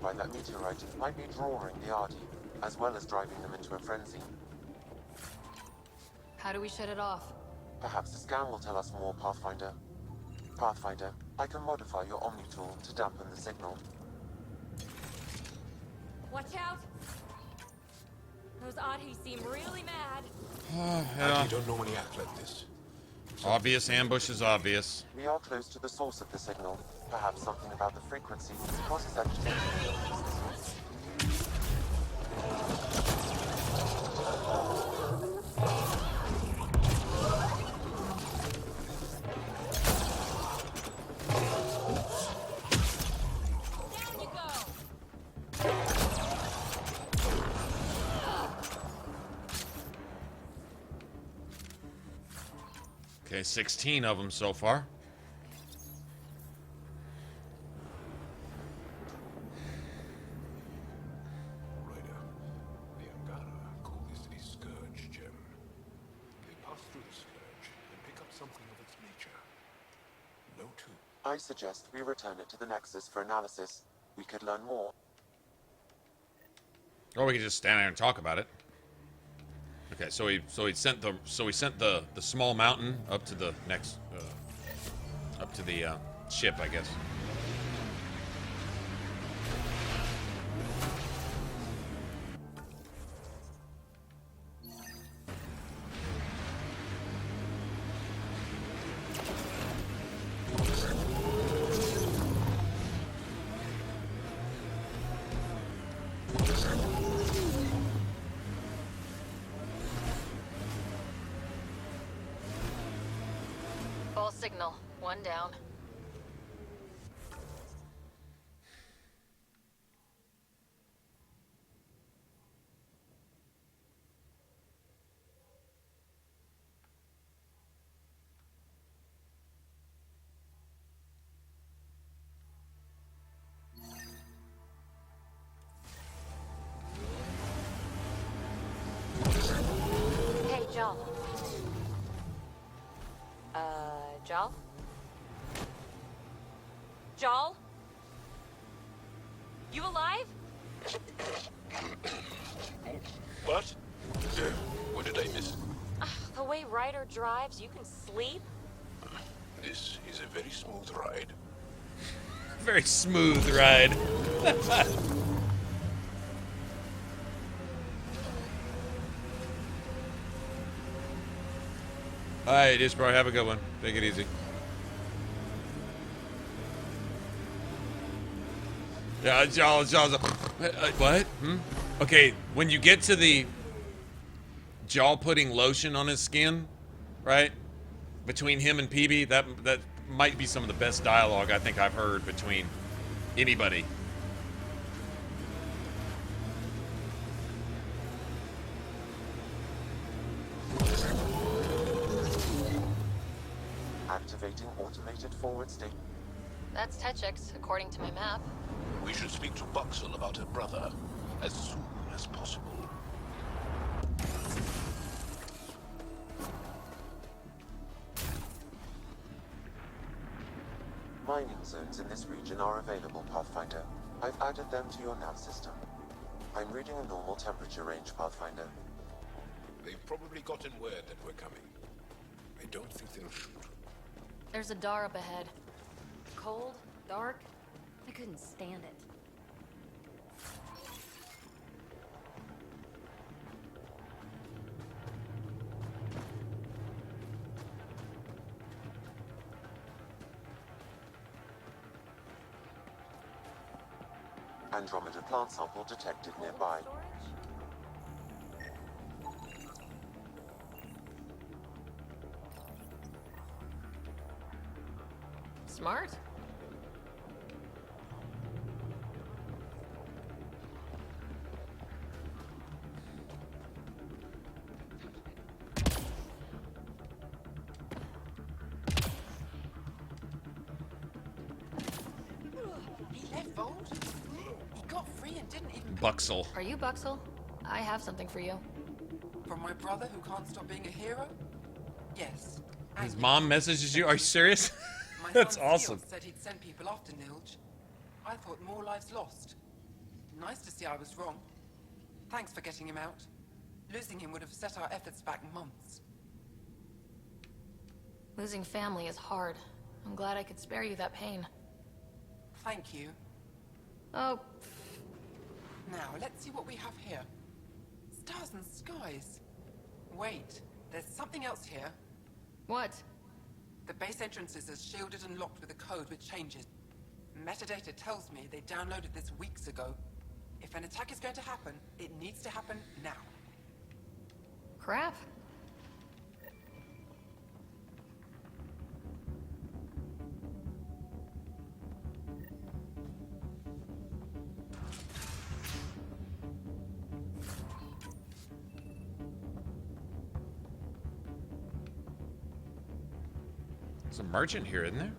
By that meteorite might be drawing the Ardi, as well as driving them into a frenzy. How do we shut it off? Perhaps the scan will tell us more, Pathfinder. Pathfinder, I can modify your Omni tool to dampen the signal. Watch out! Those Audhees seem really mad. Yeah. You don't normally act like this. Obvious ambush is obvious. We are close to the source of the signal. Perhaps something about the frequency causes agitation. Okay, 16 of them so far. Right, the Angara call this the Scourge gem. They pass through the Scourge and pick up something of its nature. No two. I suggest we return it to the Nexus for analysis. We could learn more. Or we could just stand there and talk about it. Okay, so he sent the small mountain up to the next up to the ship, I guess. Signal. One down. Hey, Jal. Jal? Jal? You alive? What? What did I miss? The way Ryder drives, you can sleep? This is a very smooth ride. Very smooth ride. Alright, just bro, have a good one. Take it easy. Yeah, Jaws. What? Okay, when you get to the Jaw putting lotion on his skin, right? Between him and PB, that might be some of the best dialogue I think I've heard between anybody. Activating automated forward state. That's Techix, according to my map. We should speak to Buxel about her brother as soon as possible. Mining zones in this region are available, Pathfinder. I've added them to your nav system. I'm reading a normal temperature range, Pathfinder. They've probably gotten word that we're coming. I don't think they'll shoot. There's a door up ahead. Cold, dark. I couldn't stand it. Andromeda plant sample detected nearby. Smart. He left Vault? He got free and didn't even... Buxel. Are you Buxel? I have something for you. From my brother who can't stop being a hero? Yes. His mom messages you? Are you serious? That's awesome. Said he'd send people after Nilge. I thought more lives lost. Nice to see I was wrong. Thanks for getting him out. Losing him would have set our efforts back months. Losing family is hard. I'm glad I could spare you that pain. Thank you. Oh. Now, let's see what we have here. Stars and skies. Wait, there's something else here. What? The base entrances are shielded and locked with a code which changes. Metadata tells me they downloaded this weeks ago. If an attack is going to happen, it needs to happen now. Crap. There's a merchant here, isn't there?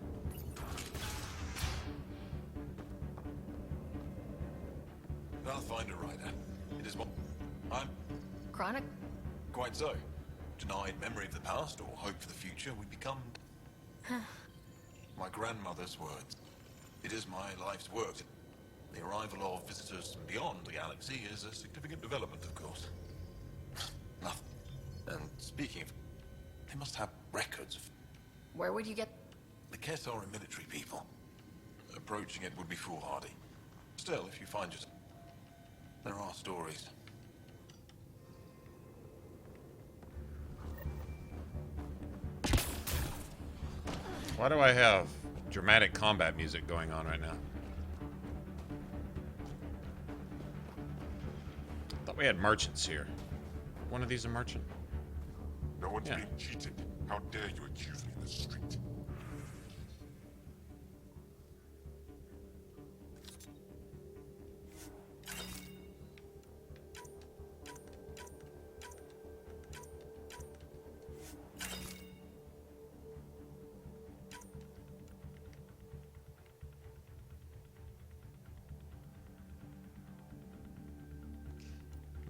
Pathfinder Rider. It is what I'm... Chronic? Quite so. Denied memory of the past or hope for the future, we become... My grandmother's words. It is my life's work. The arrival of visitors from beyond the galaxy is a significant development, of course. Nothing. And speaking of... They must have records of... Where would you get... The Kett are a military people. Approaching it would be foolhardy. Still, if you find yourself... There are stories. Why do I have dramatic combat music going on right now? I thought we had merchants here. One of these a merchant? No one's being cheated. How dare you accuse me in the street?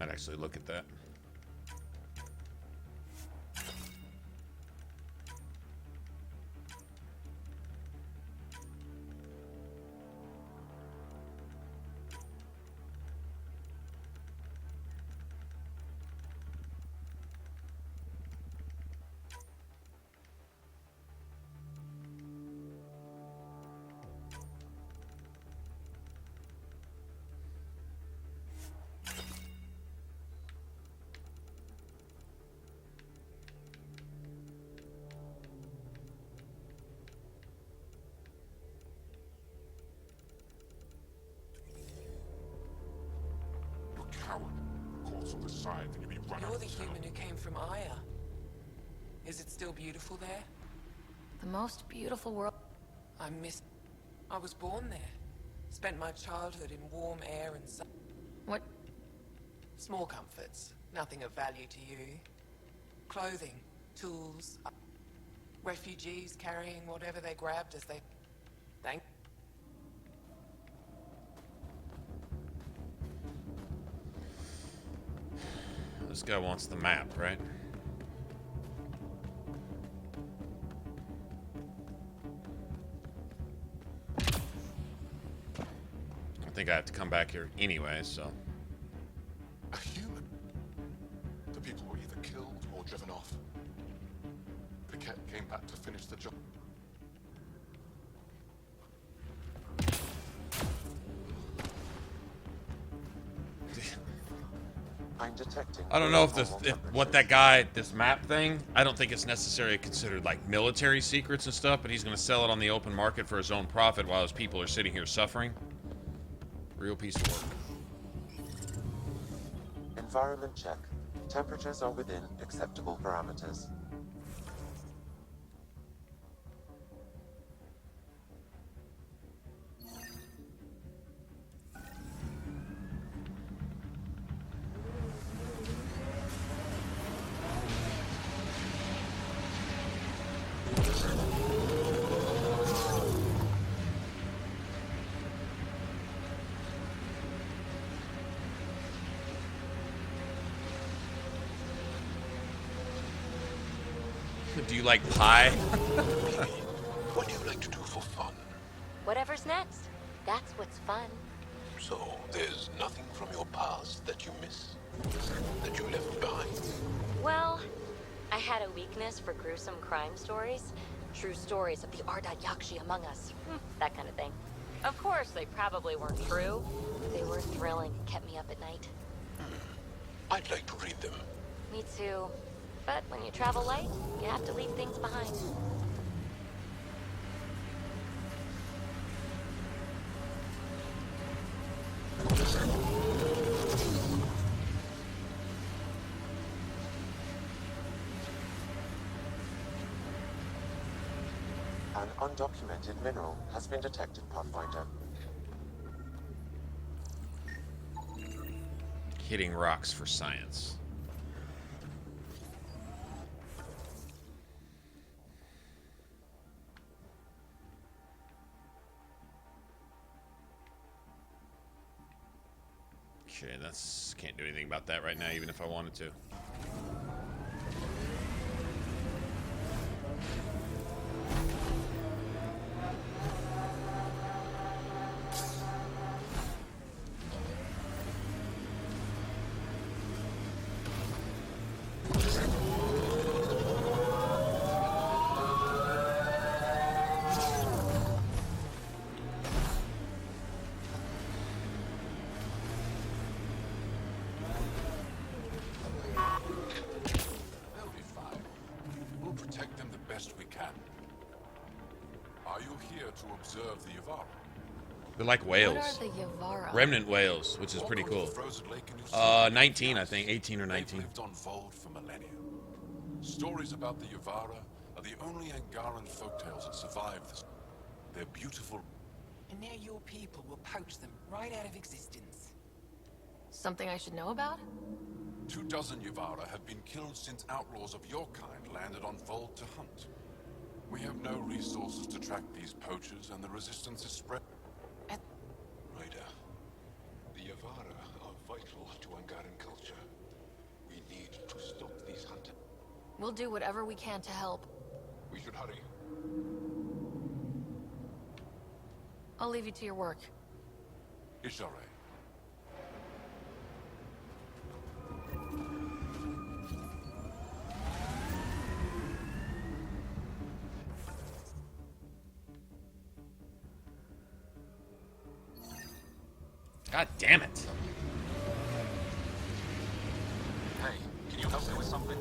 Might actually look at that. You're the human who came from Aya. Is it still beautiful there? The most beautiful world. I was born there. Spent my childhood in warm air and sun. What? Small comforts. Nothing of value to you. Clothing, tools, refugees carrying whatever they grabbed as they... Thank... This guy wants the map, right? I think I have to come back here anyway, so... A human? The people were either killed or driven off. The Kett came back to finish the job. I'm detecting... I don't know if what that guy, this map thing, I don't think it's necessarily considered like military secrets and stuff, but he's going to sell it on the open market for his own profit while his people are sitting here suffering. Real piece of work. Environment check. Temperatures are within acceptable parameters. Do you like pie? What do you like to do for fun? Whatever's next. That's what's fun. So, there's nothing from your past that you miss? That you left behind? Well, I had a weakness for gruesome crime stories. True stories of the Ardat Yakshi among us. That kind of thing. Of course, they probably weren't true. But they were thrilling and kept me up at night. I'd like to read them. Me too. But when you travel light, you have to leave things behind. An undocumented mineral has been detected, Pathfinder. Hitting rocks for science. Okay, that's can't do anything about that right now, even if I wanted to. They're like whales. What are the Yavara? Remnant whales, which is pretty cool. 19, I think. 18 or 19. They've lived on Vold for millennia. Stories about the Yavara are the only Angaran folktales that survive this. They're beautiful. And now your people will poach them right out of existence. Something I should know about? 24 Yavara have been killed since outlaws of your kind landed on Vold to hunt. We have no resources to track these poachers, and the resistance is spread. Ryder, the Yavara are vital to Angaran culture. We need to stop these hunters. We'll do whatever we can to help. We should hurry. I'll leave you to your work. Ashara. God damn it. Hey, can you help me with something?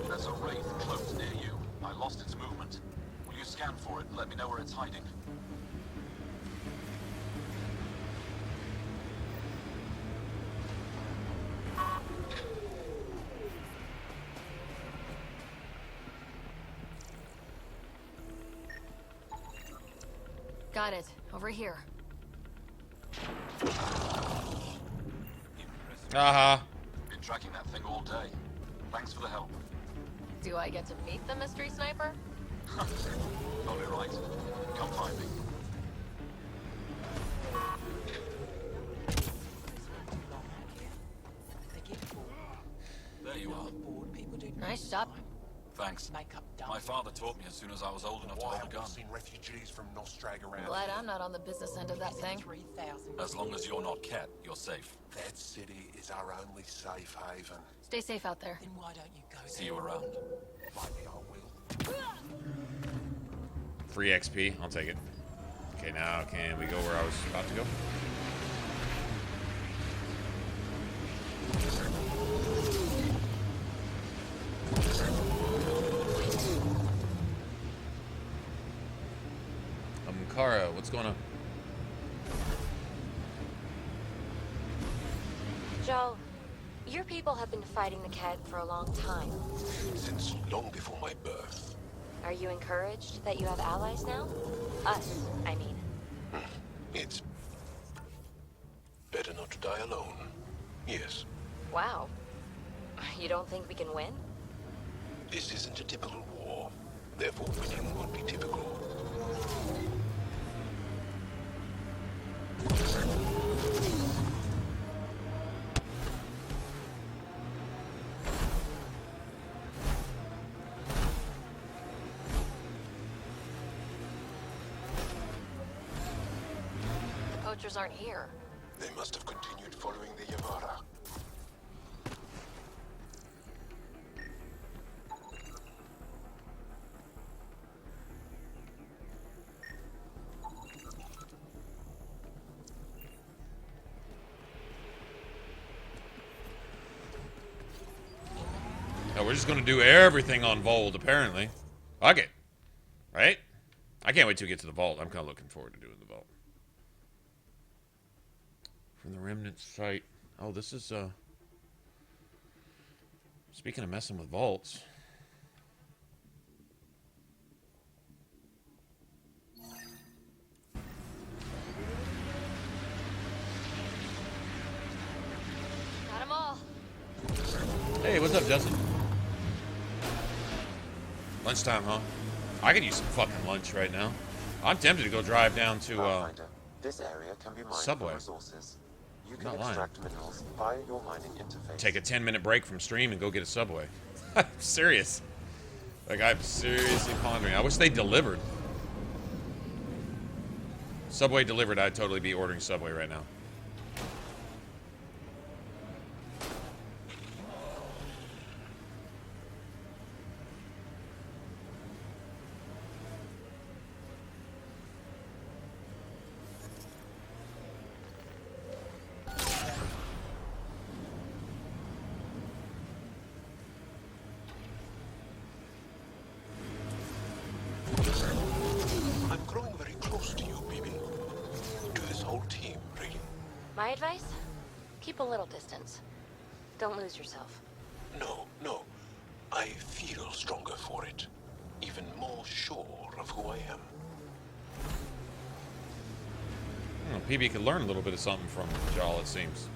There's a wraith cloaked near you. I lost its movement. Will you scan for it and let me know where it's hiding? Got it. Over here. Been tracking that thing all day. Thanks for the help. Do I get to meet the mystery sniper? Probably right. Come find me. There you are. Nice shot. Thanks. My father taught me as soon as I was old enough to hold a gun. Seen refugees from Nostrag around. Glad I'm not on the business end of that thing. As long as you're not Ket, you're safe. That city is our only safe haven. Stay safe out there. Then why don't you go See you around. Maybe I will. Free XP. I'll take it. Okay, now can we go where I was about to go? Kara, what's going on? Joel, your people have been fighting the Ket for a long time. Since long before my birth. Are you encouraged that you have allies now? Us, I mean. It's better not to die alone. Yes. Wow. You don't think we can win? This isn't a typical war. Therefore, winning would be typical. The poachers aren't here. They must have continued following the Yavara. we're just gonna do everything on Vold, apparently. Fuck it. Right? I can't wait to get to the vault. I'm kind of looking forward to doing the vault. From the Remnant site. Oh, this is, speaking of messing with vaults. Got them all. Hey, what's up, Justin? Lunchtime, huh? I could use some fucking lunch right now. I'm tempted to go drive down to, this area can be mined Subway. for resources. You can Not lying. extract minerals via your mining interface. Take a 10-minute break from stream and go get a Subway. I'm serious. Like, I'm seriously pondering. I wish they delivered. Subway delivered, I'd totally be ordering Subway right now. I'm growing very close to you, baby. To this whole team, really. My advice? Keep a little distance. Don't lose yourself. No, no. I feel stronger for it. Even more sure of who I am. PB could learn a little bit of something from Jal, it seems.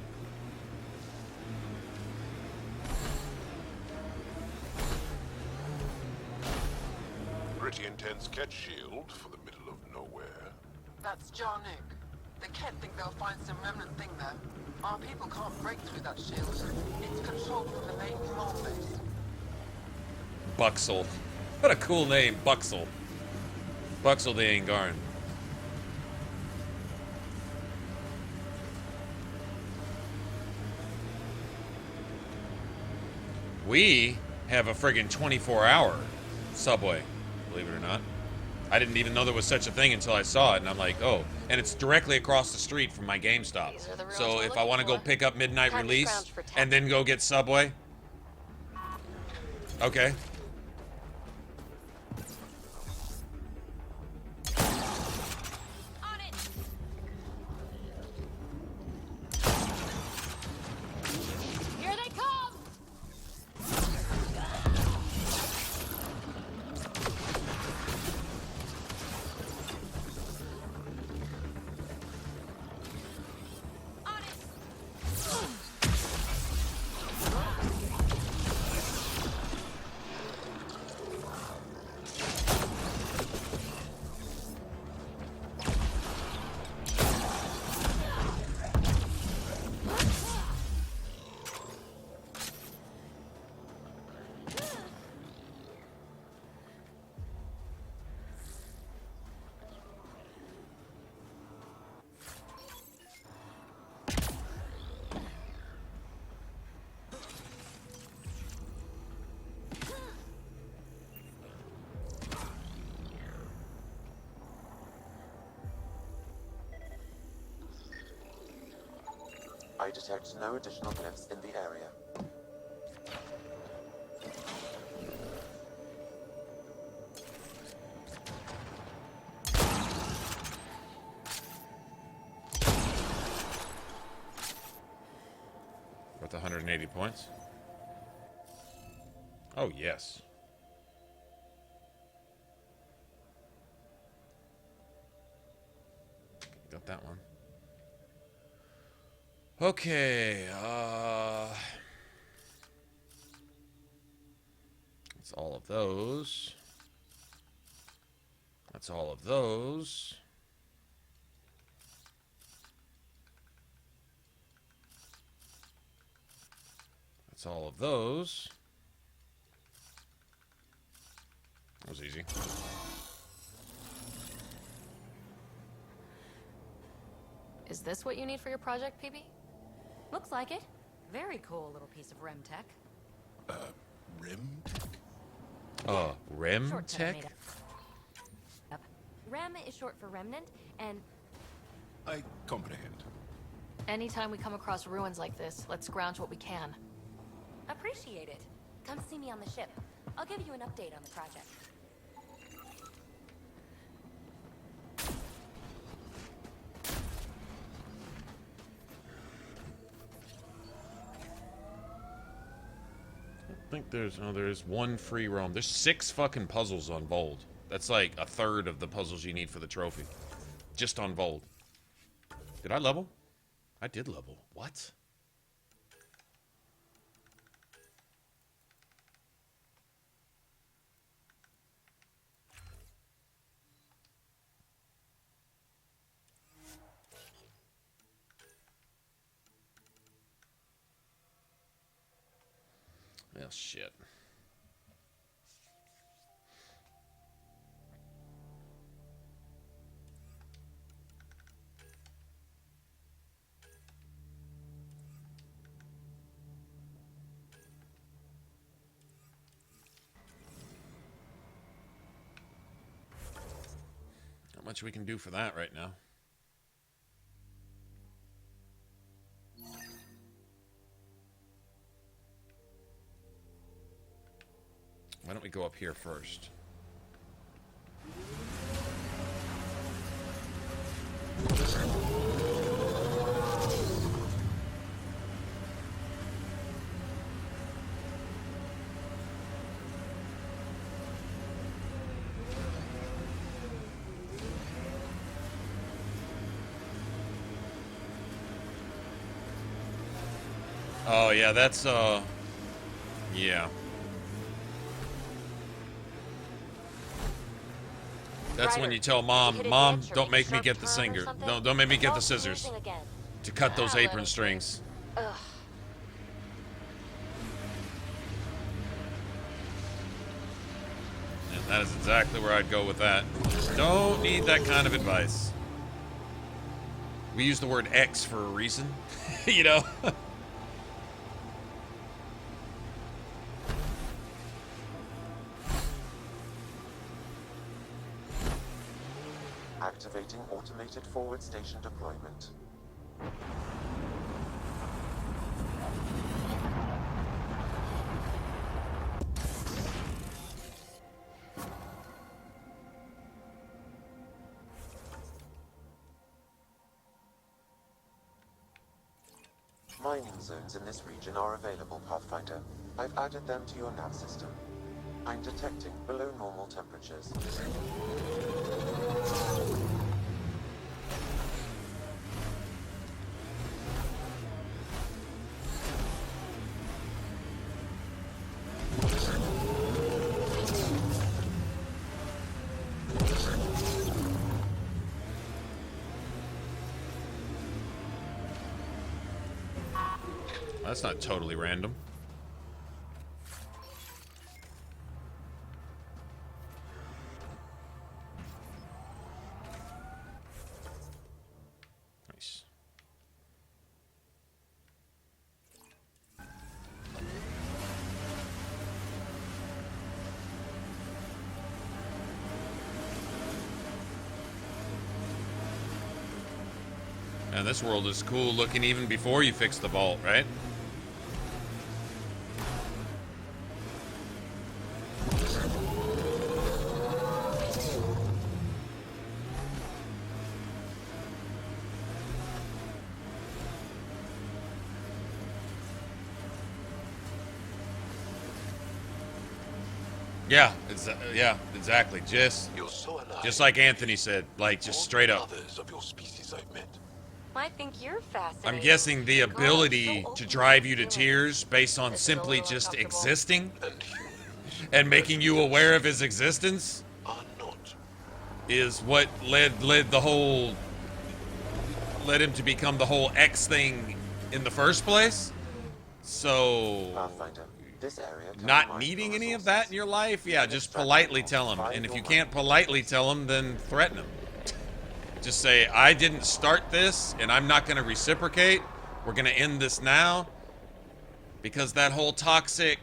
Pretty intense cat shield for the middle of nowhere. That's Draconic. The Ket think they'll find some remnant thing there. Our people can't break through that shield. It's controlled from the main command base. Buxel. What a cool name, Buxel. Buxel the Angaran. We have a friggin' 24-hour subway, believe it or not. I didn't even know there was such a thing until I saw it, and I'm like, oh. And it's directly across the street from my GameStop. So if I want to go pick up Midnight Release and then go get Subway. Okay. Here they come! I detect no additional glyphs in the area. Worth 180 points. Oh, yes. Got that one. Okay, that's all of those. That's all of those. That's all of those. That was easy. Is this what you need for your project, PB? Looks like it. Very cool little piece of REM tech. REM? REM Short tech? made up. REM is short for remnant, and I comprehend. Anytime we come across ruins like this, let's scrounge what we can. appreciate it. Come see me on the ship. I'll give you an update on the project. I think there's one free roam. There's 6 fucking puzzles on Vold. That's like a third of the puzzles you need for the trophy. Just on Vold. Did I level? I did level. What? Well, shit. Not much we can do for that right now. Why don't we go up here first? Oh yeah, that's yeah. That's when you tell Mom, Mom, don't make me get the singer. Don't make me get the scissors to cut those apron strings. Ugh. And that is exactly where I'd go with that. Just don't need that kind of advice. We use the word X for a reason, you know? Activating automated forward station deployment. Mining zones in this region are available, Pathfinder. I've added them to your nav system. I'm detecting below normal temperatures. That's not totally random. Nice. And this world is cool looking even before you fix the vault, right? Yeah, exactly. Just like Anthony said, like just straight up. Others of your species I've met. I think you're fascinating. I'm guessing the ability to drive you to tears based on simply just existing and making you aware of his existence is what led him to become the whole X thing in the first place. So not needing any of that in your life, yeah, just politely tell him. And if you can't politely tell him, then threaten him. Just say, I didn't start this, and I'm not going to reciprocate. We're going to end this now. Because that whole toxic,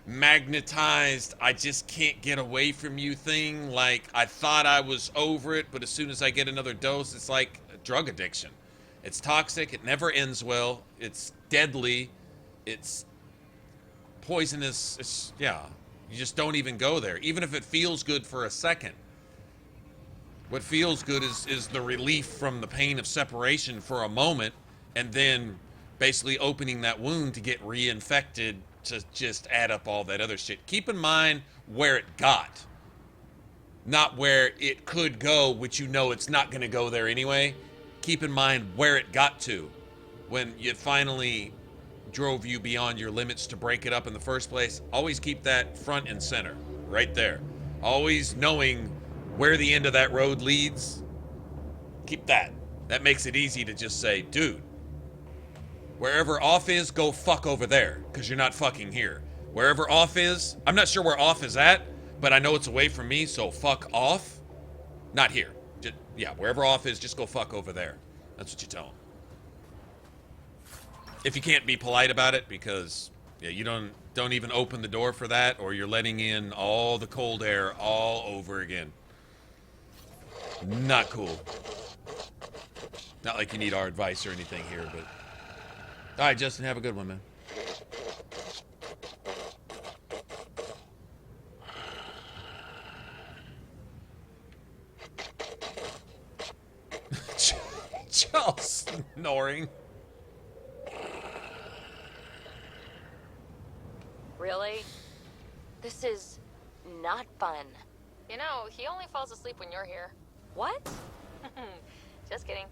magnetized, I just can't get away from you thing, like, I thought I was over it, but as soon as I get another dose, it's like a drug addiction. It's toxic, it never ends well, it's deadly, it's poisonous. Yeah, you just don't even go there, even if it feels good for a second. What feels good is the relief from the pain of separation for a moment, and then basically opening that wound to get reinfected to just add up all that other shit. Keep in mind where it got, not where it could go, which you know it's not going to go there anyway. Keep in mind where it got to when it finally drove you beyond your limits to break it up in the first place. Always keep that front and center, right there. Always knowing where the end of that road leads. Keep that. That makes it easy to just say, dude, wherever off is, go fuck over there, because you're not fucking here. Wherever off is, I'm not sure where off is at, but I know it's away from me, so fuck off. Not here. Just, yeah, wherever off is, just go fuck over there. That's what you tell them. If you can't be polite about it, because yeah, you don't even open the door for that, or you're letting in all the cold air all over again. Not cool. Not like you need our advice or anything here, but... All right, Justin, have a good one, man. Just snoring. Really? This is not fun. You know, he only falls asleep when you're here. What? Just kidding.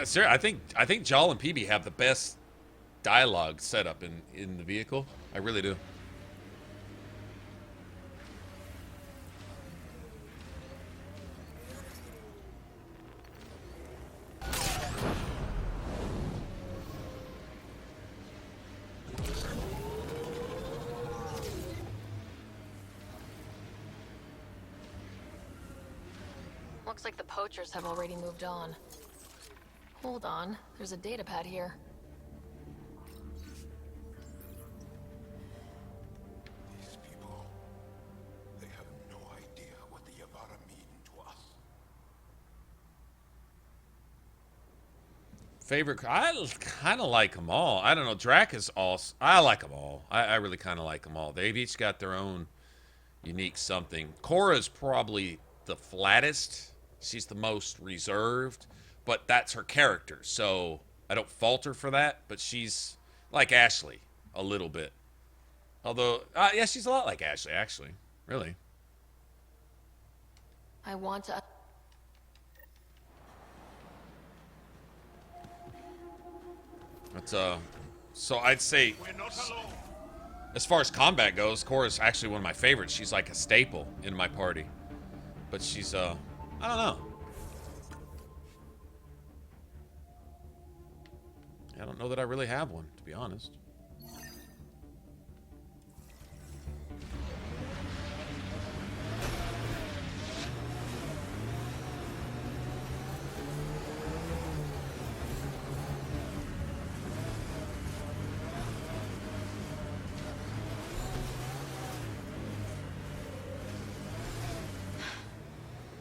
Seriously, I think Jal and PB have the best dialogue set up in the vehicle. I really do. Looks like the poachers have already moved on. Hold on, there's a datapad here. These people, they have no idea what the Yavara mean to us. Favorite? I kind of like them all. I don't know. Drac is awesome. I like them all. I really kind of like them all. They've each got their own unique something. Korra's probably the flattest. She's the most reserved, but that's her character, so I don't fault her for that. But she's like Ashley a little bit. Although, yeah, she's a lot like Ashley, actually. Really. I want to... But, so I'd say, as far as combat goes, Korra's actually one of my favorites. She's like a staple in my party. But she's, I don't know. I don't know that I really have one, to be honest.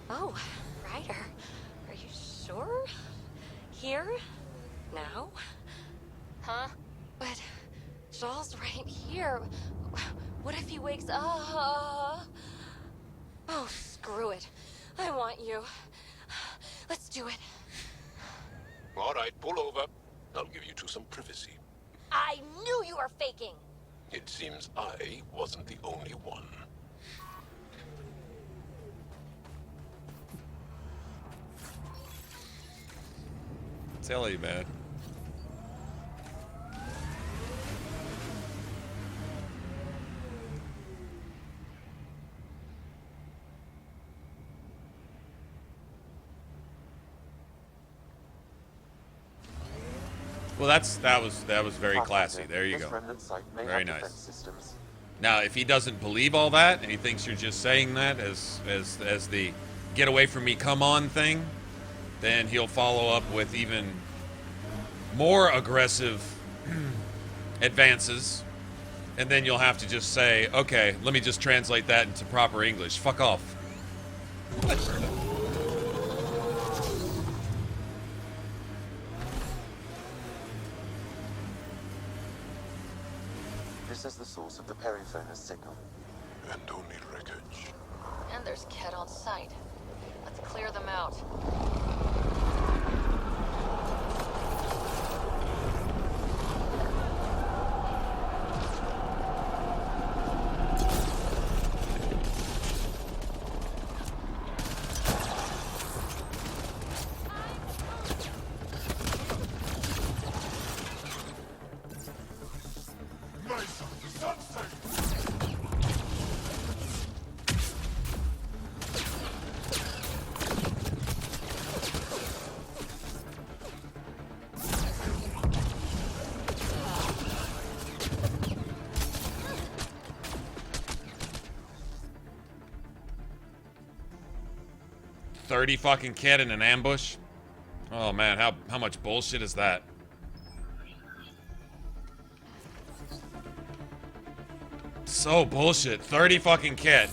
Oh, Ryder. Are you sure? Here? Now? Huh? But Jal's right here. What if he wakes up? Oh, screw it. I want you. Let's do it. All right, pull over. I'll give you two some privacy. I knew you were faking. It seems I wasn't the only one. Tell you, man. Well, that was very classy. There you go. Very nice. Now, if he doesn't believe all that and he thinks you're just saying that as the get away from me, come on thing, then he'll follow up with even more aggressive advances, and then you'll have to just say, okay, let me just translate that into proper English. Fuck off. source of the periphone's signal. And only wreckage. And there's Ket on site. Let's clear them out. $30 fucking Ket in an ambush? Oh man, how much bullshit is that? So bullshit. 30 fucking Ket.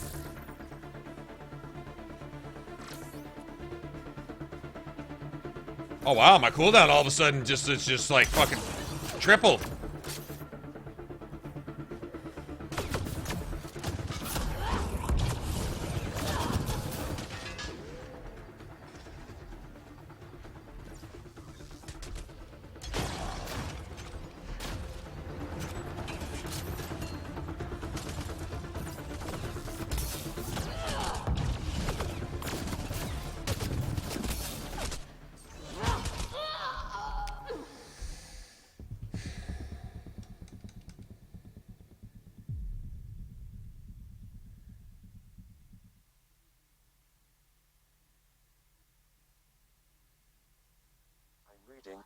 Oh wow, my cooldown all of a sudden it's just like fucking tripled.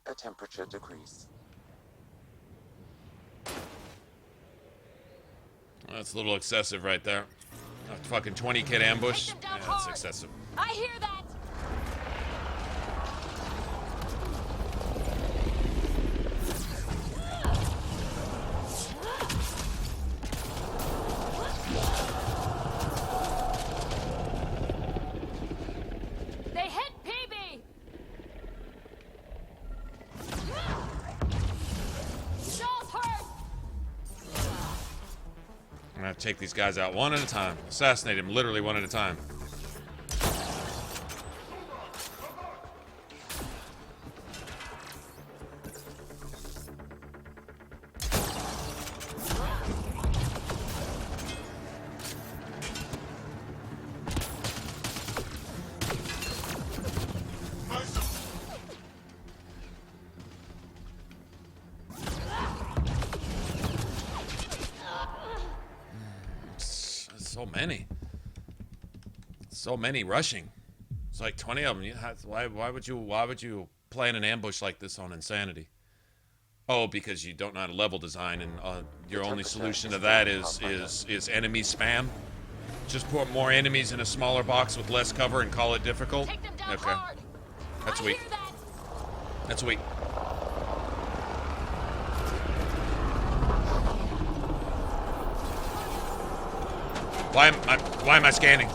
A temperature decrease. That's a little excessive right there. A fucking 20 Ket ambush. Yeah, that's excessive. I hear that. Take these guys out one at a time. Assassinate him literally one at a time. So many rushing. It's like 20 of them. Why would you plan an ambush like this on Insanity? Oh, because you don't know how to level design, and your only solution to that is enemy spam. Just put more enemies in a smaller box with less cover and call it difficult. Okay, that's weak. That's weak. Why am I scanning?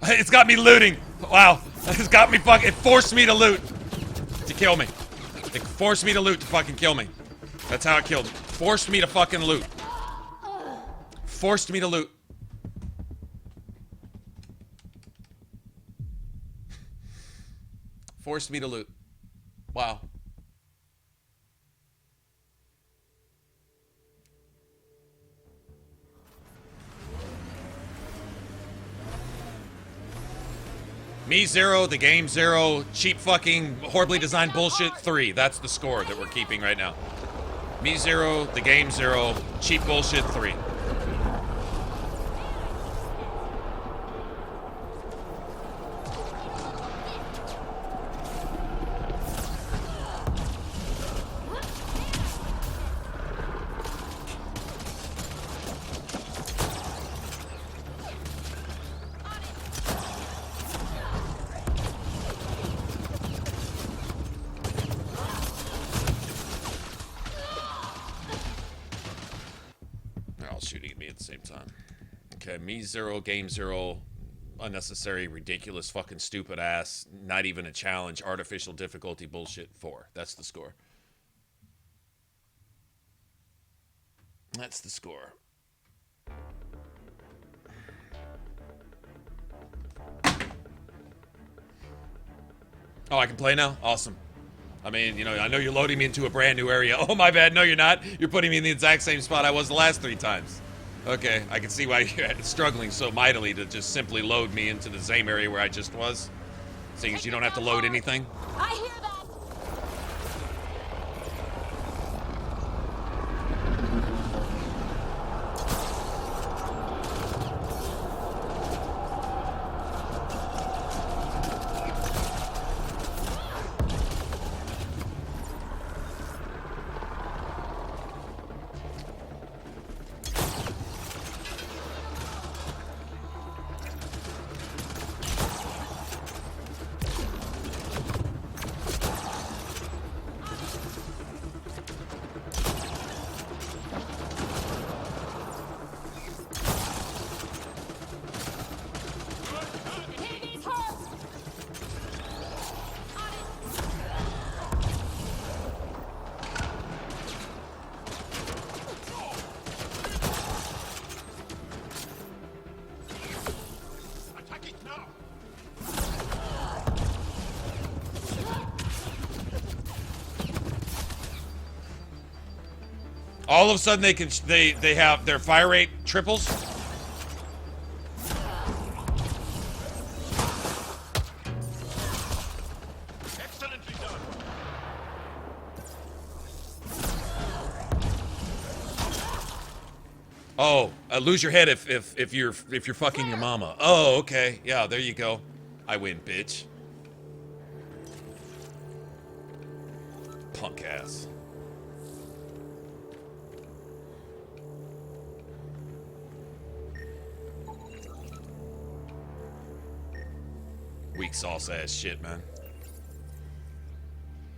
It's got me looting. Wow. It's got me fucking... It forced me to loot. To kill me. It forced me to loot to fucking kill me. That's how it killed me. Forced me to fucking loot. Forced me to loot. Forced me to loot. Wow. Me 0, the game 0, cheap fucking horribly designed bullshit 3. That's the score that we're keeping right now. Me 0, the game 0, cheap bullshit 3. time. Okay, me 0, game 0. Unnecessary, ridiculous, fucking stupid ass, not even a challenge, artificial difficulty bullshit 4. That's the score. That's the score. Oh, I can play now? Awesome. I mean, you know, I know you're loading me into a brand new area. Oh, my bad. No, you're not. You're putting me in the exact same spot I was the last 3 times. Okay, I can see why you're struggling so mightily to just simply load me into the same area where I just was. Seeing as you don't have to load anything. I hear that. All of a sudden they have their fire rate triples. Excellently done. Oh, lose your head if you're fucking your mama. Oh, okay. Yeah, there you go. I win, bitch. Punk ass. Weak sauce ass shit, man.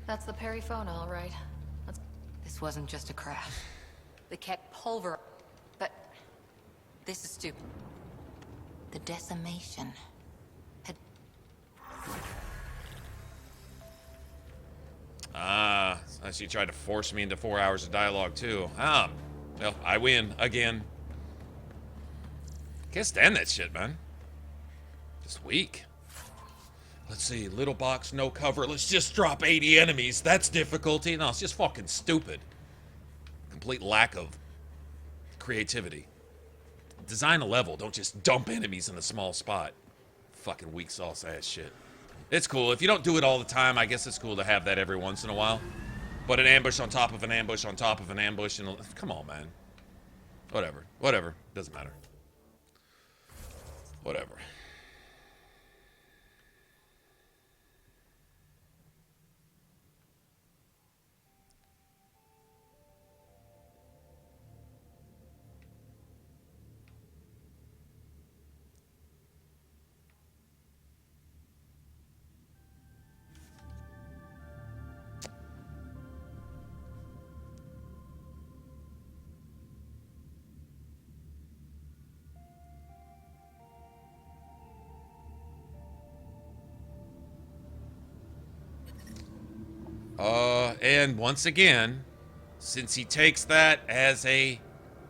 That's the periphone, all right. This wasn't just a crash. The kept pulver. But this is stupid. The decimation had... So she tried to force me into 4 hours of dialogue too. Well, I win again. Can't stand that shit, man. Just weak. Let's see, little box, no cover. Let's just drop 80 enemies. That's difficulty. No, it's just fucking stupid. Complete lack of creativity. Design a level. Don't just dump enemies in a small spot. Fucking weak sauce ass shit. It's cool. If you don't do it all the time, I guess it's cool to have that every once in a while. But an ambush on top of an ambush on top of an ambush. And come on, man. Whatever. Whatever. Doesn't matter. Whatever. And once again, since he takes that as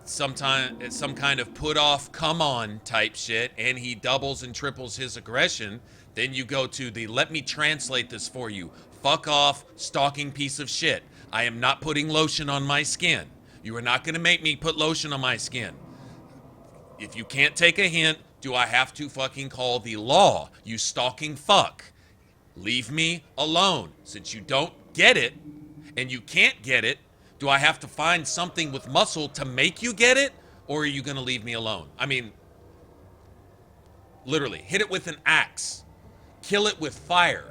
some kind of put off, come on type shit, and he doubles and triples his aggression, then you go to the let me translate this for you. Fuck off, stalking piece of shit. I am not putting lotion on my skin. You are not going to make me put lotion on my skin. If you can't take a hint, do I have to fucking call the law? You stalking fuck. Leave me alone. Since you don't get it, and you can't get it, do I have to find something with muscle to make you get it? Or are you going to leave me alone? I mean, literally, hit it with an axe. Kill it with fire.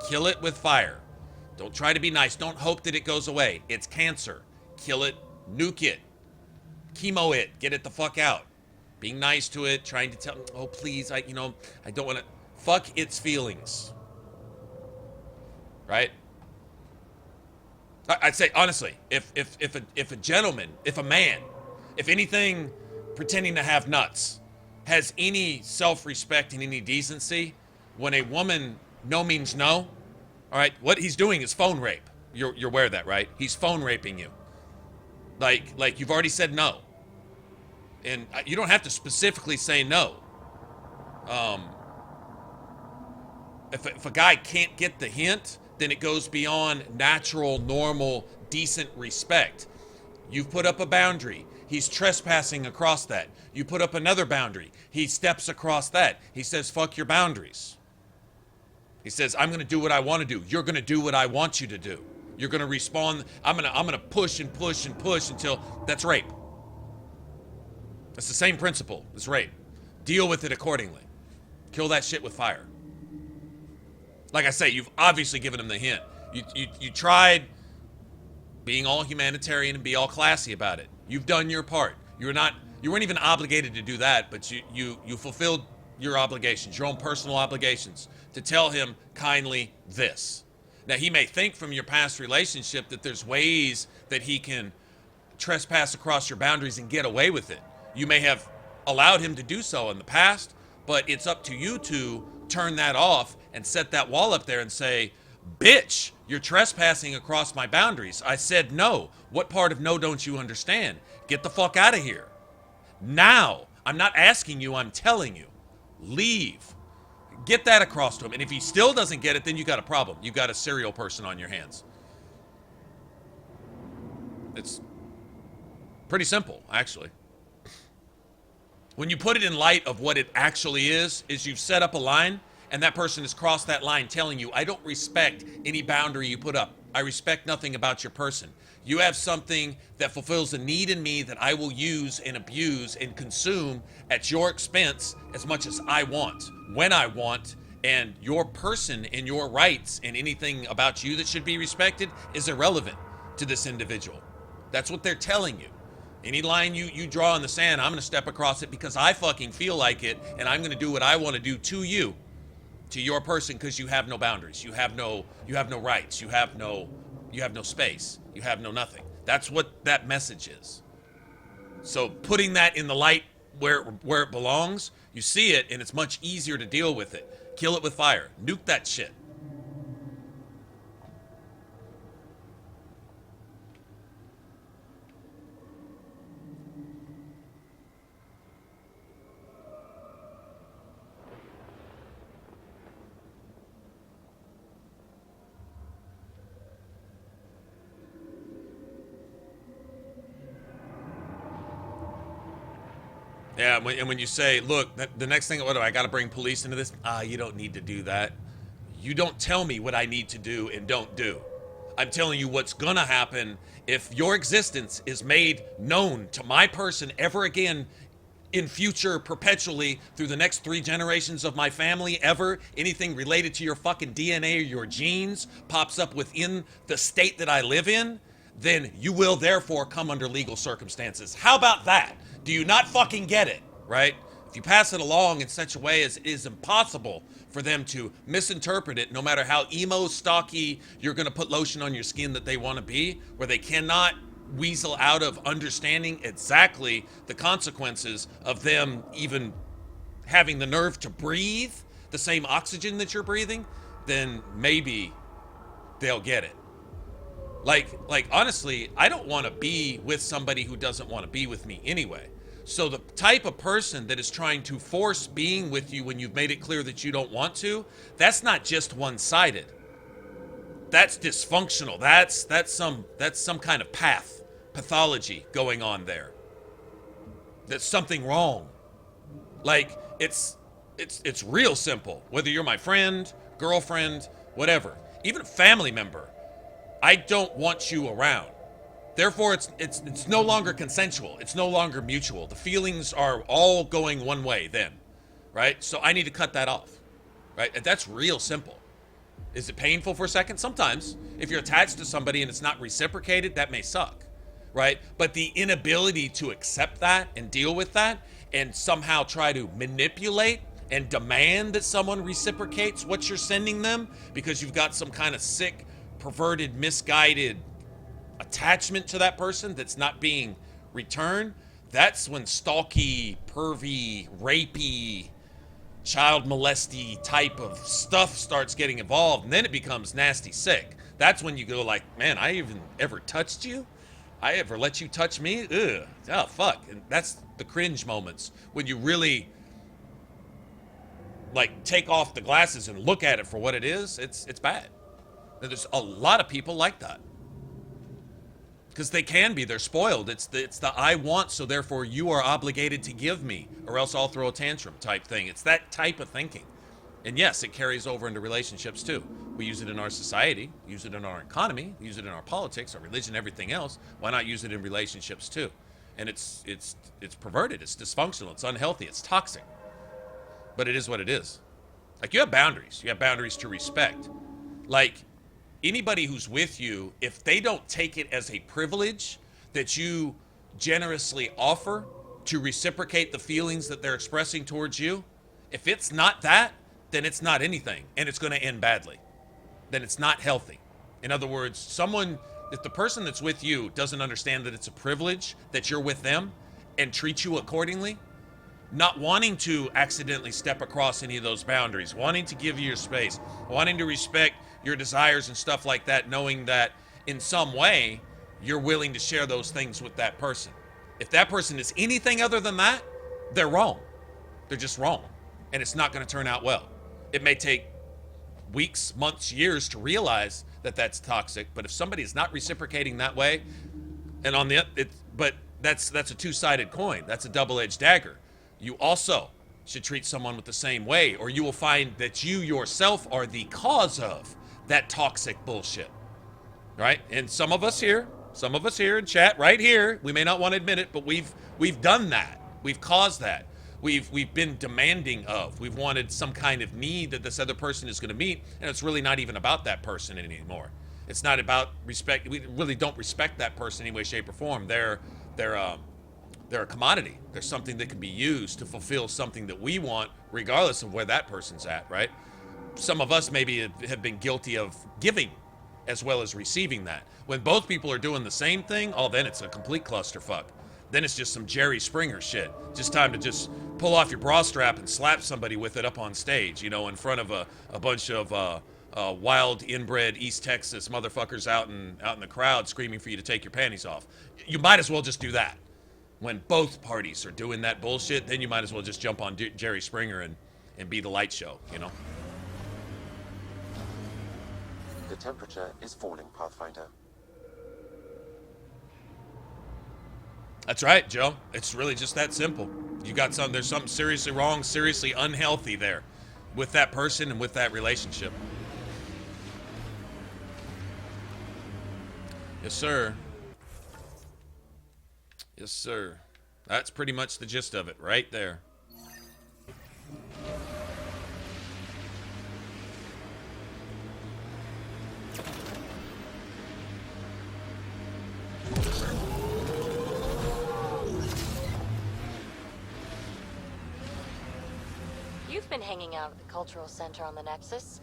Kill it with fire. Don't try to be nice. Don't hope that it goes away. It's cancer. Kill it. Nuke it. Chemo it. Get it the fuck out. Being nice to it. Trying to tell, oh, please, I don't want to. Fuck its feelings. Right? I'd say, honestly, if a gentleman, if a man, if anything pretending to have nuts has any self-respect and any decency when a woman no means no, all right, what he's doing is phone rape. You're aware of that, right? He's phone raping you. Like you've already said no. And you don't have to specifically say no. If a guy can't get the hint, then it goes beyond natural, normal, decent respect. You've put up a boundary. He's trespassing across that. You put up another boundary. He steps across that. He says, fuck your boundaries. He says, I'm going to do what I want to do. You're going to do what I want you to do. You're going to respond. I'm going to push and push and push until that's rape. It's the same principle as rape. Deal with it accordingly. Kill that shit with fire. Like I say, you've obviously given him the hint. You tried being all humanitarian and be all classy about it. You've done your part. You weren't even obligated to do that, but you fulfilled your obligations, your own personal obligations, to tell him kindly this. Now, he may think from your past relationship that there's ways that he can trespass across your boundaries and get away with it. You may have allowed him to do so in the past, but it's up to you to turn that off and set that wall up there and say, bitch, you're trespassing across my boundaries. I said no. What part of no don't you understand? Get the fuck out of here. Now. I'm not asking you, I'm telling you. Leave. Get that across to him. And if he still doesn't get it, then you got a problem. You got a serial person on your hands. It's pretty simple, actually. When you put it in light of what it actually is you've set up a line, and that person has crossed that line telling you, I don't respect any boundary you put up. I respect nothing about your person. You have something that fulfills a need in me that I will use and abuse and consume at your expense as much as I want, when I want, and your person and your rights and anything about you that should be respected is irrelevant to this individual. That's what they're telling you. Any line you draw in the sand, I'm going to step across it because I fucking feel like it, and I'm going to do what I want to do to you, to your person, because you have no boundaries. You have no rights. You have no space. You have no nothing. That's what that message is. So putting that in the light where it belongs, you see it, and it's much easier to deal with it. Kill it with fire. Nuke that shit. Yeah, and when you say, look, the next thing, what do I got to bring police into this? You don't need to do that. You don't tell me what I need to do and don't do. I'm telling you what's going to happen if your existence is made known to my person ever again in future, perpetually, through the next 3 generations of my family ever. Anything related to your fucking DNA or your genes pops up within the state that I live in, then you will therefore come under legal circumstances. How about that? Do you not fucking get it, right? If you pass it along in such a way as it is impossible for them to misinterpret it, no matter how emo, stocky, you're going to put lotion on your skin that they want to be, where they cannot weasel out of understanding exactly the consequences of them even having the nerve to breathe the same oxygen that you're breathing, then maybe they'll get it. Like honestly, I don't want to be with somebody who doesn't want to be with me anyway. So the type of person that is trying to force being with you when you've made it clear that you don't want to, that's not just one-sided. That's dysfunctional. That's some kind of pathology going on there. There's something wrong. Like it's real simple. Whether you're my friend, girlfriend, whatever, even a family member, I don't want you around. Therefore, it's no longer consensual. It's no longer mutual. The feelings are all going one way then, right? So I need to cut that off, right? And that's real simple. Is it painful for a second? Sometimes. If you're attached to somebody and it's not reciprocated, that may suck, right? But the inability to accept that and deal with that and somehow try to manipulate and demand that someone reciprocates what you're sending them because you've got some kind of sick, perverted, misguided attachment to that person that's not being returned, that's when stalky, pervy, rapey, child molesty type of stuff starts getting involved, and then it becomes nasty sick. That's when you go like, man, I even ever touched you? I ever let you touch me? Ugh. Oh, fuck. And that's the cringe moments when you really like take off the glasses and look at it for what it is. It's bad. And there's a lot of people like that. Because they can be, they're spoiled. It's the I want, so therefore you are obligated to give me, or else I'll throw a tantrum type thing. It's that type of thinking. And yes, it carries over into relationships too. We use it in our society, use it in our economy, use it in our politics, our religion, everything else. Why not use it in relationships too? And it's perverted, it's dysfunctional, it's unhealthy, it's toxic. But it is what it is. Like, you have boundaries. You have boundaries to respect. Like, anybody who's with you, if they don't take it as a privilege that you generously offer to reciprocate the feelings that they're expressing towards you, if it's not that, then it's not anything, and it's going to end badly. Then it's not healthy. In other words, if the person that's with you doesn't understand that it's a privilege that you're with them and treat you accordingly, not wanting to accidentally step across any of those boundaries, wanting to give you your space, wanting to respect your desires and stuff like that, knowing that in some way you're willing to share those things with that person. If that person is anything other than that, they're wrong. They're just wrong. And it's not going to turn out well. It may take weeks, months, years to realize that that's toxic, but if somebody is not reciprocating that way, and but that's a two-sided coin. That's a double-edged dagger. You also should treat someone with the same way, or you will find that you yourself are the cause of that toxic bullshit, right? And some of us here in chat right here, we may not want to admit it, but we've done that. We've caused that. We've been demanding of. We've wanted some kind of need that this other person is going to meet, and it's really not even about that person anymore. It's not about respect. We really don't respect that person in any way, shape, or form. They're a commodity. They're something that can be used to fulfill something that we want, regardless of where that person's at, right? Some of us maybe have been guilty of giving as well as receiving that. When both people are doing the same thing, then it's a complete clusterfuck. Then it's just some Jerry Springer shit. Just time to just pull off your bra strap and slap somebody with it up on stage, in front of a bunch of wild, inbred East Texas motherfuckers out in the crowd screaming for you to take your panties off. You might as well just do that. When both parties are doing that bullshit, then you might as well just jump on Jerry Springer and be the light show, The temperature is falling, Pathfinder. That's right, Joe. It's really just that simple. There's something seriously wrong, seriously unhealthy there with that person and with that relationship. Yes, sir. Yes, sir. That's pretty much the gist of it right there. You've been hanging out at the Cultural Center on the Nexus.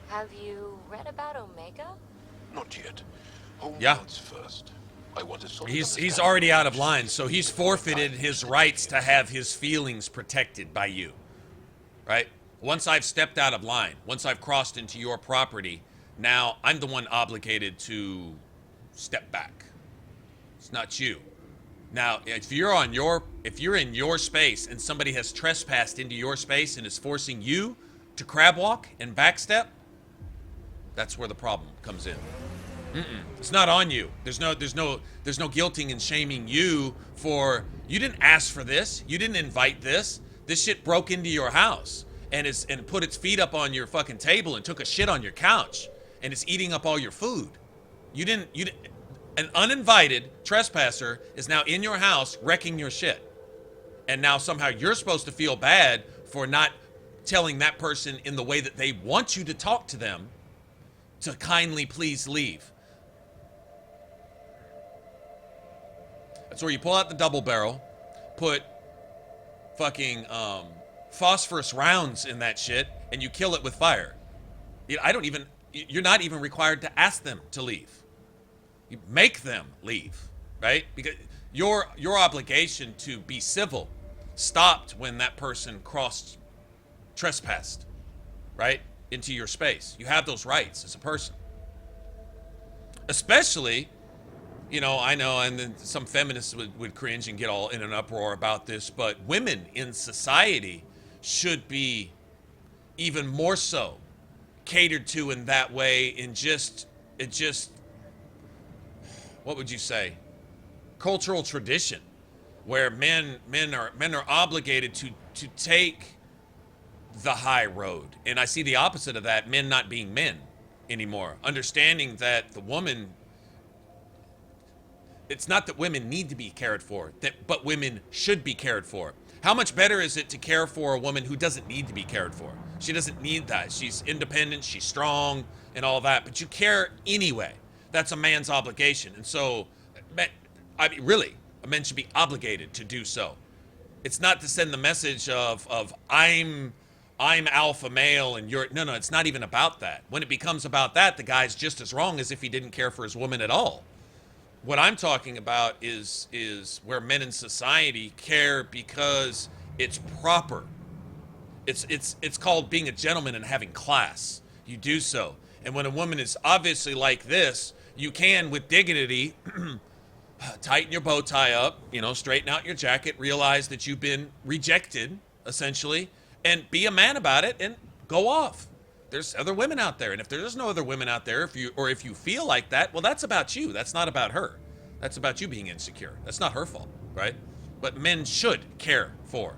Have you read about Omega? Not yet. Home Yeah. comes first. I want to sort of He's understand already out of line, so he's forfeited his rights to have his feelings protected by you, right? Once I've stepped out of line, once I've crossed into your property, now I'm the one obligated to step back. It's not you. Now, if you're in your space and somebody has trespassed into your space and is forcing you to crab walk and backstep, that's where the problem comes in. It's not on you. There's no guilting and shaming you for, you didn't ask for this. You didn't invite this. This shit broke into your house and put its feet up on your fucking table and took a shit on your couch and it's eating up all your food. An uninvited trespasser is now in your house wrecking your shit. And now somehow you're supposed to feel bad for not telling that person in the way that they want you to talk to them to kindly please leave. That's where you pull out the double barrel, put fucking phosphorus rounds in that shit, and you kill it with fire. You're not even required to ask them to leave. You make them leave, right? Because your obligation to be civil stopped when that person trespassed, right, into your space. You have those rights as a person. Especially, you know, I know, and then some feminists would cringe and get all in an uproar about this, but women in society should be even more so catered to in that way, in just what would you say, cultural tradition, where men are obligated to take the high road. And I see the opposite of that, men not being men anymore, understanding that the woman, it's not that women need to be cared for, but women should be cared for. How much better is it to care for a woman who doesn't need to be cared for? She doesn't need that. She's independent, she's strong, and all that, but you care anyway. That's a man's obligation. And so, I mean, really, a man should be obligated to do so. It's not to send the message of I'm alpha male and you're, no, it's not even about that. When it becomes about that, the guy's just as wrong as if he didn't care for his woman at all. What I'm talking about is where men in society care because it's proper. It's called being a gentleman and having class. You do so. And when a woman is obviously like this, you can, with dignity, tighten your bow tie up, you know, straighten out your jacket, realize that you've been rejected, essentially, and be a man about it and go off. There's other women out there, and if there's no other women out there, if you feel like that, well, that's about you. That's not about her. That's about you being insecure. That's not her fault, right? But men should care for,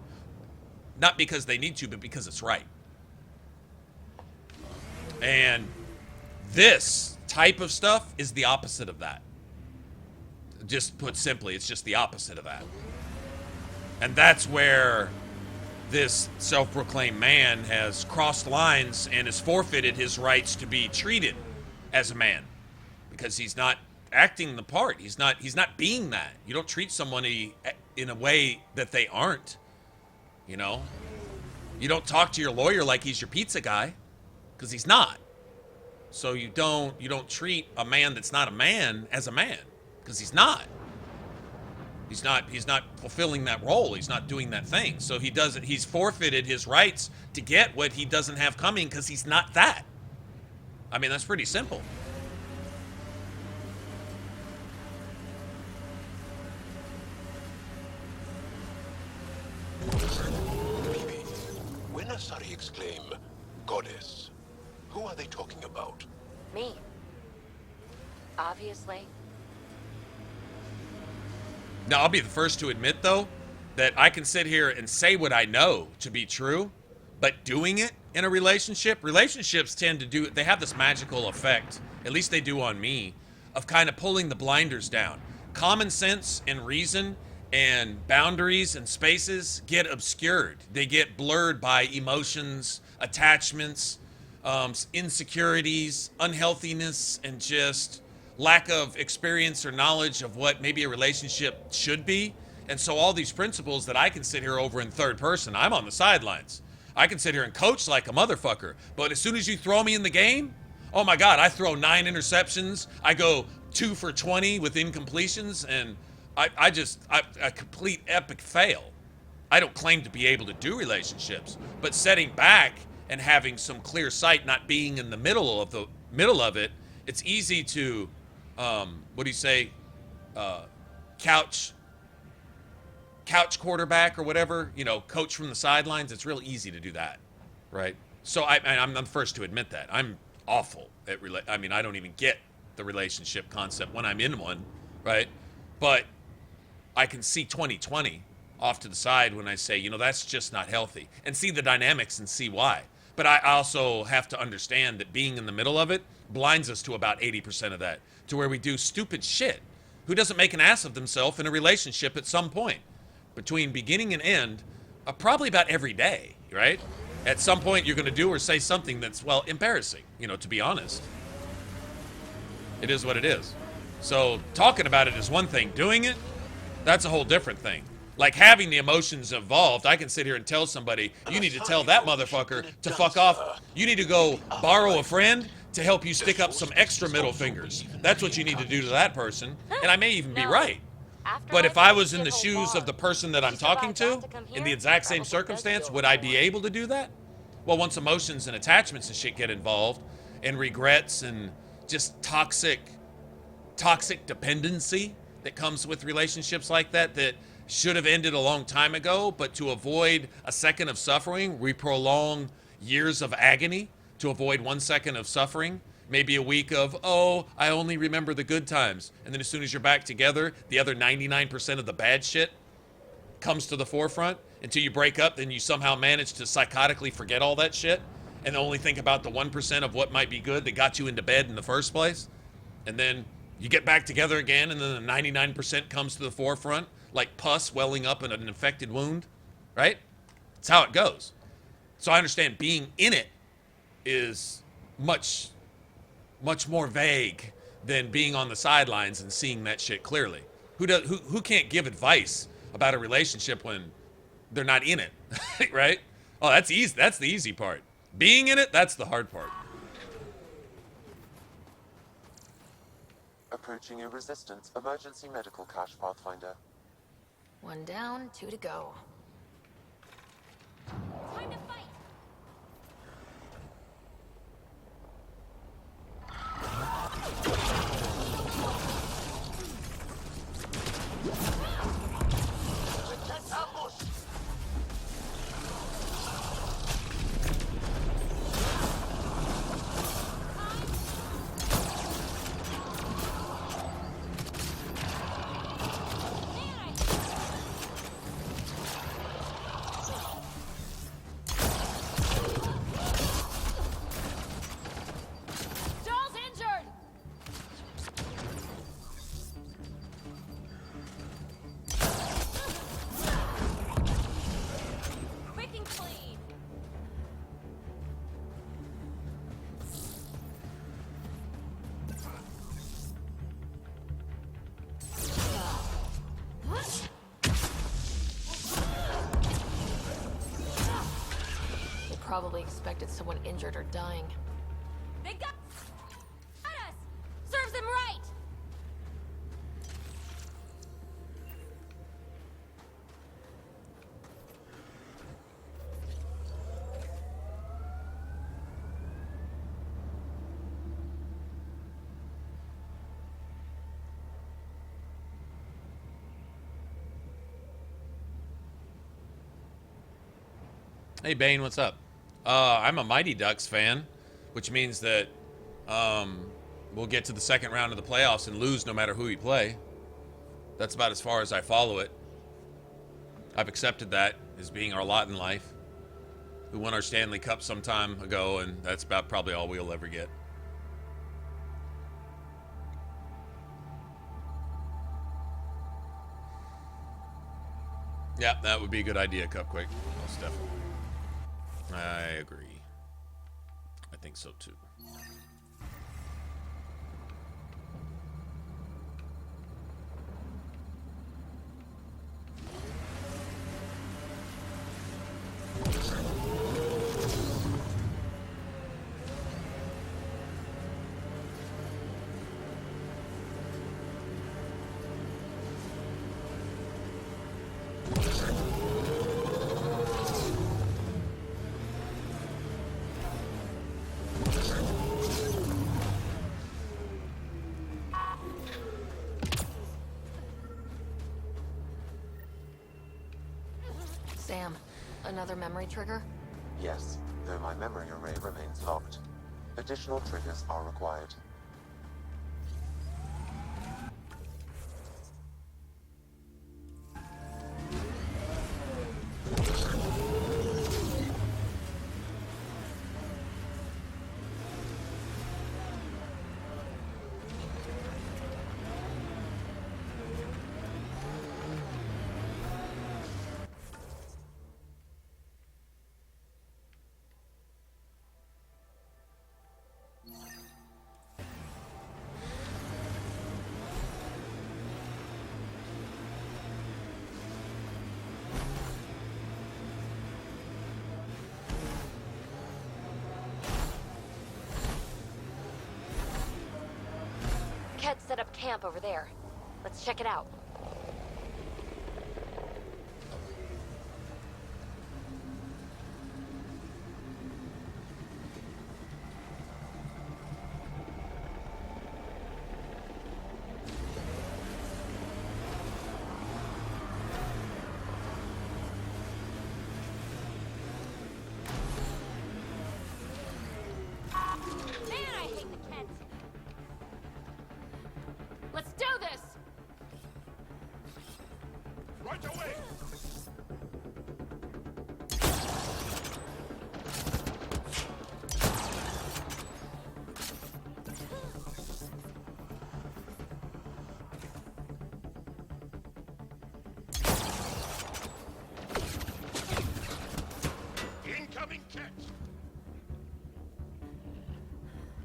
not because they need to, but because it's right. And this type of stuff is the opposite of that. Just put simply, it's just the opposite of that. And that's where this self-proclaimed man has crossed lines and has forfeited his rights to be treated as a man, because he's not acting the part. He's not being that. You don't treat someone in a way that they aren't, you know? You don't talk to your lawyer like he's your pizza guy, because he's not. So you don't treat a man that's not a man as a man, because he's not. He's not fulfilling that role. He's not doing that thing. So he's forfeited his rights to get what he doesn't have coming, because he's not that. I mean, that's pretty simple. When Asari exclaim, "Goddess," who are they talking about? Me. Obviously. Now, I'll be the first to admit, though, that I can sit here and say what I know to be true, but doing it in a relationships tend to do, they have this magical effect, at least they do on me, of kind of pulling the blinders down. Common sense and reason and boundaries and spaces get obscured. They get blurred by emotions, attachments, insecurities, unhealthiness, and just lack of experience or knowledge of what maybe a relationship should be. And so all these principles that I can sit here over in third person, I'm on the sidelines. I can sit here and coach like a motherfucker. But as soon as you throw me in the game, oh my God, I throw 9 interceptions. I go 2 for 20 with incompletions, and I complete epic fail. I don't claim to be able to do relationships, but setting back and having some clear sight, not being in the middle of it, it's easy to, what do you say, couch quarterback or whatever, you know, coach from the sidelines. It's real easy to do that, right? So I'm the first to admit that. I'm awful at I mean, I don't even get the relationship concept when I'm in one, right? But I can see 20/20 off to the side when I say, you know, that's just not healthy, and see the dynamics and see why. But I also have to understand that being in the middle of it blinds us to about 80% of that, to where we do stupid shit. Who doesn't make an ass of themselves in a relationship at some point? Between beginning and end, probably about every day, right? At some point, you're going to do or say something that's, well, embarrassing, you know, to be honest. It is what it is. So talking about it is one thing. Doing it, that's a whole different thing. Like having the emotions involved, I can sit here and tell somebody, you need to tell that motherfucker to fuck off. You need to go borrow a friend to help you stick up some extra middle fingers. That's what you need to do to that person. And I may even be right. But if I was in the shoes of the person that I'm talking to, in the exact same circumstance, would I be able to do that? Well, once emotions and attachments and shit get involved, and regrets and just toxic dependency that comes with relationships like that should have ended a long time ago, but to avoid a second of suffering, we prolong years of agony to avoid 1 second of suffering. Maybe a week of, oh, I only remember the good times. And then as soon as you're back together, the other 99% of the bad shit comes to the forefront. Until you break up, then you somehow manage to psychotically forget all that shit and only think about the 1% of what might be good that got you into bed in the first place. And then you get back together again, and then the 99% comes to the forefront, like pus welling up in an infected wound, right? That's how it goes. So I understand being in it is much more vague than being on the sidelines and seeing that shit clearly. Who can't give advice about a relationship when they're not in it, right? Oh, that's easy. That's the easy part. Being in it, that's the hard part. Approaching a resistance emergency medical cache Pathfinder. 1 down, 2 to go. Time to fight! Probably expected someone injured or dying. They got us! Serves them right! Hey, Bane, what's up? I'm a Mighty Ducks fan, which means that we'll get to the second round of the playoffs and lose no matter who we play. That's about as far as I follow it. I've accepted that as being our lot in life. We won our Stanley Cup some time ago, and that's about probably all we'll ever get. Yeah, that would be a good idea, Cupquake. Most definitely. I agree. I think so too. Sam, another memory trigger? Yes, though my memory array remains locked. Additional triggers are required. Set up camp over there. Let's check it out.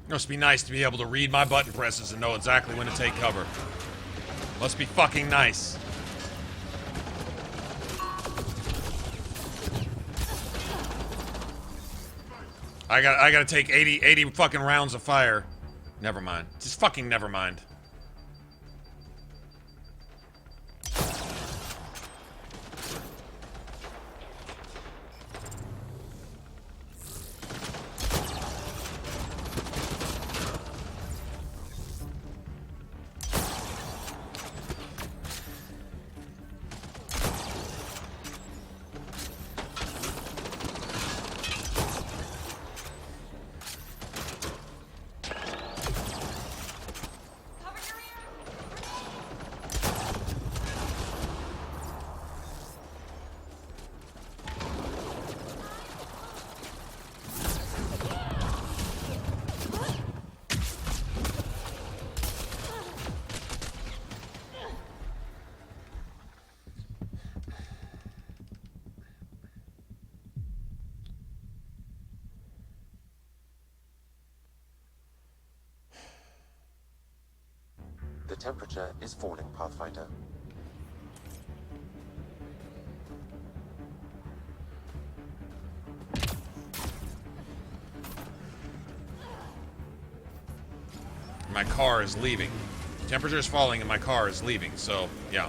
Must be nice to be able to read my button presses and know exactly when to take cover. Must be fucking nice. I gotta take 80 fucking rounds of fire. Never mind. Just fucking never mind. The temperature is falling, Pathfinder. My car is leaving. Temperature is falling and my car is leaving, so, yeah.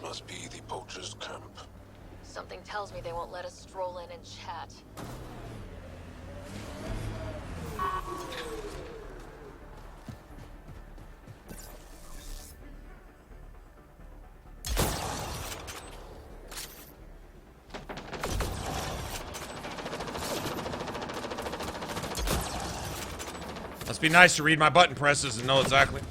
Must be the poacher's camp. Something tells me they won't let us stroll in and chat. Must be nice to read my button presses and know exactly.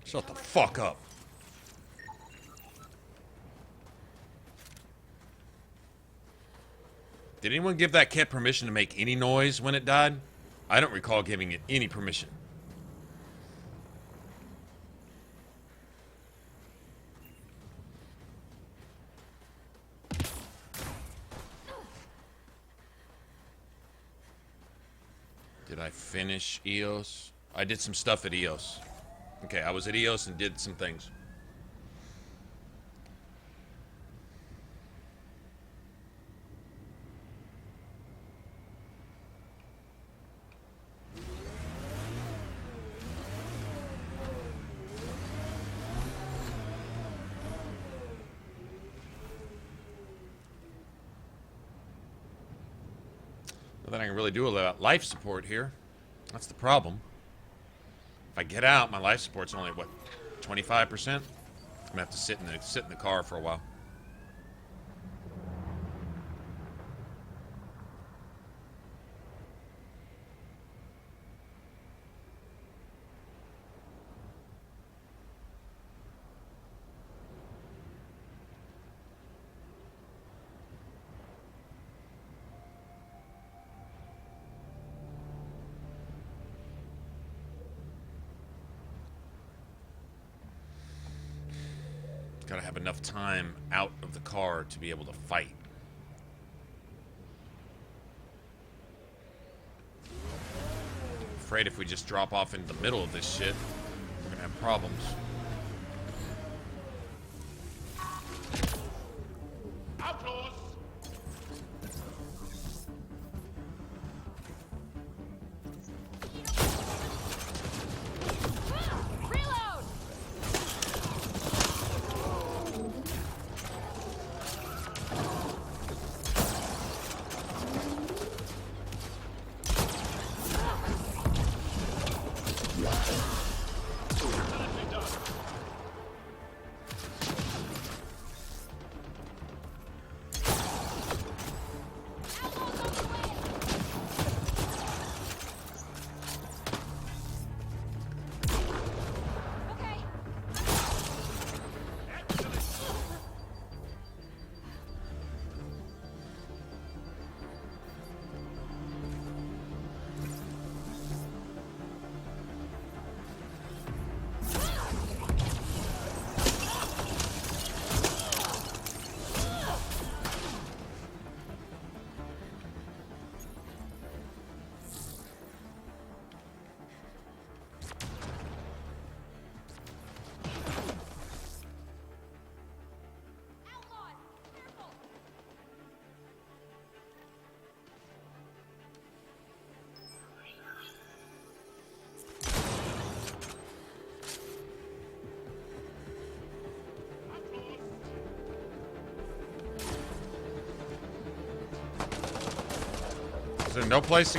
Shut the fuck up. Did anyone give that cat permission to make any noise when it died? I don't recall giving it any permission. Did I finish EOS? I did some stuff at EOS. Okay, I was at EOS and did some things. Nothing I can really do about life support here. That's the problem. If I get out, my life support's only, what, 25%? I'm gonna have to sit in the car for a while. Gotta have enough time out of the car to be able to fight. Afraid if we just drop off into the middle of this shit, we're gonna have problems. Outlaws! Reload! Is there no place to...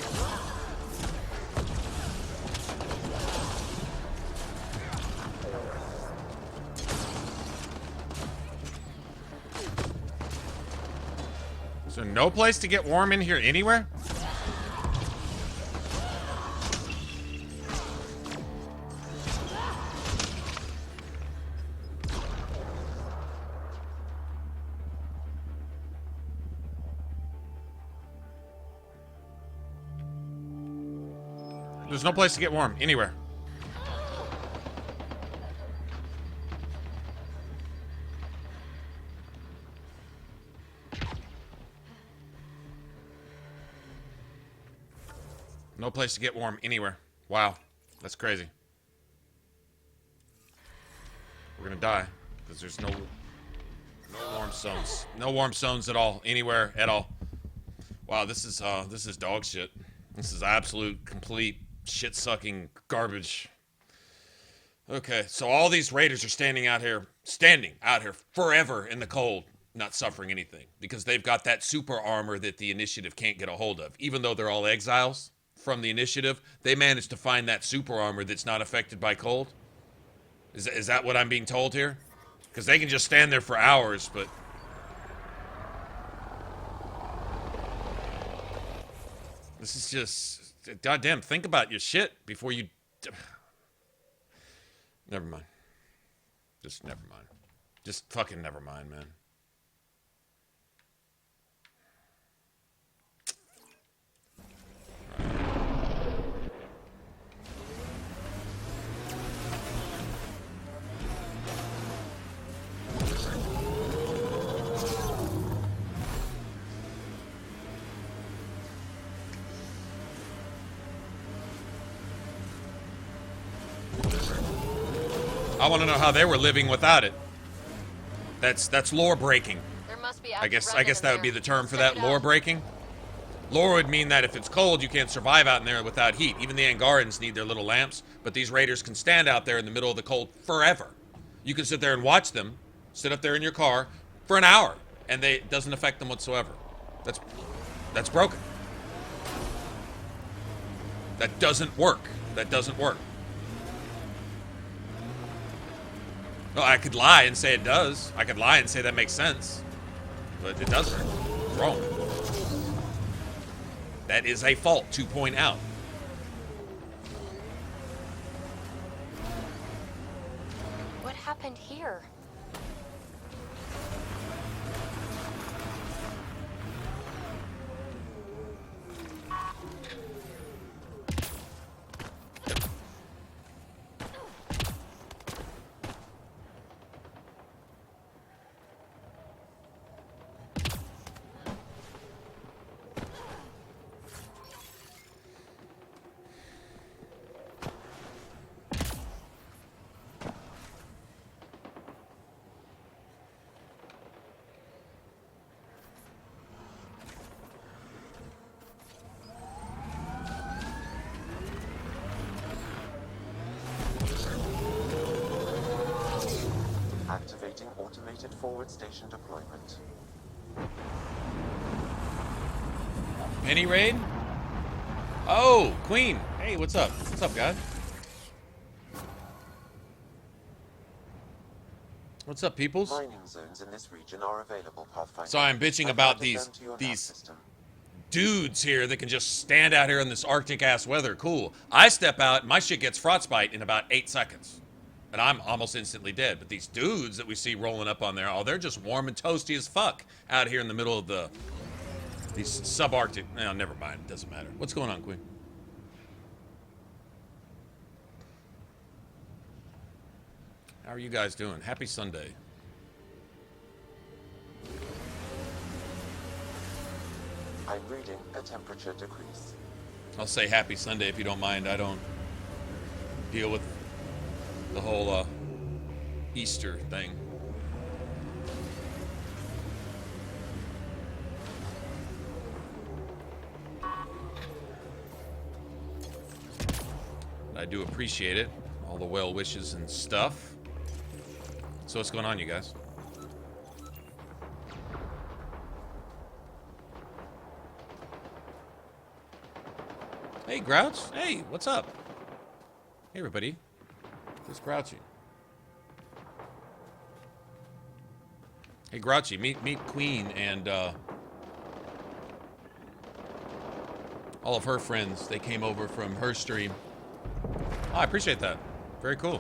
Is there no place to get warm in here anywhere? There's no place to get warm anywhere. No place to get warm anywhere. Wow, that's crazy. We're gonna die because there's no warm zones. No warm zones at all, anywhere at all. Wow, this is dog shit. This is absolute, complete shit-sucking garbage. Okay, so all these raiders are standing out here forever in the cold, not suffering anything, because they've got that super armor that the initiative can't get a hold of. Even though they're all exiles from the initiative, they managed to find that super armor that's not affected by cold. Is that what I'm being told here? Because they can just stand there for hours, but... This is just... Goddamn, think about your shit before you... Never mind. Just never mind. Just fucking never mind, man. I want to know how they were living without it. That's lore breaking. There must be I guess that would be the term for that, lore breaking. Lore would mean that if it's cold, you can't survive out in there without heat. Even the Angarans need their little lamps, but these raiders can stand out there in the middle of the cold forever. You can sit there and watch them, sit up there in your car for an hour, and it doesn't affect them whatsoever. That's broken. That doesn't work. That doesn't work. Well, I could lie and say it does. I could lie and say that makes sense. But it doesn't. It's wrong. That is a fault to point out. What happened here? Initiating automated forward station deployment. Penny raid? Oh, Queen. Hey, what's up? What's up, guys? What's up, peoples? Mining zones in this region are available, Pathfinder. So I'm bitching about these dudes here that can just stand out here in this Arctic-ass weather. Cool. I step out, my shit gets frostbite in about 8 seconds. And I'm almost instantly dead. But these dudes that we see rolling up on there, oh, they're just warm and toasty as fuck out here in the middle of these subarctic. No, never mind. It doesn't matter. What's going on, Queen? How are you guys doing? Happy Sunday. I'm reading a temperature decrease. I'll say happy Sunday if you don't mind. I don't deal with the whole Easter thing. I do appreciate it. All the well wishes and stuff. So what's going on, you guys? Hey, Grouch. Hey, what's up? Hey, everybody. It's Grouchy. Hey, Grouchy, meet Queen and all of her friends. They came over from her stream. Oh, I appreciate that. Very cool.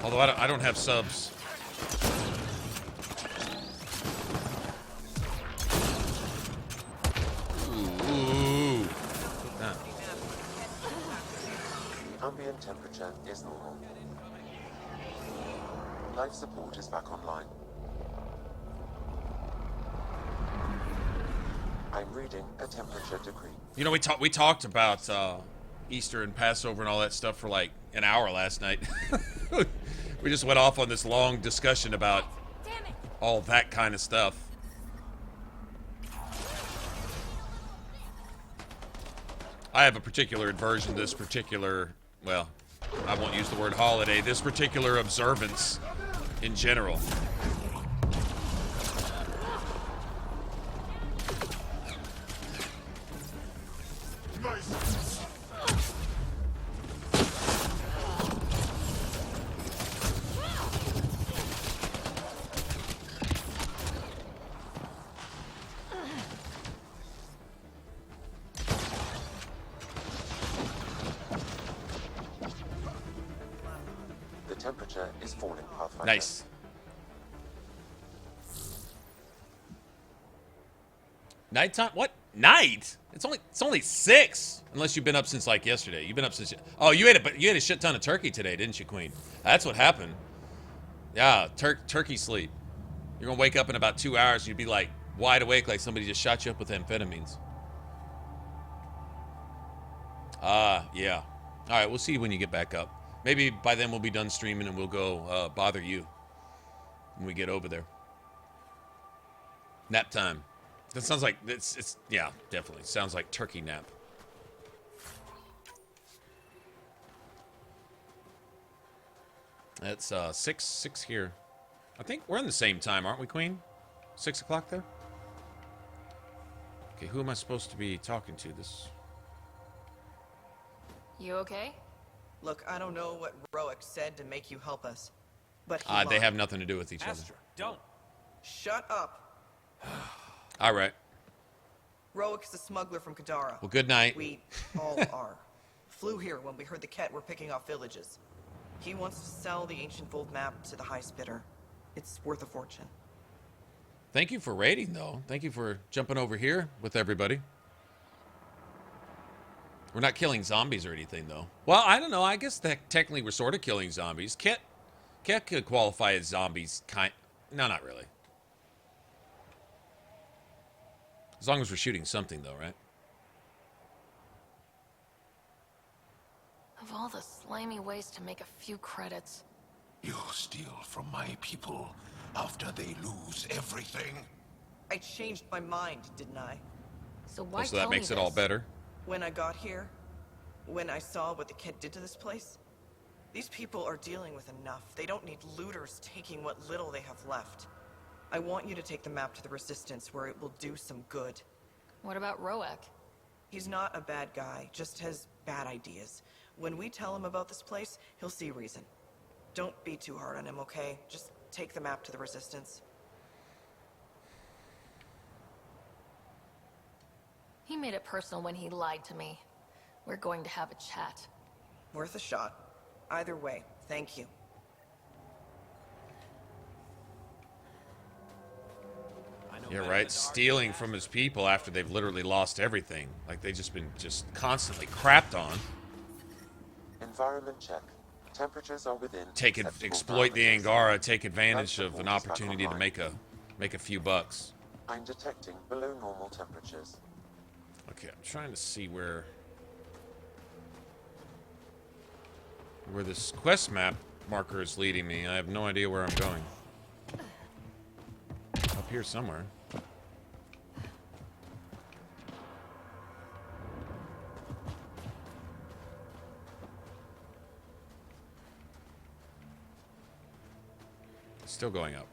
Although I don't have subs. Ooh. Ambient temperature is normal. Life support is back online. I'm reading a temperature decree. You know, we talked about Easter and Passover and all that stuff for like an hour last night. We just went off on this long discussion about all that kind of stuff. I have a particular aversion to this particular, well, I won't use the word holiday, this particular observance in general. The temperature is falling, Pathfinder. Nice. Nighttime? What? Night? It's only 6. Unless you've been up since like yesterday. You've been up since. Oh, you ate a shit ton of turkey today, didn't you, Queen? That's what happened. Yeah, turkey sleep. You're gonna wake up in about 2 hours and you'd be like wide awake, like somebody just shot you up with amphetamines. Yeah. All right, we'll see you when you get back up. Maybe by then we'll be done streaming and we'll go bother you when we get over there. Nap time. That sounds like it's yeah, definitely sounds like turkey nap. That's 6 here. I think we're in the same time, aren't we, Queen? 6 o'clock there. Okay, who am I supposed to be talking to? This. You okay? Look, I don't know what Roic said to make you help us, but they have nothing to do with each other. Don't. Shut up. All right. Roic's a smuggler from Kadara. Well, good night. We all are. Flew here when we heard the Ket were picking off villages. He wants to sell the ancient Fold map to the highest bidder. It's worth a fortune. Thank you for raiding, though. Thank you for jumping over here with everybody. We're not killing zombies or anything, though. Well, I don't know. I guess that technically we're sort of killing zombies. Ket could qualify as zombies, No, not really. As long as we're shooting something, though, right? Of all the slimy ways to make a few credits. You steal from my people after they lose everything. I changed my mind, didn't I? So why so that makes it all better. When I got here, when I saw what the kid did to this place, these people are dealing with enough. They don't need looters taking what little they have left. I want you to take the map to the Resistance where it will do some good. What about Roek? He's not a bad guy, just has bad ideas. When we tell him about this place, he'll see reason. Don't be too hard on him, okay? Just take the map to the Resistance. He made it personal when he lied to me. We're going to have a chat. Worth a shot. Either way, thank you. Yeah, right. Stealing from his people after they've literally lost everything. Like they've just been constantly crapped on. Environment check. Temperatures are within. Exploit the Angara. Take advantage of an opportunity to make a few bucks. I'm detecting below normal temperatures. Okay, I'm trying to see where this quest map marker is leading me. I have no idea where I'm going. Up here somewhere. Still going up.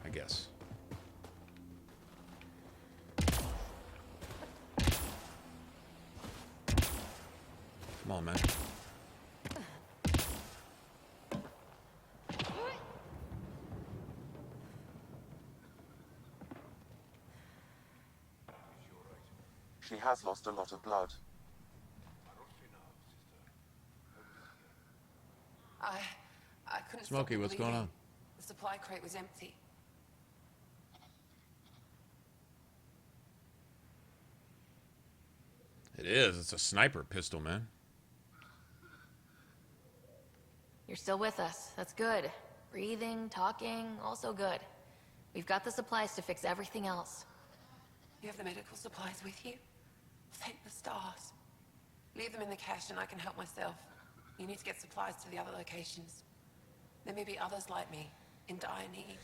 I guess. Come on, man. She has lost a lot of blood. I couldn't Smokey, stop what's going bleeding. on? The supply crate was empty. It is. It's a sniper pistol, man. You're still with us. That's good. Breathing, talking, also good. We've got the supplies to fix everything else. You have the medical supplies with you? Thank the stars. Leave them in the cache and I can help myself. You need to get supplies to the other locations. There may be others like me, in dire need.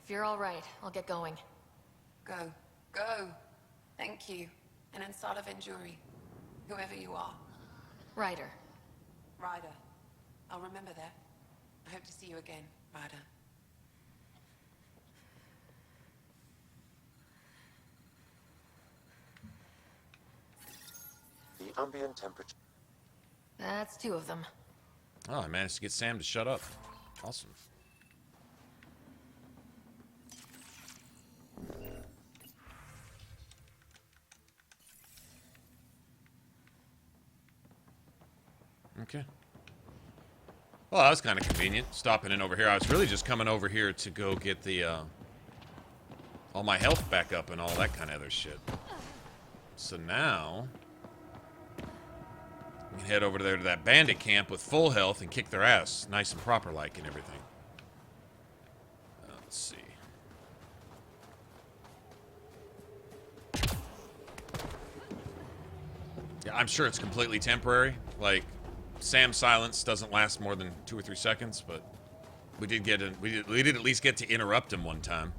If you're all right, I'll get going. Go. Go. Thank you. And inside of Enduri, whoever you are. Ryder. Ryder. I'll remember that. I hope to see you again, Ryder. The ambient temperature. That's 2 of them. Oh, I managed to get Sam to shut up. Awesome. Okay. Well, that was kind of convenient, stopping in over here. I was really just coming over here to go get the, all my health back up and all that kind of other shit. So now, we can head over there to that bandit camp with full health and kick their ass, nice and proper-like and everything. Let's see. Yeah, I'm sure it's completely temporary. Like, Sam's silence doesn't last more than 2 or 3 seconds, but we did at least get to interrupt him one time.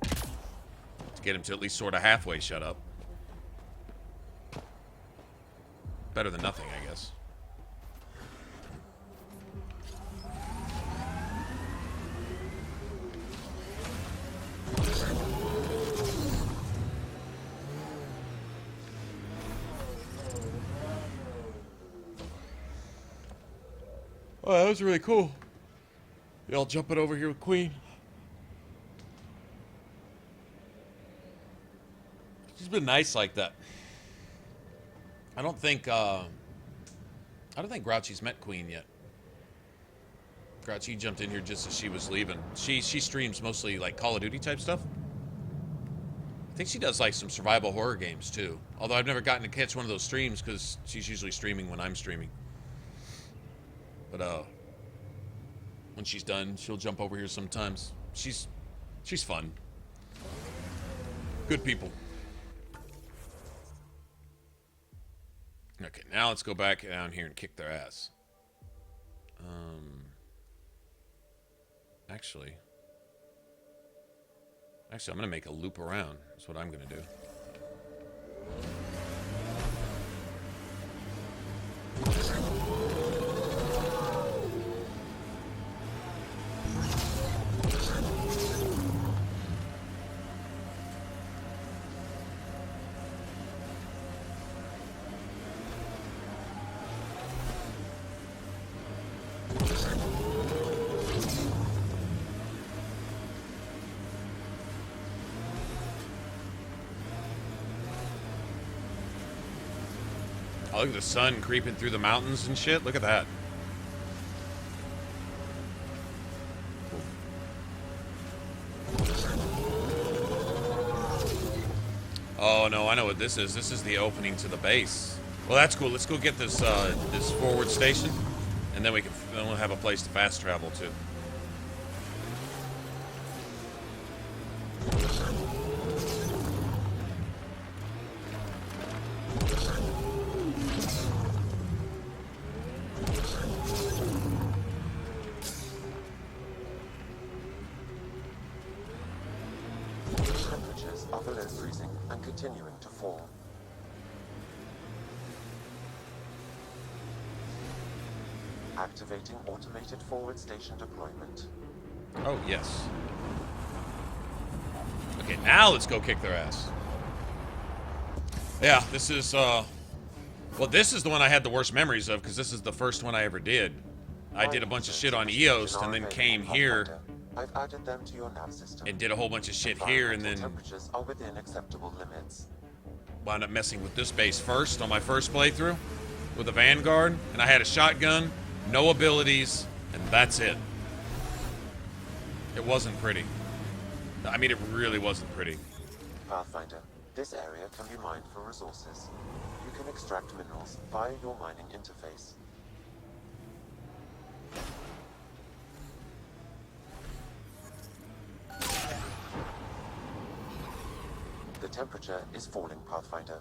To get him to at least sort of halfway shut up. Better than nothing, I guess. Oh, that was really cool. Y'all jumping over here with Queen. She's been nice like that. I don't think Grouchy's met Queen yet. Grouchy jumped in here just as she was leaving. She streams mostly like Call of Duty type stuff. I think she does like some survival horror games too. Although I've never gotten to catch one of those streams because she's usually streaming when I'm streaming. But when she's done, she'll jump over here sometimes. She's fun. Good people. Okay, now let's go back down here and kick their ass. Actually, Actually, I'm gonna make a loop around. That's what I'm gonna do. Oh, look at the sun creeping through the mountains and shit. Look at that. Oh no, I know what this is. This is the opening to the base. Well, that's cool. Let's go get this this forward station, and then we'll have a place to fast travel to. Temperatures are below freezing and continuing to fall. Activating automated forward station deployment. Oh, yes. Okay, now let's go kick their ass. Yeah, this is, well, this is the one I had the worst memories of, because this is the first one I ever did. I did a bunch of shit on EOS, and then came here I've added them to your nav system. and did a whole bunch of shit here, and then Temperatures are within acceptable limits. wound up messing with this base first on my first playthrough with a Vanguard, and I had a shotgun, no abilities, and that's it. It wasn't pretty. I mean, it really wasn't pretty. Pathfinder, this area can be mined for resources. You can extract minerals via your mining interface. The temperature is falling, Pathfinder.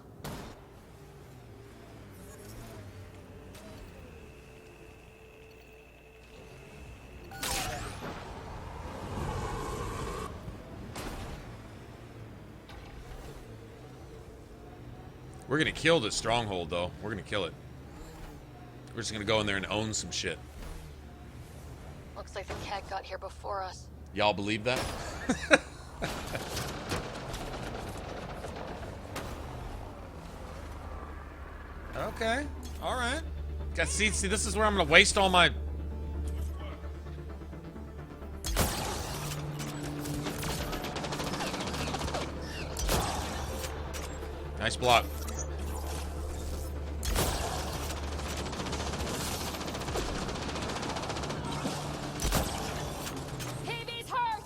We're gonna kill this stronghold, though. We're gonna kill it. We're just gonna go in there and own some shit. Looks like the cat got here before us. Y'all believe that? Okay. All right. See, this is where I'm gonna waste all my. Nice block. Hippie's hurt!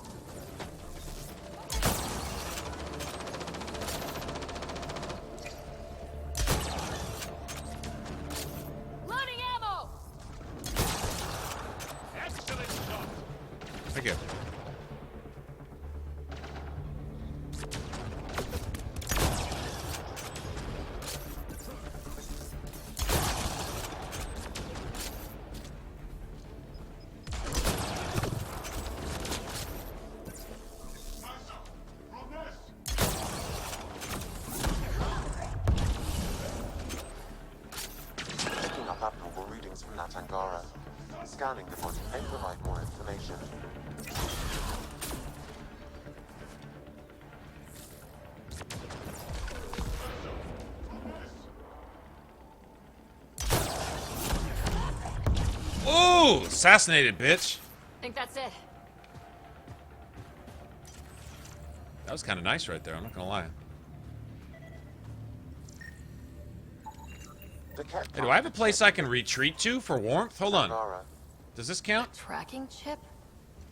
Loading ammo! Excellent shot. Thank you. Picking up abnormal readings from that Angara. Scanning the body may provide more information. Ooh, assassinated, bitch. Think that's it. That was kind of nice right there. I'm not gonna lie. Hey, do I have a place I can retreat to for warmth? Hold on. Does this count? Tracking chip?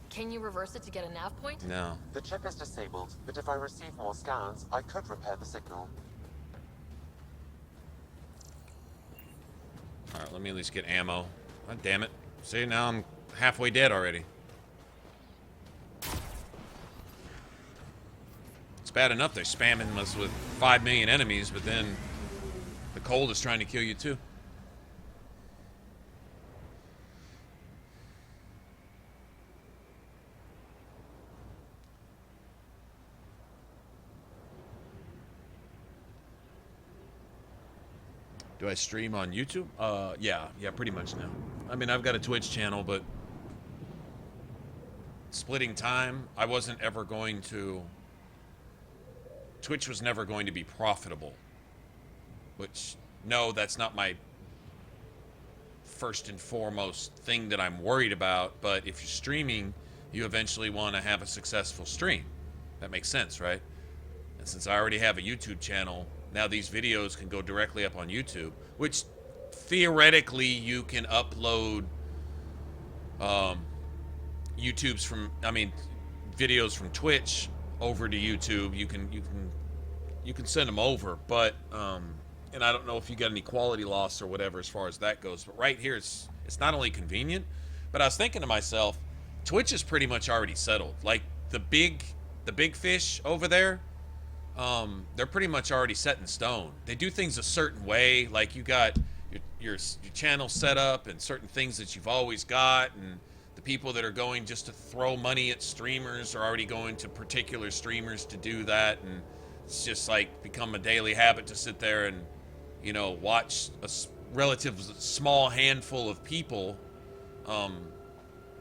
Can you reverse it to get a nav point? No. The chip is disabled, but if I receive more scans, I could repair the signal. Alright, let me at least get ammo. God damn it. See, now I'm halfway dead already. It's bad enough they're spamming us with 5 million enemies, but then the cold is trying to kill you too. Do I stream on YouTube? Yeah, pretty much now. I mean, I've got a Twitch channel, but splitting time, I wasn't ever going to... Twitch was never going to be profitable. Which, no, that's not my first and foremost thing that I'm worried about, but if you're streaming, you eventually want to have a successful stream. That makes sense, right? And since I already have a YouTube channel, now these videos can go directly up on YouTube, which theoretically you can upload YouTube's from, I mean, videos from Twitch over to YouTube. You can send them over, but and I don't know if you got any quality loss or whatever as far as that goes. But right here, it's not only convenient, but I was thinking to myself, Twitch is pretty much already settled. Like the big fish over there, they're pretty much already set in stone. They do things a certain way, like you got your channel set up and certain things that you've always got, and the people that are going just to throw money at streamers are already going to particular streamers to do that, and it's just like become a daily habit to sit there and, you know, watch a relative small handful of people.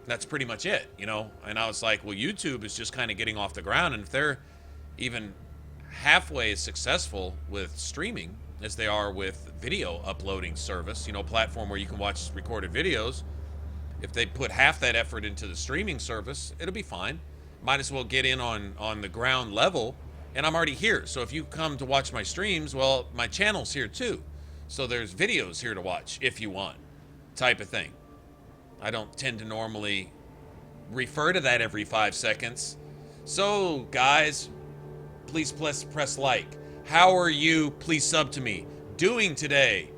That's pretty much it, you know? And I was like, well, YouTube is just kind of getting off the ground, and if they're even halfway as successful with streaming as they are with video uploading service, you know, platform where you can watch recorded videos, if they put half that effort into the streaming service, it'll be fine. Might as well get in on the ground level, and I'm already here. So if you come to watch my streams, well, my channel's here too. So there's videos here to watch if you want, type of thing. I don't tend to normally refer to that every 5 seconds. So, guys, please press like. How are you, please sub to me, doing today?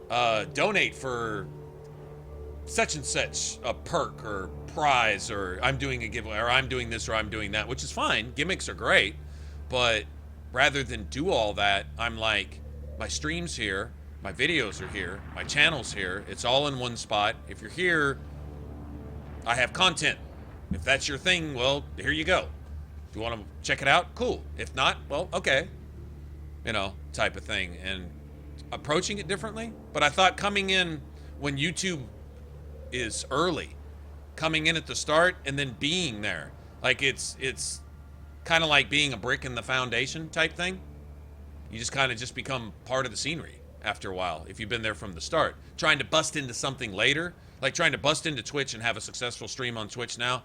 Donate for such and such a perk or prize, or I'm doing a giveaway, or I'm doing this, or I'm doing that, which is fine. Gimmicks are great. But rather than do all that, I'm like, my stream's here, my videos are here, my channel's here. It's all in one spot. If you're here, I have content. If that's your thing, well, here you go. If you want to check it out, cool. If not, well, okay. You know, type of thing. And approaching it differently. But I thought coming in when YouTube is early, coming in at the start and then being there. Like it's kind of like being a brick in the foundation type thing. You just kind of just become part of the scenery after a while if you've been there from the start. Trying to bust into something later, like trying to bust into Twitch and have a successful stream on Twitch now,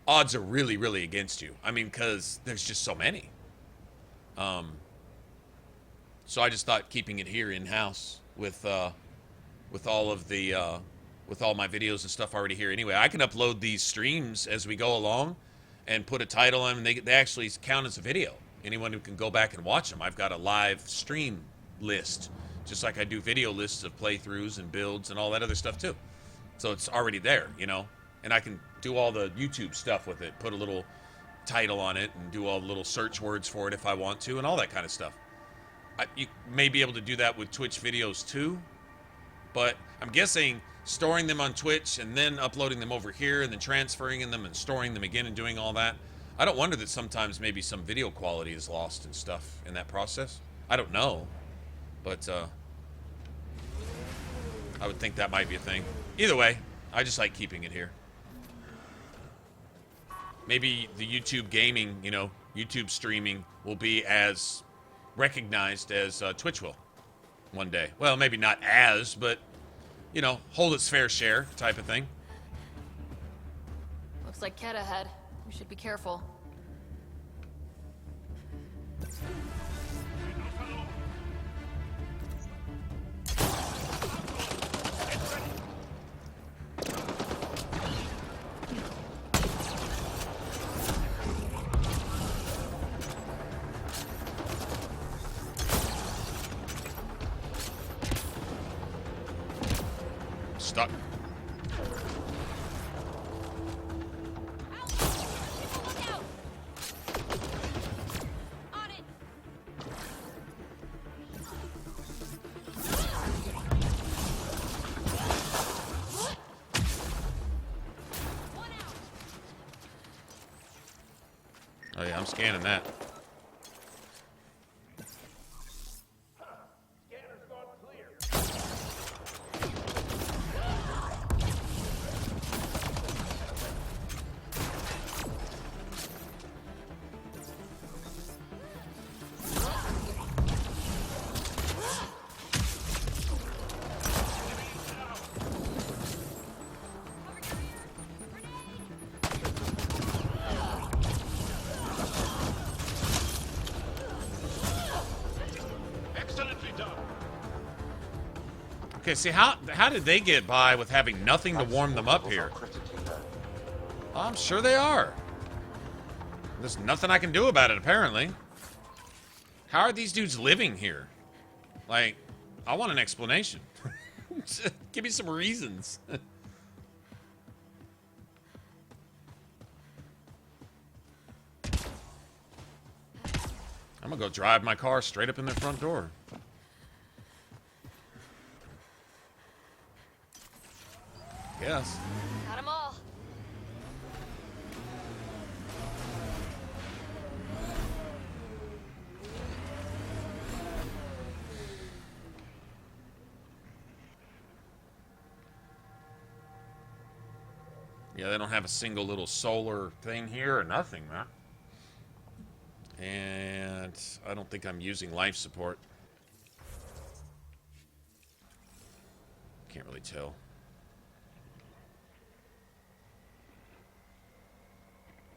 odds are really, really against you. I mean, because there's just so many. So I just thought keeping it here in-house with all of the with all my videos and stuff already here. Anyway, I can upload these streams as we go along and put a title on them. They actually count as a video. Anyone who can go back and watch them. I've got a live stream list, just like I do video lists of playthroughs and builds and all that other stuff too. So it's already there, you know, and I can do all the YouTube stuff with it, put a little title on it and do all the little search words for it if I want to and all that kind of stuff. You may be able to do that with Twitch videos too, but I'm guessing storing them on Twitch and then uploading them over here and then transferring them and storing them again and doing all that. I don't wonder that sometimes maybe some video quality is lost and stuff in that process. I don't know, but I would think that might be a thing. Either way, I just like keeping it here. Maybe the YouTube gaming, you know, YouTube streaming will be as recognized as Twitch will one day. Well, maybe not as, but, you know, hold its fair share type of thing. Looks like Ket ahead. We should be careful. Stuck. Oh yeah, I'm scanning that. Scanner's gone clear. Okay, see, how did they get by with having nothing to warm them up here? I'm sure they are. There's nothing I can do about it, apparently. How are these dudes living here? Like, I want an explanation. Give me some reasons. I'm gonna go drive my car straight up in their front door. Yes. Got 'em all. Yeah, they don't have a single little solar thing here or nothing, man. And I don't think I'm using life support. Can't really tell.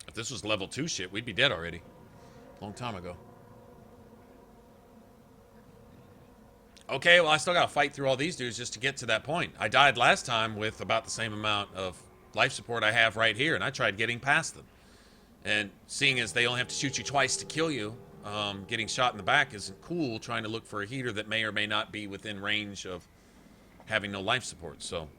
If this was level 2 shit, we'd be dead already. Long time ago. Okay, well, I still gotta fight through all these dudes just to get to that point. I died last time with about the same amount of life support I have right here, and I tried getting past them. And seeing as they only have to shoot you twice to kill you, getting shot in the back isn't cool, trying to look for a heater that may or may not be within range of having no life support, so.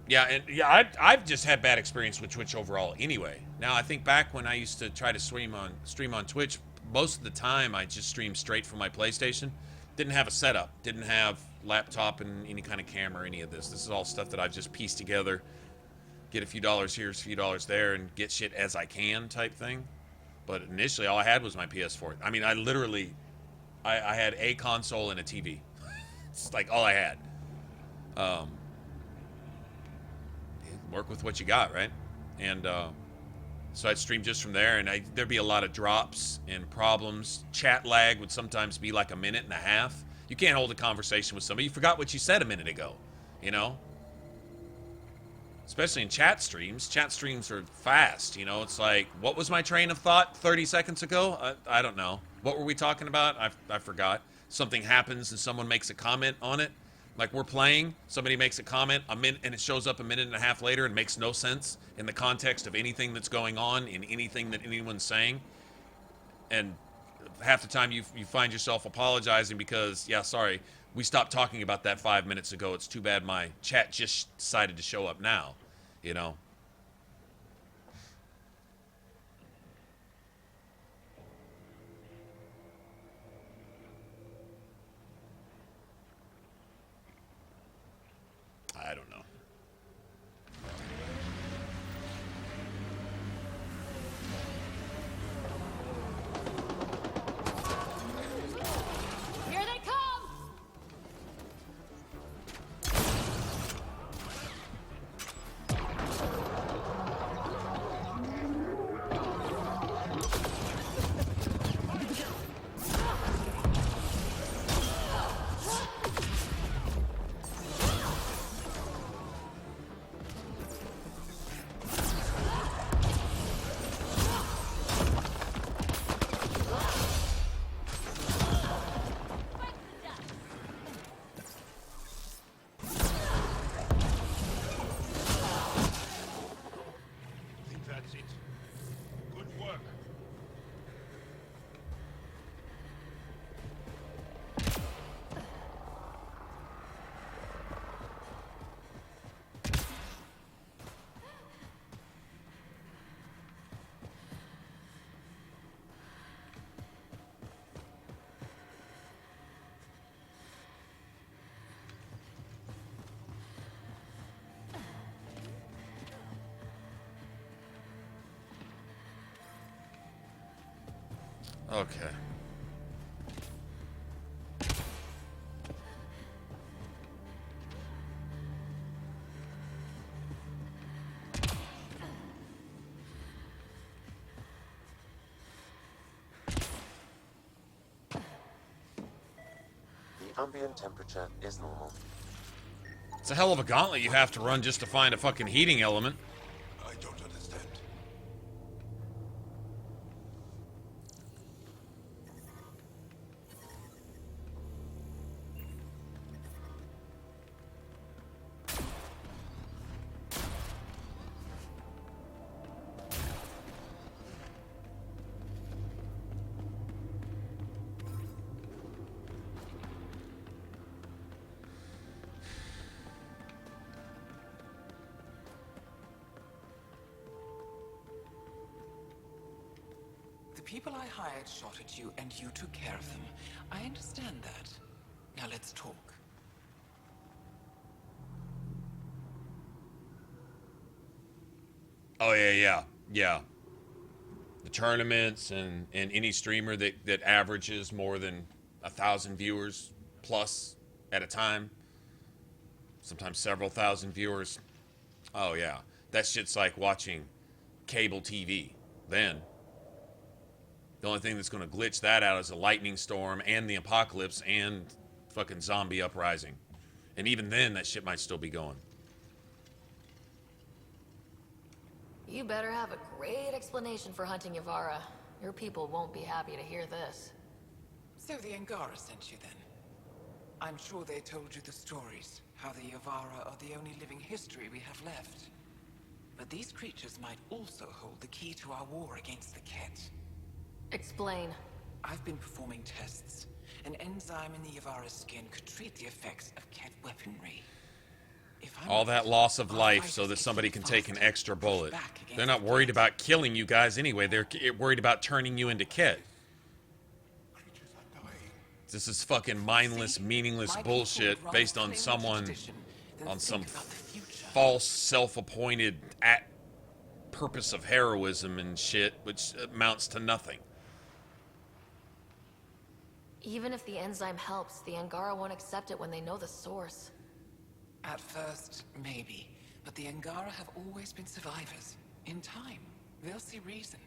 Yeah, and yeah, I've just had bad experience with Twitch overall anyway. Now, I think back when I used to try to stream on Twitch, most of the time I just streamed straight from my PlayStation. Didn't have a setup, didn't have laptop and any kind of camera or any of this. This is all stuff that I've just pieced together, get a few dollars here, a few dollars there, and get shit as I can type thing. But initially, all I had was my PS4. I mean, I literally, I had a console and a TV. It's like all I had. Work with what you got, right? And so I'd stream just from there, and there'd be a lot of drops and problems. Chat lag would sometimes be like a minute and a half. You can't hold a conversation with somebody. You forgot what you said a minute ago, you know? Especially in chat streams. Chat streams are fast, you know? It's like, what was my train of thought 30 seconds ago? I don't know. What were we talking about? I forgot. Something happens and someone makes a comment on it. Like, we're playing, somebody makes a comment, and it shows up a minute and a half later and makes no sense in the context of anything that's going on, in anything that anyone's saying. And half the time you find yourself apologizing because, yeah, sorry, we stopped talking about that 5 minutes ago. It's too bad my chat just decided to show up now, you know? I don't know. Here they come! Okay. The ambient temperature is normal. It's a hell of a gauntlet you have to run just to find a fucking heating element. I don't understand. The people I hired shot at you, and you took care of them. I understand that. Now let's talk. Oh, yeah. The tournaments and any streamer that averages more than 1,000 viewers plus at a time. Sometimes several thousand viewers. Oh, yeah. That shit's like watching cable TV. Then, the only thing that's going to glitch that out is a lightning storm and the apocalypse and fucking zombie uprising. And even then, that shit might still be going. You better have a great explanation for hunting Yavara. Your people won't be happy to hear this. So the Angara sent you then? I'm sure they told you the stories, how the Yavara are the only living history we have left. But these creatures might also hold the key to our war against the Ket. Explain. I've been performing tests. An enzyme in the Yavara's skin could treat the effects of Ket weaponry. All that loss of life so that somebody can take an extra bullet. They're not worried about killing you guys anyway. They're worried about turning you into Ket. This is fucking mindless, meaningless bullshit based on someone, on some false, self-appointed purpose of heroism and shit, which amounts to nothing. Even if the enzyme helps, the Angara won't accept it when they know the source. At first, maybe. But the Angara have always been survivors. In time, they'll see reason.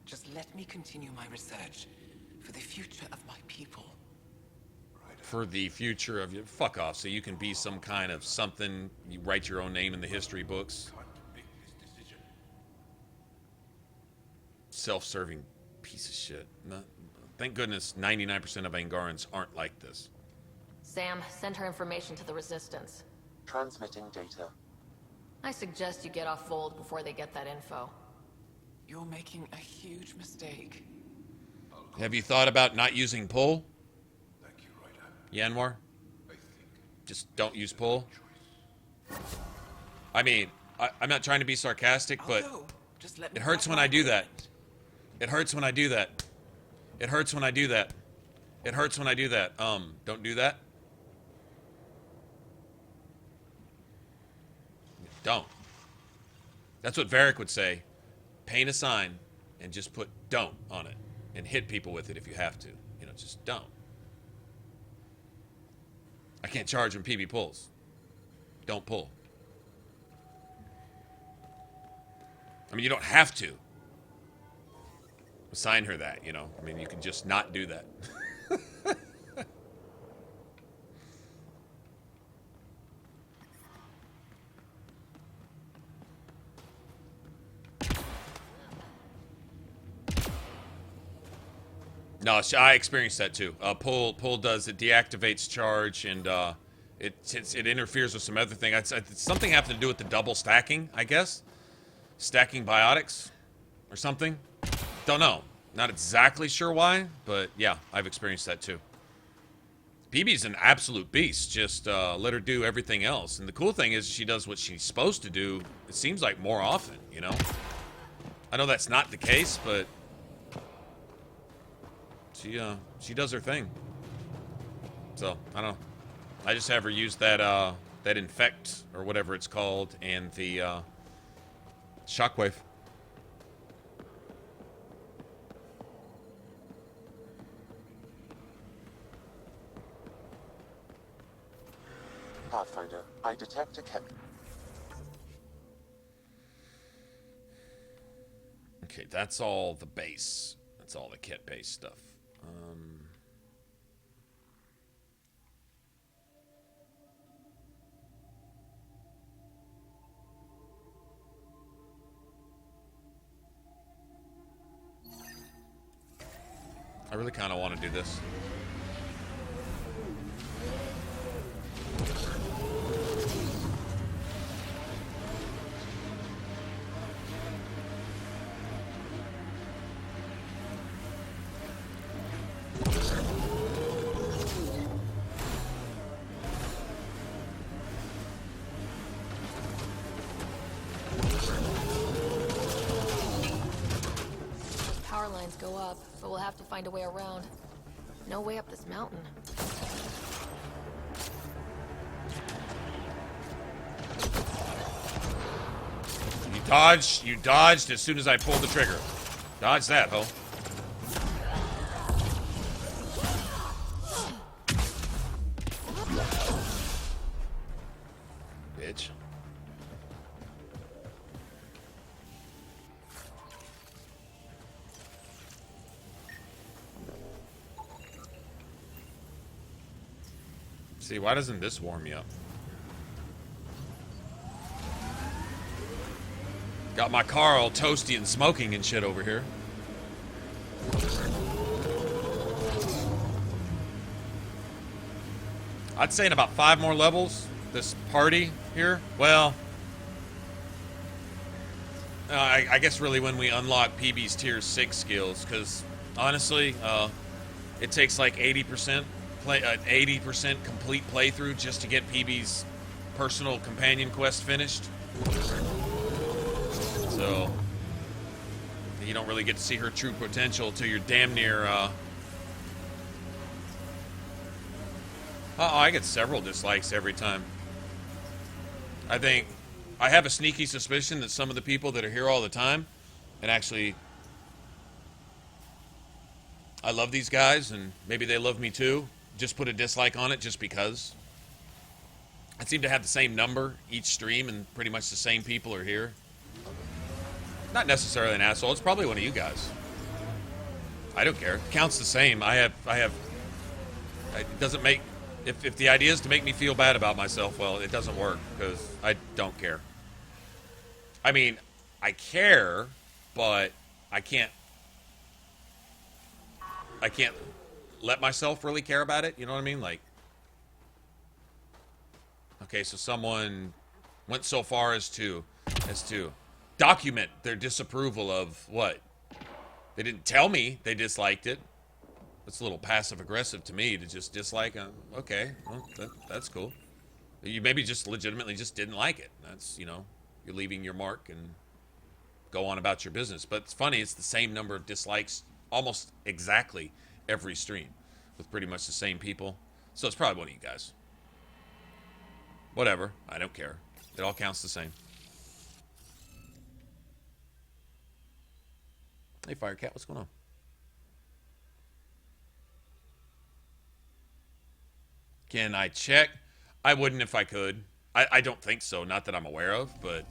Just let me continue my research for the future of my people. For the future of you. Fuck off, so you can be some kind of something. You write your own name in the history books. Self-serving piece of shit. No, thank goodness 99% of Angarans aren't like this. Sam, send her information to the Resistance. Transmitting data. I suggest you get off Fold before they get that info. You're making a huge mistake. Have you thought about not using pull? Yanwar? Just don't use pull? I mean, I'm not trying to be sarcastic, but it hurts when I do that. It hurts when I do that. It hurts when I do that. It hurts when I do that. Don't do that. Don't. That's what Varric would say. Paint a sign and just put don't on it and hit people with it if you have to. You know, just don't. I can't charge when PB pulls. Don't pull. I mean, you don't have to. Assign her that, you know. I mean, you can just not do that. No, I experienced that too. Pull does, it deactivates charge, and it interferes with some other thing. It's something having to do with the double stacking, I guess. Stacking biotics or something. Don't know. Not exactly sure why, but yeah, I've experienced that too. PB's an absolute beast. Just let her do everything else. And the cool thing is she does what she's supposed to do, it seems like, more often, you know? I know that's not the case, but she does her thing. So, I don't know. I just have her use that that infect, or whatever it's called, and the shockwave. Pathfinder, I detect a Ket. Okay, that's all the base. That's all the Ket-based stuff. I really kind of want to do this. Power lines go up, but we'll have to find a way around. No way up this mountain. You dodged as soon as I pulled the trigger. Dodge that, ho. Bitch. See, why doesn't this warm me up? Got my car all toasty and smoking and shit over here. I'd say in about 5 more levels, this party here, well, I guess really when we unlock PB's tier 6 skills, because honestly, it takes like 80% complete playthrough just to get PB's personal companion quest finished. So you don't really get to see her true potential till you're damn near. I get several dislikes every time. I think I have a sneaky suspicion that some of the people that are here all the time, and actually, I love these guys, and maybe they love me too, just put a dislike on it just because. I seem to have the same number each stream, and pretty much the same people are here. Not necessarily an asshole. It's probably one of you guys. I don't care. It counts the same. It doesn't make... If the idea is to make me feel bad about myself, well, it doesn't work, because I don't care. I mean, I care, but I can't let myself really care about it. You know what I mean? Like, okay, so someone went so far as to document their disapproval of what? They didn't tell me they disliked it. It's a little passive-aggressive to me to just dislike. Okay, well, that's cool. You maybe just legitimately just didn't like it. That's, you know, you're leaving your mark and go on about your business. But it's funny, it's the same number of dislikes almost exactly every stream with pretty much the same people. So it's probably one of you guys. Whatever, I don't care. It all counts the same. Hey, Firecat, what's going on? Can I check? I wouldn't if I could. I don't think so. Not that I'm aware of, but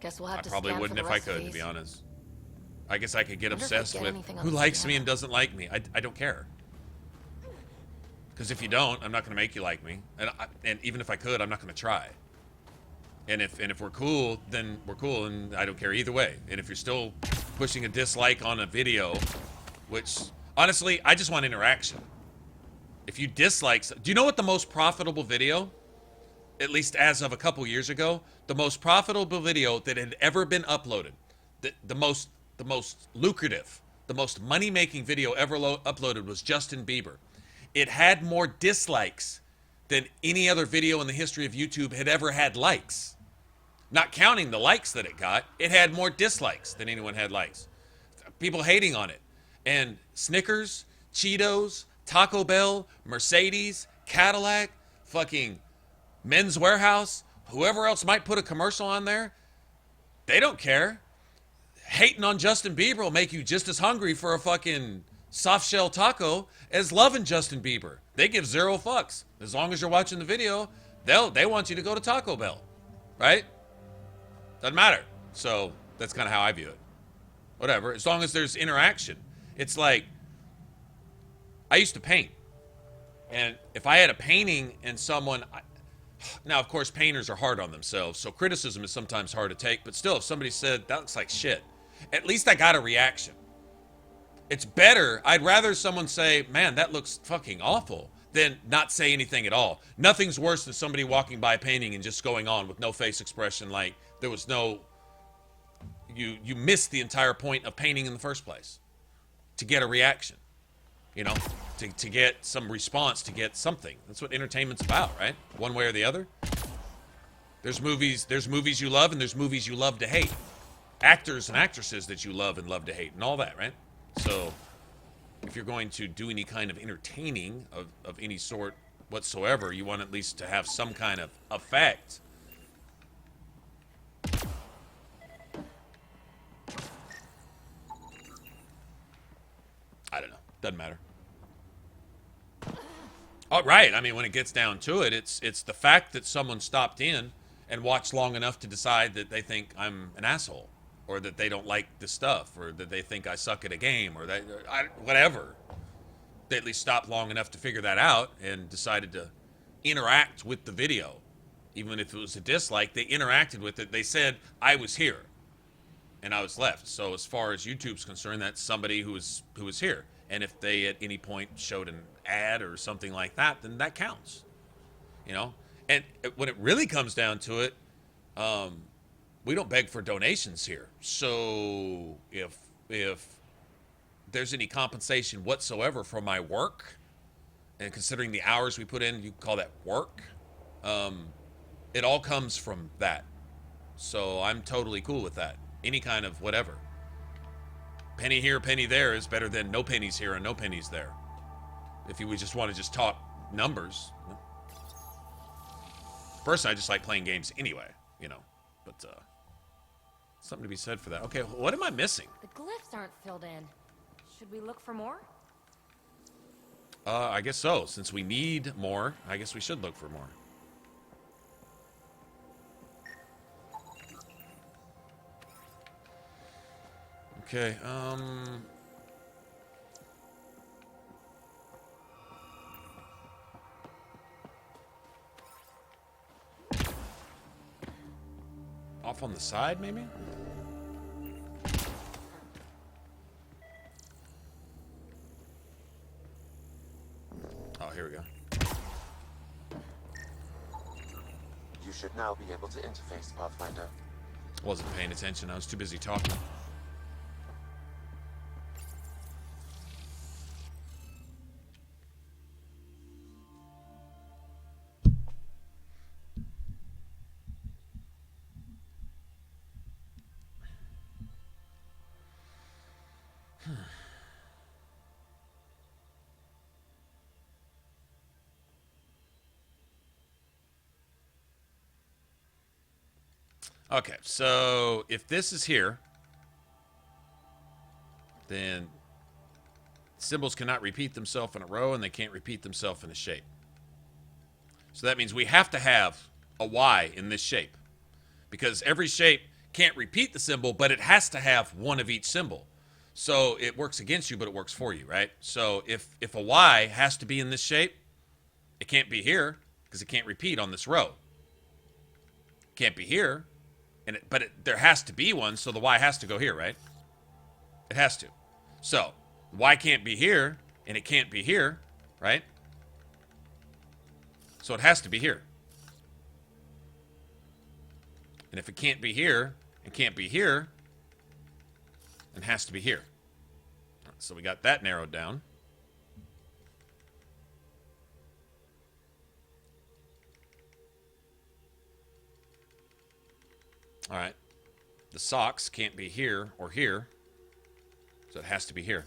Guess we'll have I to probably scan wouldn't for the if I rest of could, to these. be honest. I guess I could get Wonder if obsessed get with anything on who the likes me scanner. and doesn't like me. I don't care. Because if you don't, I'm not going to make you like me. And even if I could, I'm not going to try. And if we're cool, then we're cool, and I don't care either way. And if you're still pushing a dislike on a video, which, honestly, I just want interaction. If you dislike... Do you know what the most profitable video, at least as of a couple years ago, the most profitable video that had ever been uploaded, the most lucrative, the most money-making video ever uploaded was Justin Bieber. It had more dislikes than any other video in the history of YouTube had ever had likes. Not counting the likes that it got, it had more dislikes than anyone had likes. People hating on it. And Snickers, Cheetos, Taco Bell, Mercedes, Cadillac, fucking Men's Warehouse, whoever else might put a commercial on there, they don't care. Hating on Justin Bieber will make you just as hungry for a fucking soft shell taco as loving Justin Bieber. They give zero fucks. As long as you're watching the video, they want you to go to Taco Bell, right? Doesn't matter. So that's kind of how I view it. Whatever, as long as there's interaction. It's like, I used to paint. And if I had a painting and someone... Now, of course, painters are hard on themselves, so criticism is sometimes hard to take. But still, if somebody said, that looks like shit, at least I got a reaction. It's better. I'd rather someone say, man, that looks fucking awful, than not say anything at all. Nothing's worse than somebody walking by a painting and just going on with no face expression, like there was no... You missed the entire point of painting in the first place. To get a reaction. You know? To get some response, to get something. That's what entertainment's about, right? One way or the other. There's movies you love, and there's movies you love to hate. Actors and actresses that you love and love to hate, and all that, right? So, if you're going to do any kind of entertaining of any sort whatsoever, you want at least to have some kind of effect. I don't know. Doesn't matter. Oh, right. I mean, when it gets down to it, it's the fact that someone stopped in and watched long enough to decide that they think I'm an asshole, or that they don't like the stuff, or that they think I suck at a game, or that whatever. They at least stopped long enough to figure that out and decided to interact with the video. Even if it was a dislike, they interacted with it. They said, I was here, and I was left. So as far as YouTube's concerned, that's somebody who was here. And if they at any point showed an ad or something like that, then that counts. You know? And when it really comes down to it, we don't beg for donations here. So if there's any compensation whatsoever for my work, and considering the hours we put in, you call that work, it all comes from that. So I'm totally cool with that. Any kind of whatever. Penny here, penny there is better than no pennies here and no pennies there. If we just want to just talk numbers. Personally, I just like playing games anyway, you know. But something to be said for that. Okay, what am I missing? The glyphs aren't filled in. Should we look for more? I guess so. Since we need more, I guess we should look for more. Okay, off on the side, maybe? Oh, here we go. You should now be able to interface, Pathfinder. Wasn't paying attention. I was too busy talking. Okay, so if this is here, then symbols cannot repeat themselves in a row, and they can't repeat themselves in a shape. So that means we have to have a Y in this shape, because every shape can't repeat the symbol, but it has to have one of each symbol. So it works against you, but it works for you, right? So if a Y has to be in this shape, it can't be here, because it can't repeat on this row. It can't be here. But there has to be one, so the Y has to go here, right? It has to. So, Y can't be here, and it can't be here, right? So it has to be here. And if it can't be here, it can't be here, it has to be here. So we got that narrowed down. All right, the socks can't be here or here, so it has to be here.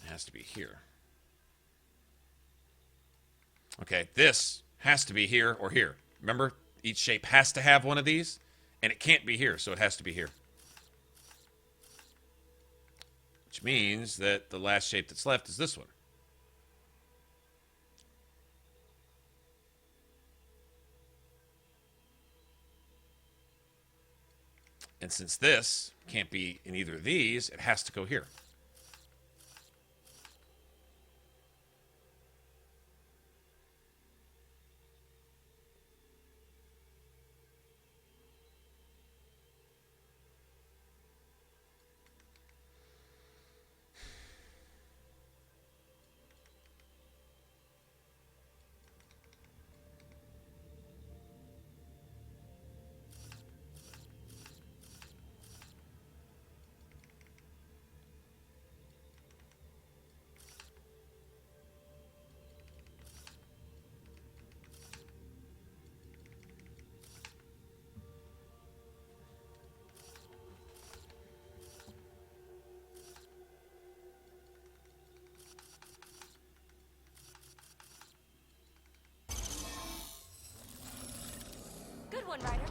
It has to be here. Okay, this has to be here or here. Remember, each shape has to have one of these, and it can't be here, so it has to be here. Which means that the last shape that's left is this one. And since this can't be in either of these, it has to go here. Good one, Ryder.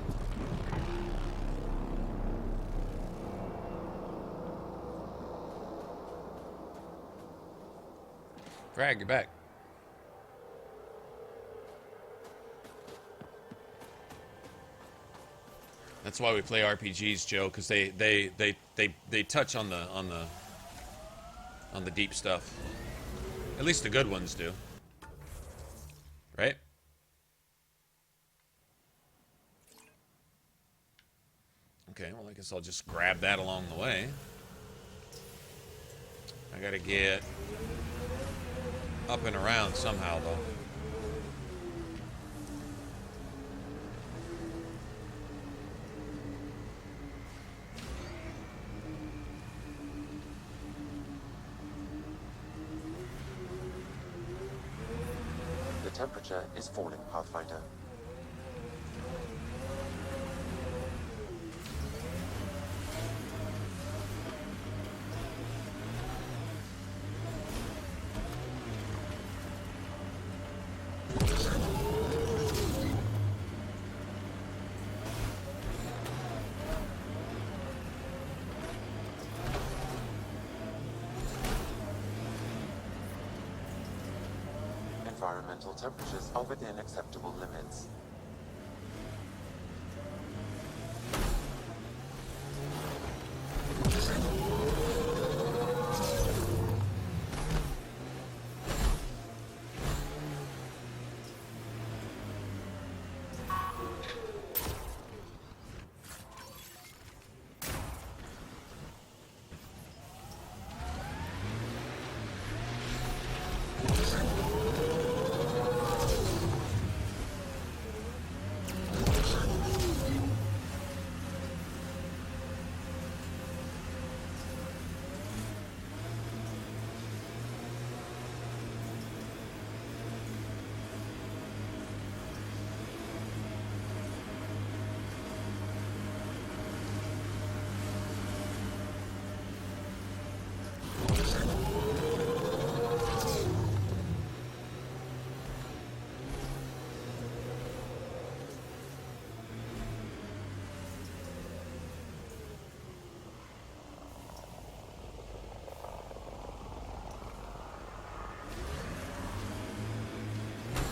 Frag, you're back. That's why we play RPGs, Joe, because they touch on the deep stuff. At least the good ones do. Right? Okay, well, I guess I'll just grab that along the way. I gotta get up and around somehow, though. The temperature is falling, Pathfinder. Environmental temperatures are within acceptable limits.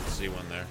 See one there.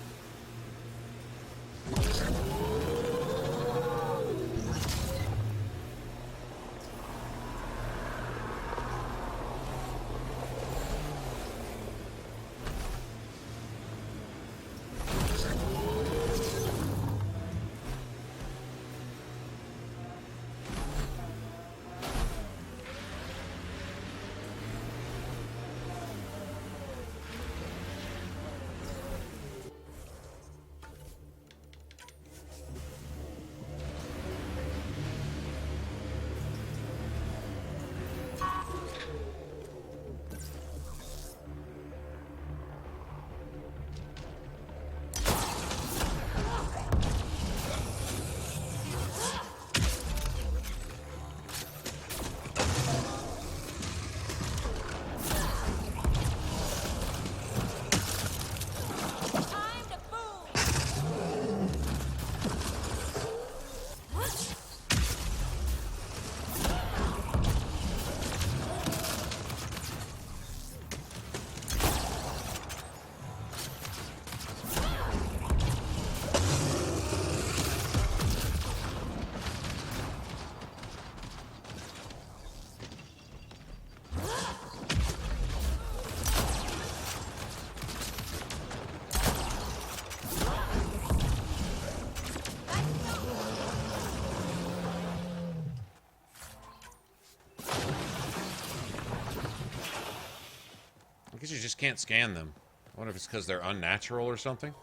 I guess you just can't scan them. I wonder if it's because they're unnatural or something.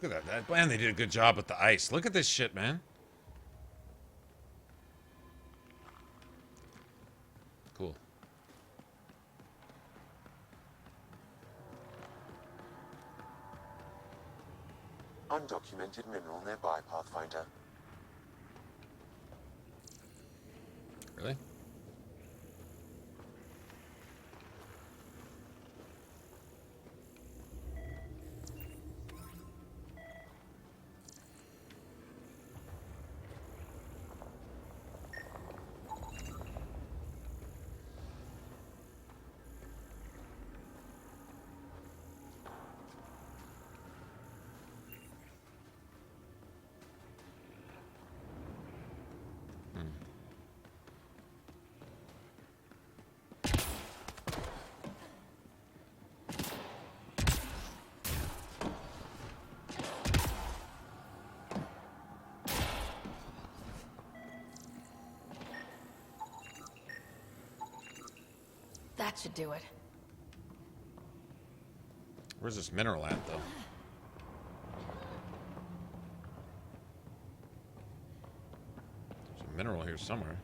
Look at that. Man, they did a good job with the ice. Look at this shit, man. Cool. Undocumented mineral nearby, Pathfinder. Really? That should do it. Where's this mineral at, though? There's a mineral here somewhere.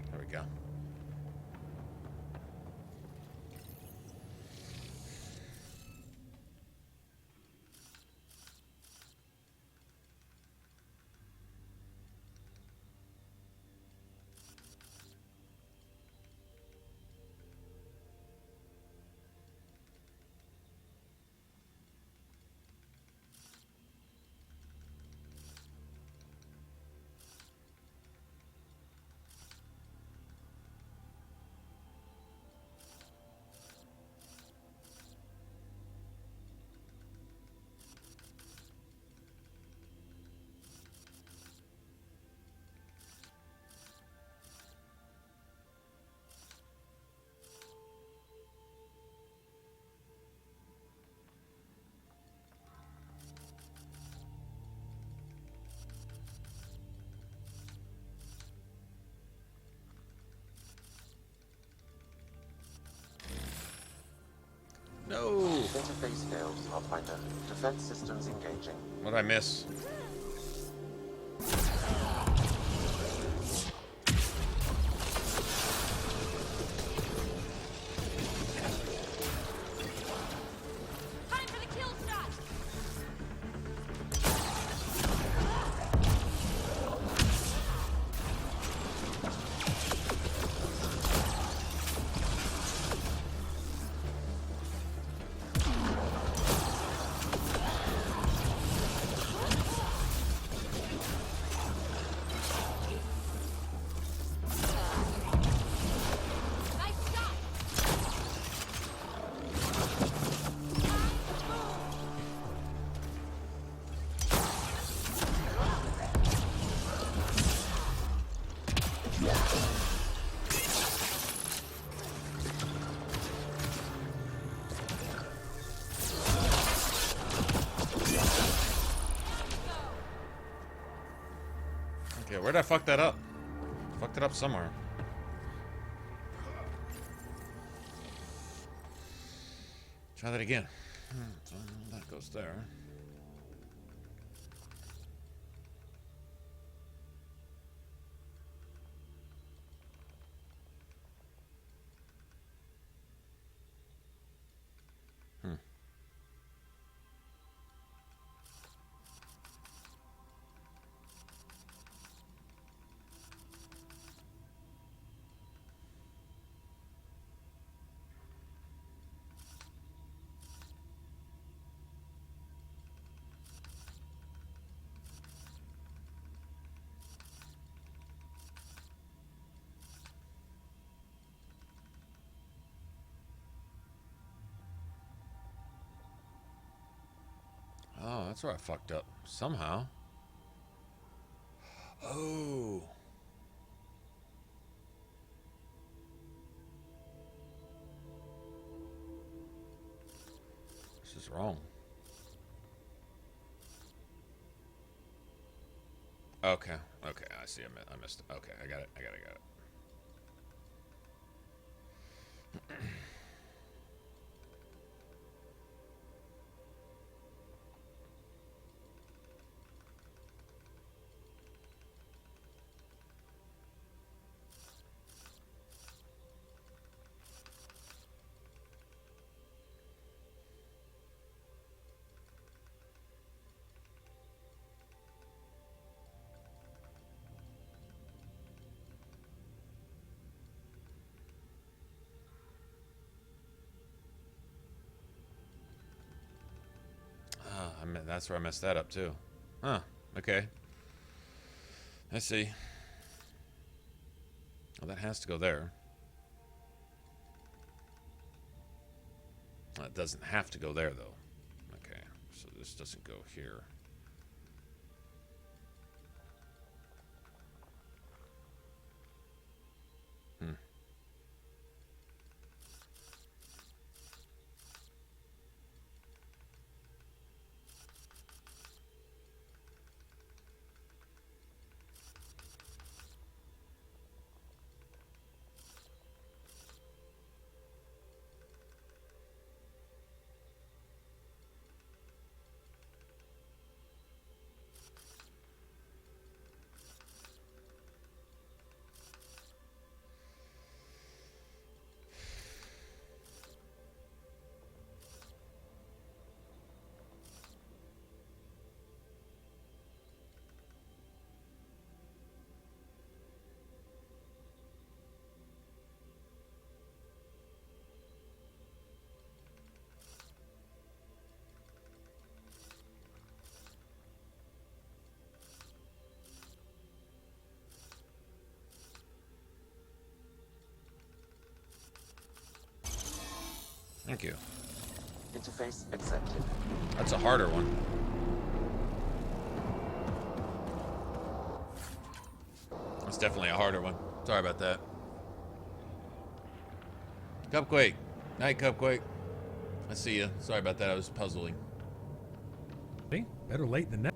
There we go. No! Interface failed, Pathfinder. Defense systems engaging. What'd I miss? Time for the kill shot! Okay, where'd I fuck that up? Fucked it up somewhere. Try that again. So that goes there. Oh, that's where I fucked up. Somehow. Oh. This is wrong. Okay. Okay, I see. I missed it. Okay, I got it. I got it. That's where I messed that up too. Huh. Okay. I see. Well, that has to go there. It doesn't have to go there though. Okay. So this doesn't go here. Hmm. Thank you. Interface accepted. That's a harder one. That's definitely a harder one. Sorry about that. Cupquake. Night, Cupquake. I see you. Sorry about that. I was puzzling. See? Better late than never.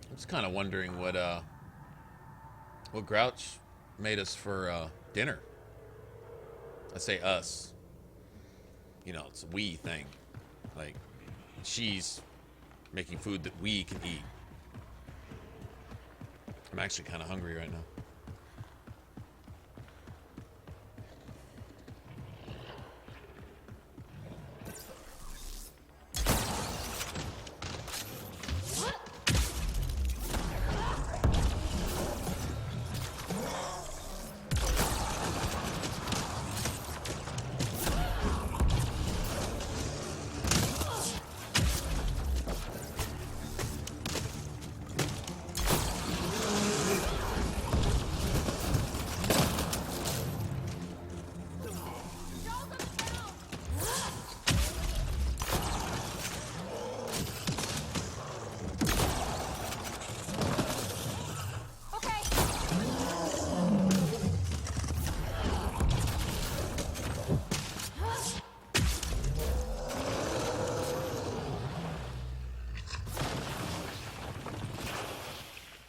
I was kind of wondering what Grouch made us for dinner. I say us. You know, it's a we thing. Like, she's making food that we can eat. I'm actually kind of hungry right now.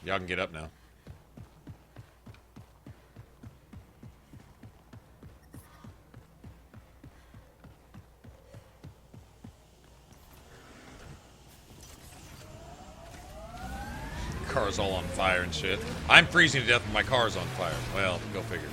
Y'all can get up now. Car's all on fire and shit. I'm freezing to death when my car's on fire. Well, go figure.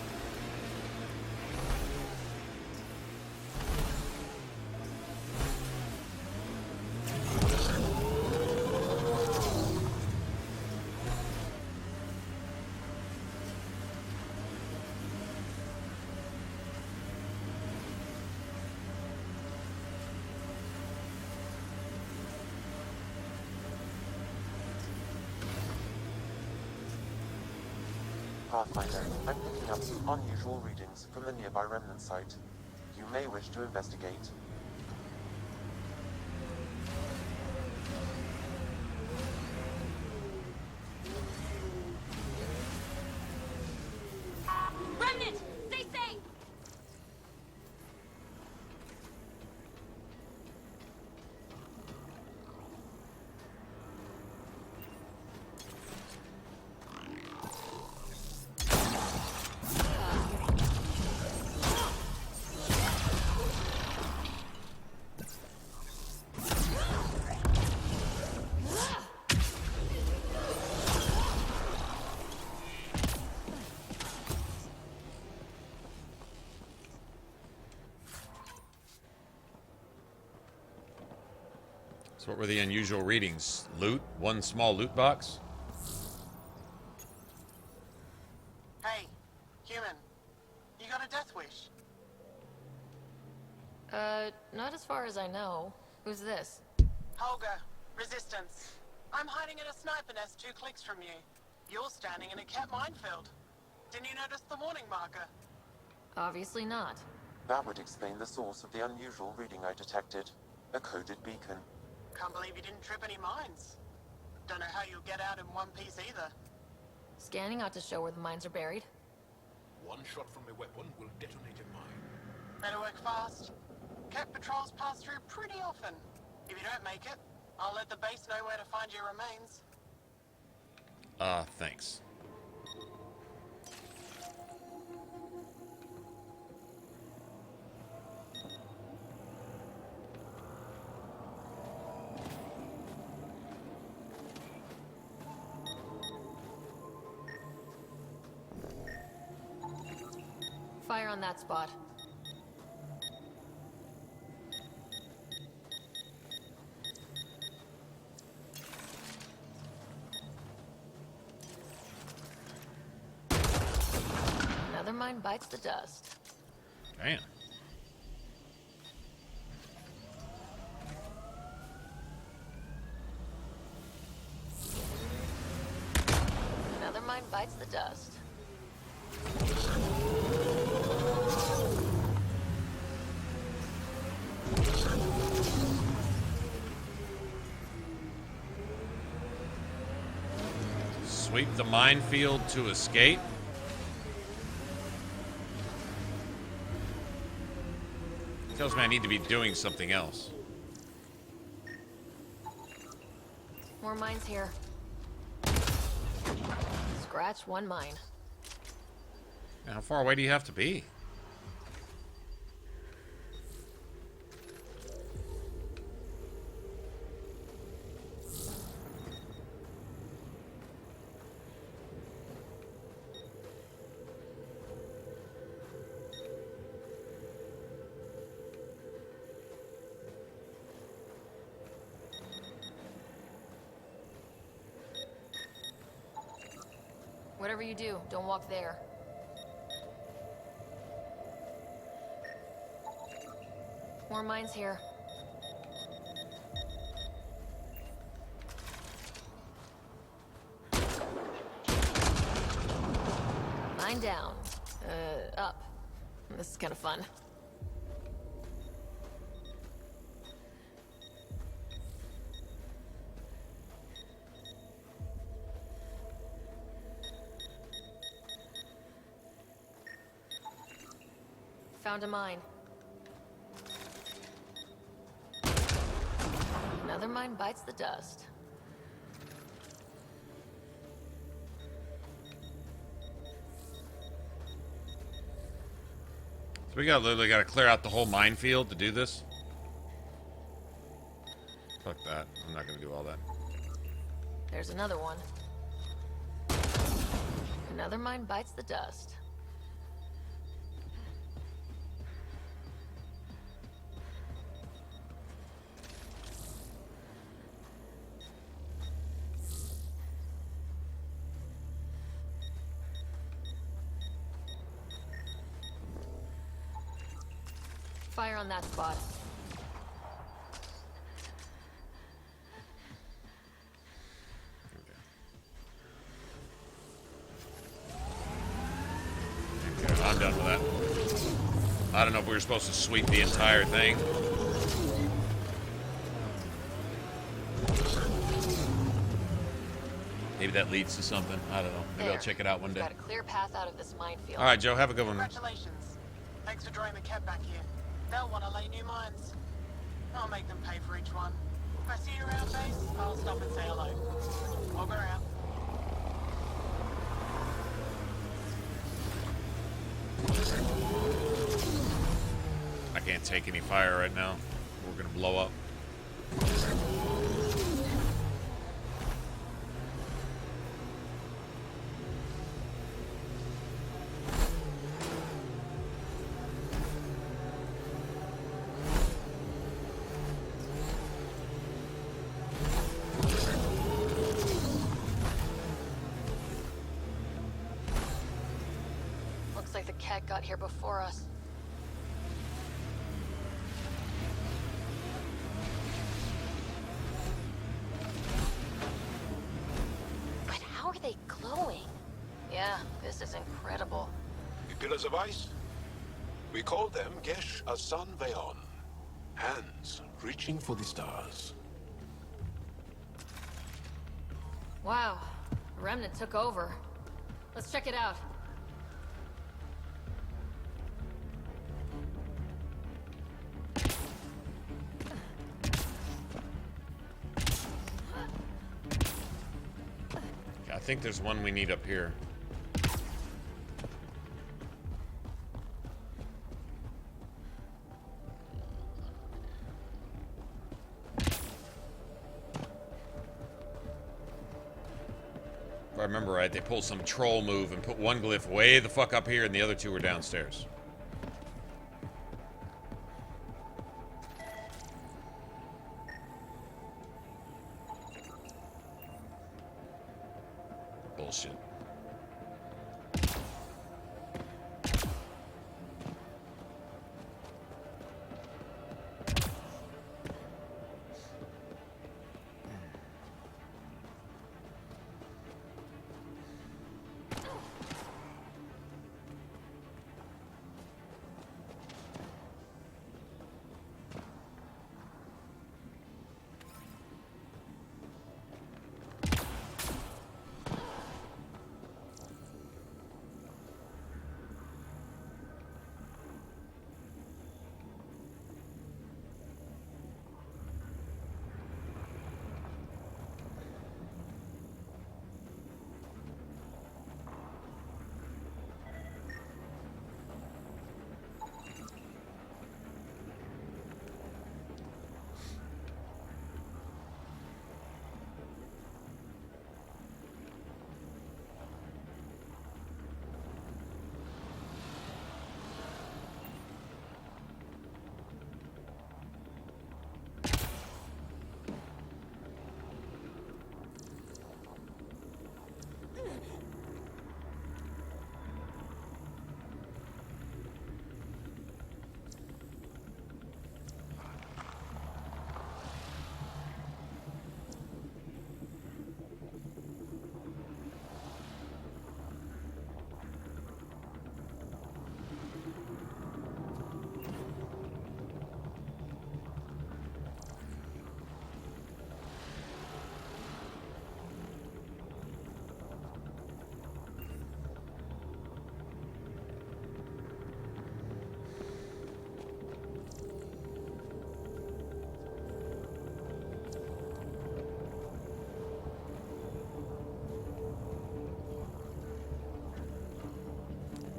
Pathfinder, I'm picking up some unusual readings from the nearby remnant site. You may wish to investigate. Remnant! Stay safe! So what were the unusual readings? Loot? One small loot box? Hey, human. You got a death wish? Not as far as I know. Who's this? Holger, Resistance. I'm hiding in a sniper nest 2 clicks from you. You're standing in a cat minefield. Didn't you notice the warning marker? Obviously not. That would explain the source of the unusual reading I detected. A coded beacon. Can't believe you didn't trip any mines. Don't know how you'll get out in one piece either. Scanning ought to show where the mines are buried. One shot from a weapon will detonate a mine. Better work fast. Cat patrols pass through pretty often. If you don't make it, I'll let the base know where to find your remains. Thanks. Fire on that spot. mine bites the dust. Damn. Another mine bites the dust. Sweep the minefield to escape. Tells me I need to be doing something else. More mines here. Scratch one mine. How far away do you have to be? Whatever you do, don't walk there. More mines here. Mine down. Up. This is kind of fun. Found a mine. Another mine bites the dust. So we literally got to clear out the whole minefield to do this? Fuck that. I'm not going to do all that. There's another one. Another mine bites the dust. Fire on that spot. Okay, I'm done with that. I don't know if we were supposed to sweep the entire thing. Maybe that leads to something. I don't know. Maybe I'll check it out one day. Got a clear path out of this minefield. All right, Joe, have a good one. Congratulations. Thanks for drawing the cat back here. They'll want to lay new mines. I'll make them pay for each one. If I see you around base, I'll stop and say hello. Over out. I can't take any fire right now. We're gonna blow up. Looks like the cat got here before us. But how are they glowing? Yeah, this is incredible. The pillars of ice? We call them Gesh Asan Veon. Hands reaching for the stars. Wow, Remnant took over. Let's check it out. I think there's one we need up here. If I remember right, they pulled some troll move and put one glyph way the fuck up here and the other two were downstairs. Bullshit.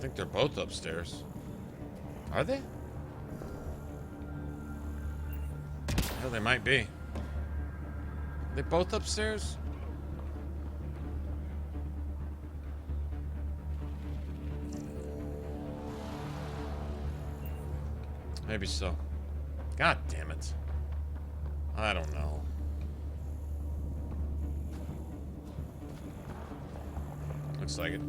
think they're both upstairs. Are they? Hell, they might be. They both upstairs? Maybe so. God damn it. I don't know. Looks like it.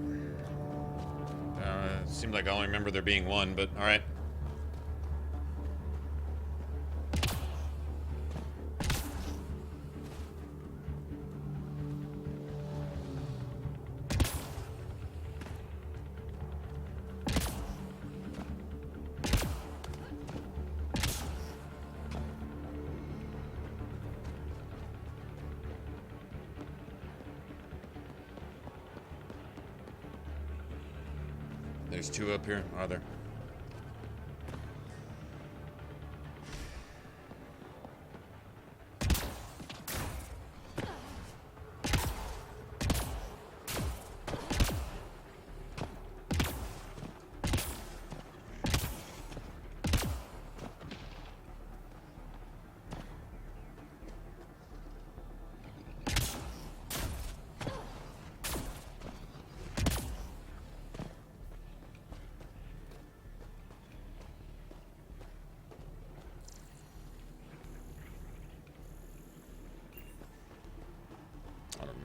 It seemed like I only remember there being one, but alright. There's two up here, are there?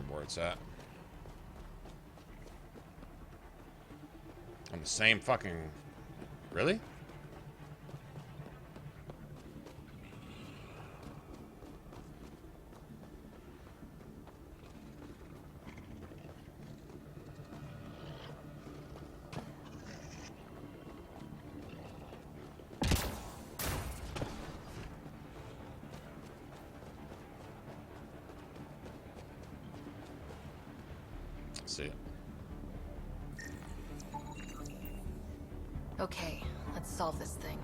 Where it's at. On the same fucking... Really? See it. Okay, let's solve this thing.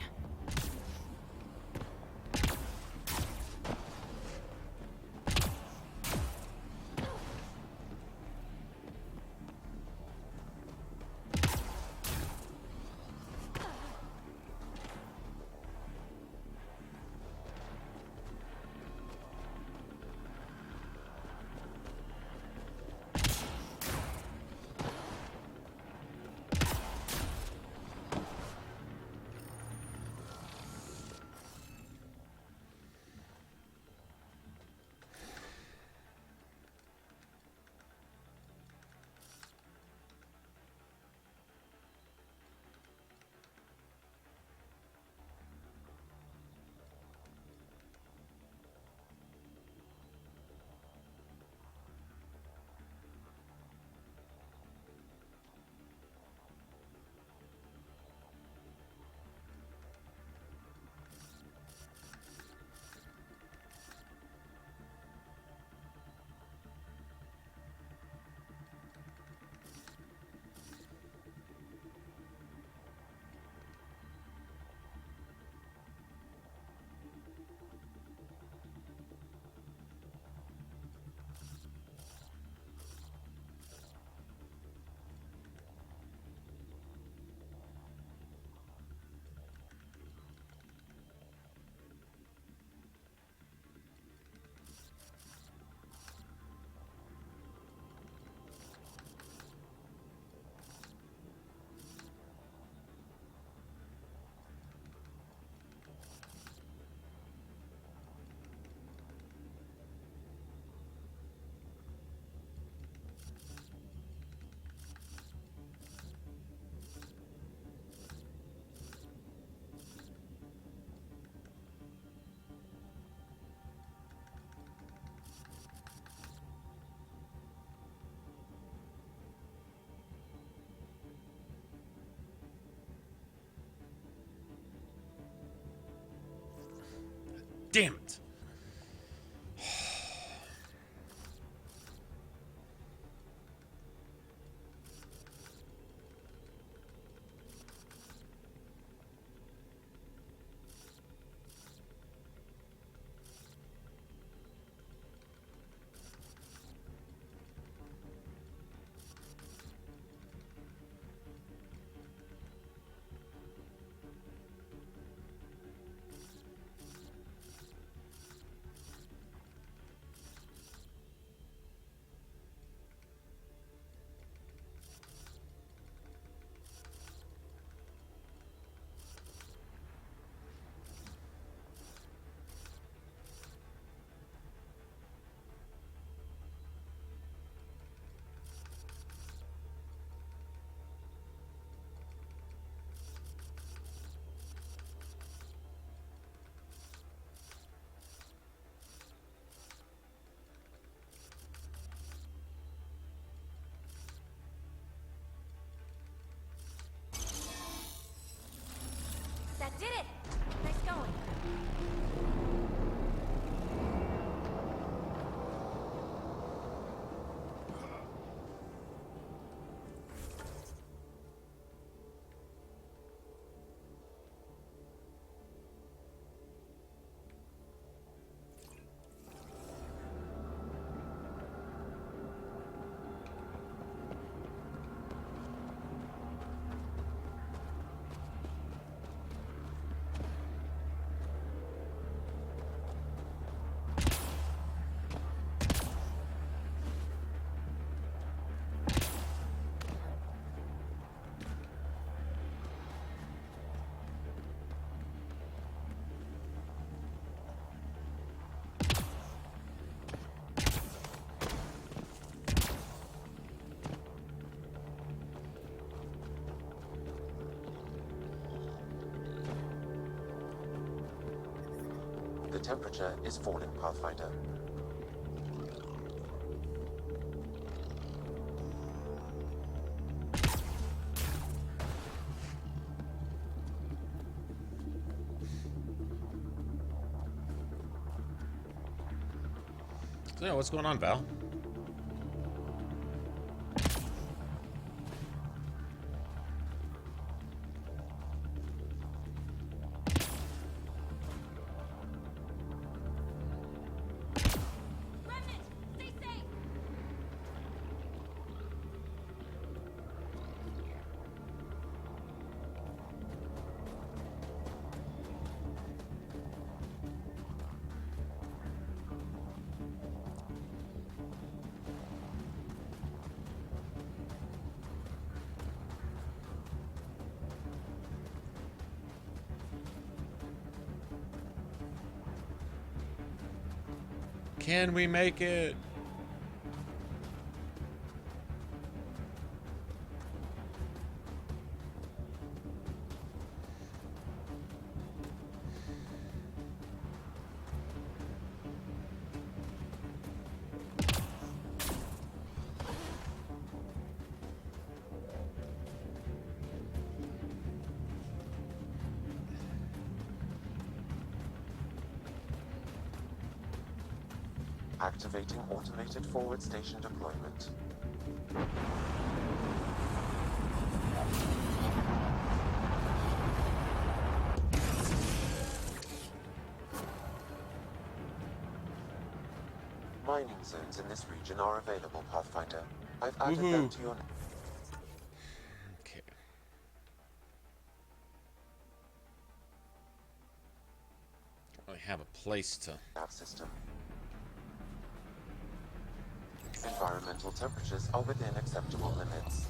Damn it. Did it! Nice going. The temperature is falling, Pathfinder. So, yeah, what's going on, Val? Can we make it? Activating automated forward station deployment. Mining zones in this region are available, Pathfinder. I've added them to your... Okay. I have a place to... system. Environmental temperatures are within acceptable limits.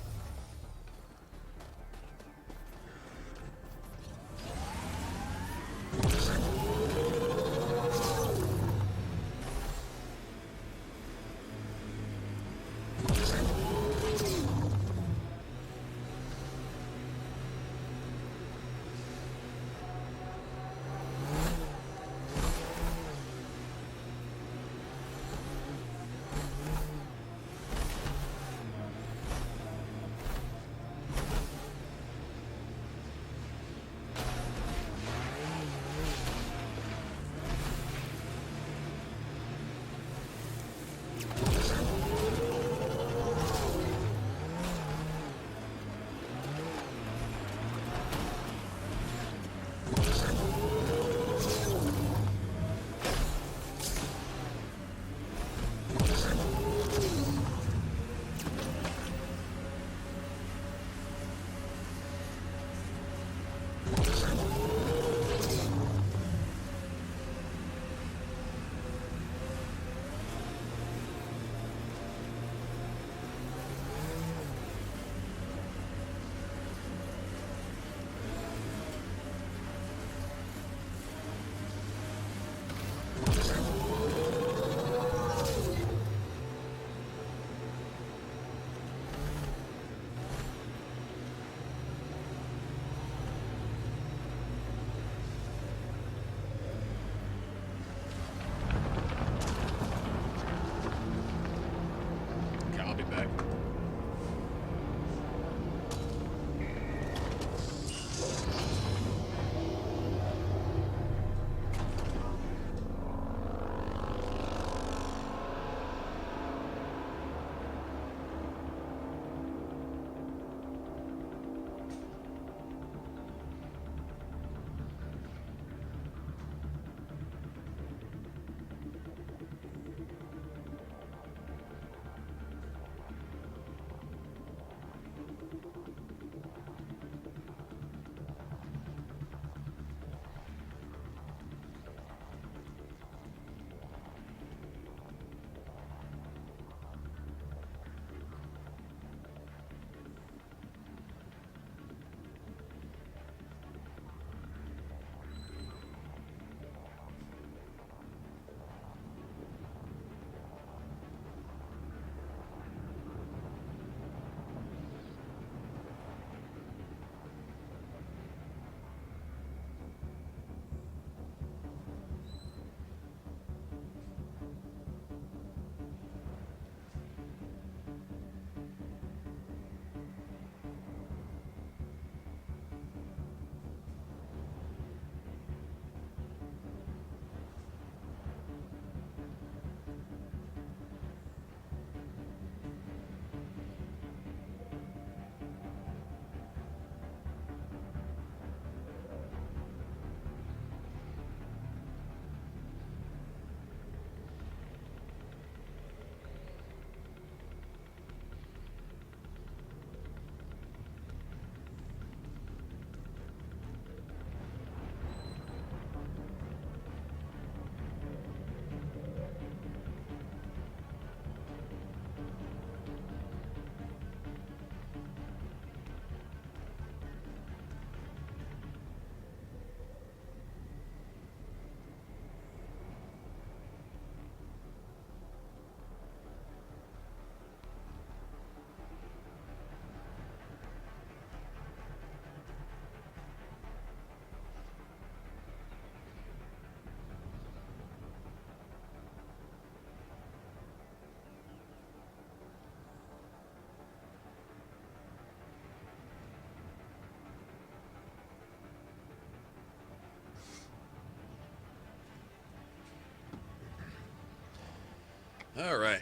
All right.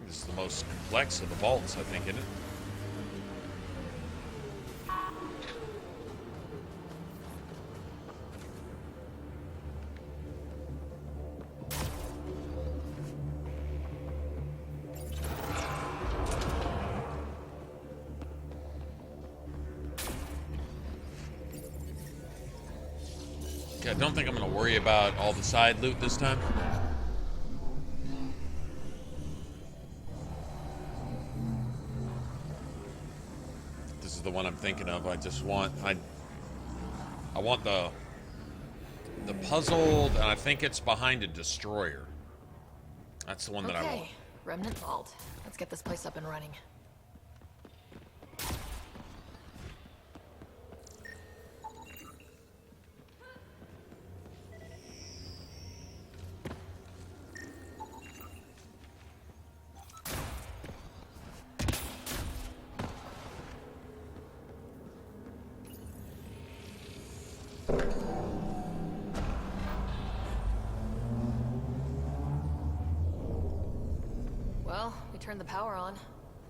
This is the most complex of the vaults, I think, isn't it? Okay, I don't think I'm going to worry about all the side loot this time. This is the one I'm thinking of. I just want I want the puzzled, and I think it's behind a destroyer. That's the one that I want. Okay, Remnant Vault. Let's get this place up and running. Well, we turned the power on.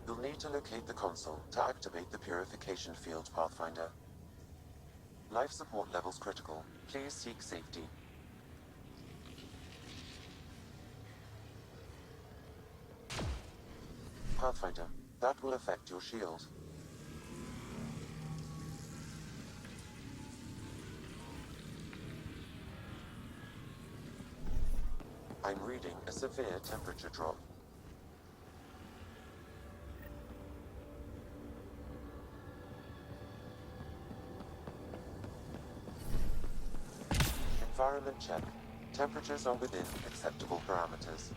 You'll need to locate the console to activate the purification field, Pathfinder. Life support levels critical. Please seek safety. Pathfinder, that will affect your shield. I'm reading a severe temperature drop. Environment check. Temperatures are within acceptable parameters.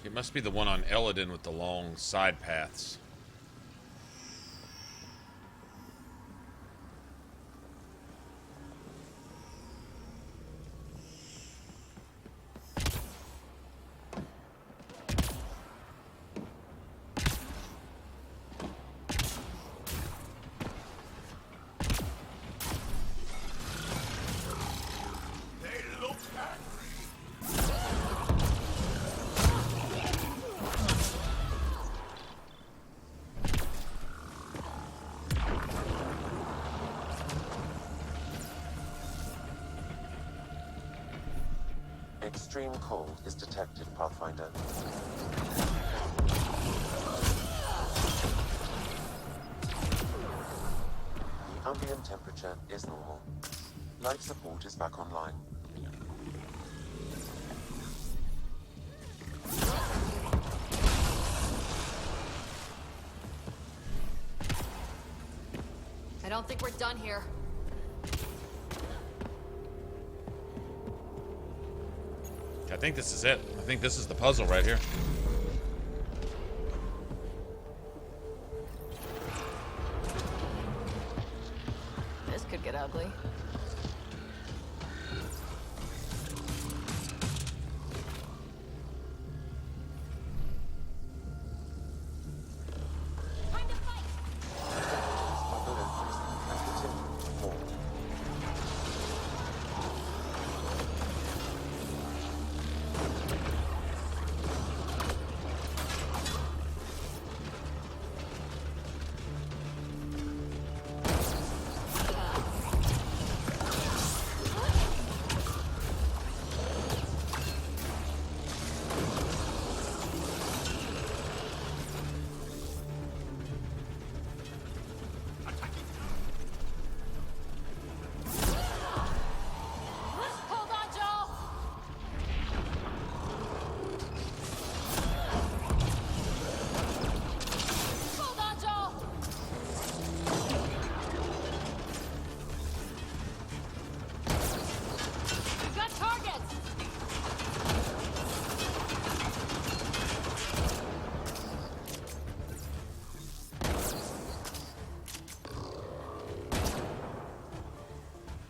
It must be the one on Eladin with the long side paths. Extreme cold is detected, Pathfinder. The ambient temperature is normal. Life support is back online. I don't think we're done here. I think this is it. I think this is the puzzle right here. This could get ugly.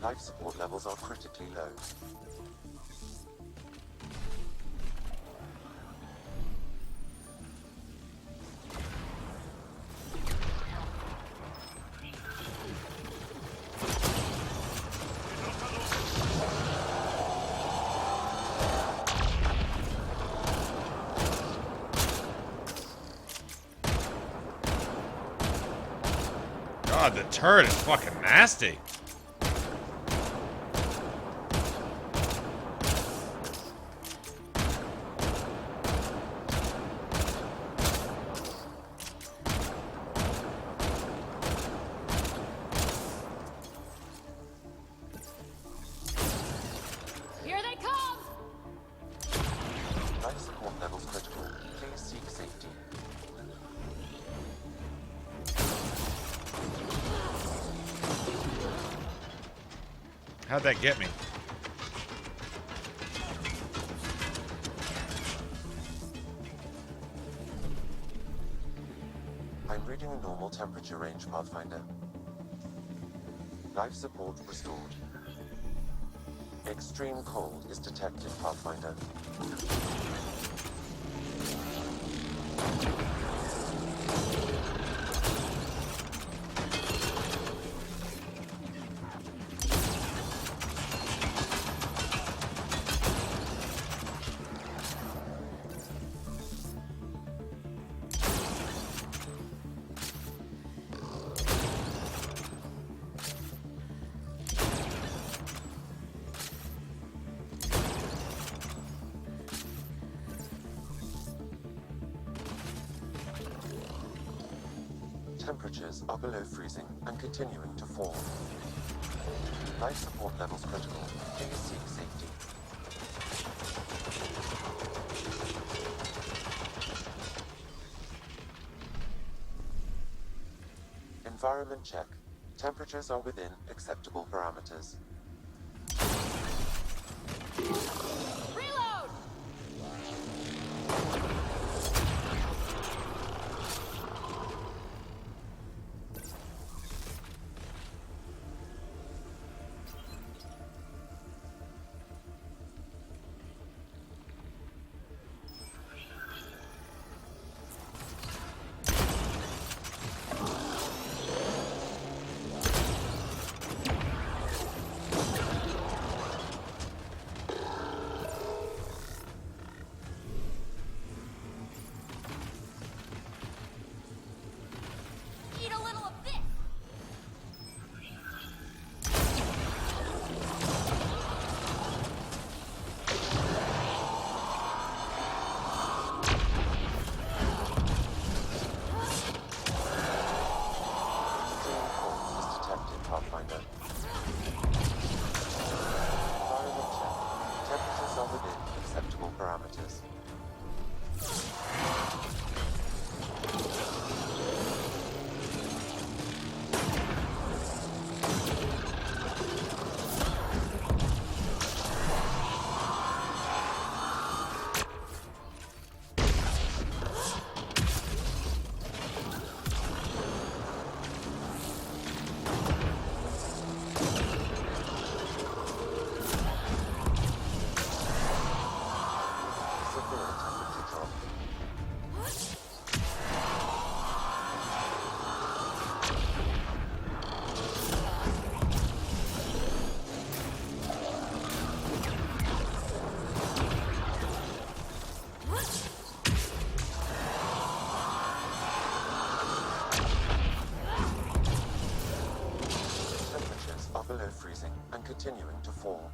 Life support levels are critically low. God, the turret is fucking nasty. Here they come! Life support levels critical. Please seek safety. How'd that get me? I'm reading a normal temperature range, Pathfinder. Life support restored. Extreme cold is detected, Pathfinder. Temperatures are below freezing and continuing to fall. Life support levels critical. Please seek safety. Environment check. Temperatures are within acceptable parameters. Reload! Eat a little of this! Extreme cold is detected, Pathfinder. Environment check. Temperatures are within acceptable parameters. Severe temperature drop. Temperatures are below freezing and continuing to fall.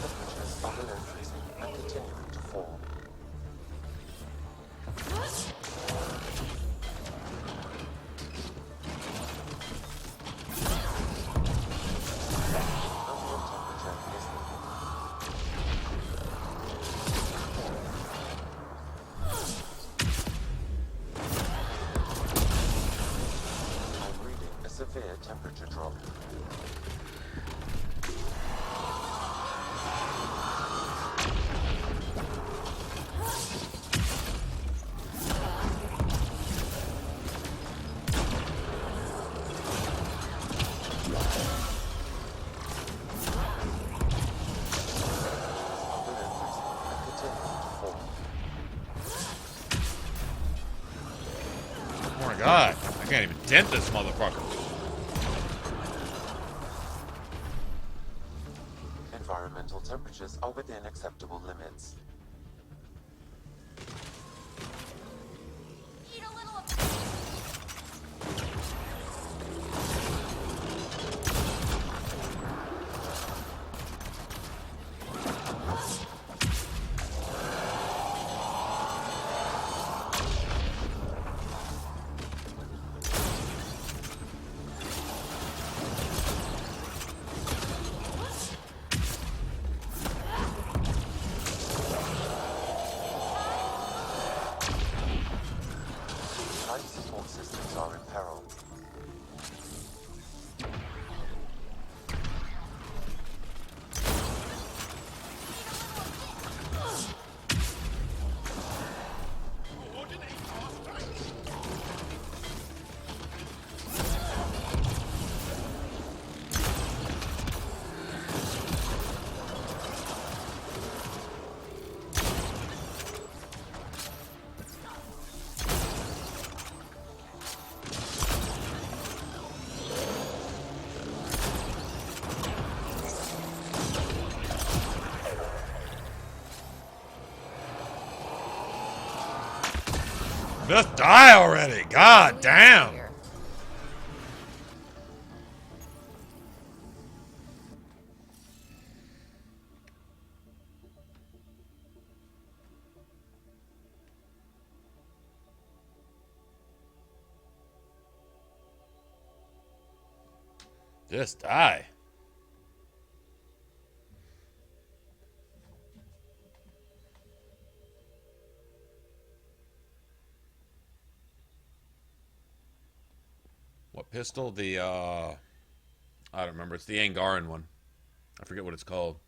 Temperatures are below freezing and continuing to fall. God. I can't even dent this motherfucker. Environmental temperatures are within acceptable limits. Life support systems are in peril. Just die already. God damn. Just die. What pistol? The, I don't remember. It's the Angaran one. I forget what it's called.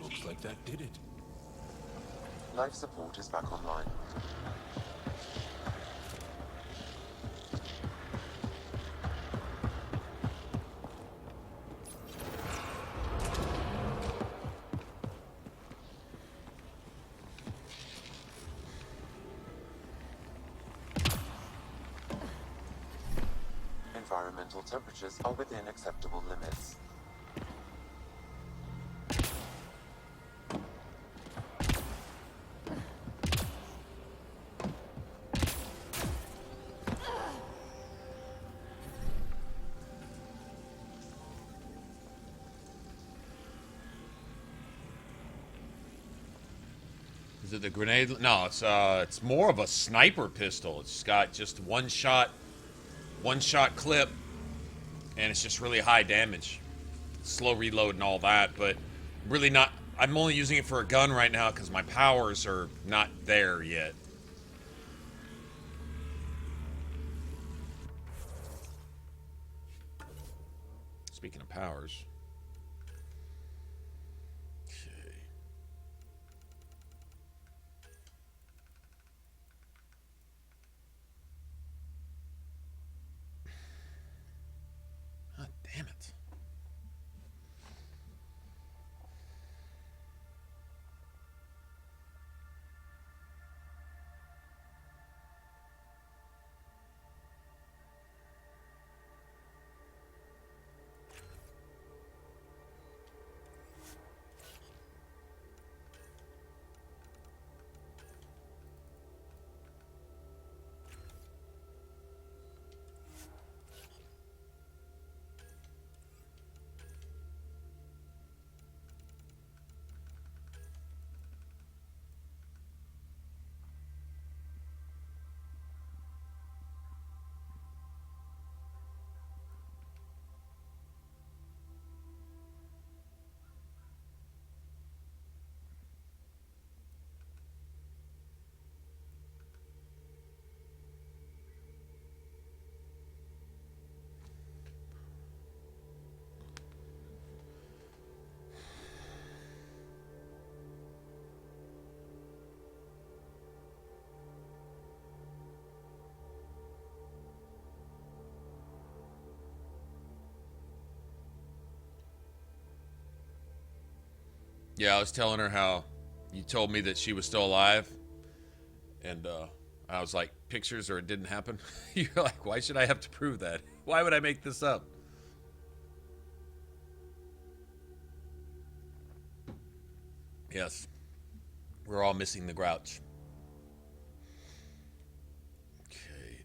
Looks like that did it. Life support is back online. Environmental temperatures are within acceptable limits. Is it the grenade? No, it's more of a sniper pistol. It's got just one shot clip, and it's just really high damage, slow reload and all that. But really not. I'm only using it for a gun right now because my powers are not there yet. Speaking of powers. Damn it. Yeah, I was telling her how you told me that she was still alive. And I was like, pictures or it didn't happen? You're like, why should I have to prove that? Why would I make this up? Yes. We're all missing the Grouch. Okay,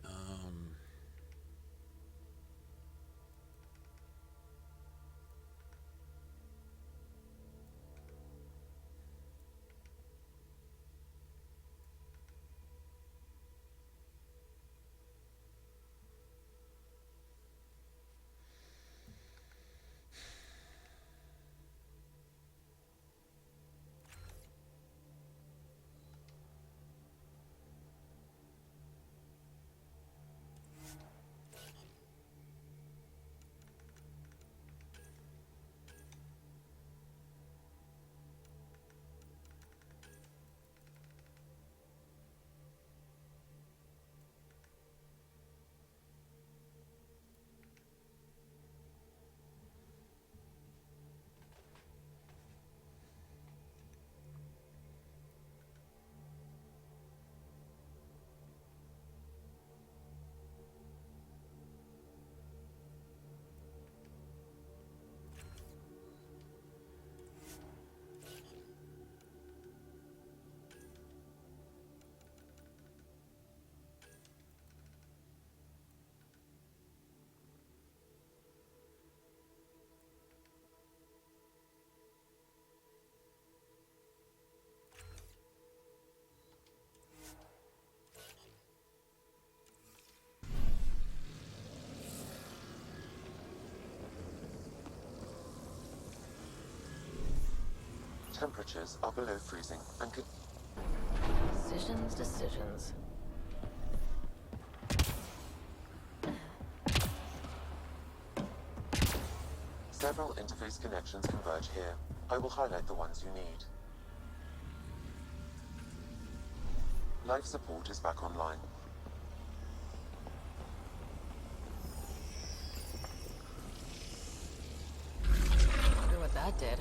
Temperatures are below freezing and could... Decisions. Several interface connections converge here. I will highlight the ones you need. Life support is back online. Wonder what that did.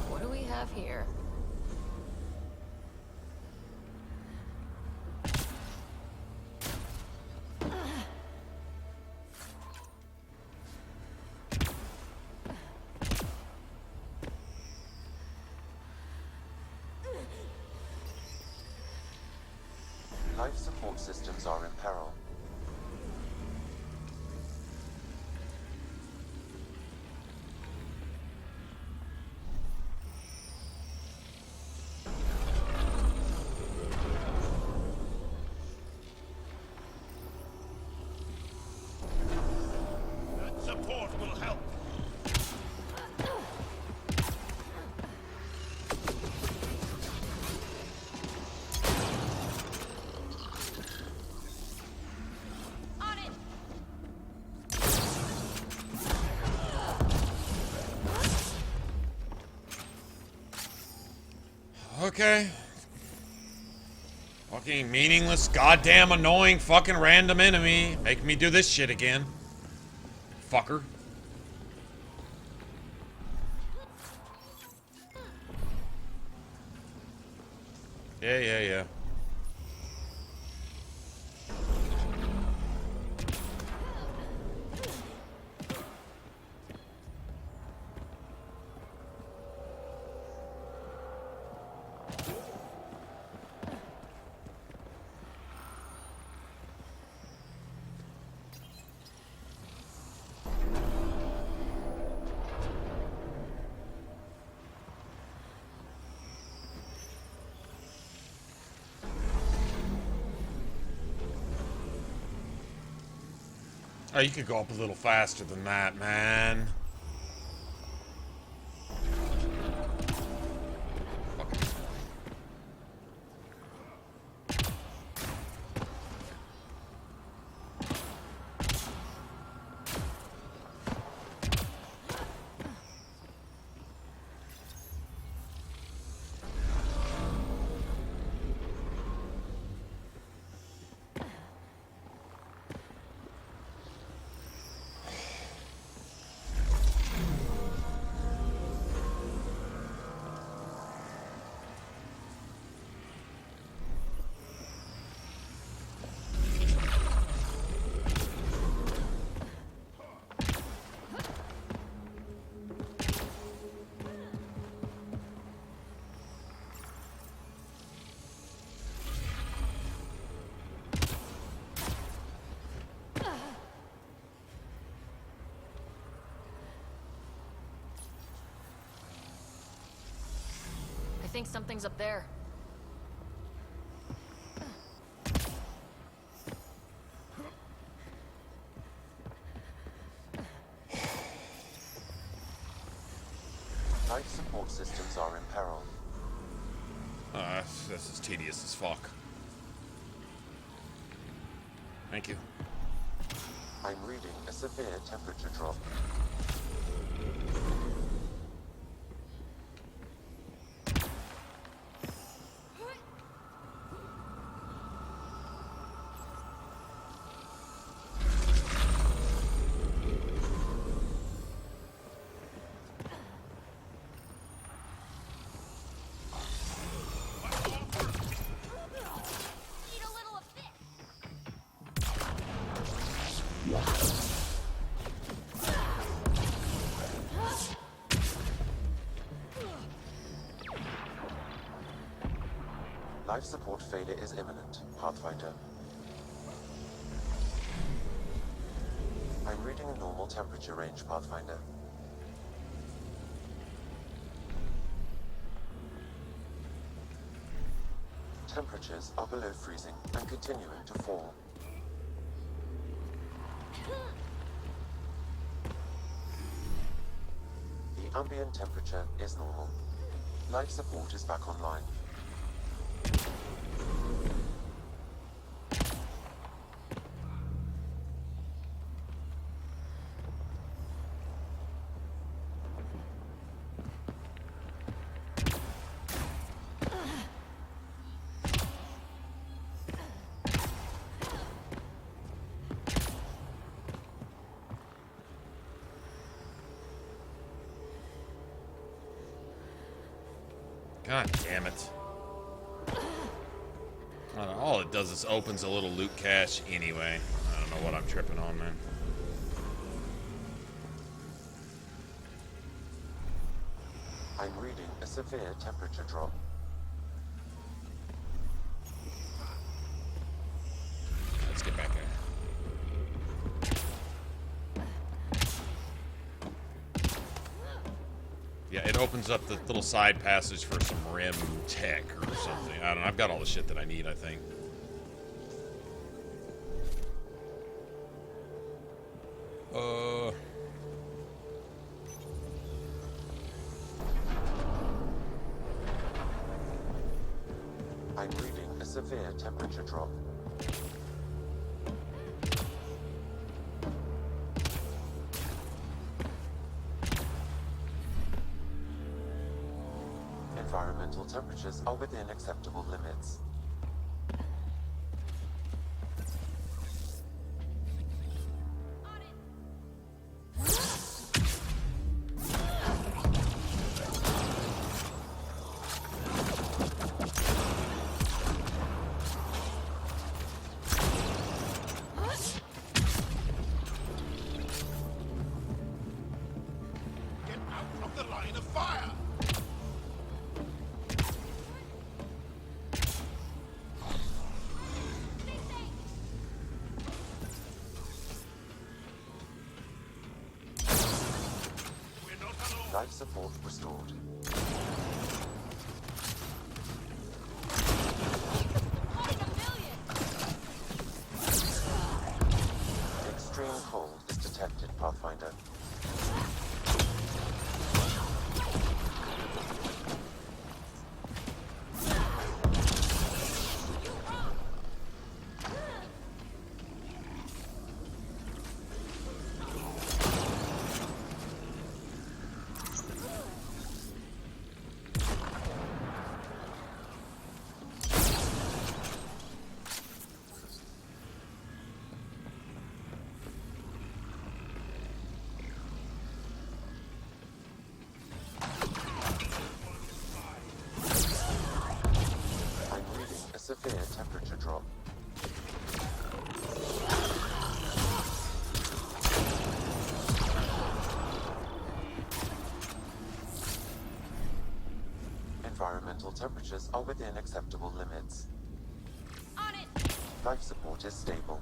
What do we have here? Life support systems are in peril. That support will help. Okay. Fucking meaningless, goddamn annoying, fucking random enemy. Make me do this shit again. Fucker. Yeah. Oh, you could go up a little faster than that, man. think something's up there. Life support systems are in peril. This is tedious as fuck. Thank you. I'm reading a severe temperature drop. Life support failure is imminent, Pathfinder. I'm reading a normal temperature range, Pathfinder. Temperatures are below freezing and continuing to fall. The ambient temperature is normal. Life support is back online. God damn it. All it does is opens a little loot cache anyway. I don't know what I'm tripping on, man. I'm reading a severe temperature drop. Let's get back in. Yeah, it opens up the little side passage for some rim tech or something. I don't know. I've got all the shit that I need, I think. I'm reading a severe temperature drop. Environmental temperatures are within acceptable limits. Get out of the line of fire! Life support restored. Extreme cold is detected, Pathfinder. Severe temperature drop. Environmental temperatures are within acceptable limits. On it! Life support is stable.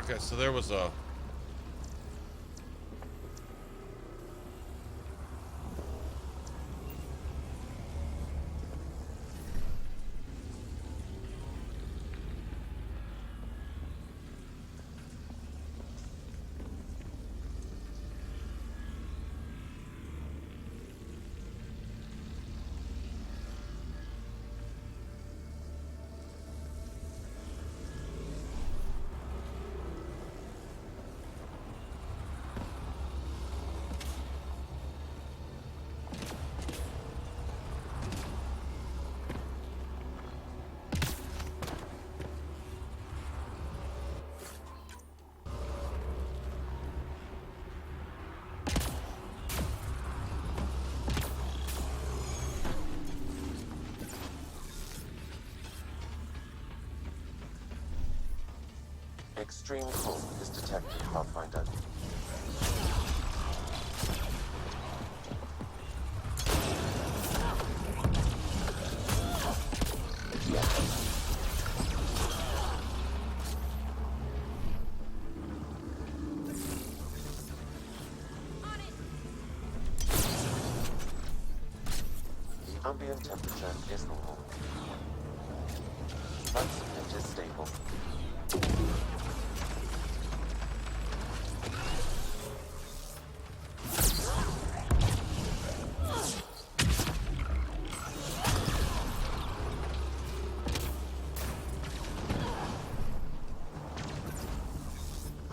Okay, so there was a... Extreme cold is detected, Pathfinder. The ambient temperature is normal. Light supply is stable.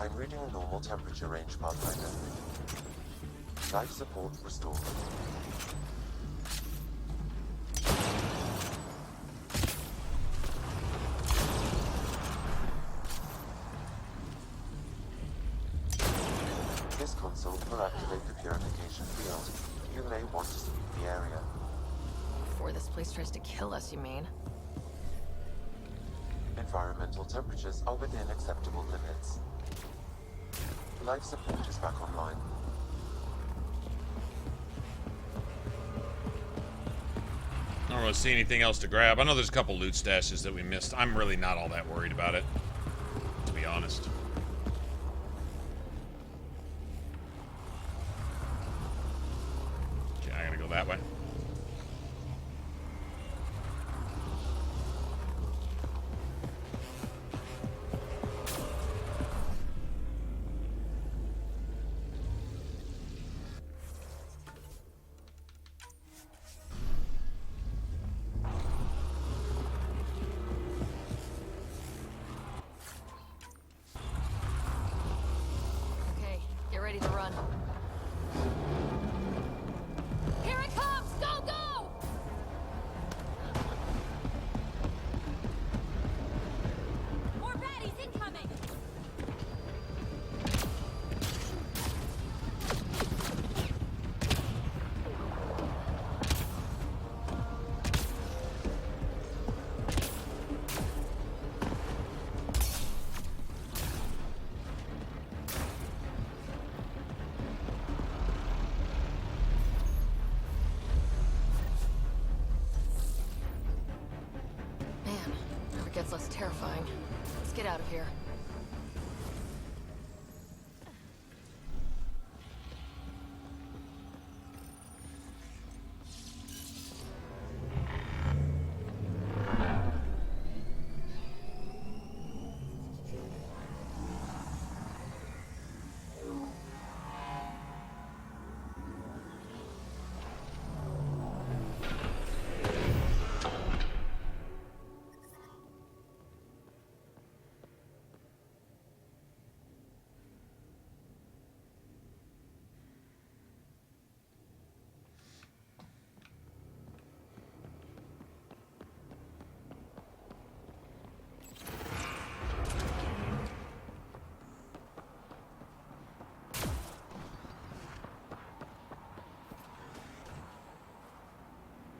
I'm reading normal temperature range, Pathfinder. Life support restored. This console will activate the purification field. You may want to sweep the area. Before this place tries to kill us, you mean? Environmental temperatures are within acceptable limits. Life support is back online. I don't really see anything else to grab. I know there's a couple loot stashes that we missed. I'm really not all that worried about it, to be honest. Okay, I gotta go that way. Okay, get ready to run. Here it comes! Go, go! More baddies incoming! Man, never gets less terrifying. Let's get out of here.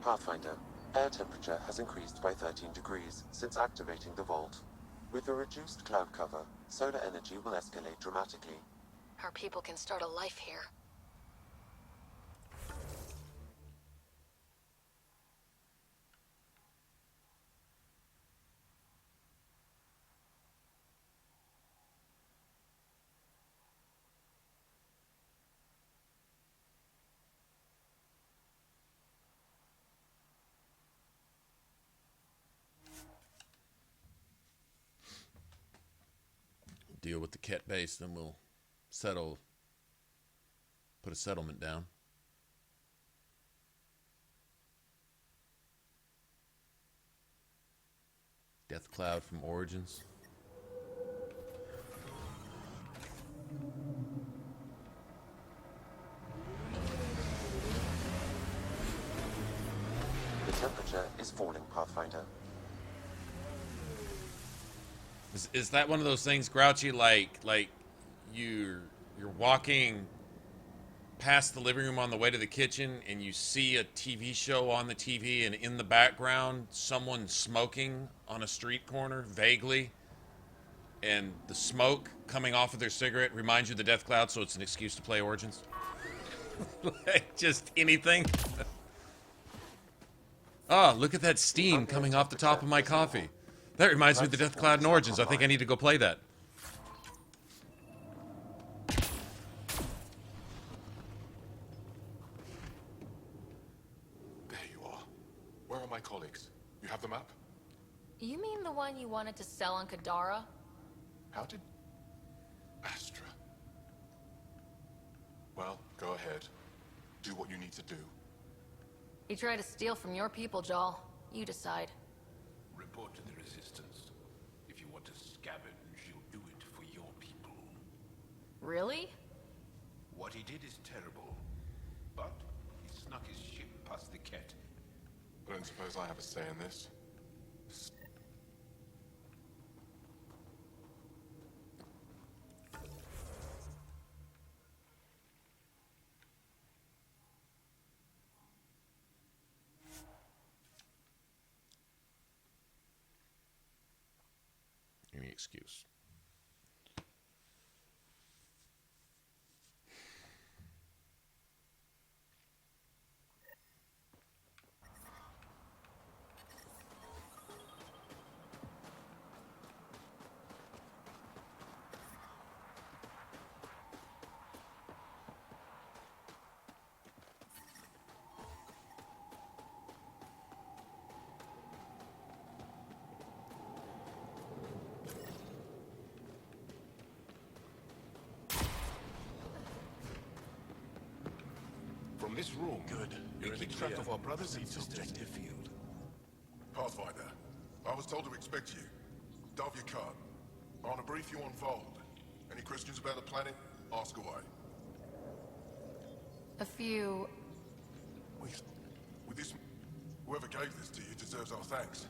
Pathfinder, air temperature has increased by 13 degrees since activating the vault. With the reduced cloud cover, solar energy will escalate dramatically. Our people can start a life here. deal with the Ket base, then we'll put a settlement down. Death Cloud from Origins. The temperature is falling, Pathfinder. Is that one of those things, Grouchy, like you're walking past the living room on the way to the kitchen and you see a TV show on the TV and in the background someone smoking on a street corner vaguely, and the smoke coming off of their cigarette reminds you of the Death Cloud, so it's an excuse to play Origins? Like, just anything. Oh, look at that steam coming off the top of my coffee. That reminds me of the Death Cloud in Origins. I think I need to go play that. There you are. Where are my colleagues? You have the map? You mean the one you wanted to sell on Kadara? How did... Astra. Well, go ahead. Do what you need to do. He tried to steal from your people, Jal. You decide. Report to the Resistance. If you want to scavenge, you'll do it for your people. Really? What he did is terrible. But he snuck his ship past the Ket. I don't suppose I have a say in this. Any excuse. From this room, You're we in the keep track clear. of our brothers and Proceed to sisters. objective field. Pathfinder, I was told to expect you. Dove your cart. I want to brief you on Vold. Any questions about the planet? Ask away. A few. With this, whoever gave this to you deserves our thanks.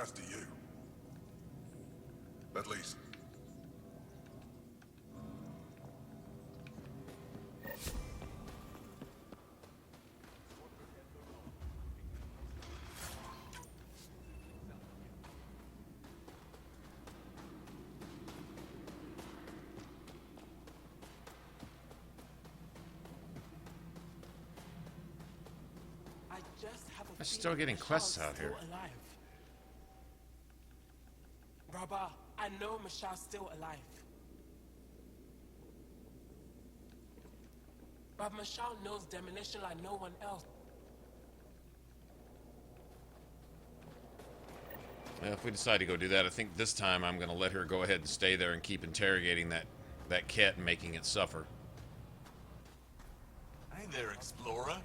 As do you. At least. I'm still getting quests out here. Brother, I know Michelle's still alive. But Michelle knows demolition like no one else. Well, if we decide to go do that, I think this time I'm going to let her go ahead and stay there and keep interrogating that cat and making it suffer. Hey there, Explorer.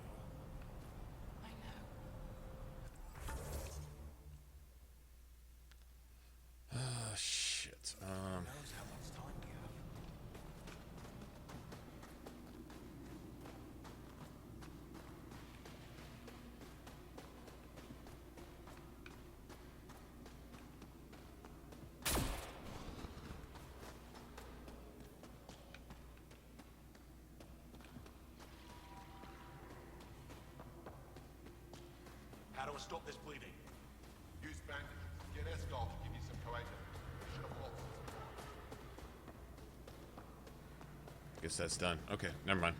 Oh, shit. How do I stop this bleeding? Use bandage. Get Escort to give you some coagulants. Should have lost. Guess that's done. Okay, never mind.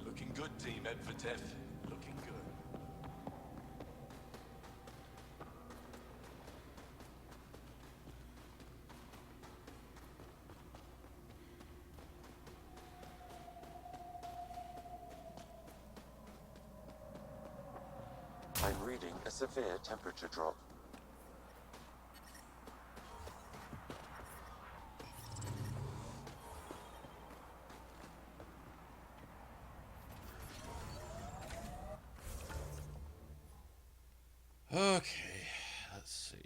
Looking good, Team Edvatef. Looking good. I'm reading a severe temperature drop. Okay, let's see.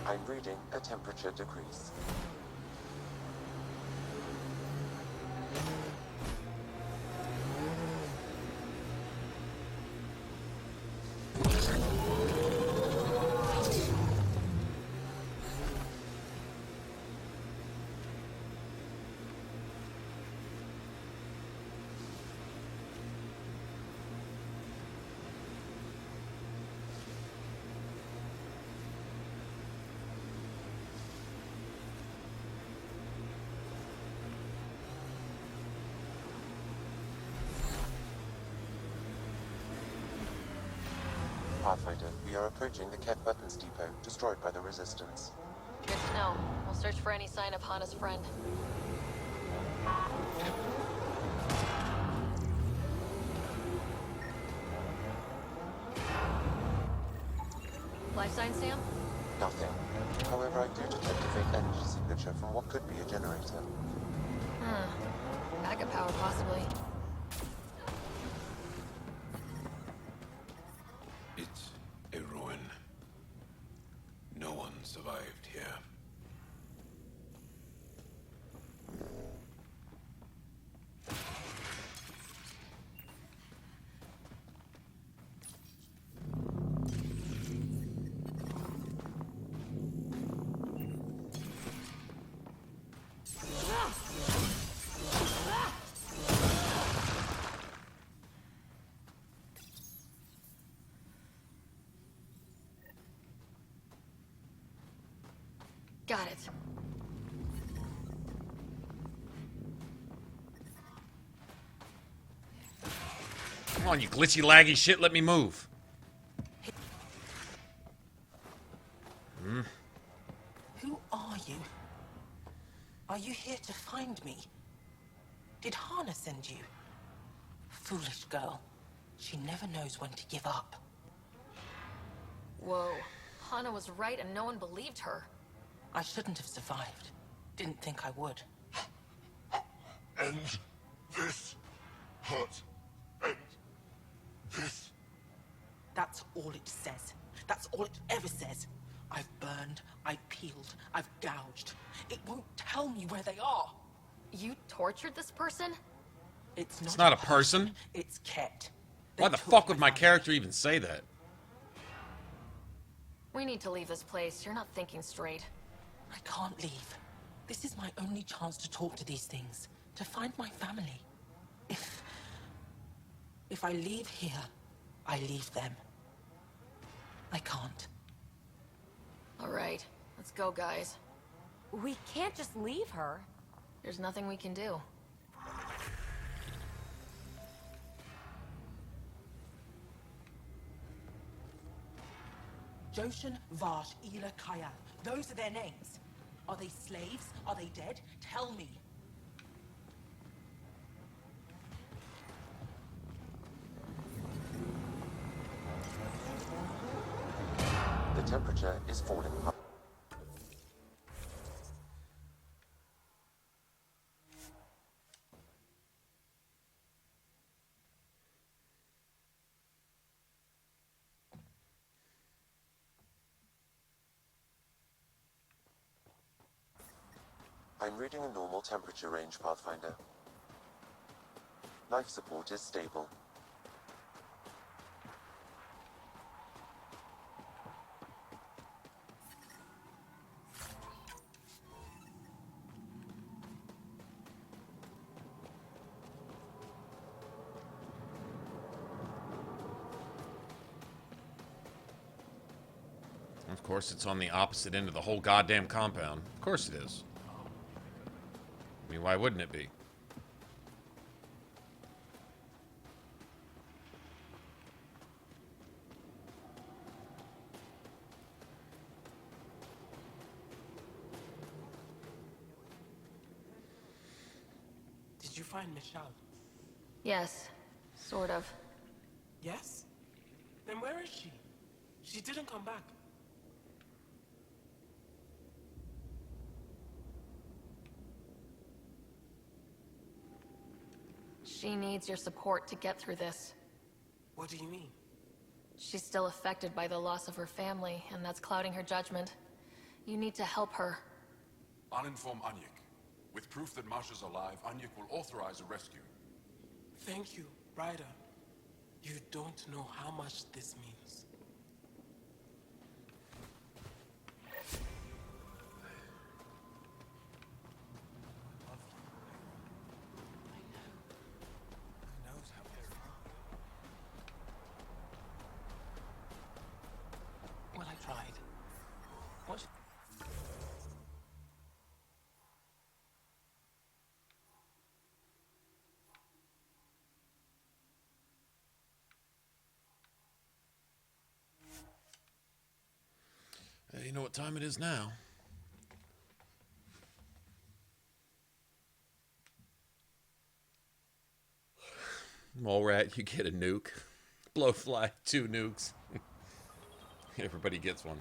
I'm reading a temperature decrease. Pathfinder, we are approaching the Ket weapons depot, destroyed by the Resistance. Good to know. We'll search for any sign of Hana's friend. Life sign, Sam? Nothing. However, I do detect a faint energy signature from what could be a generator. Backup power, possibly. It's a ruin. No one survived here. Got it. Come on, you glitchy, laggy shit, let me move. Who are you? Are you here to find me? Did Hana send you? Foolish girl. She never knows when to give up. Whoa. Hana was right and no one believed her. I shouldn't have survived. Didn't think I would. End this. Hurt. End this. That's all it says. That's all it ever says. I've burned, I've peeled, I've gouged. It won't tell me where they are. You tortured this person? It's not a person. It's Ket. Why the fuck would my character even say that? We need to leave this place. You're not thinking straight. I can't leave. This is my only chance to talk to these things, to find my family. If I leave here, I leave them. I can't. All right, let's go, guys. We can't just leave her. There's nothing we can do. Joshan, Vash, Ela, Kaya. Those are their names. Are they slaves? Are they dead? Tell me. The temperature is falling. I'm reading a normal temperature range, Pathfinder. Life support is stable. Of course, it's on the opposite end of the whole goddamn compound. Of course it is. I mean, why wouldn't it be? find Michelle? Yes, sort of. Yes? Then where is she? She didn't come back. She needs your support to get through this. What do you mean? She's still affected by the loss of her family, and that's clouding her judgment. You need to help her. I'll inform Anyik. With proof that Masha's alive, Anyik will authorize a rescue. Thank you, Ryder. You don't know how much this means. Well, I tried. What? You know what time it is now. Mole rat, you get a nuke. Blowfly, 2 nukes. Everybody gets one.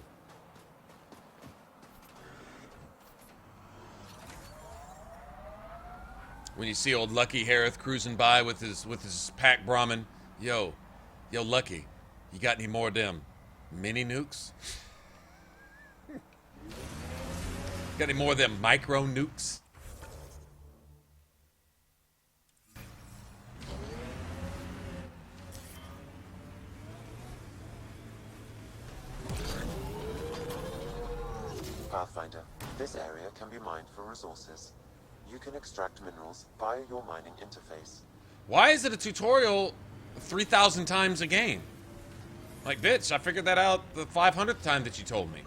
When you see old Lucky Harith cruising by with his pack Brahmin, yo, Lucky, you got any more of them mini nukes? Got any more of them micro nukes? Pathfinder, this area can be mined for resources. You can extract minerals via your mining interface. Why is it a tutorial 3,000 times a game? Like, bitch, I figured that out the 500th time that you told me.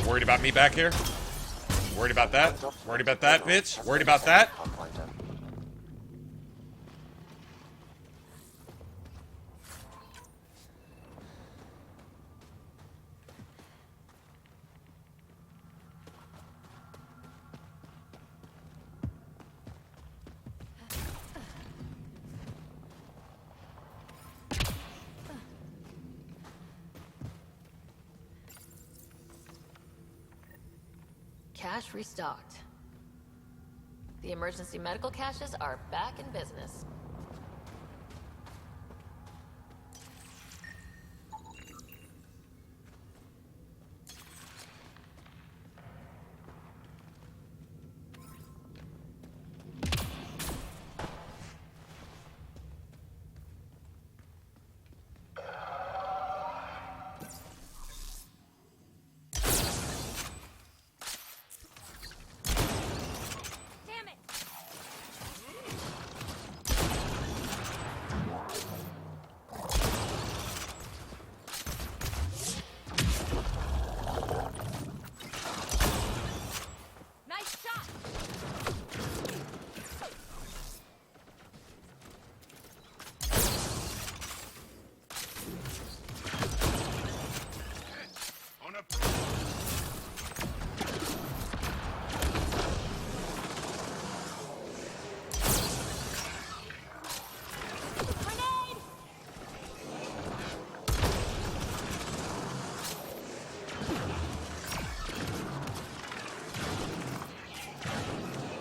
Worried about me back here? Worried about that? Worried about that, bitch? Worried about that? Cache restocked. The emergency medical caches are back in business.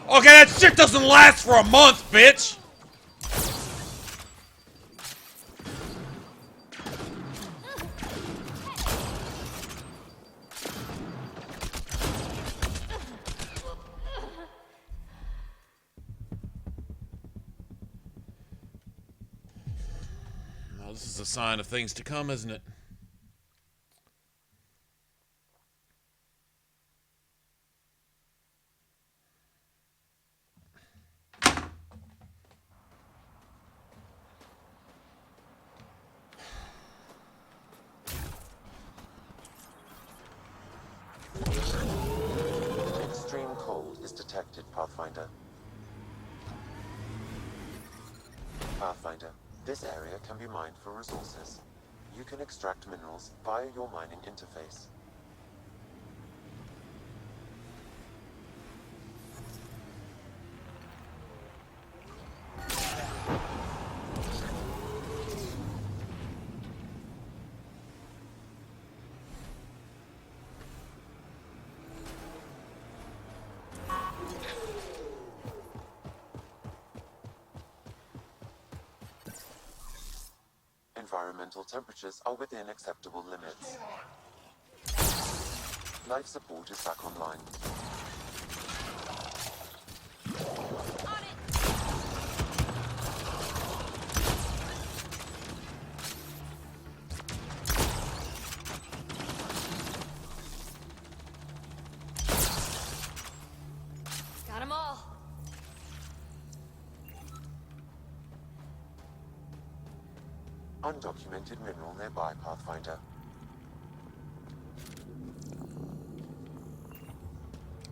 Okay, that shit doesn't last for a month, bitch! This is a sign of things to come, isn't it? Extreme cold is detected, Pathfinder. Pathfinder, this area can be mined for resources. You can extract minerals via your mining interface. Environmental temperatures are within acceptable limits. Life support is back online. Got them all. Undocumented mineral nearby, Pathfinder.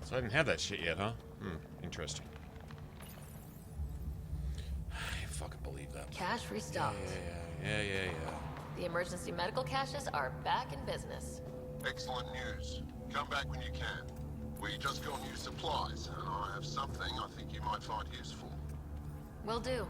So I didn't have that shit yet, huh? Interesting. I fucking believe that. Cash restocked. Yeah. The emergency medical caches are back in business. Excellent news. Come back when you can. We just got new supplies, and I have something I think you might find useful. Will do.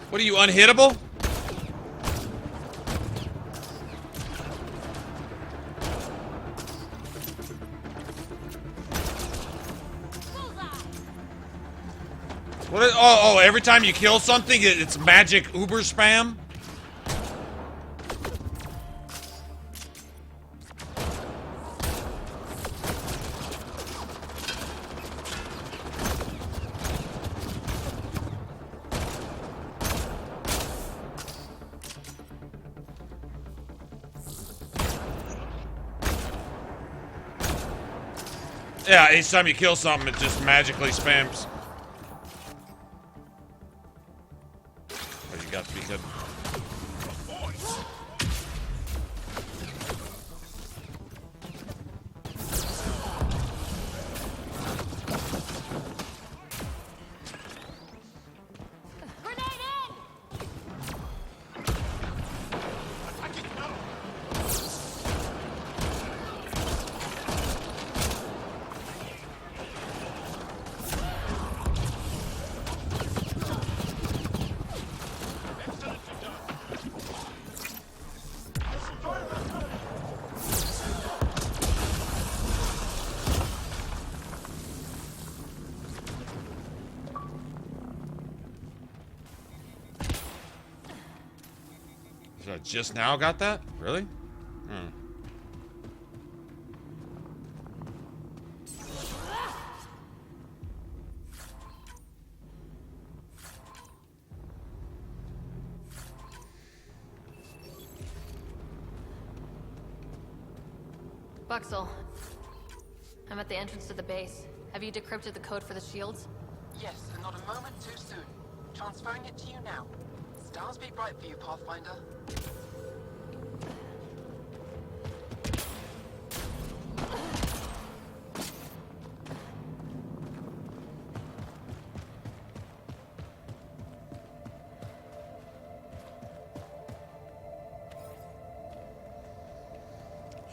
What are you, unhittable? What? Oh, every time you kill something, it's magic uber spam? Yeah, each time you kill something, it just magically spams. Oh, you got to be good. just now got that? Really? Hmm. Buxel, I'm at the entrance to the base. Have you decrypted the code for the shields? Yes, and not a moment too soon. Transferring it to you now. Stars be bright for you, Pathfinder.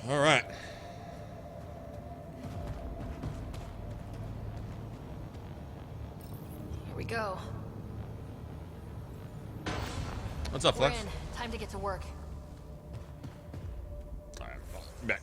All right. Here we go. What's up, Flex? We're in. Time to get to work. All right, back.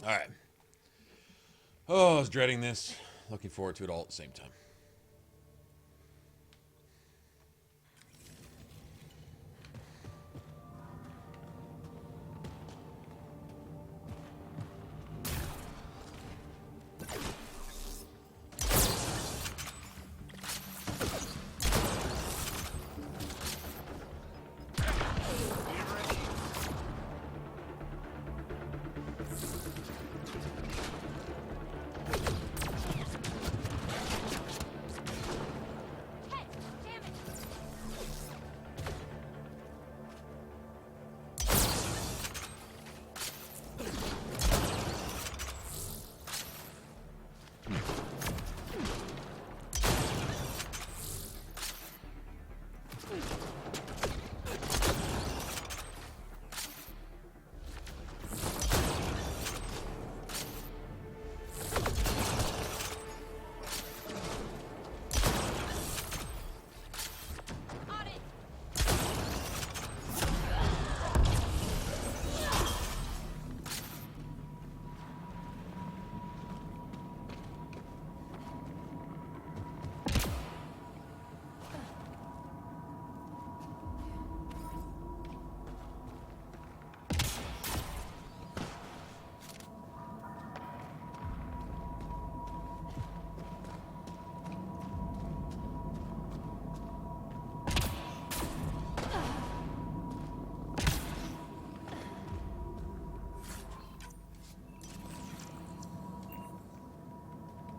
All right. Oh, I was dreading this. Looking forward to it all at the same time.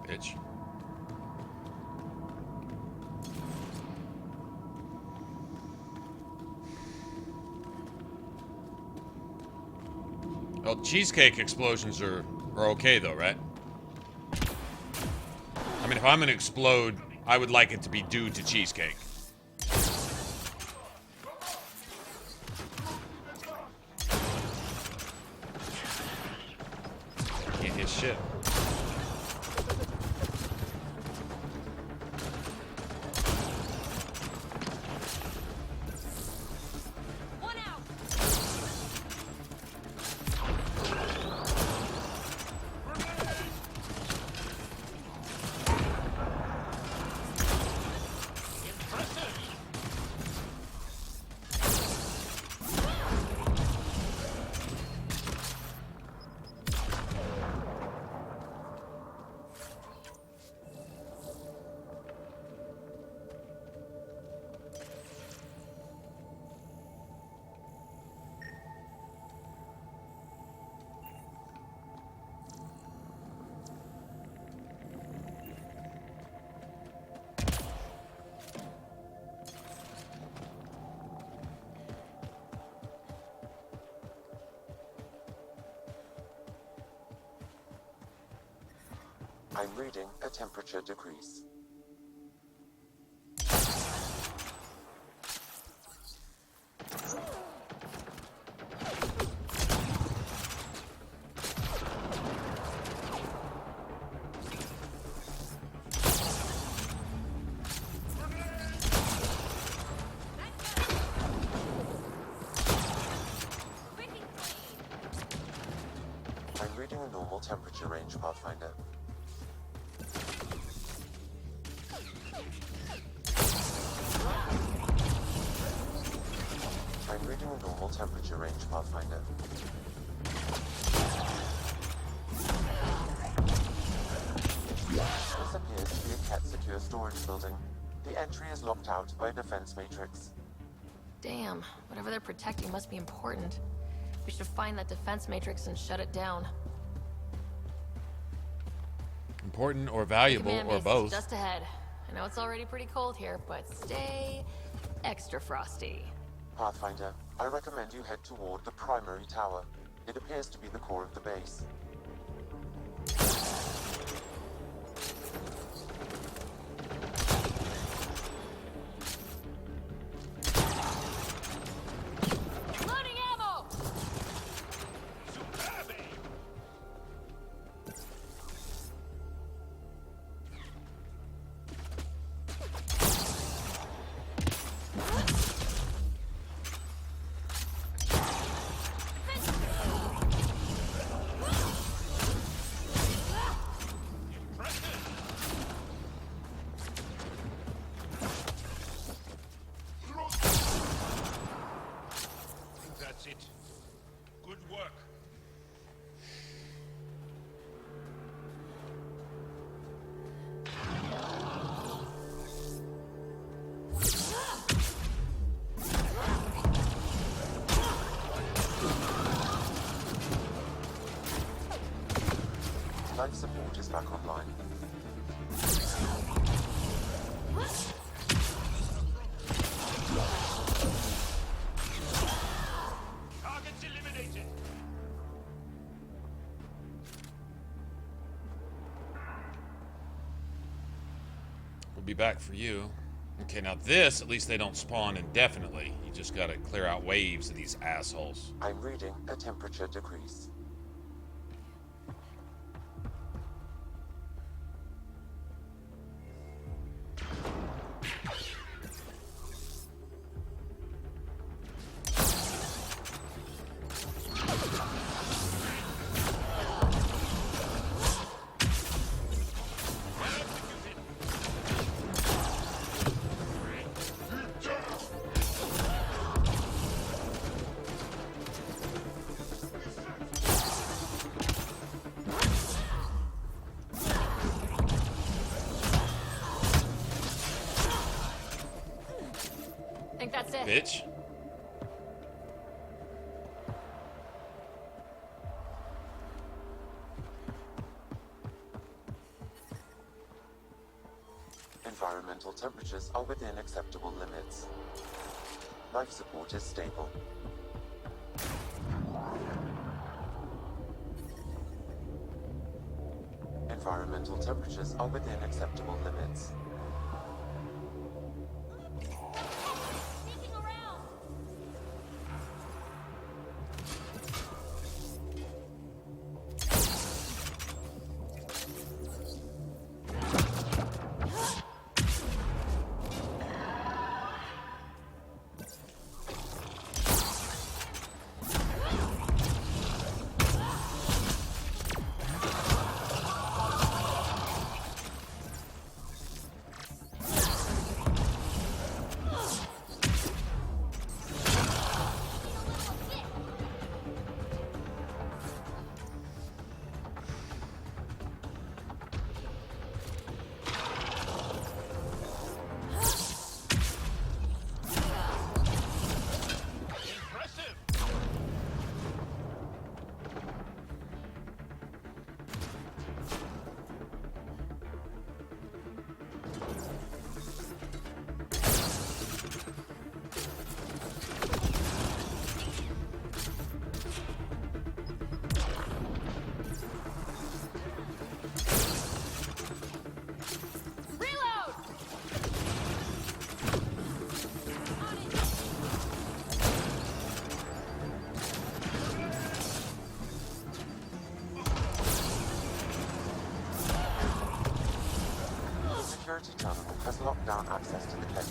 Bitch. Well, cheesecake explosions are okay though, right? I mean, if I'm gonna explode, I would like it to be due to cheesecake. Can't hit shit. I'm reading a temperature decrease. I'm reading a normal temperature range, Pathfinder. I'm reading a normal temperature range, Pathfinder. This appears to be a cat secure storage building. The entry is locked out by a defense matrix. Damn, whatever they're protecting must be important. We should find that defense matrix and shut it down. Important or valuable Command or base both. is just ahead. I know it's already pretty cold here, but stay extra frosty. Pathfinder, I recommend you head toward the primary tower. It appears to be the core of the base. Loading ammo! That's it. Good work. Life support is back online. Targets eliminated. We'll be back for you. Okay, now this, at least they don't spawn indefinitely. You just gotta clear out waves of these assholes. I'm reading a temperature decrease. Think that's it. Bitch. Environmental temperatures are within acceptable limits. Life support is stable. Environmental temperatures are within acceptable limits.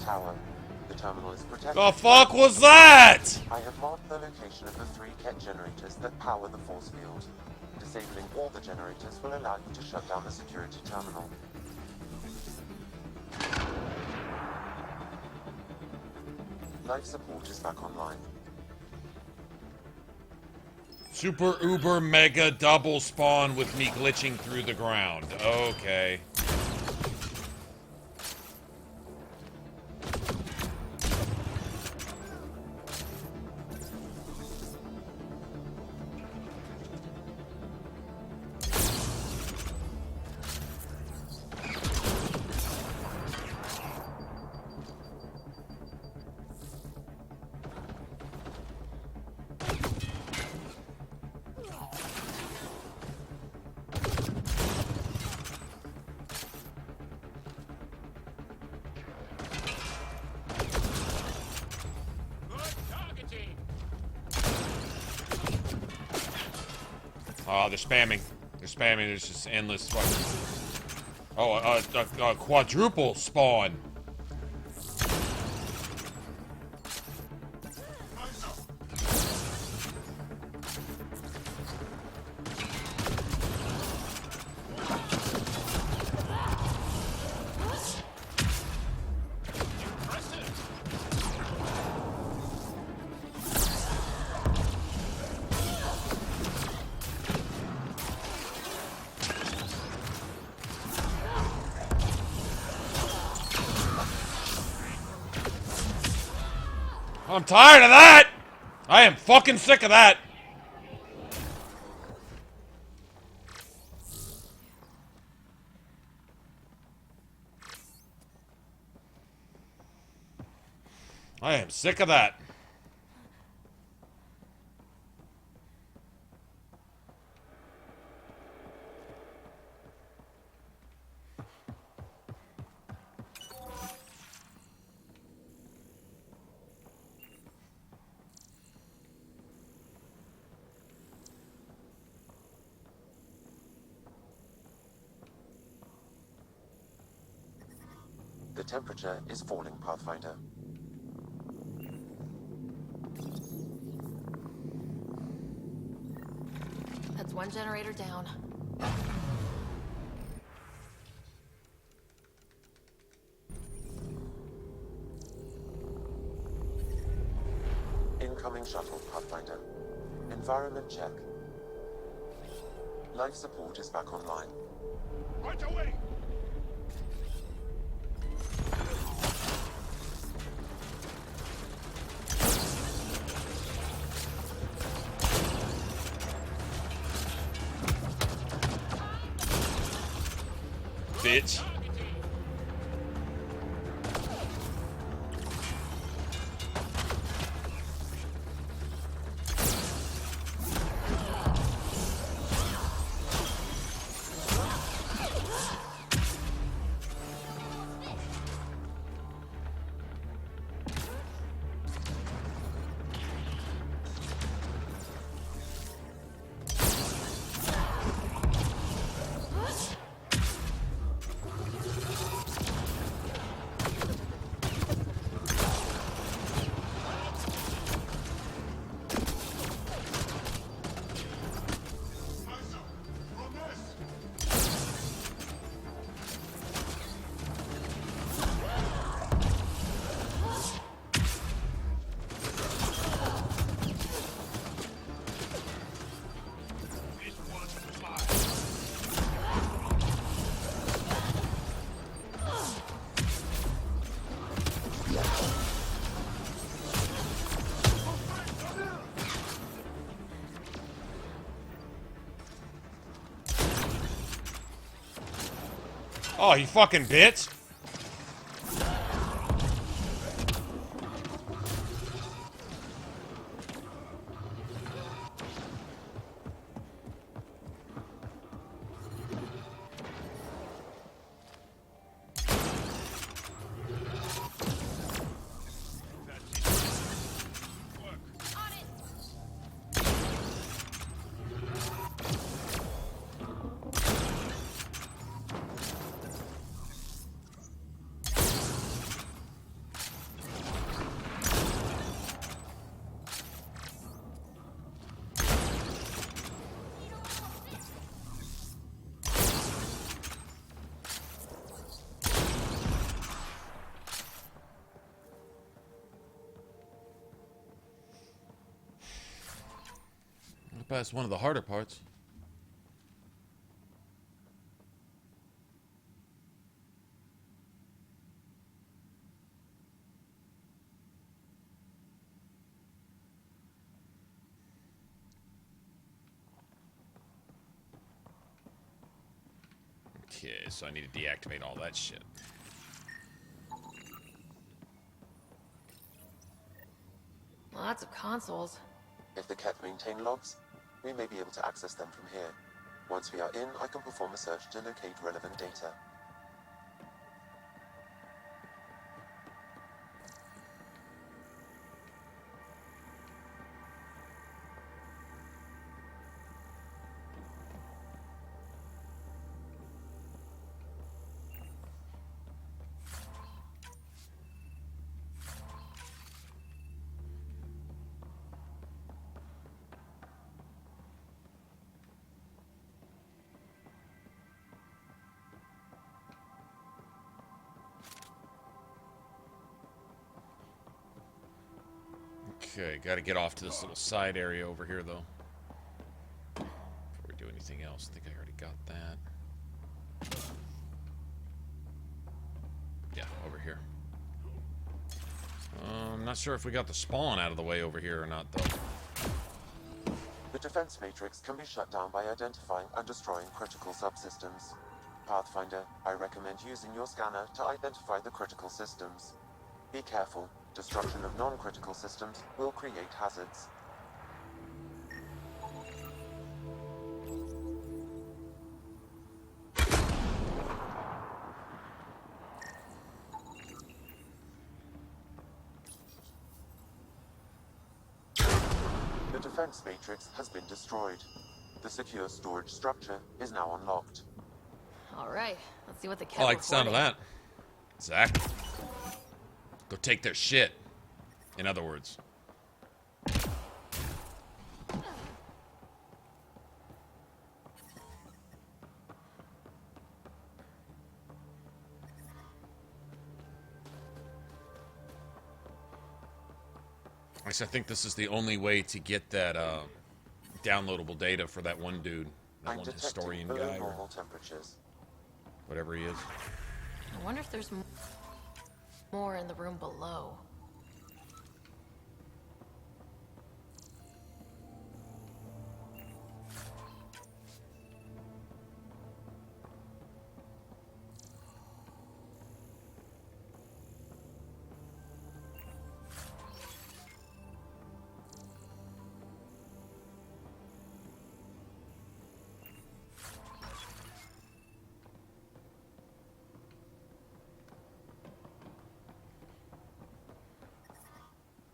tower. The terminal is protected. The fuck was that? I have marked the location of the 3 Ket generators that power the force field. Disabling all the generators will allow you to shut down the security terminal. Life support is back online. Super uber mega double spawn with me glitching through the ground. Okay. Oh, they're spamming. They're spamming. There's just endless fucking... Oh, a quadruple spawn. I'm tired of that! I am fucking sick of that! I am sick of that. The temperature is falling, Pathfinder. That's one generator down. Incoming shuttle, Pathfinder. Environment check. Life support is back online. Right away! Bitch. Oh, you fucking bitch. Got past one of the harder parts. Okay, so I need to deactivate all that shit. Lots of consoles. If the Ket maintain logs, we may be able to access them from here. Once we are in, I can perform a search to locate relevant data. Okay, gotta get off to this little side area over here, though. Before we do anything else, I think I already got that. Yeah, over here. I'm not sure if we got the spawn out of the way over here or not, though. The defense matrix can be shut down by identifying and destroying critical subsystems. Pathfinder, I recommend using your scanner to identify the critical systems. Be careful. Destruction of non-critical systems will create hazards. The defense matrix has been destroyed. The secure storage structure is now unlocked. All right, let's see what the Ket I like the sound of that. Zach. Go take their shit. In other words. I think this is the only way to get that downloadable data for that one dude. That one historian guy. Or whatever he is. I wonder if there's more in the room below.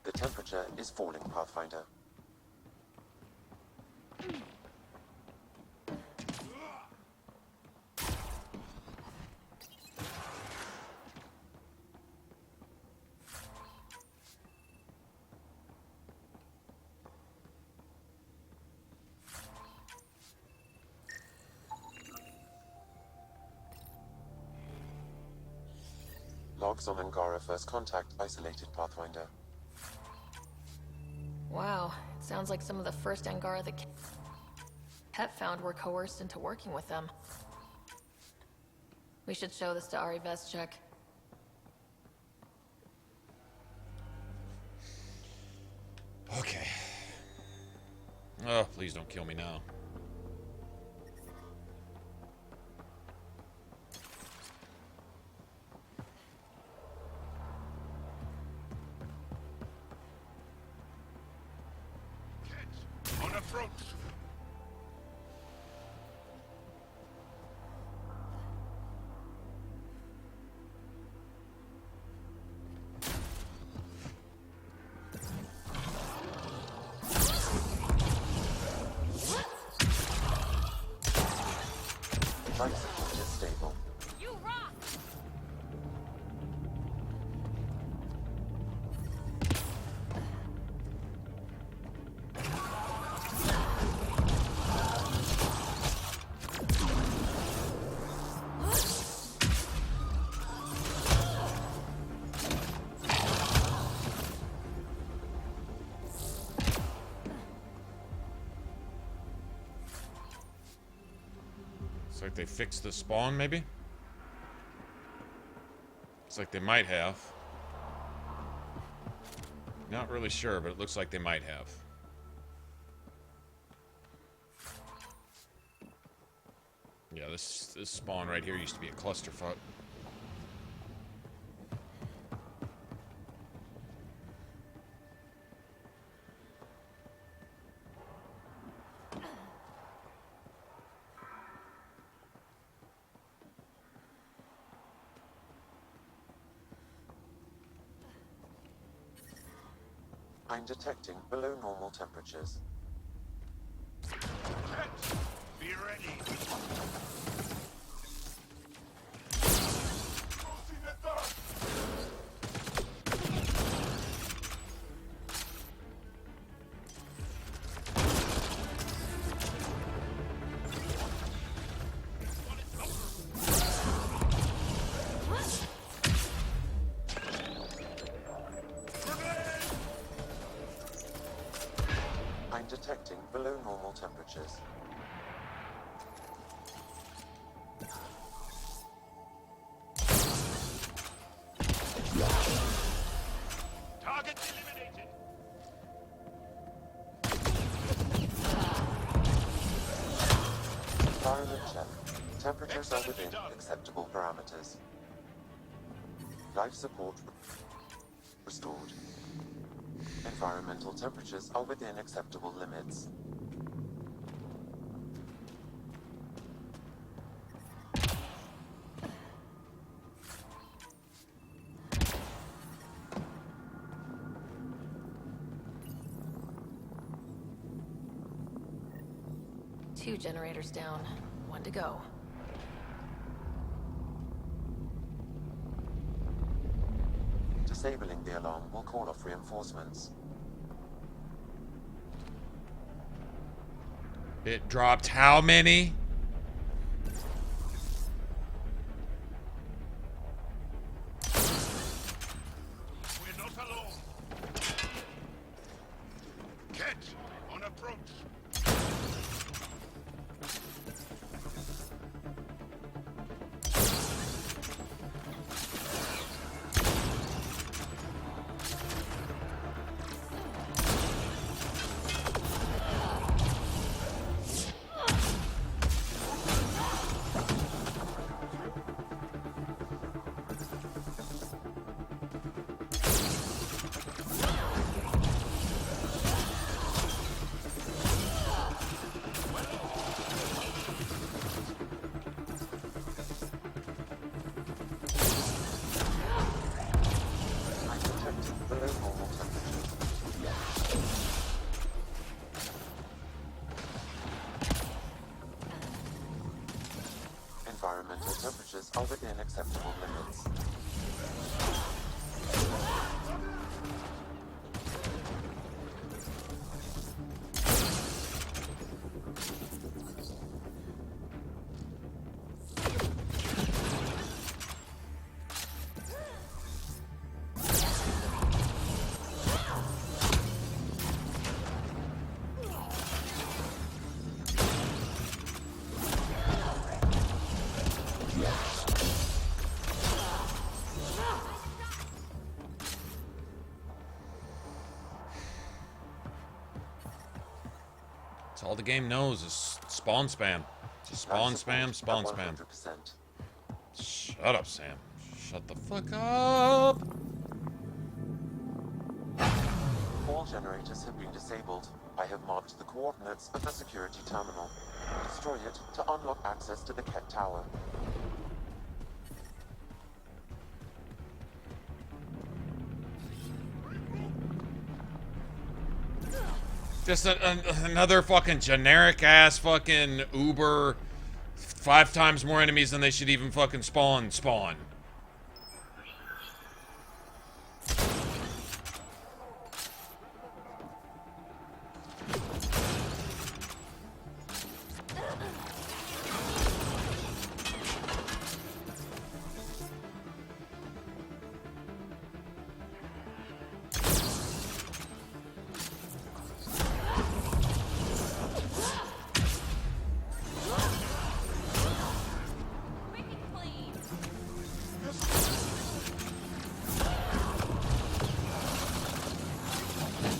The temperature is falling, Pathfinder. Logs on Angara first contact isolated, Pathfinder. Wow, it sounds like some of the first Angara the Ket found were coerced into working with them. We should show this to Ari Veschek. Okay. Oh, please don't kill me now. like they fixed the spawn, maybe? Looks like they might have. Not really sure, but it looks like they might have. Yeah, this spawn right here used to be a clusterfuck. I'm detecting below normal temperatures. Be ready. I'm detecting below normal temperatures. Target eliminated. Environment check. Temperatures are within acceptable parameters. Life support restored. Environmental temperatures are within acceptable limits. Two generators down. One to go. Disabling the alarm will call off reinforcements. It dropped how many? We're not alone. Ket on approach. Environmental temperatures are within acceptable limits. That's all the game knows is spawn spam. Just spawn spam, spawn spam. Shut up, Sam. Shut the fuck up. All generators have been disabled. I have marked the coordinates of the security terminal. Destroy it to unlock access to the Ket Tower. Just another fucking generic ass fucking Uber. 5 times more enemies than they should even fucking spawn.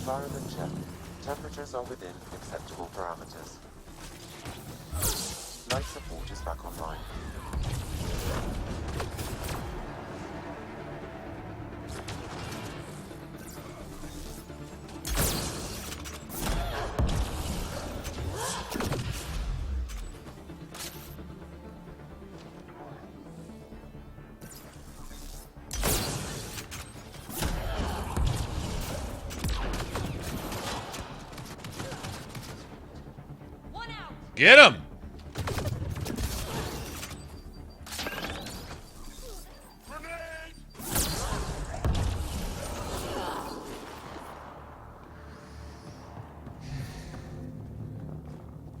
Environment check. Temperatures are within acceptable parameters. Life support is back online. Get him!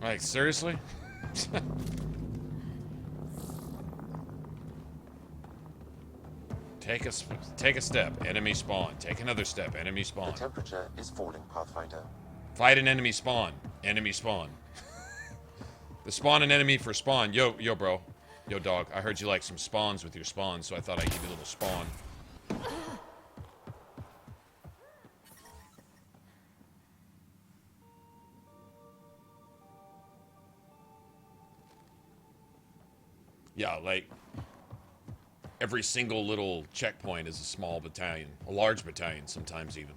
Like, seriously? Take a step, enemy spawn. Take another step, enemy spawn. The temperature is falling, Pathfinder. Fight an enemy spawn. Enemy spawn. The spawn an enemy for spawn. Yo, bro. Yo, dog. I heard you like some spawns with your spawn, so I thought I'd give you a little spawn. Yeah, like, every single little checkpoint is a small battalion. A large battalion, sometimes even.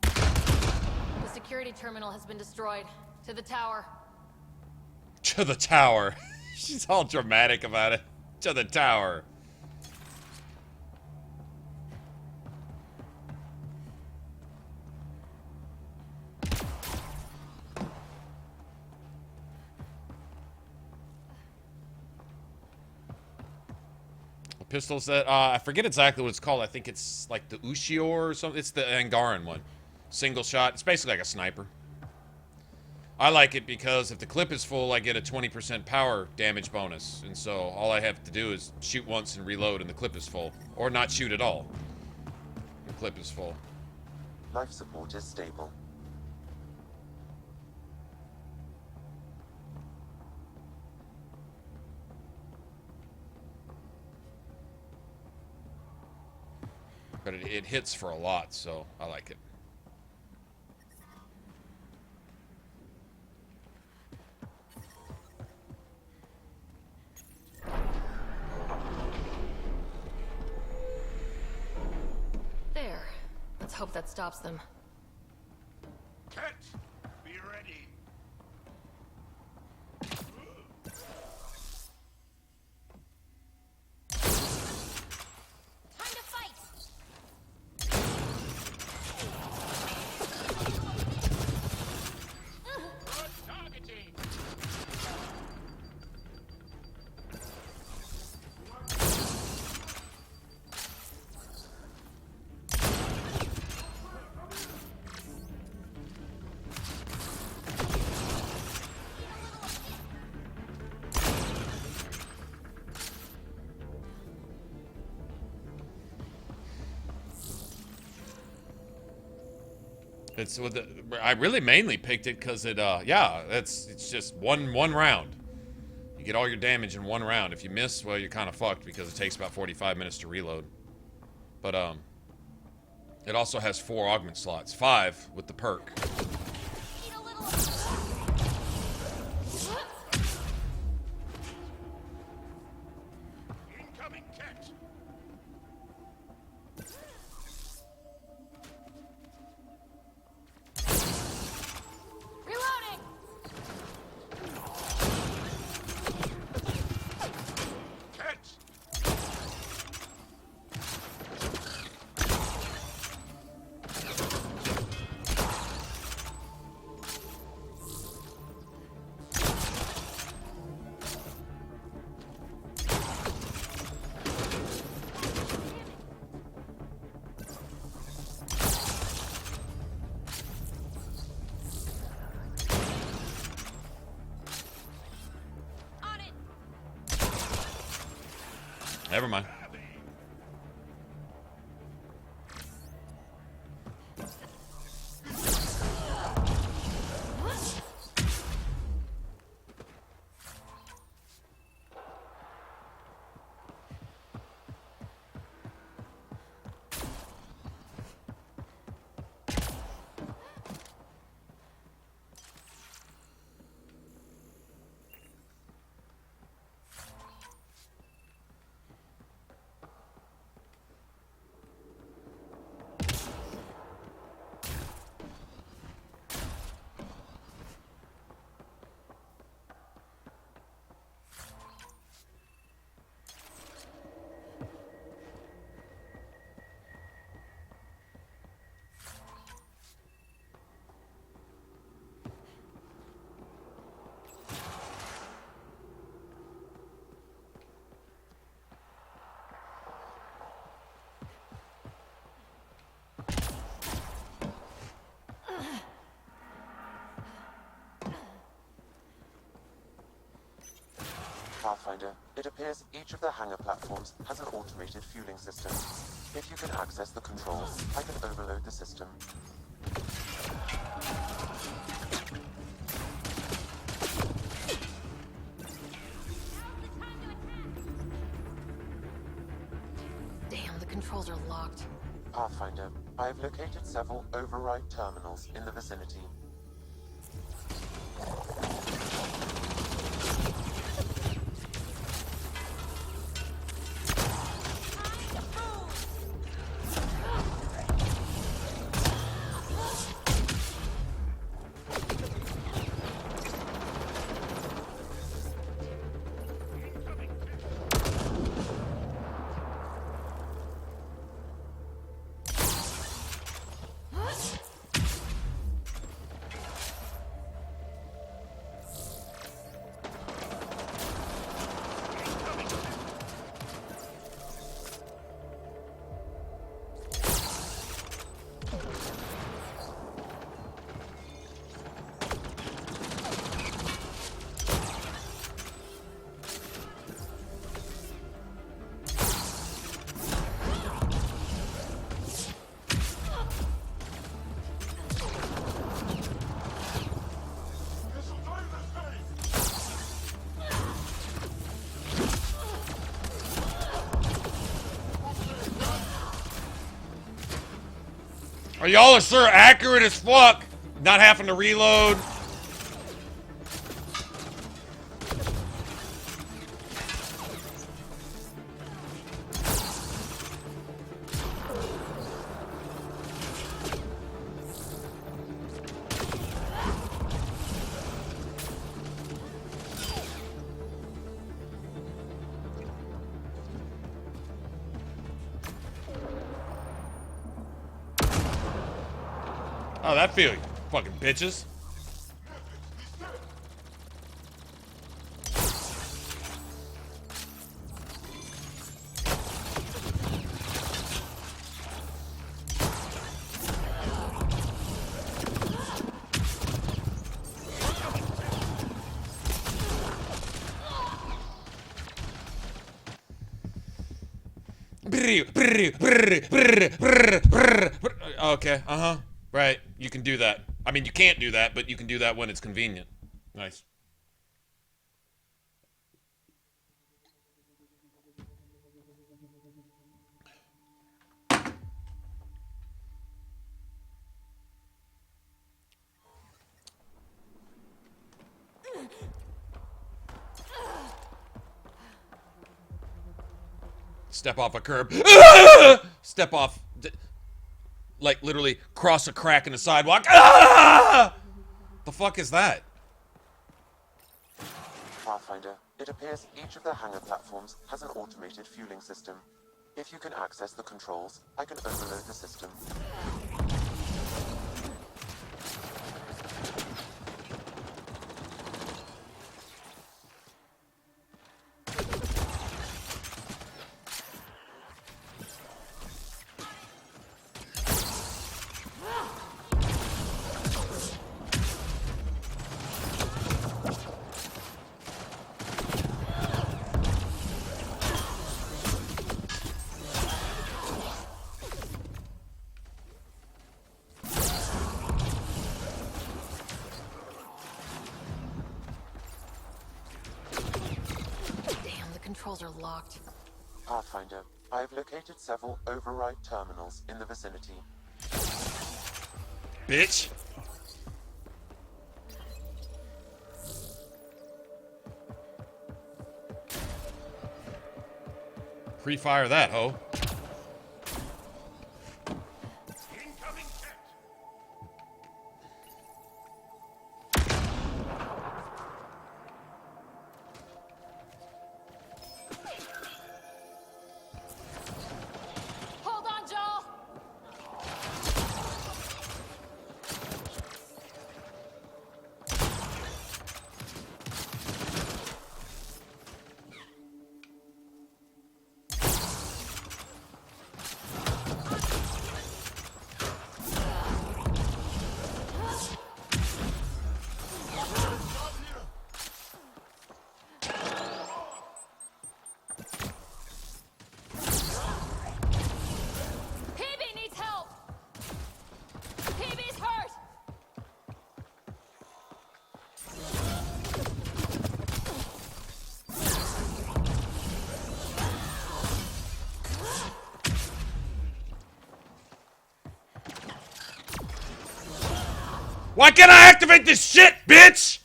The security terminal has been destroyed. To the tower. To the tower. She's all dramatic about it. To the tower. Pistol set. I forget exactly what it's called. I think it's like the Ushior or something. It's the Angaran one. Single shot. It's basically like a sniper. I like it because if the clip is full, I get a 20% power damage bonus. And so all I have to do is shoot once and reload and the clip is full. Or not shoot at all. The clip is full. Life support is stable. But it hits for a lot, so I like it. There. Let's hope that stops them. Ket, be ready. Time to fight! Good targeting. It's with the, I really mainly picked it because it yeah, it's just one round. You get all your damage in one round. If you miss, well, you're kind of fucked because it takes about 45 minutes to reload. But it also has 4 augment slots, 5 with the perk. Incoming Ket. Reloading! Ket. On it! Never mind. Pathfinder, it appears each of the hangar platforms has an automated fueling system. If you can access the controls, I can overload the system. Damn, the controls are locked. Pathfinder, I have located several override terminals in the vicinity. Y'all are sure accurate as fuck. Not having to reload. Oh, that feel you, fucking bitches. Okay, uh-huh. Right, you can do that. I mean, you can't do that, but you can do that when it's convenient. Nice. Step off a curb. Step off. Like, literally cross a crack in the sidewalk. Ah! The fuck is that? Pathfinder, it appears each of the hangar platforms has an automated fueling system. If you can access the controls, I can overload the system. Are locked. Pathfinder, I have located several override terminals in the vicinity. Bitch. Pre-fire that, ho. Why can't I activate this shit, bitch?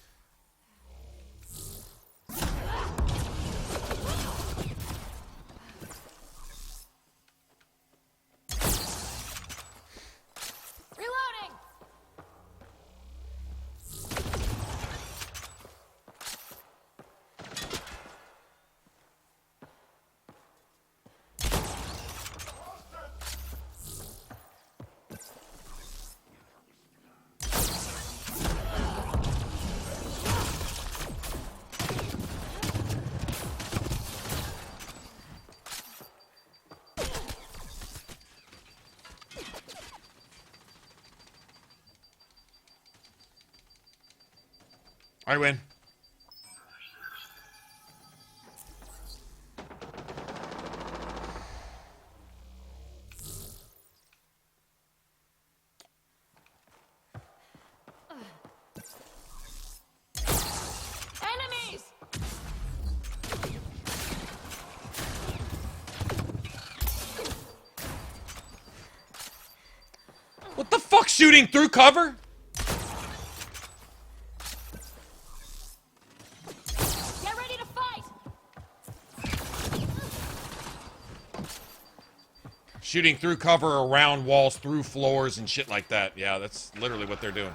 Reloading. I win. Enemies! What the fuck, shooting through cover? Get ready to fight! Shooting through cover, around walls, through floors, and shit like that. Yeah, that's literally what they're doing.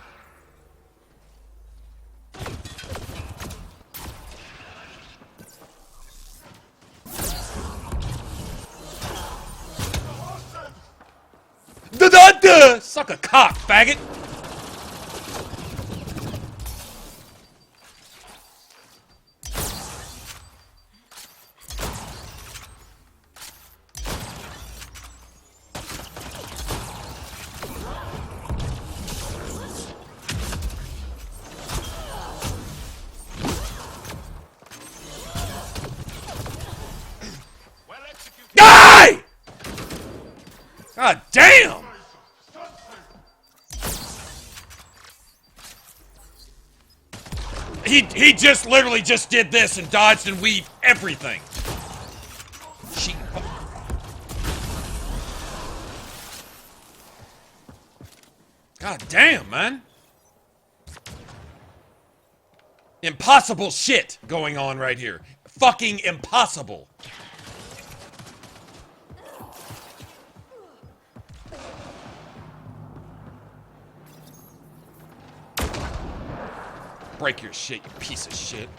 Da-da-da! Suck a cock, faggot! Die! God damn! He just literally just did this and dodged and weaved everything. She. God damn, man. Impossible shit going on right here. Fucking impossible. Break your shit, you piece of shit.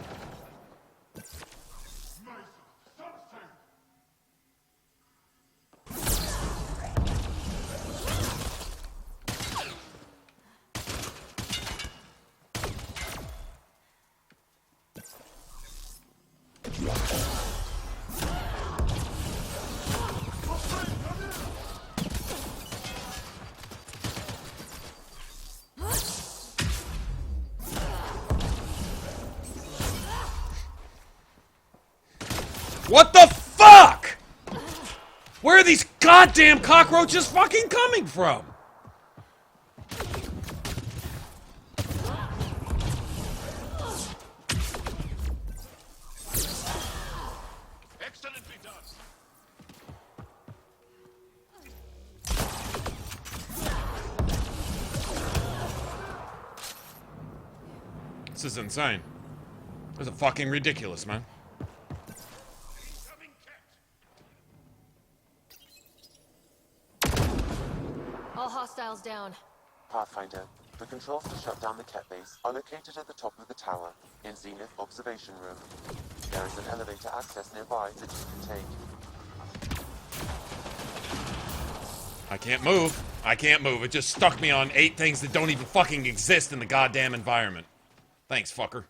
What the fuck? Where are these goddamn cockroaches fucking coming from? Excellently done. This is insane. This is fucking ridiculous, man. All hostiles down. Pathfinder, the controls to shut down the Ket base are located at the top of the tower, in Zenith Observation Room. There is an elevator access nearby that you can take. I can't move. I can't move. It just stuck me on 8 things that don't even fucking exist in the goddamn environment. Thanks, fucker.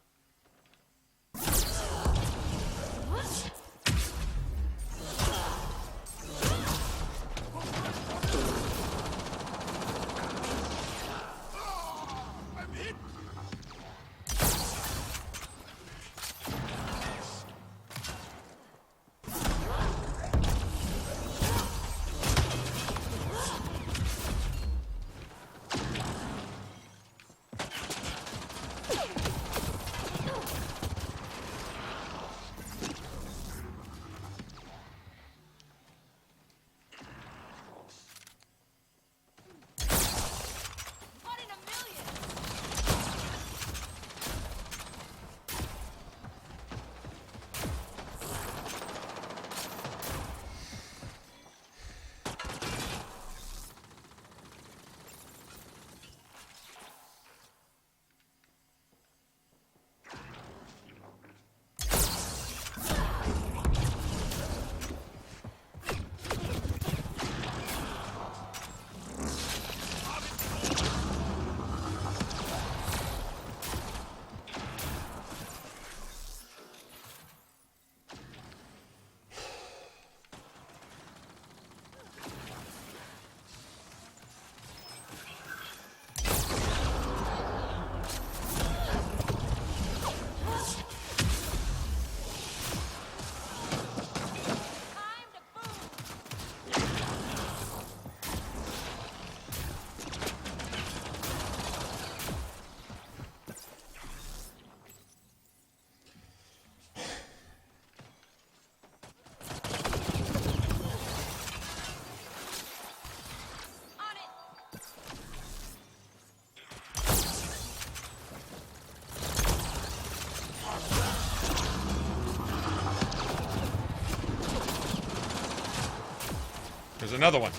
There's another one.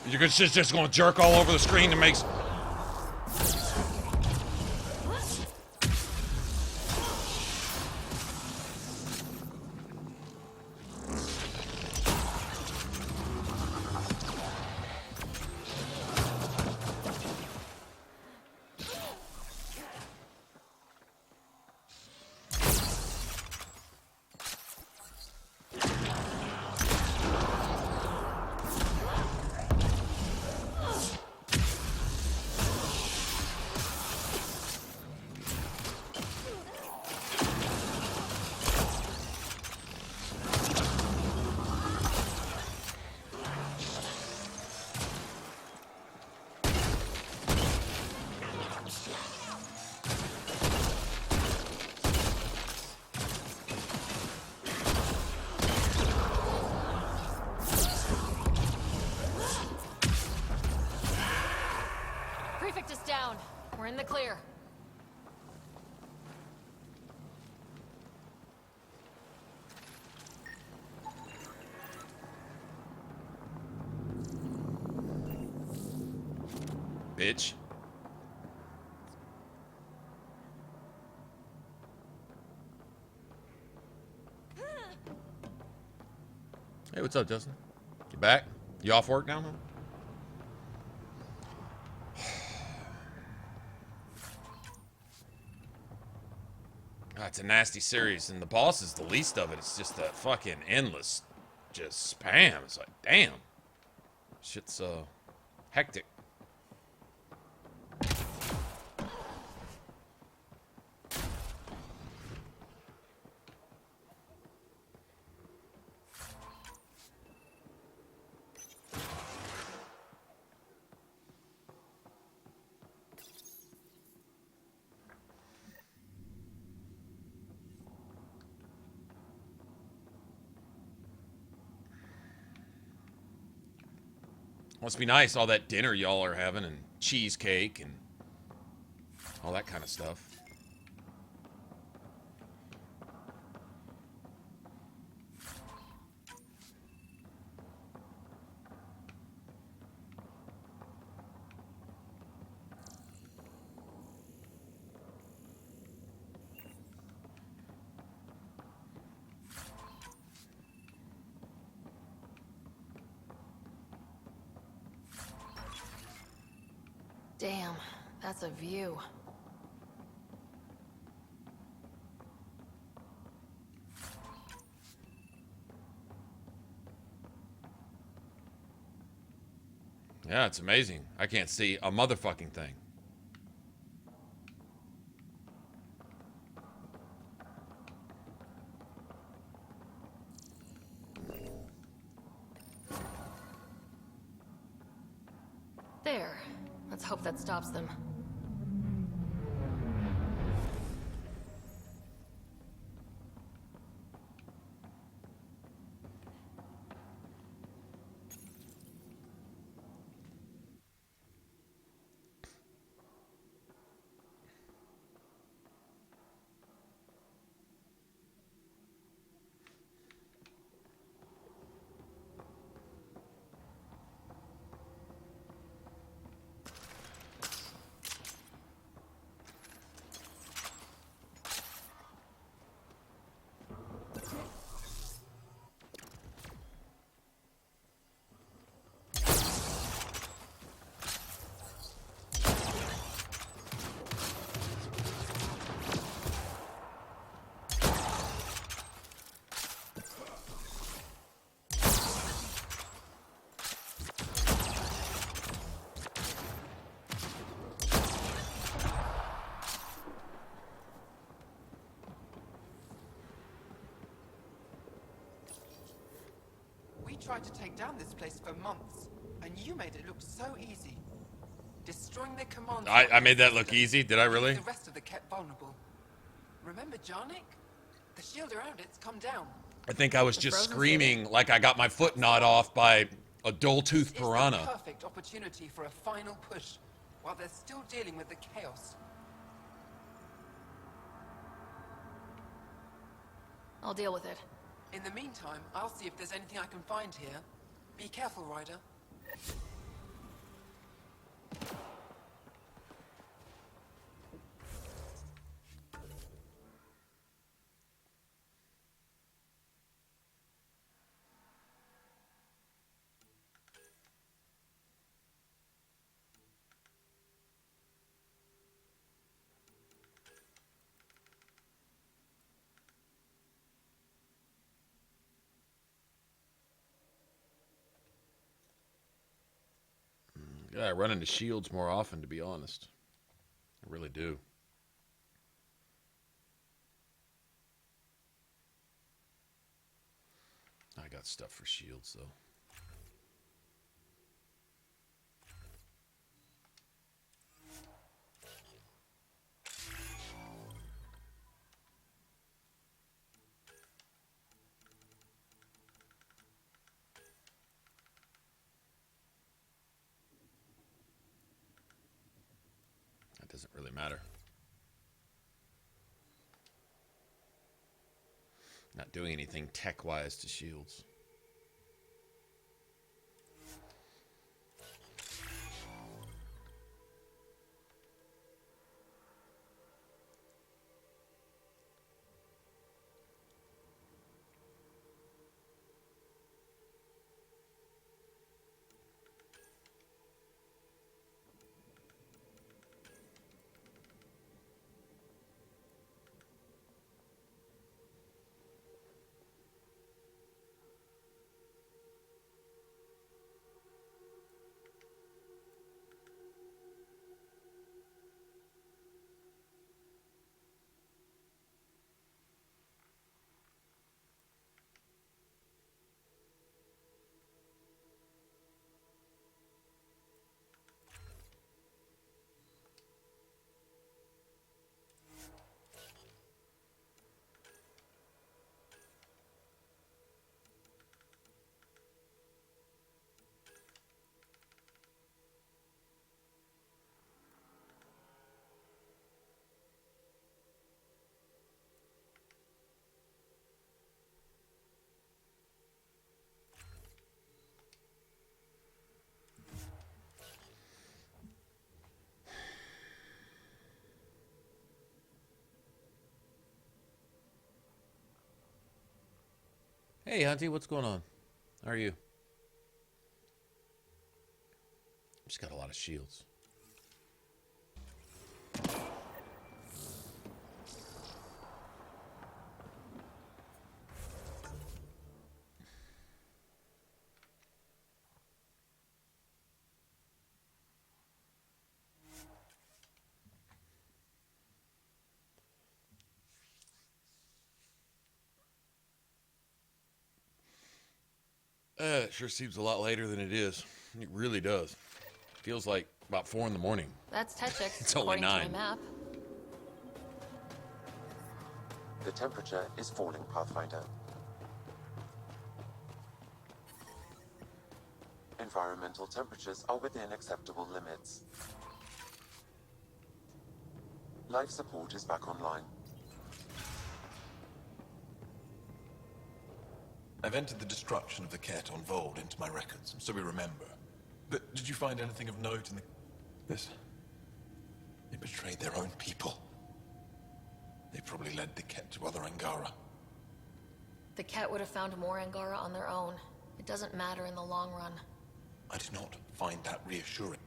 You're just going to jerk all over the screen to make... Prefect is down. We're in the clear. Bitch. Hey, what's up, Justin? You back? You off work now, huh? It's a nasty series, and the boss is the least of it. It's just that fucking endless, just spam. It's like, damn. Shit's, hectic. Must be nice, all that dinner y'all are having, and cheesecake, and all that kind of stuff. Damn, that's a view. Yeah, it's amazing. I can't see a motherfucking thing. There. Let's hope that stops them. tried to take down this place for months, and you made it look so easy. Destroying their command. I made that look easy. Did I really? The rest of the Ket vulnerable. Remember Jarnik? The shield around it's come down. I think I was just screaming like I got my foot gnawed off by a dull-toothed piranha. It's the perfect opportunity for a final push, while they're still dealing with the chaos. I'll deal with it. In the meantime, I'll see if there's anything I can find here. Be careful, Ryder. Yeah, I run into shields more often, to be honest. I really do. I got stuff for shields, though. Doesn't really matter. Not doing anything tech-wise to shields. Hey, Hunty, what's going on? How are you? Just got a lot of shields. It sure seems a lot later than it is. It really does. Feels like about 4 in the morning. That's Techix, It's only according to 9. my map. The temperature is falling, Pathfinder. Environmental temperatures are within acceptable limits. Life support is back online. I've entered the destruction of the Ket on Vold into my records, so we remember. But did you find anything of note in this? They betrayed their own people. They probably led the Ket to other Angara. The Ket would have found more Angara on their own. It doesn't matter in the long run. I do not find that reassuring.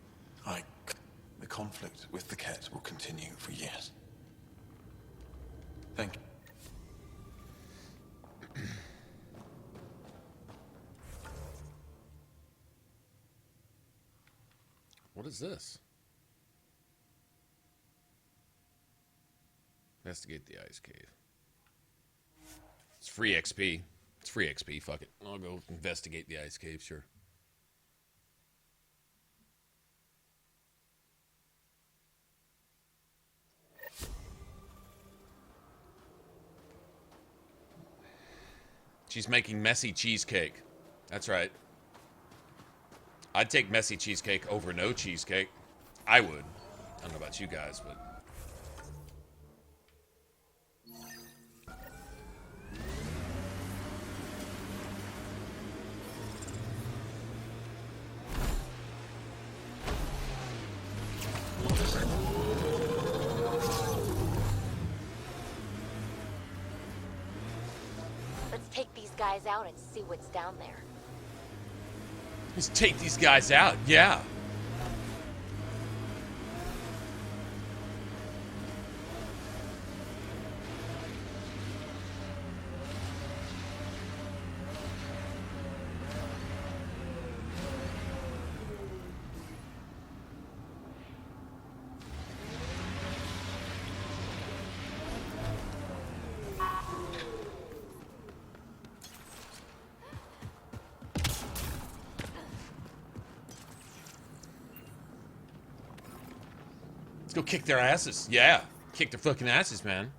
The conflict with the Ket will continue for years. Thank you. What is this? Investigate the ice cave. It's free XP. It's free XP. Fuck it. I'll go investigate the ice cave. Sure. She's making messy cheesecake. That's right. I'd take messy cheesecake over no cheesecake. I would. I don't know about you guys, but... Take these guys out and see what's down there. Let's take these guys out, yeah. Let's go kick their asses. Yeah. Kick their fucking asses, man.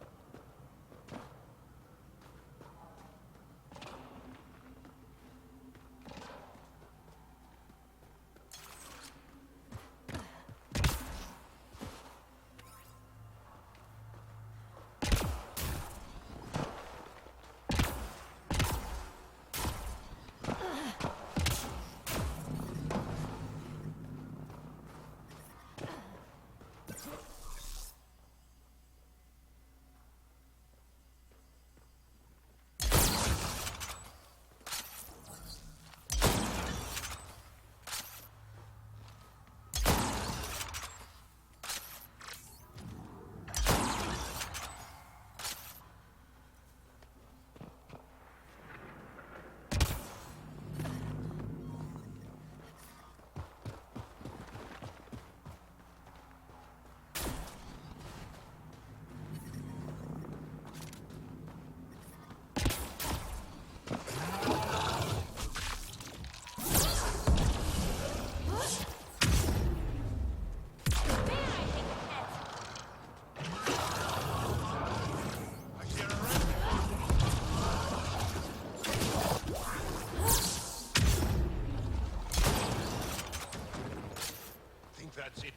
That's it.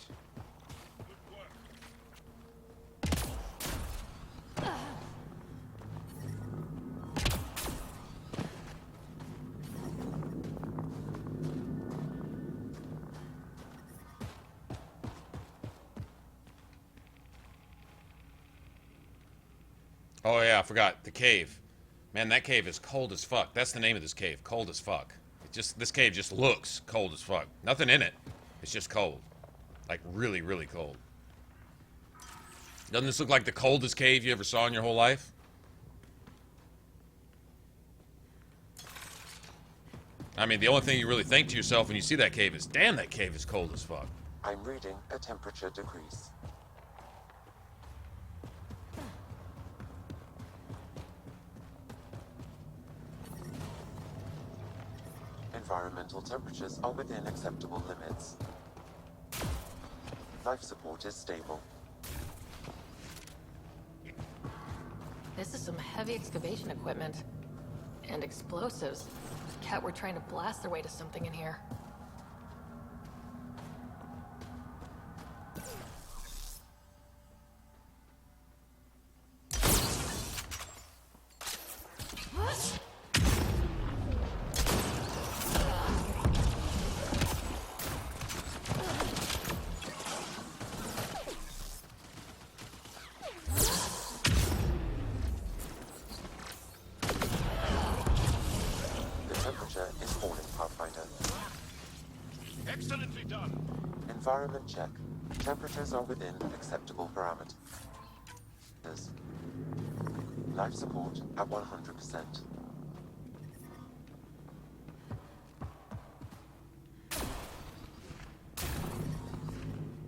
Good work. Oh yeah, I forgot. The cave. Man, that cave is cold as fuck. That's the name of this cave. Cold as fuck. This cave just looks cold as fuck. Nothing in it. It's just cold. Like really, really cold. Doesn't this look like the coldest cave you ever saw in your whole life? I mean, the only thing you really think to yourself when you see that cave is, damn, that cave is cold as fuck. I'm reading a temperature decrease. Environmental temperatures are within acceptable limits. Life support is stable. This is some heavy excavation equipment. And explosives. Cat were trying to blast their way to something in here. Environment check. Temperatures are within acceptable parameters. Life support at 100%.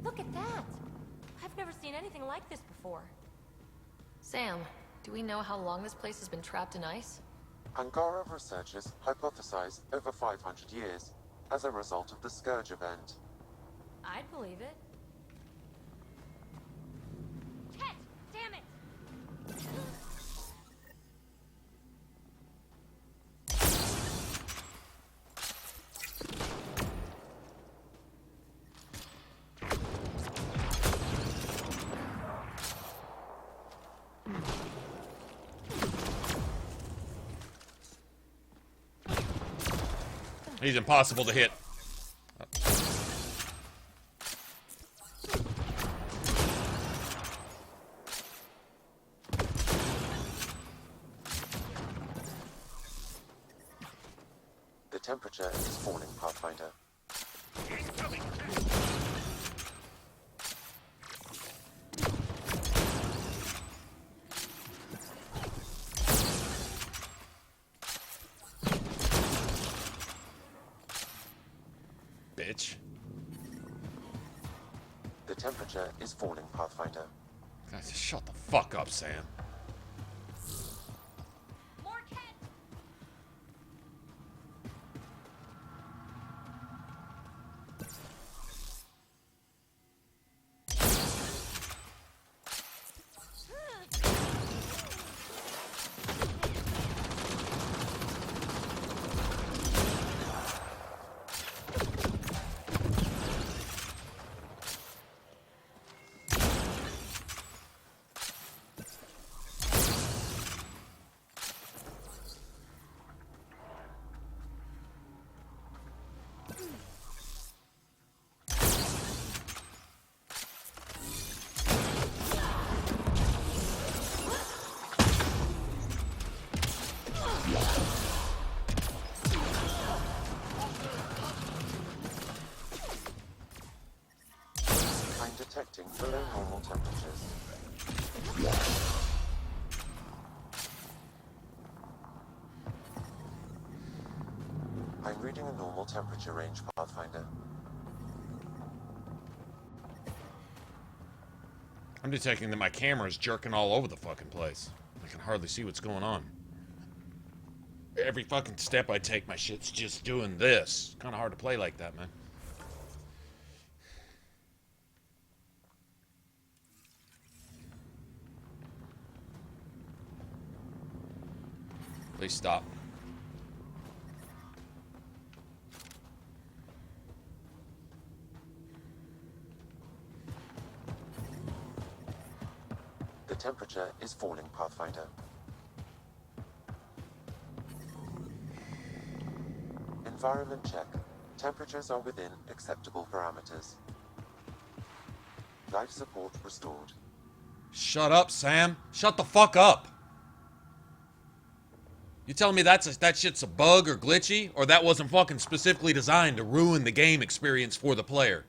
Look at that! I've never seen anything like this before. Sam, do we know how long this place has been trapped in ice? Angara researchers hypothesize over 500 years as a result of the Scourge event. I'd believe it. Tet, damn it! He's impossible to hit. The temperature is falling, Pathfinder. Bitch. The temperature is falling, Pathfinder. Guys, shut the fuck up, Sam. I'm detecting below normal temperatures. I'm reading a normal temperature range, Pathfinder. I'm detecting that my camera is jerking all over the fucking place. I can hardly see what's going on. Every fucking step I take, my shit's just doing this. Kind of hard to play like that, man. Please stop. The temperature is falling, Pathfinder. Environment check. Temperatures are within acceptable parameters. Life support restored. Shut up, Sam. Shut the fuck up. You telling me that shit's a bug or glitchy, or that wasn't fucking specifically designed to ruin the game experience for the player?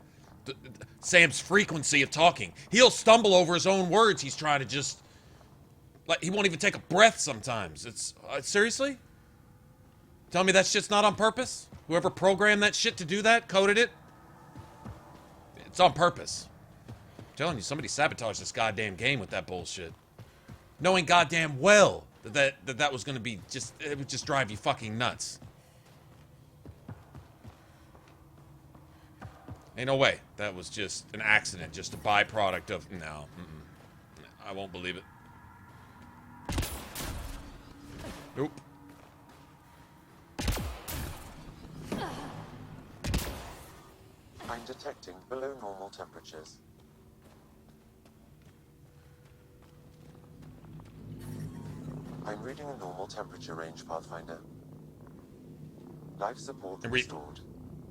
Sam's frequency of talking. He'll stumble over his own words. He's trying to just... like, he won't even take a breath sometimes. It's... seriously? Tell me that shit's not on purpose? Whoever programmed that shit to do that, coded it? It's on purpose. I'm telling you, somebody sabotaged this goddamn game with that bullshit. Knowing goddamn well that was gonna be just... it would just drive you fucking nuts. Ain't no way. That was just an accident, just a byproduct of... no. I won't believe it. Nope. I'm detecting below normal temperatures. I'm reading a normal temperature range, Pathfinder. Life support restored.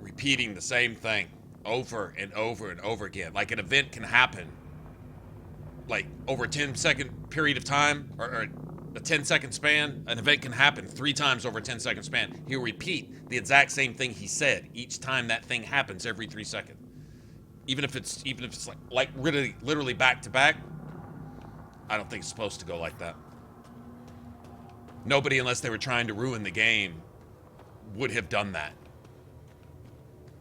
Repeating the same thing over and over and over again. Like an event can happen like over a 10-second period of time, or a 10-second span. An event can happen 3 times over a 10-second span. He'll repeat the exact same thing he said each time that thing happens every 3 seconds. Even if it's like literally back to back. I don't think it's supposed to go like that. Nobody, unless they were trying to ruin the game, would have done that.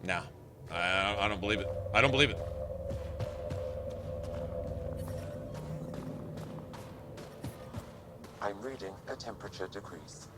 No. I don't believe it. I don't believe it. I'm reading a temperature decrease.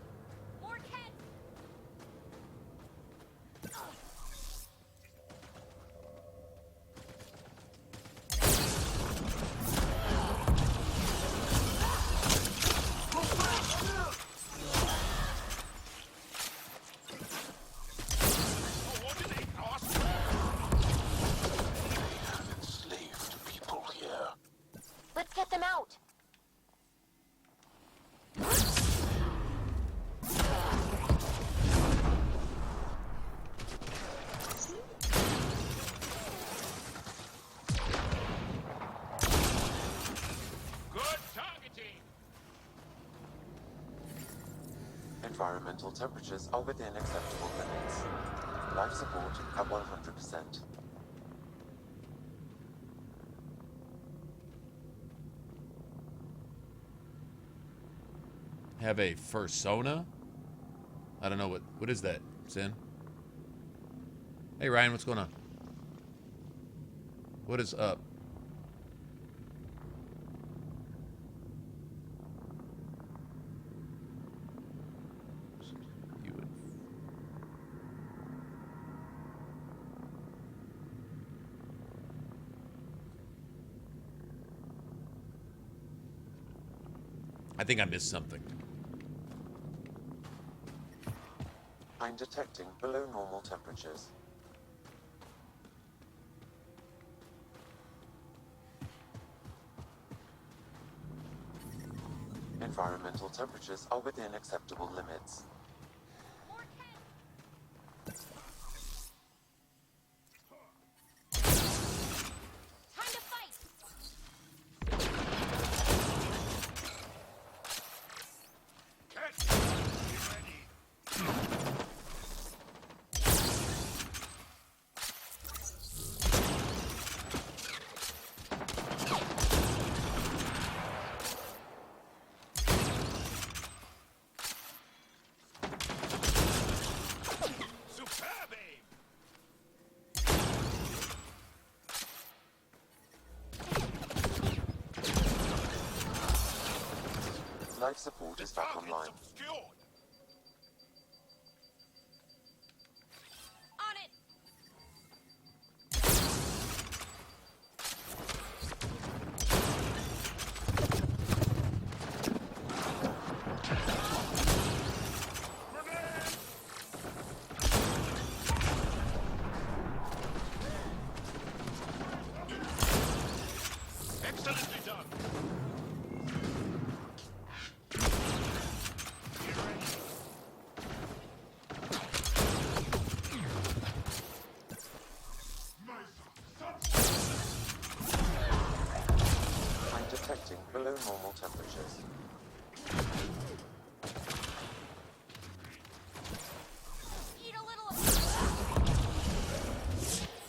Environmental temperatures are within acceptable limits. Life support at 100%. Have a fursona? I don't know what is that, Sin? Hey Ryan, what's going on? What is up? I think I missed something. I'm detecting below normal temperatures. Environmental temperatures are within acceptable limits. Life support is back online. Excellently done. Below normal temperatures.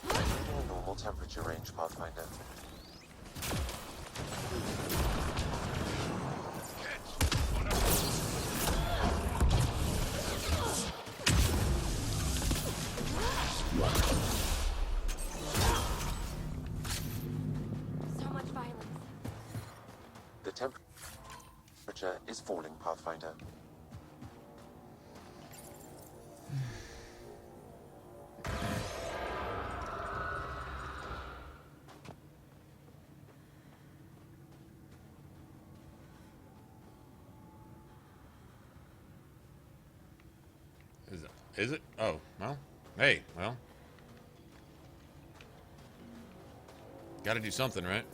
Within normal temperature range, Pathfinder. So much violence. The temperature is falling, Pathfinder. Is it? Oh, well. Hey, well. Gotta do something, right?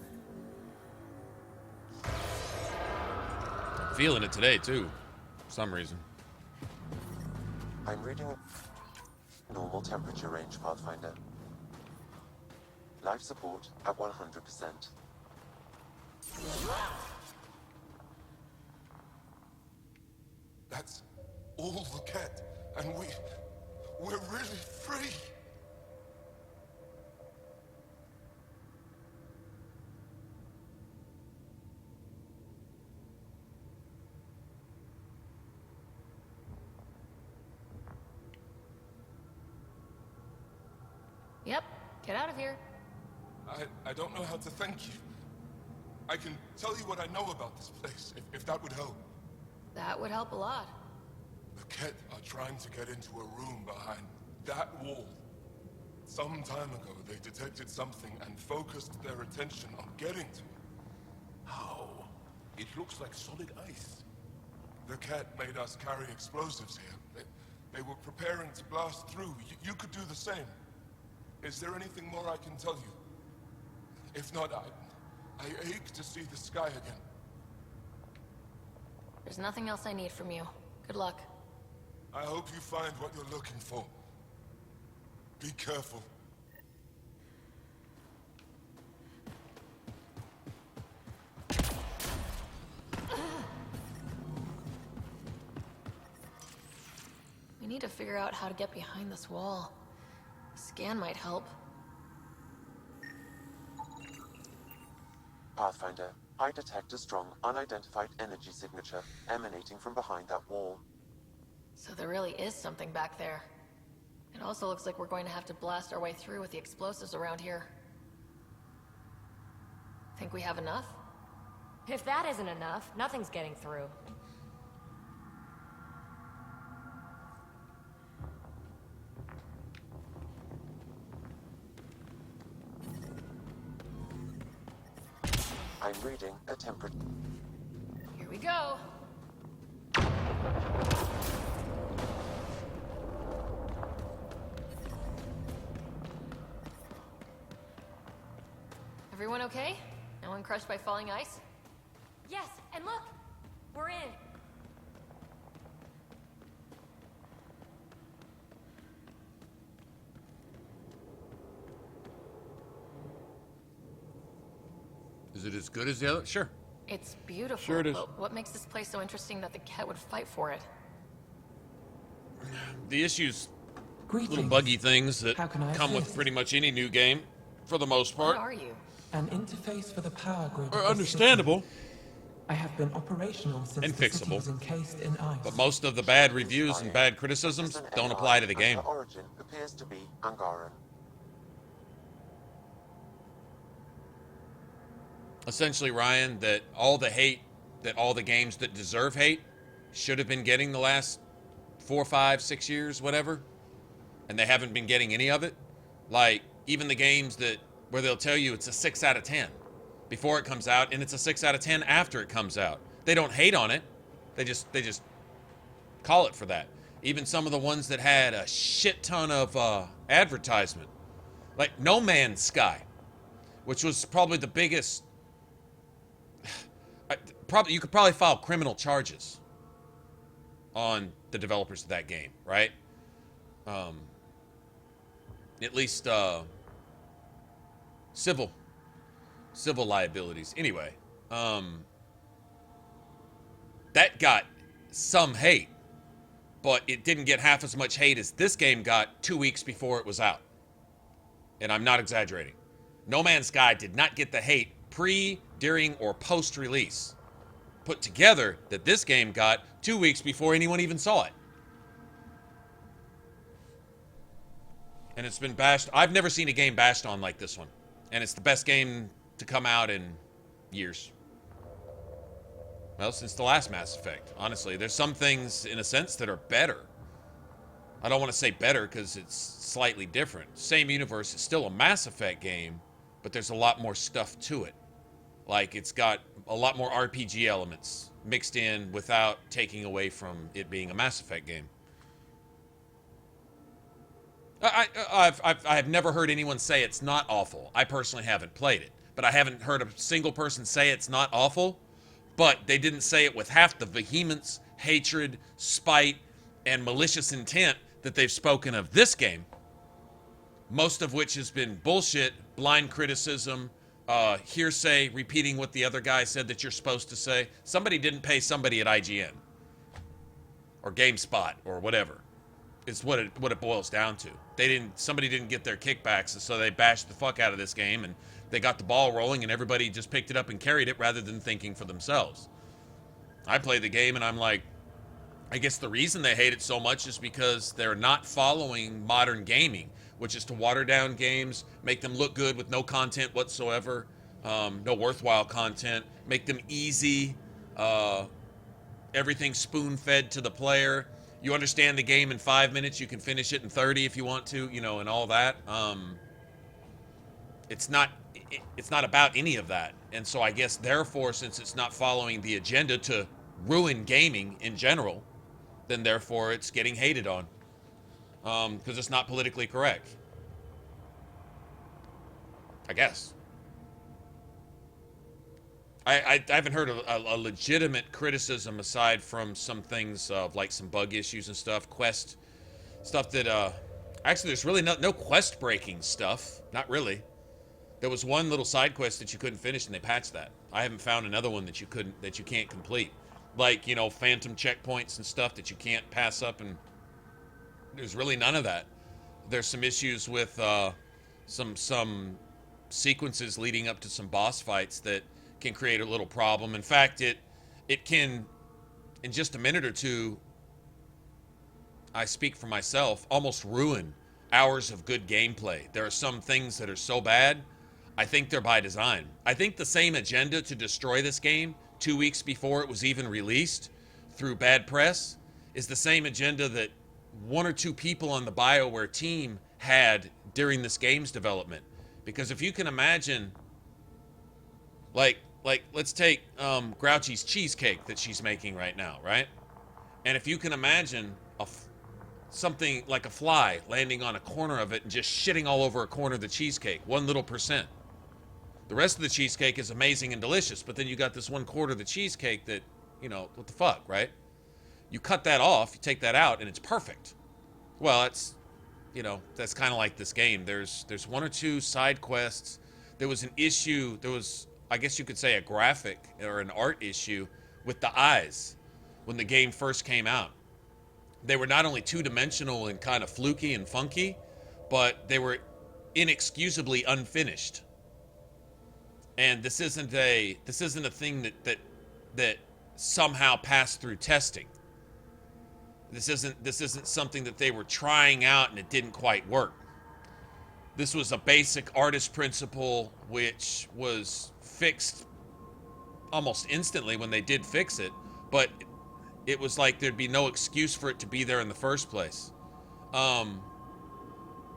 I'm feeling it today, too. For some reason. I'm reading normal temperature range, Pathfinder. Life support at 100%. That's all the cat, and we're really free. Yep, get out of here. I don't know how to thank you. I can tell you what I know about this place, if that would help. That would help a lot. The Ket are trying to get into a room behind that wall. Some time ago, they detected something and focused their attention on getting to it. How? It looks like solid ice. The Ket made us carry explosives here. They were preparing to blast through. You could do the same. Is there anything more I can tell you? If not, I ache to see the sky again. There's nothing else I need from you. Good luck. I hope you find what you're looking for. Be careful. need to figure out how to get behind this wall. A scan might help. Pathfinder, I detect a strong, unidentified energy signature emanating from behind that wall. So there really is something back there. It also looks like we're going to have to blast our way through with the explosives around here. Think we have enough? If that isn't enough, nothing's getting through. I'm reading a temperature. Here we go. Everyone okay? No one crushed by falling ice? Yes, and look! We're in. Is it as good as the other? Sure. It's beautiful. Sure it is. But what makes this place so interesting that the Ket would fight for it? The issues, Greetings. little buggy things that How can I come with assist? pretty much any new game, for the most part. What are you? An interface for the power grid. of Are the understandable. city. I have been operational since And the city fixable. was encased in ice. But most of the bad reviews and bad criticisms don't apply to the game. The origin appears to be Angaran. Essentially, Ryan, that all the hate that all the games that deserve hate should have been getting the last 4, 5, 6 years, whatever, and they haven't been getting any of it. Like, even the games that where they'll tell you it's a 6 out of 10 before it comes out, and it's a 6 out of 10 after it comes out. They don't hate on it. They just call it for that. Even some of the ones that had a shit ton of advertisement, like No Man's Sky, which was probably the biggest. You could probably file criminal charges on the developers of that game, right? At least civil liabilities. Anyway, that got some hate, but it didn't get half as much hate as this game got 2 weeks before it was out. And I'm not exaggerating. No Man's Sky did not get the hate pre, during, or post-release put together that this game got 2 weeks before anyone even saw it. And it's been bashed. I've never seen a game bashed on like this one. And it's the best game to come out in years. Well, since the last Mass Effect, honestly. There's some things, in a sense, that are better. I don't want to say better because it's slightly different. Same universe, it's still a Mass Effect game, but there's a lot more stuff to it. Like, it's got a lot more RPG elements mixed in without taking away from it being a Mass Effect game. I've never heard anyone say it's not awful. I personally haven't played it, but I haven't heard a single person say it's not awful, but they didn't say it with half the vehemence, hatred, spite, and malicious intent that they've spoken of this game, most of which has been bullshit, blind criticism, hearsay, repeating what the other guy said that you're supposed to say. Somebody didn't pay somebody at IGN or GameSpot or whatever. It's what it boils down to. Somebody didn't get their kickbacks, and so they bashed the fuck out of this game, and they got the ball rolling, and everybody just picked it up and carried it rather than thinking for themselves. I played the game, and I'm like, I guess the reason they hate it so much is because they're not following modern gaming, which is to water down games, make them look good with no content whatsoever, no worthwhile content, make them easy, everything spoon-fed to the player. You understand the game in 5 minutes, you can finish it in 30 if you want to, and all that. It's not about any of that. And so I guess, therefore, since it's not following the agenda to ruin gaming in general, then therefore it's getting hated on. Because it's not politically correct. I guess. I haven't heard a legitimate criticism aside from some things of like some bug issues and stuff, quest stuff that actually there's really no quest breaking stuff, not really. There was one little side quest that you couldn't finish and they patched that. I haven't found another one that you can't complete, like phantom checkpoints and stuff that you can't pass up and There's really none of that. There's some issues with some sequences leading up to some boss fights that can create a little problem. In fact, it can, in just a minute or two, I speak for myself, almost ruin hours of good gameplay. There are some things that are so bad, I think they're by design. I think the same agenda to destroy this game 2 weeks before it was even released through bad press is the same agenda that one or two people on the BioWare team had during this game's development. Because if you can imagine, like let's take Grouchy's cheesecake that she's making right now, right? And if you can imagine something like a fly landing on a corner of it and just shitting all over a corner of the cheesecake, 1 little %. The rest of the cheesecake is amazing and delicious, but then you got this 1/4 of the cheesecake that, you know, what the fuck, right? You cut that off, you take that out, and it's perfect. Well, it's, you know, that's kind of like this game. There's 1 or 2 side quests. There was an issue, there was, I guess you could say, a graphic or an art issue with the eyes when the game first came out. They were not only two-dimensional and kind of fluky and funky, but they were inexcusably unfinished. And this isn't a thing that somehow passed through testing. This isn't something that they were trying out and it didn't quite work. This was a basic artist principle which was fixed almost instantly when they did fix it, but it was like there'd be no excuse for it to be there in the first place.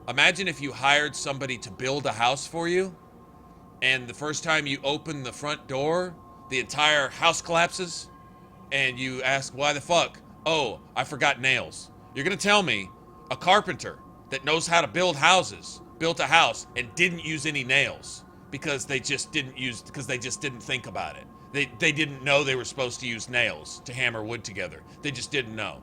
Imagine if you hired somebody to build a house for you, and the first time you open the front door, the entire house collapses, and you ask, why the fuck? Oh, I forgot nails. You're gonna tell me a carpenter that knows how to build houses built a house and didn't use any nails because they just didn't think about it. They didn't know they were supposed to use nails to hammer wood together. They just didn't know.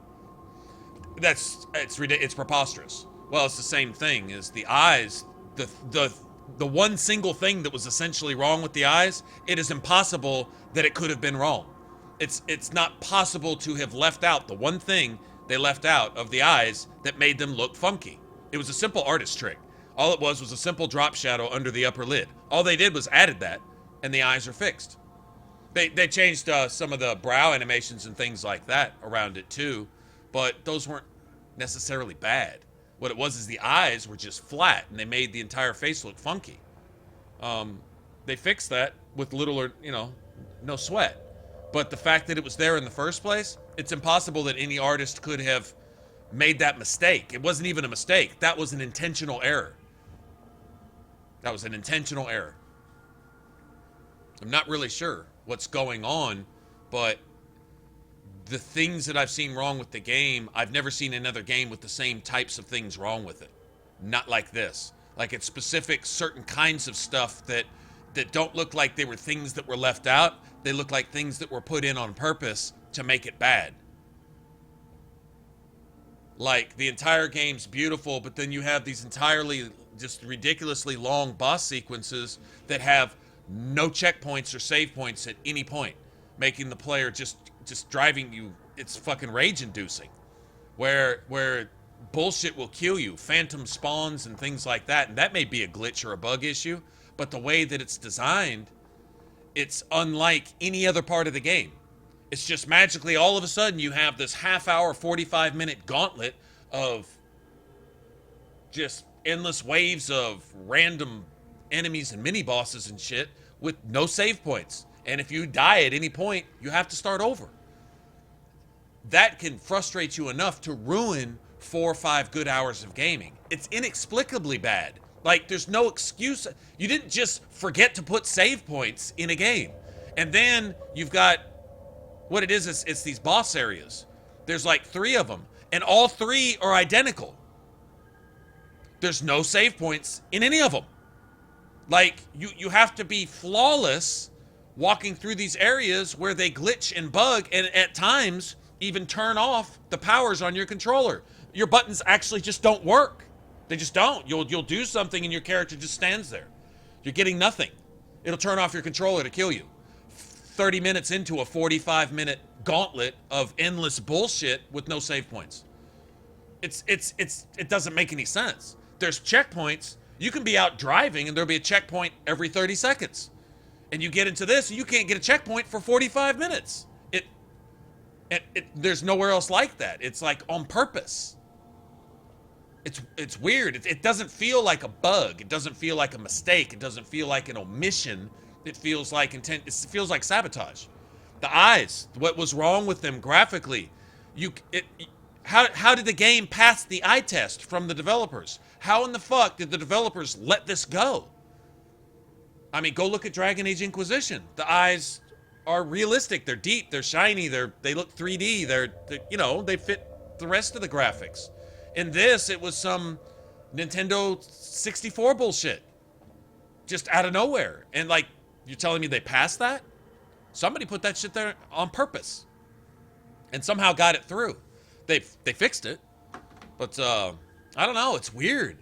It's preposterous. Well, it's the same thing as the eyes. The one single thing that was essentially wrong with the eyes, it is impossible that it could have been wrong. It's not possible to have left out the one thing they left out of the eyes that made them look funky. It was a simple artist trick. All it was a simple drop shadow under the upper lid. All they did was added that, and the eyes are fixed. They changed some of the brow animations and things like that around it too, but those weren't necessarily bad. What it was is the eyes were just flat, and they made the entire face look funky. They fixed that with little or, no sweat. But the fact that it was there in the first place, it's impossible that any artist could have made that mistake. It wasn't even a mistake. That was an intentional error. That was an intentional error. I'm not really sure what's going on, but the things that I've seen wrong with the game, I've never seen another game with the same types of things wrong with it. Not like this. Like, it's specific certain kinds of stuff that don't look like they were things that were left out. They look like things that were put in on purpose to make it bad. Like, the entire game's beautiful, but then you have these entirely just ridiculously long boss sequences that have no checkpoints or save points at any point, making the player just driving you, it's fucking rage-inducing. Where bullshit will kill you, phantom spawns and things like that, and that may be a glitch or a bug issue, but the way that it's designed, it's unlike any other part of the game. It's just magically all of a sudden you have this half-hour, 45-minute gauntlet of just endless waves of random enemies and mini-bosses and shit with no save points. And if you die at any point, you have to start over. That can frustrate you enough to ruin 4 or 5 good hours of gaming. It's inexplicably bad. Like, there's no excuse. You didn't just forget to put save points in a game. And then you've got, what it is it's these boss areas. There's like 3 of them, and all 3 are identical. There's no save points in any of them. Like, you have to be flawless walking through these areas where they glitch and bug, and at times even turn off the powers on your controller. Your buttons actually just don't work. They just don't. You'll do something and your character just stands there. You're getting nothing. It'll turn off your controller to kill you. 30 minutes into a 45-minute gauntlet of endless bullshit with no save points. It doesn't make any sense. There's checkpoints. You can be out driving and there'll be a checkpoint every 30 seconds. And you get into this and you can't get a checkpoint for 45 minutes. There's nowhere else like that. It's like on purpose. It's weird. It doesn't feel like a bug. It doesn't feel like a mistake. It doesn't feel like an omission. It feels like intent. It feels like sabotage. The eyes, what was wrong with them graphically? How did the game pass the eye test from the developers? How in the fuck did the developers let this go? I mean, go look at Dragon Age Inquisition. The eyes are realistic. They're deep. They're shiny. They look 3D. They fit the rest of the graphics. In this, it was some Nintendo 64 bullshit, just out of nowhere. And like, you're telling me they passed that? Somebody put that shit there on purpose, and somehow got it through. They fixed it, but I don't know. It's weird.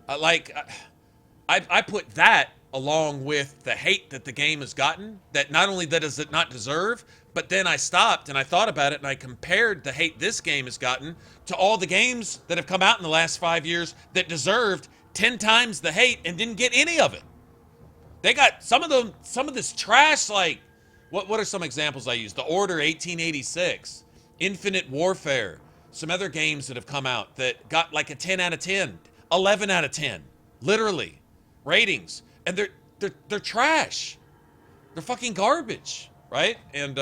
I put that along with the hate that the game has gotten. That not only that does it not deserve, but then I stopped and I thought about it and I compared the hate this game has gotten to all the games that have come out in the last 5 years that deserved 10 times the hate and didn't get any of it. They got some of this trash. Like, what are some examples I use? The Order 1886, Infinite Warfare, some other games that have come out that got like a 10 out of 10, 11 out of 10, literally, ratings. And they're trash. They're fucking garbage, right? And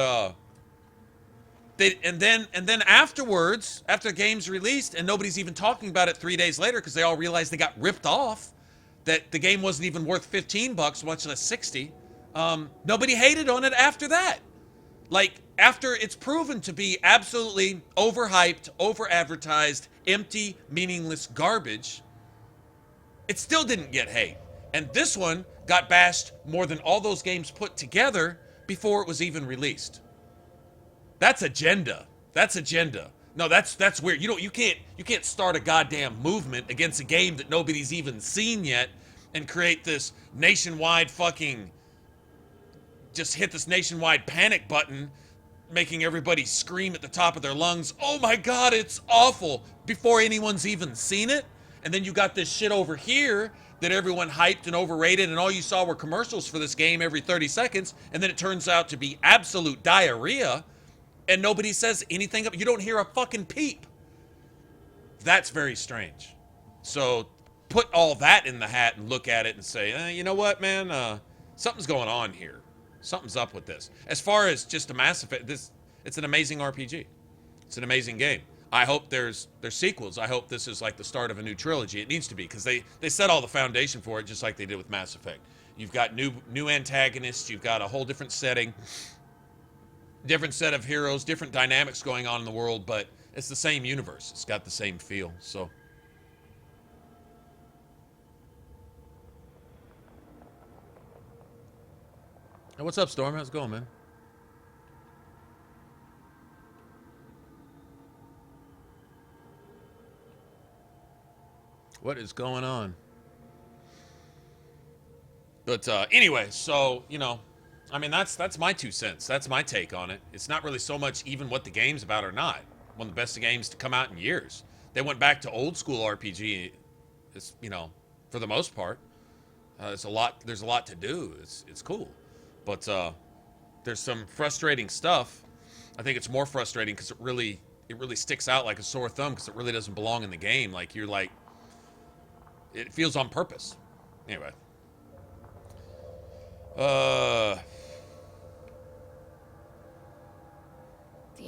then afterwards, after the game's released and nobody's even talking about it 3 days later because they all realized they got ripped off, that the game wasn't even worth $15, much less 60. Nobody hated on it after that. Like, after it's proven to be absolutely overhyped, over-advertised, empty, meaningless garbage, it still didn't get hate. And this one got bashed more than all those games put together before it was even released. That's agenda. That's agenda. No, that's weird. You can't start a goddamn movement against a game that nobody's even seen yet and create this nationwide fucking, just hit this nationwide panic button, making everybody scream at the top of their lungs, "Oh my God, it's awful," before anyone's even seen it. And then you got this shit over here that everyone hyped and overrated, and all you saw were commercials for this game every 30 seconds, and then it turns out to be absolute diarrhea, and nobody says anything. You don't hear a fucking peep. That's very strange. So put all that in the hat and look at it and say, you know what, man? Something's going on here. Something's up with this. As far as just a Mass Effect, it's an amazing RPG. It's an amazing game. I hope there's sequels. I hope this is like the start of a new trilogy. It needs to be, because they set all the foundation for it, just like they did with Mass Effect. You've got new antagonists. You've got a whole different setting, different set of heroes, different dynamics going on in the world, but it's the same universe. It's got the same feel. So. Hey, what's up, Storm? How's it going, man? What is going on? But anyway, so, I mean, that's my 2 cents. That's my take on it. It's not really so much even what the game's about or not. One of the best games to come out in years. They went back to old school RPG, for the most part. There's a lot to do. It's cool. But there's some frustrating stuff. I think it's more frustrating because it really sticks out like a sore thumb, because it really doesn't belong in the game. Like, you're like, it feels on purpose. Anyway. The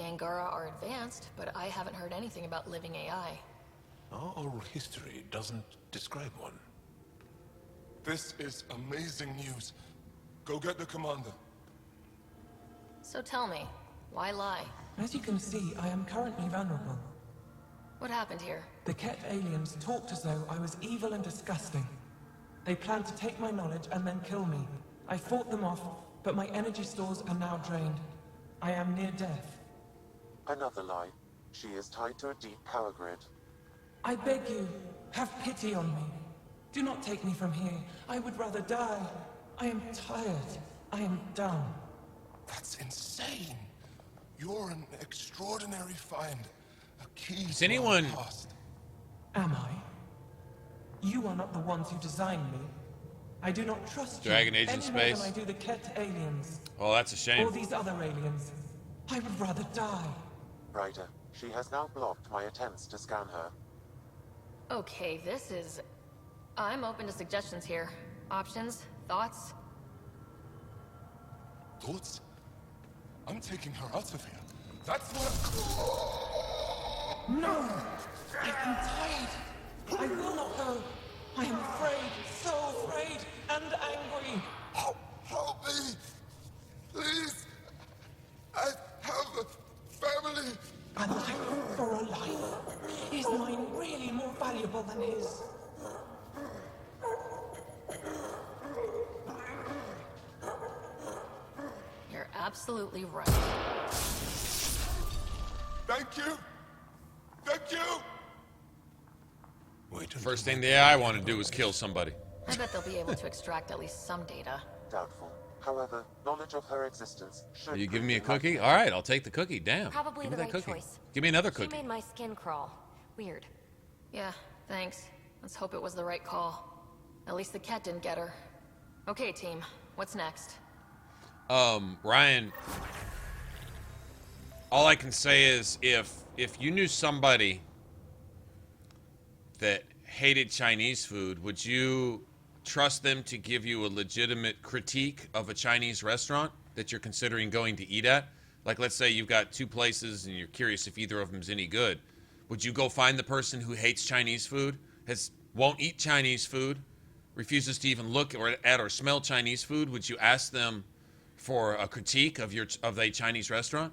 Angara are advanced, but I haven't heard anything about living AI. Our oral history doesn't describe one. This is amazing news. Go get the commander. So tell me, why lie? As you can see, I am currently vulnerable. What happened here? The Ket aliens talked as though I was evil and disgusting. They planned to take my knowledge and then kill me. I fought them off, but my energy stores are now drained. I am near death. Another lie. She is tied to a deep power grid. I beg you, have pity on me. Do not take me from here. I would rather die. I am tired. I am done. That's insane. You're an extraordinary find. A key Is anyone Am I? You are not the ones who designed me. I do not trust Dragon you Age in any space. more than I do the Ket aliens. Oh, that's a shame. Or these other aliens. I would rather die. Ryder, she has now blocked my attempts to scan her. Okay, this is... I'm open to suggestions here. Options? Thoughts? Thoughts? I'm taking her out of here. That's what... No! I've been tired. I will not go. I am afraid, so afraid, and angry. Help me! Please! I have a family! A life for a life. Is mine really more valuable than his? You're absolutely right. Thank you! Thank you! First thing the AI want to do is kill somebody. I bet they'll be able to extract at least some data. Doubtful. However, knowledge of her existence should... Are you giving me a cookie? All right, I'll take the cookie. Damn. Probably Give me the that right cookie. choice. Give me another cookie. She made my skin crawl. Weird. Yeah, thanks. Let's hope it was the right call. At least the cat didn't get her. Okay, team. What's next? Ryan, all I can say is if you knew somebody that hated Chinese food, would you trust them to give you a legitimate critique of a Chinese restaurant that you're considering going to eat at? Like, let's say you've got two places and you're curious if either of them's any good. Would you go find the person who hates Chinese food, won't eat Chinese food, refuses to even look at or smell Chinese food? Would you ask them for a critique of a Chinese restaurant?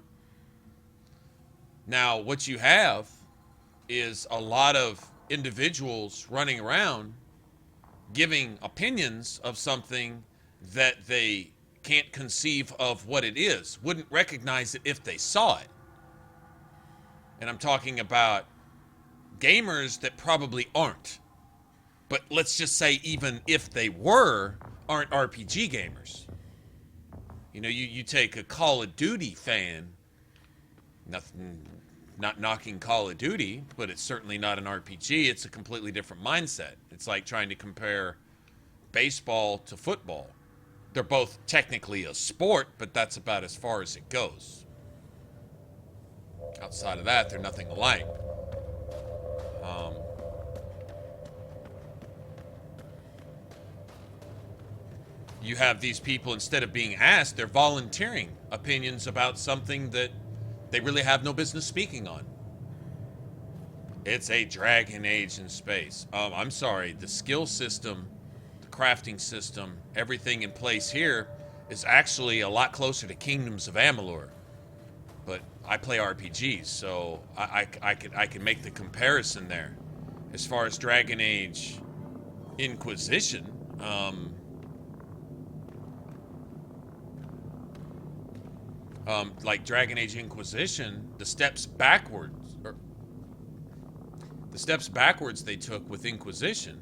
Now, what you have is a lot of individuals running around giving opinions of something that they can't conceive of what it is, wouldn't recognize it if they saw it. And I'm talking about gamers that probably aren't. But let's just say even if they were, aren't RPG gamers. You know, you take a Call of Duty fan, not knocking Call of Duty, but it's certainly not an RPG. It's a completely different mindset. It's like trying to compare baseball to football. They're both technically a sport, but that's about as far as it goes. Outside of that, they're nothing alike. You have these people, instead of being asked, they're volunteering opinions about something that they really have no business speaking on. It's a Dragon Age in space. I'm sorry, the skill system, the crafting system, everything in place here is actually a lot closer to Kingdoms of Amalur. But I play RPGs, so I can make the comparison there. As far as Dragon Age Inquisition, like Dragon Age Inquisition, the steps backwards they took with Inquisition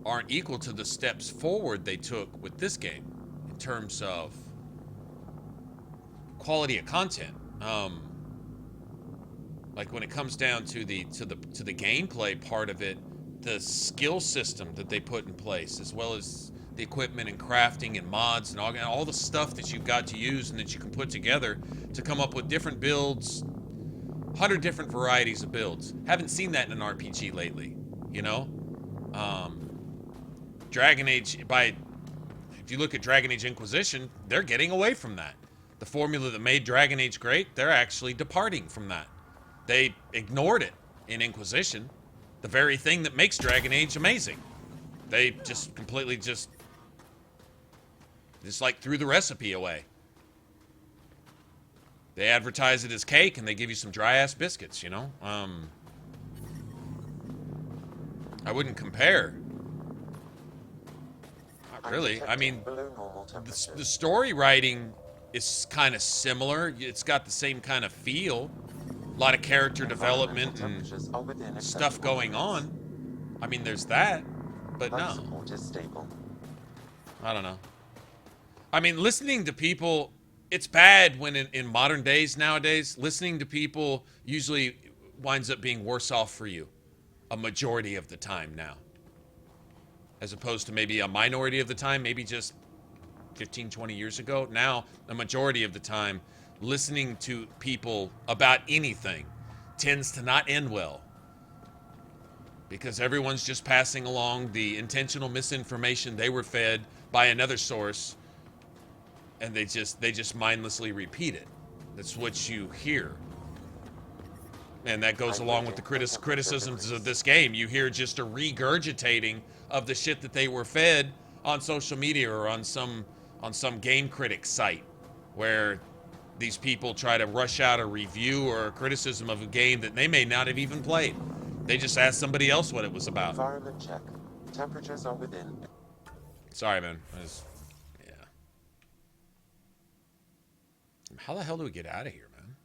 aren't equal to the steps forward they took with this game in terms of quality of content. Like when it comes down to the gameplay part of it, the skill system that they put in place, as well as the equipment and crafting and mods and all the stuff that you've got to use and that you can put together to come up with different builds, 100 different varieties of builds. Haven't seen that in an RPG lately, you know? Dragon Age, if you look at Dragon Age Inquisition, they're getting away from that. The formula that made Dragon Age great, they're actually departing from that. They ignored it in Inquisition, the very thing that makes Dragon Age amazing. They just completely just like threw the recipe away. They advertise it as cake and they give you some dry ass biscuits, you know? I wouldn't compare. Not really. I mean, the story writing is kind of similar. It's got the same kind of feel. A lot of character development and stuff going on. I mean, there's that, but no. I don't know. I mean, listening to people, it's bad when in modern days nowadays, listening to people usually winds up being worse off for you. a majority of the time now. As opposed to maybe a minority of the time, maybe just 15, 20 years ago. Now, a majority of the time, listening to people about anything tends to not end well. Because everyone's just passing along the intentional misinformation they were fed by another source, and they just mindlessly repeat it. That's what you hear. And that goes along with the criticisms of this game. You hear just a regurgitating of the shit that they were fed on social media or on some game critic site, where these people try to rush out a review or a criticism of a game that they may not have even played. They just asked somebody else what it was about. Environment check. Temperatures are within. Sorry, man. Yeah. How the hell do we get out of here, man?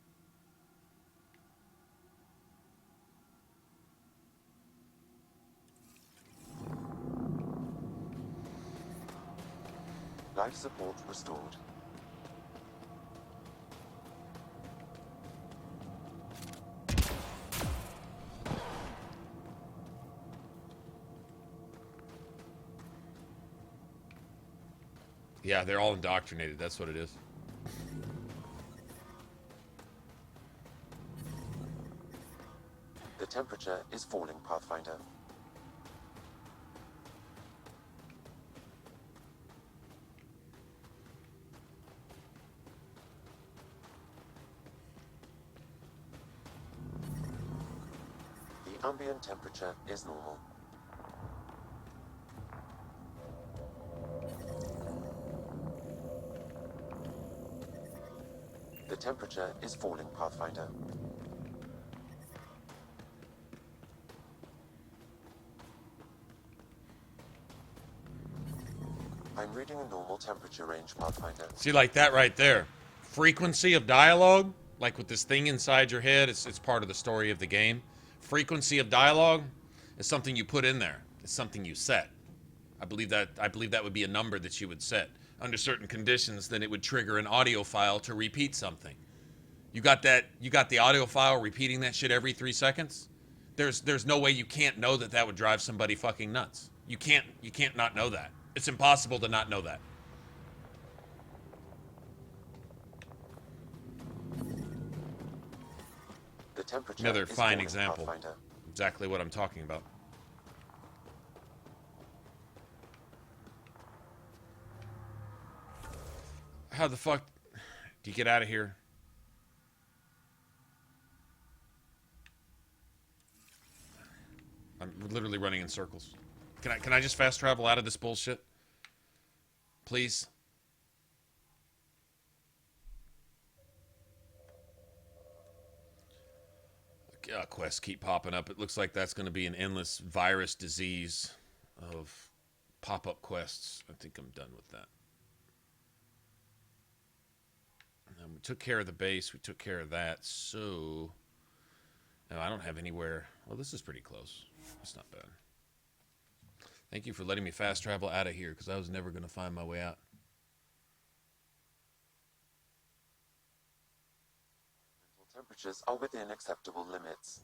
Life support restored. Yeah, they're all indoctrinated. That's what it is. The temperature is falling, Pathfinder. The ambient temperature is normal. The temperature is falling, Pathfinder. I'm reading a normal temperature range, Pathfinder. See, like that right there. Frequency of dialogue, like with this thing inside your head, it's part of the story of the game. Frequency of dialogue is something you put in there. It's something you set. I believe that would be a number that you would set. Under certain conditions, then it would trigger an audio file to repeat something. You got the audio file repeating that shit every 3 seconds? There's no way you can't know that would drive somebody fucking nuts. You can't not know that. It's impossible to not know that. The temperature Another is fine falling, example. Pathfinder. Exactly what I'm talking about. How the fuck do you get out of here? I'm literally running in circles. Can I just fast travel out of this bullshit? Please? Quests keep popping up. It looks like that's going to be an endless virus disease of pop-up quests. I think I'm done with that. And we took care of the base. We took care of that. So, no, I don't have anywhere. Well, this is pretty close. It's not bad. Thank you for letting me fast travel out of here, because I was never going to find my way out. Temperatures are within acceptable limits.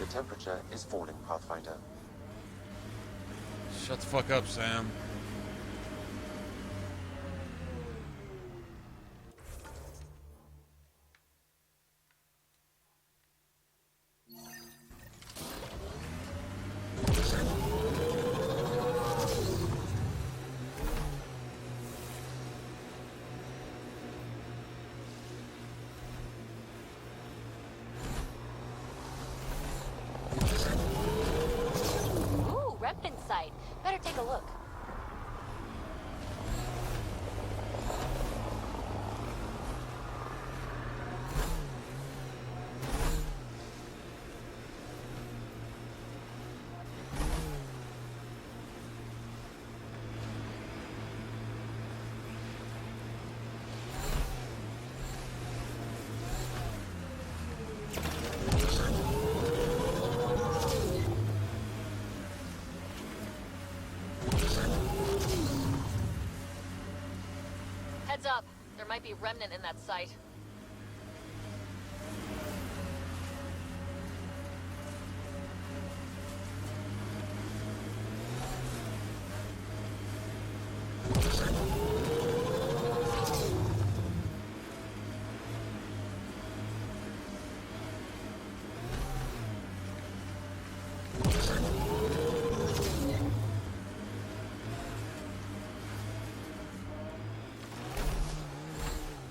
The temperature is falling, Pathfinder. Shut the fuck up, Sam. Better take a look. might be remnant in that site.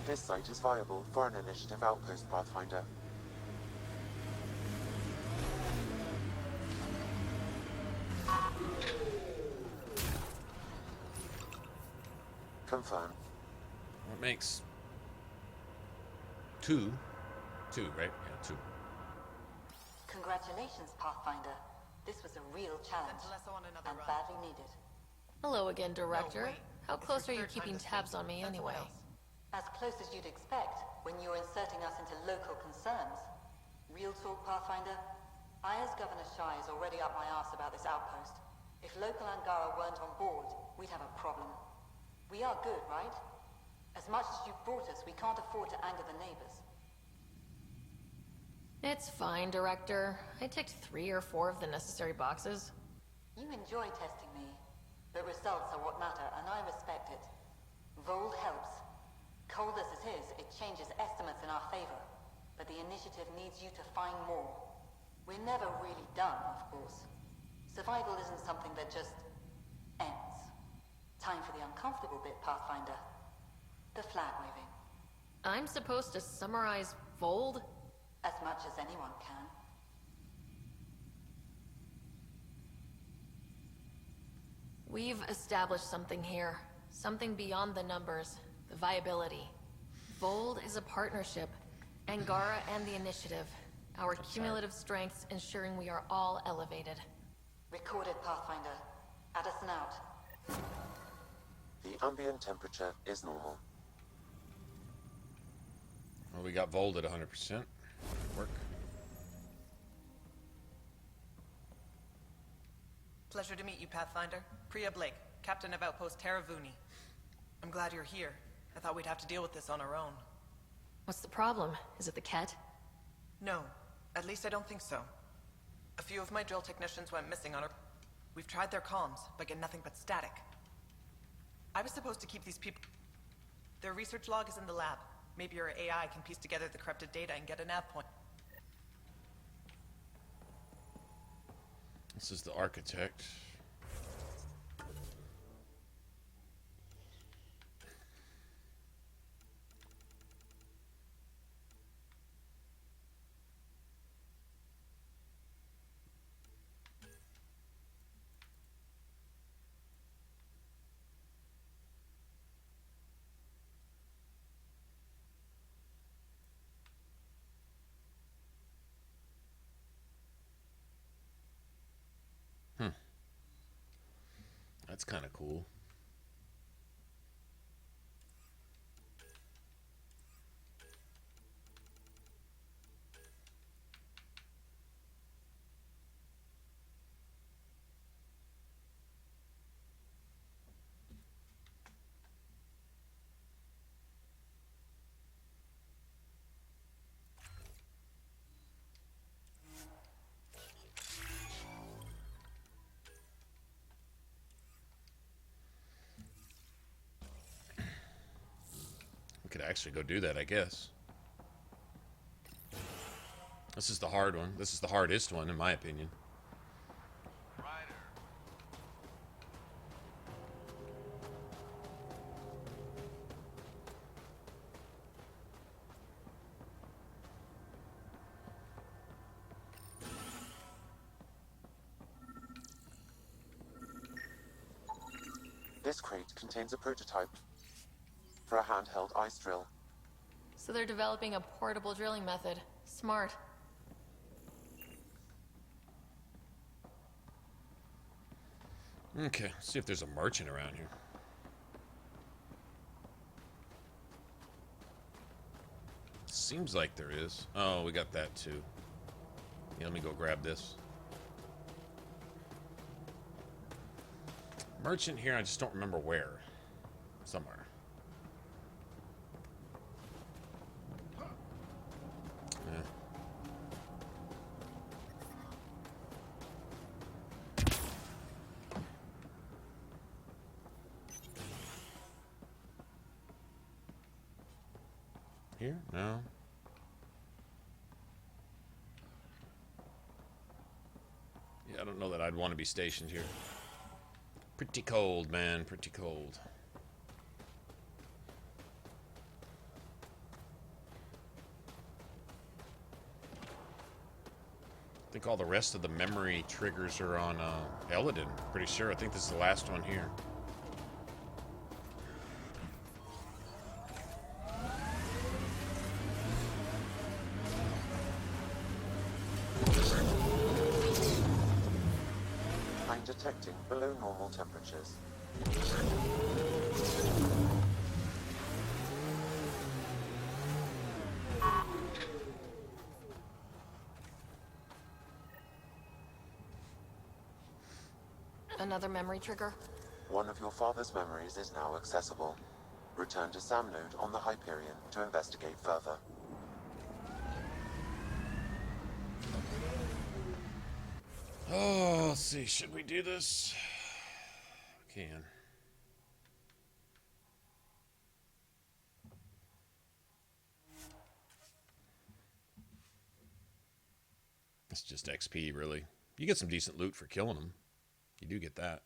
This site is viable for an initiative outpost, Pathfinder. Confirm. What makes two, right? Yeah, 2. Congratulations, Pathfinder. This was a real challenge, and badly needed. Hello again, Director. No, wait. How It's close your are you third time keeping this tabs week. on me Send someone anyway? else. As close as you'd expect when you're inserting us into local concerns. Real talk, Pathfinder? Aya's Governor Shai is already up my arse about this outpost. If local Angara weren't on board, we'd have a problem. We are good, right? As much as you've brought us, we can't afford to anger the neighbors. It's fine, Director. I ticked 3 or 4 of the necessary boxes. You enjoy testing me, but results are what matter, and I respect it. Vold helps. Cold as it is, it changes estimates in our favor. But the initiative needs you to find more. We're never really done, of course. Survival isn't something that just ends. Time for the uncomfortable bit, Pathfinder. The flag waving. I'm supposed to summarize Vold? As much as anyone can. We've established something here. Something beyond the numbers. The viability. Vold is a partnership. Angara and the initiative. Our cumulative strengths ensuring we are all elevated. Recorded, Pathfinder. Addison out. The ambient temperature is normal. Well, we got Vold at 100%. Work. Pleasure to meet you, Pathfinder. Priya Blake, Captain of Outpost Taravuni. I'm glad you're here. I thought we'd have to deal with this on our own. What's the problem? Is it the Ket? No. At least I don't think so. A few of my drill technicians went missing on our... We've tried their comms, but get nothing but static. I was supposed to keep these people... Their research log is in the lab. Maybe your AI can piece together the corrupted data and get a nav point. This is the architect. That's kind of cool. We could actually go do that, I guess. This is the hard one. This is the hardest one, in my opinion. This crate contains a prototype for a handheld ice drill. So they're developing a portable drilling method. Smart. Okay, let's see if there's a merchant around here. Seems like there is. Oh, we got that too. Yeah, let me go grab this. Merchant here, I just don't remember where. Somewhere. here? No. Yeah, I don't know that I'd want to be stationed here. Pretty cold, man. Pretty cold. I think all the rest of the memory triggers are on Eladin. Pretty sure. I think this is the last one here. I'm detecting below normal temperatures. Another memory trigger? One of your father's memories is now accessible. Return to Sam Node on the Hyperion to investigate further. Oh, let's see. Should we do this? We can. It's just XP, really. You get some decent loot for killing them. You do get that.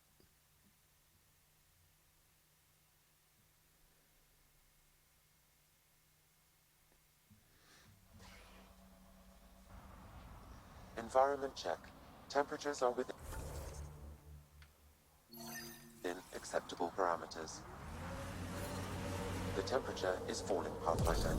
Environment check. Temperatures are within acceptable parameters. The temperature is falling, Pathfinder.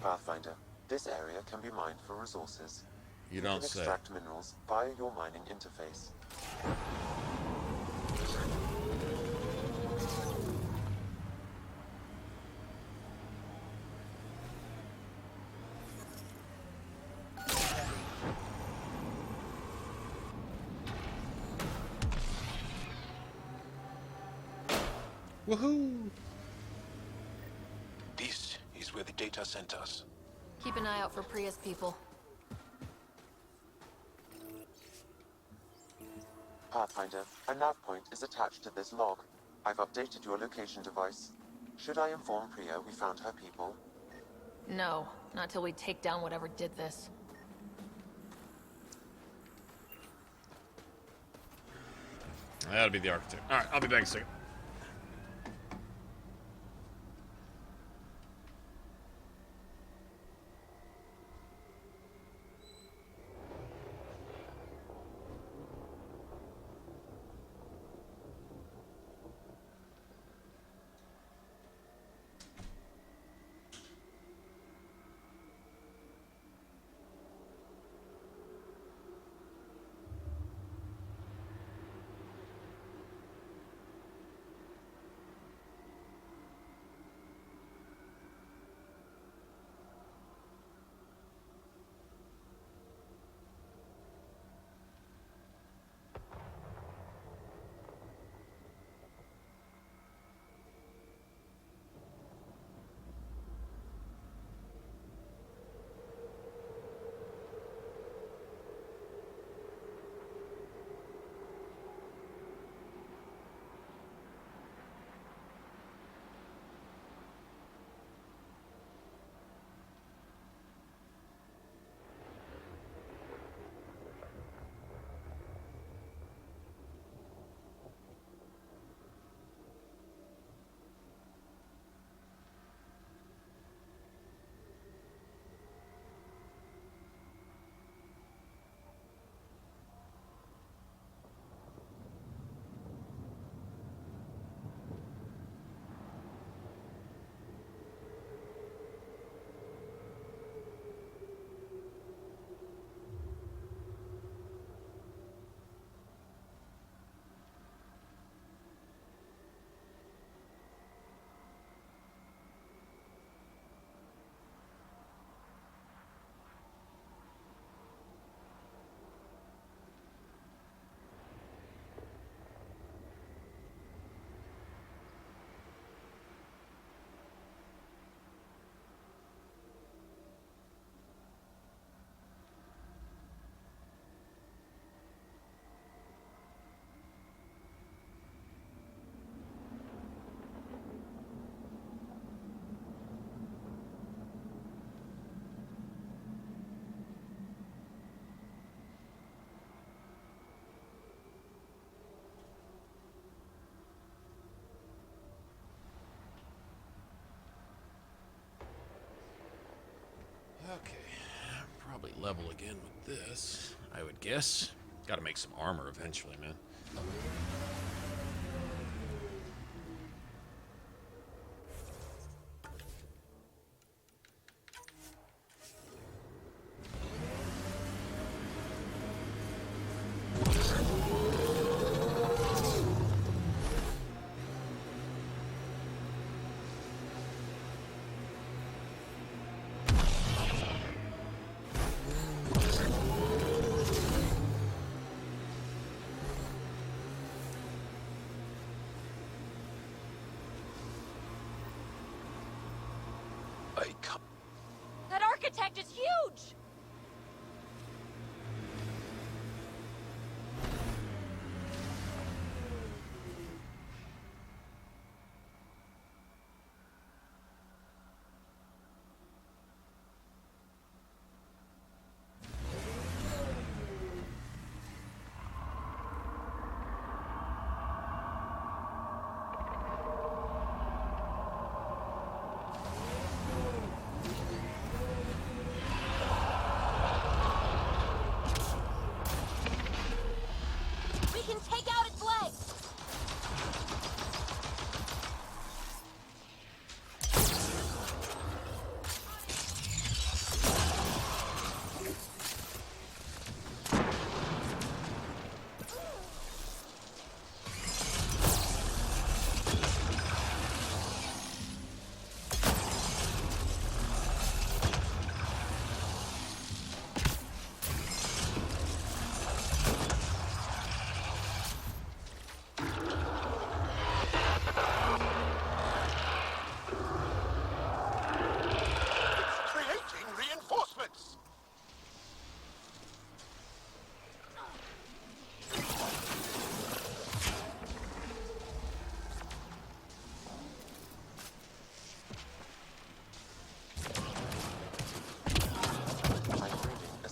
Pathfinder, this area can be mined for resources. You don't can say. Extract minerals via your mining interface. Woohoo! This is where the data sent us. Keep an eye out for Prius people. Pathfinder, a nav point is attached to this log. I've updated your location device. Should I inform Priya we found her people? No, not till we take down whatever did this. That'll be the architect. Alright, I'll be back in a second. level again with this, I would guess. Gotta make some armor eventually, man. That architect is huge!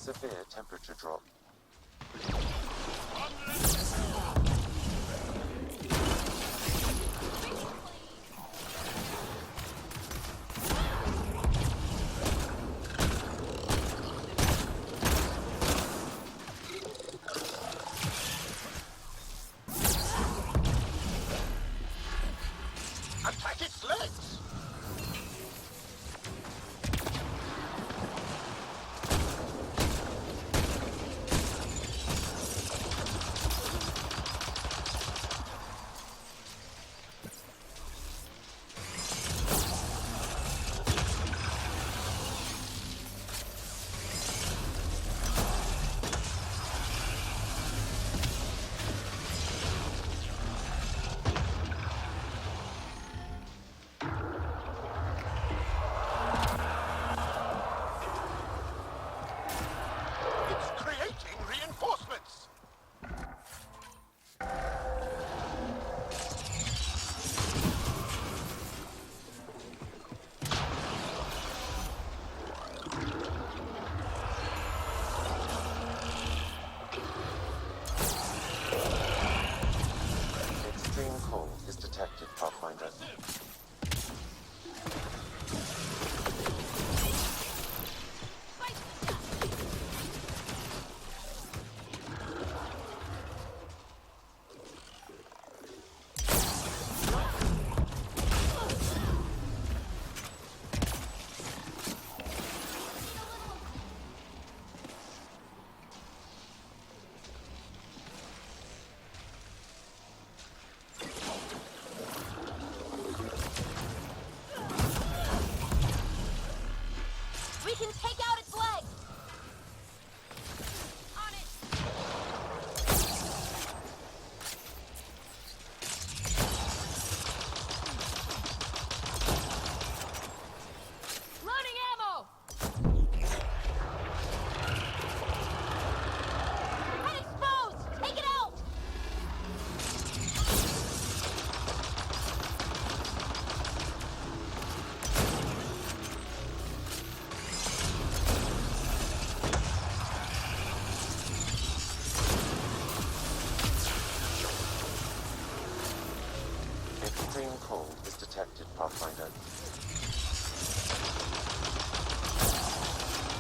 Severe temperature drop. Attack its legs! detected, Pathfinder.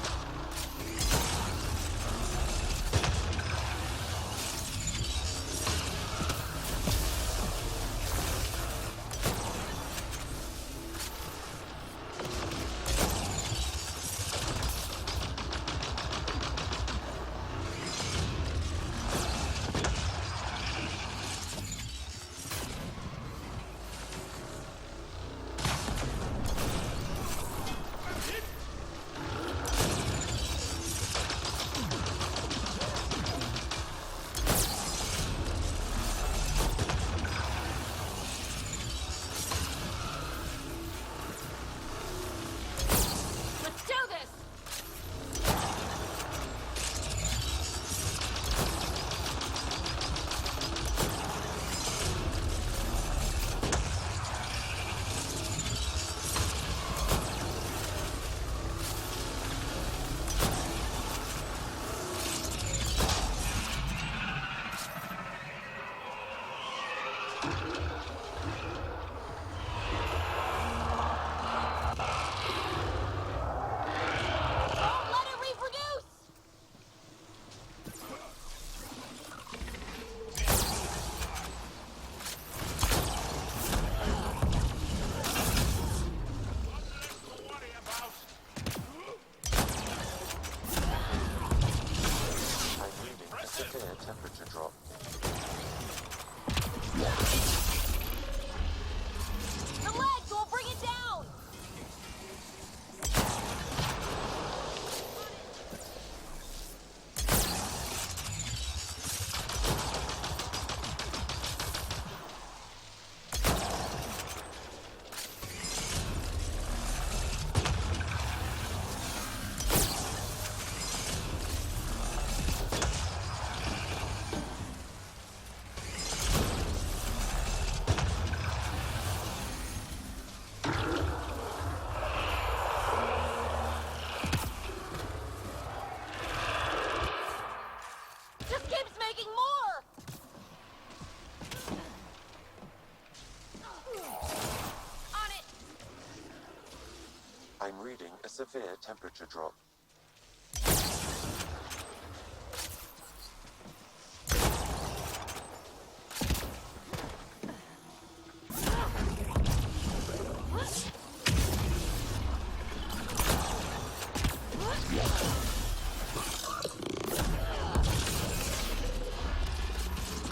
I'm reading a severe temperature drop.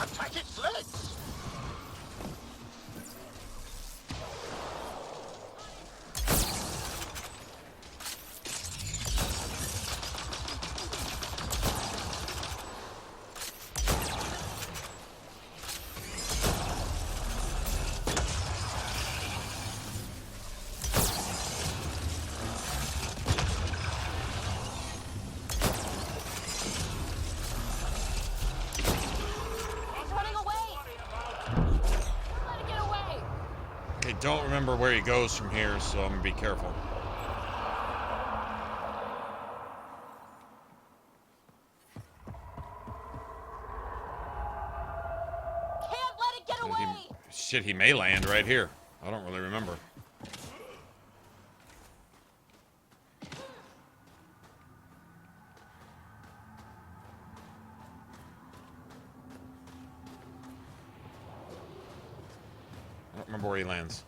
Attack its legs! Don't remember where he goes from here, so I'm gonna be careful. Can't let it get away! Shit, he may land right here. I don't really remember. I don't remember where he lands.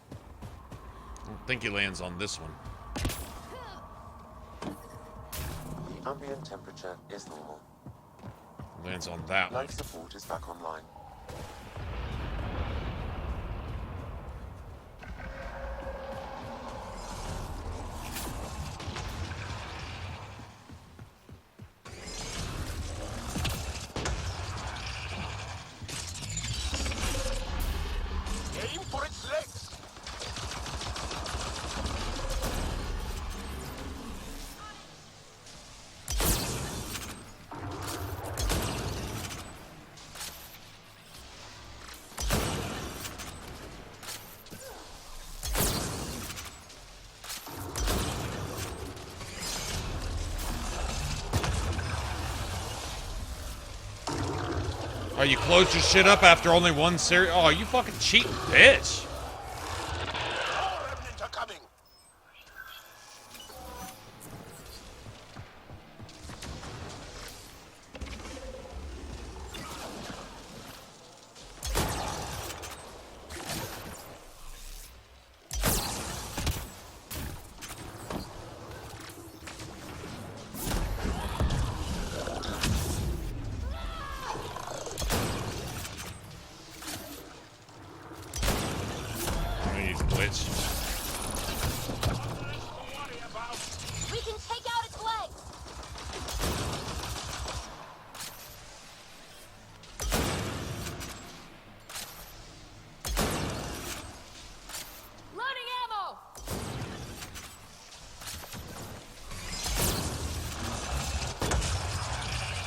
I don't think he lands on this one. The ambient temperature is normal. He lands on that one. Life support is back online. Aim for its legs! Oh, you closed your shit up after only one series? Oh, you fucking cheating bitch. More remnant are coming! We can take out its legs! Loading ammo!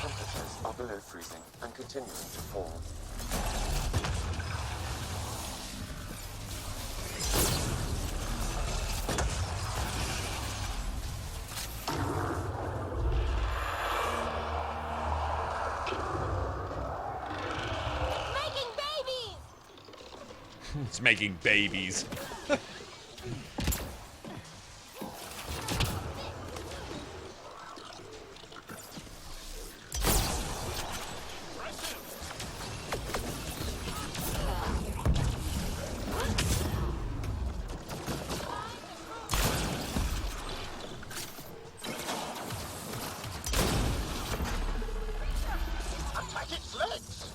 Temperatures are below freezing and continuing to fall. Making babies! It's making babies. Attack its legs!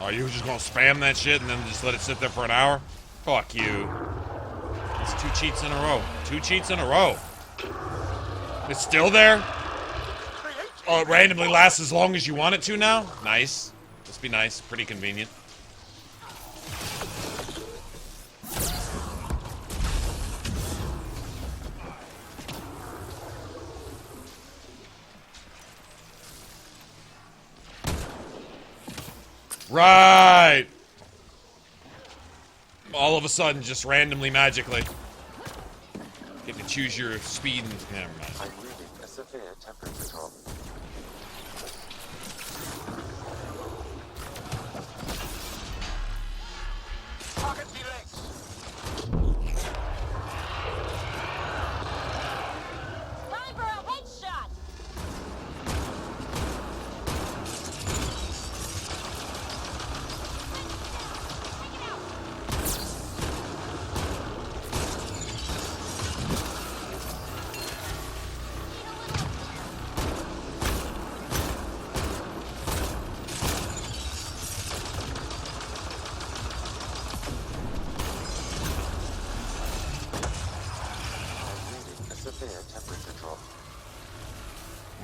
Oh, you were just gonna spam that shit and then just let it sit there for an hour? Fuck you. It's 2 cheats in a row. 2 cheats in a row. It's still there? Oh, it randomly lasts as long as you want it to now? Nice. Must be nice. Pretty convenient. Right. All of a sudden, just randomly, magically. Get to choose your speed and... Never mind. I'm reading a severe temperature drop. Target T-Rex! Time for a headshot!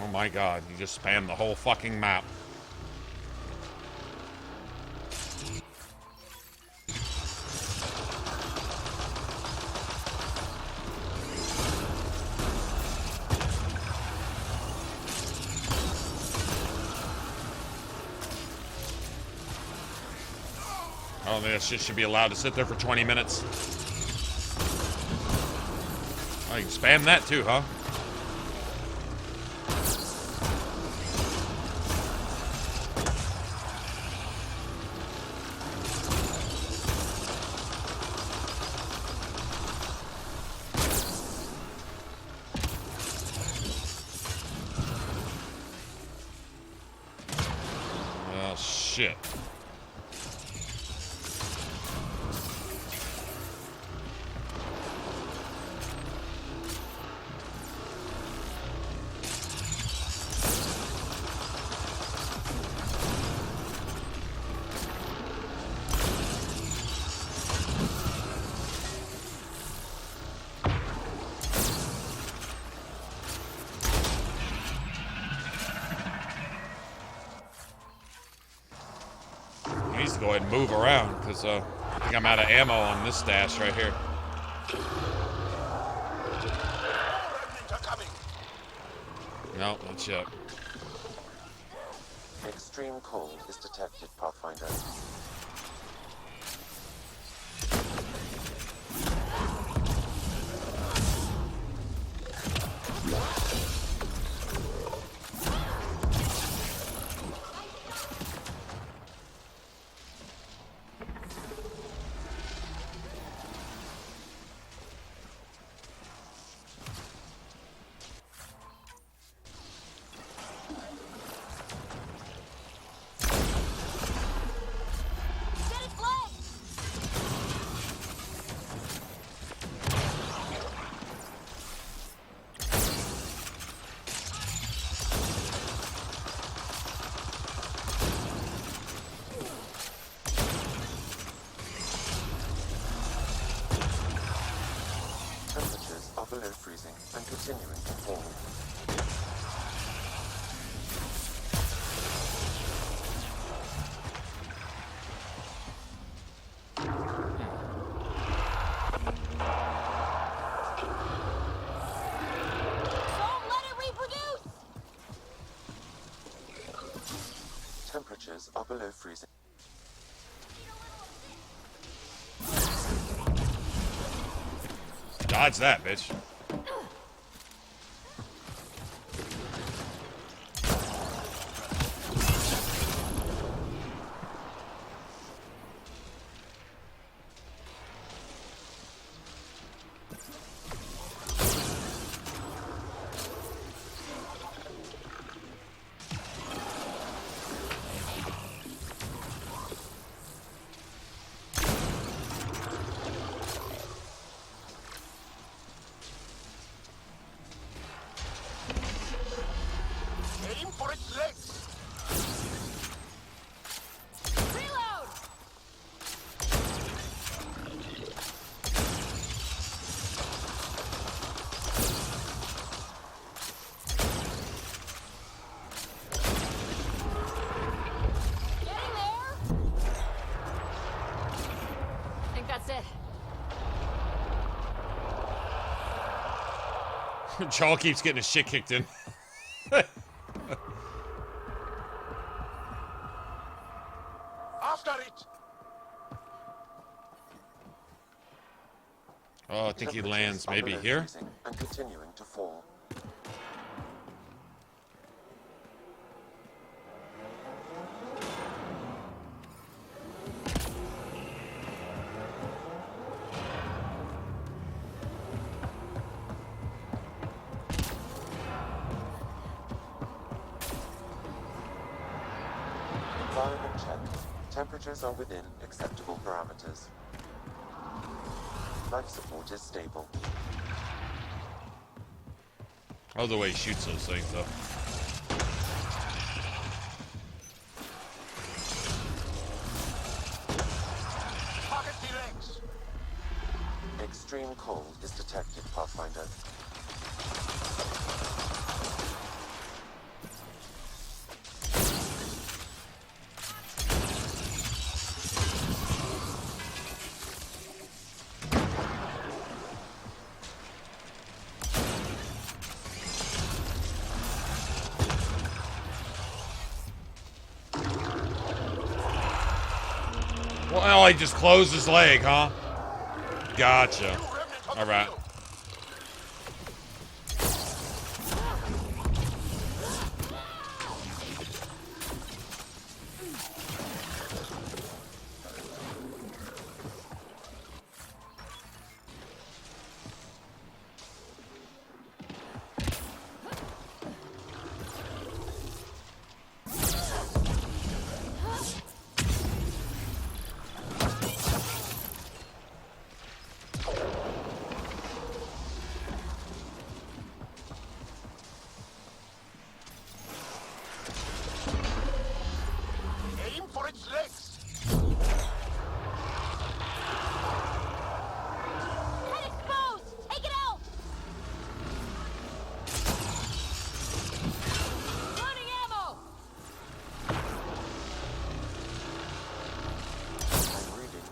Oh my god, you just spammed the whole fucking map. I don't think that shit should be allowed to sit there for 20 minutes. Oh, you can spam that too, huh? Oh, shit. He needs to go ahead and move around, because I think I'm out of ammo on this stash right here. No, not yet. Extreme cold is detected, Pathfinder. Temperatures are below freezing and continuing to fall. Don't let it reproduce! Temperatures are below freezing. Dodge that, bitch. Aim for its legs! Reload! Getting there? I think that's it. Charles keeps getting his shit kicked in. Oh, I think he lands Temperatures are maybe below here. freezing and continuing to fall. Environment check. Temperatures are within acceptable parameters. Life support is stable. Oh, the way he shoots those things, though. Pocket D-Legs! Extreme cold is detected, Pathfinder. Well, he just closed his leg, huh? Gotcha. All right.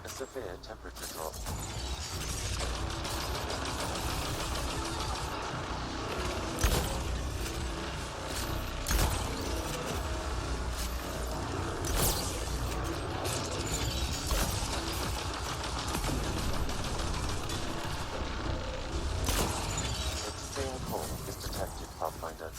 Severe temperature drop. Extreme cold is detected, Pathfinder.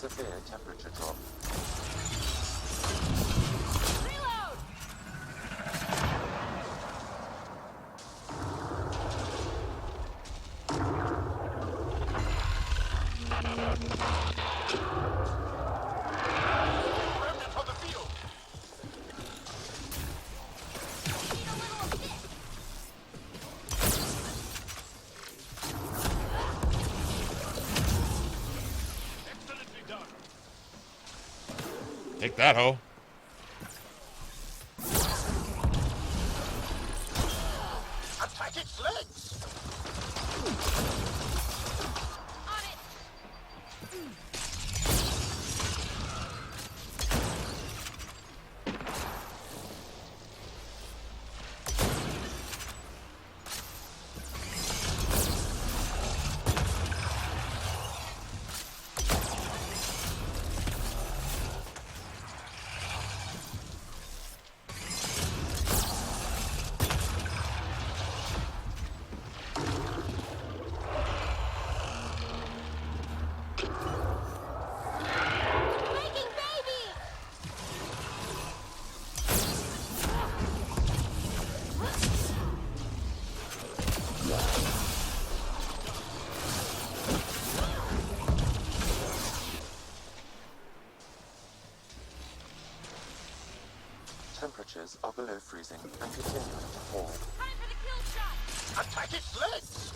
Severe temperature drop. Reload! Remnant on the field! Take that, ho. Attack its legs! On it! Temperatures are below freezing and continuing to fall. Time for the kill shot! Attack its legs!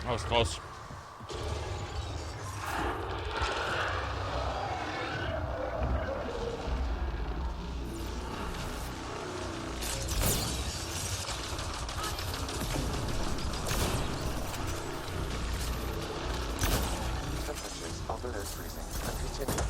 That was close. Temperatures are below freezing and continue.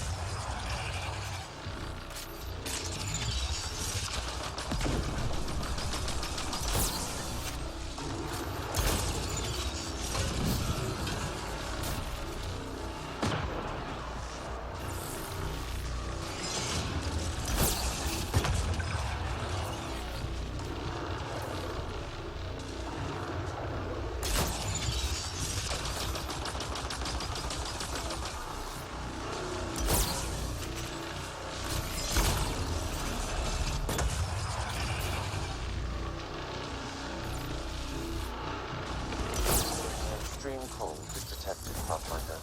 Extreme cold is detected, Pathfinder.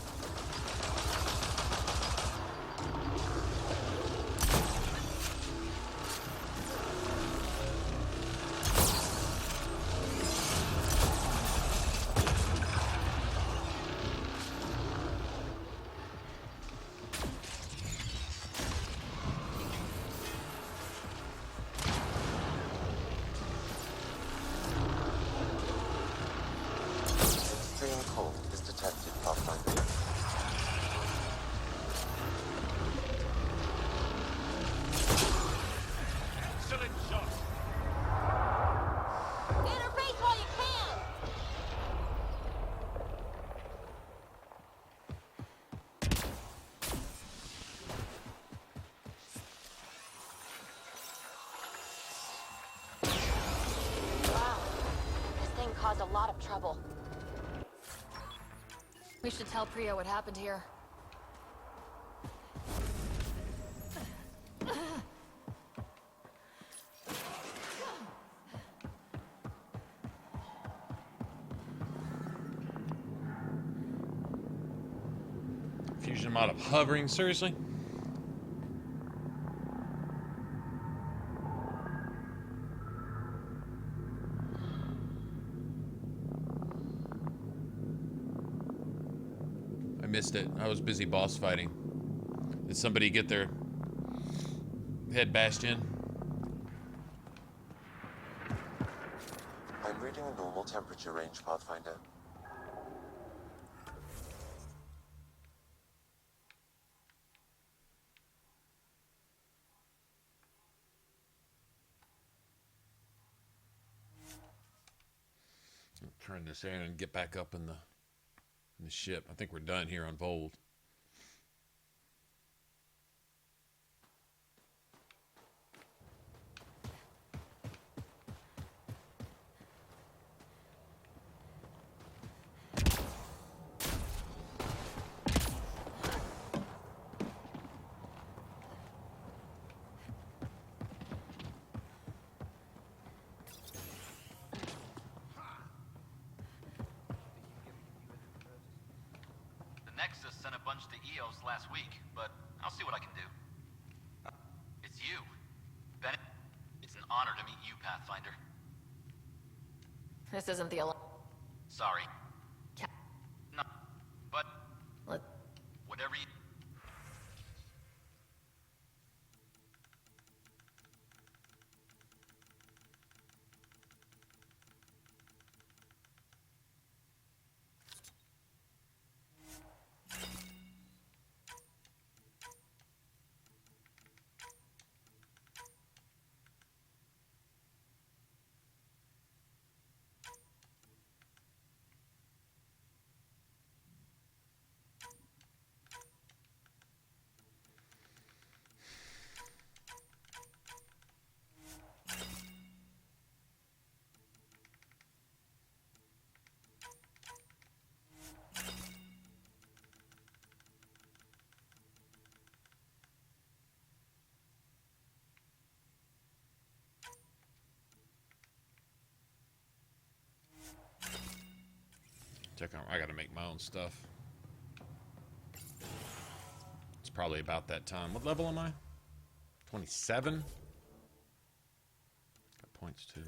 Extreme cold is detected, Pathfinder. Excellent shot. Get her base while you can! Wow. This thing caused a lot of trouble. We should tell Priya what happened here. Fusion mod of hovering, seriously? I missed it. I was busy boss fighting. Did somebody get their head bashed in? I'm reading a normal temperature range, Pathfinder. Turn this in and get back up in the ship. I think we're done here on Vold. Nexus sent a bunch to EOS last week, but I'll see what I can do. It's you, Bennett. It's an honor to meet you, Pathfinder. This isn't the Sorry. No, but Let whatever you... Check out, I gotta make my own stuff. It's probably about that time. What level am I? 27? Got points too.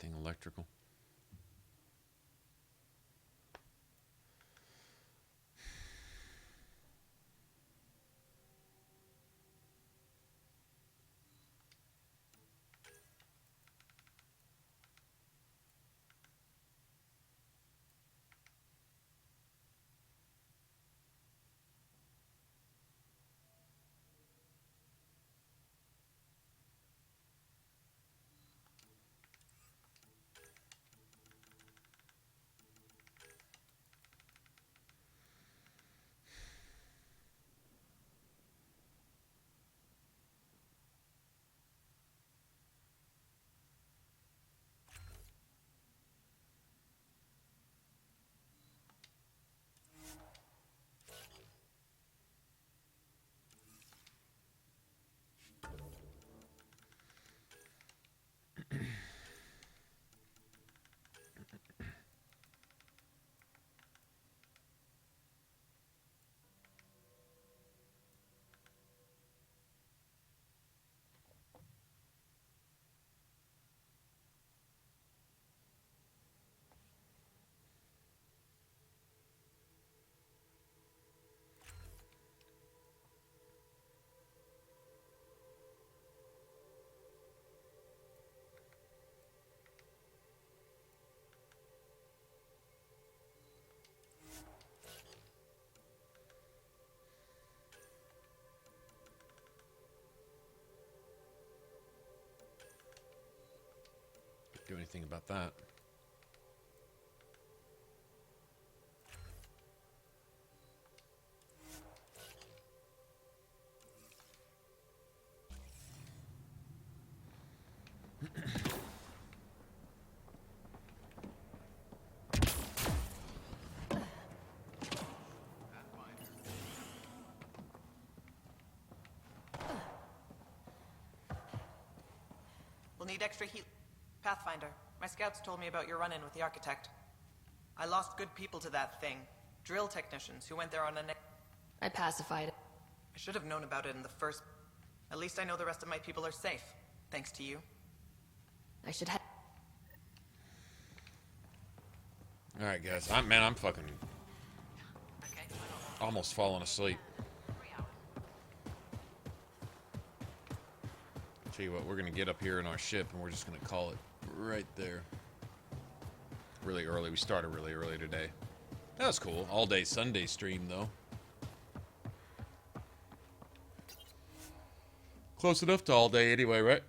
Anything electrical? Do anything about that. We'll need extra heat. Pathfinder, my scouts told me about your run-in with the architect. I lost good people to that thing. Drill technicians who went there on a I pacified it. I should have known about it in the first... At least I know the rest of my people are safe, thanks to you. I should have... Alright, guys. I'm fucking... almost falling asleep. Tell you what, we're gonna get up here in our ship and we're just gonna call it right there. Really early. We started really early today. That was cool. All day Sunday stream though. Close enough to all day anyway, right?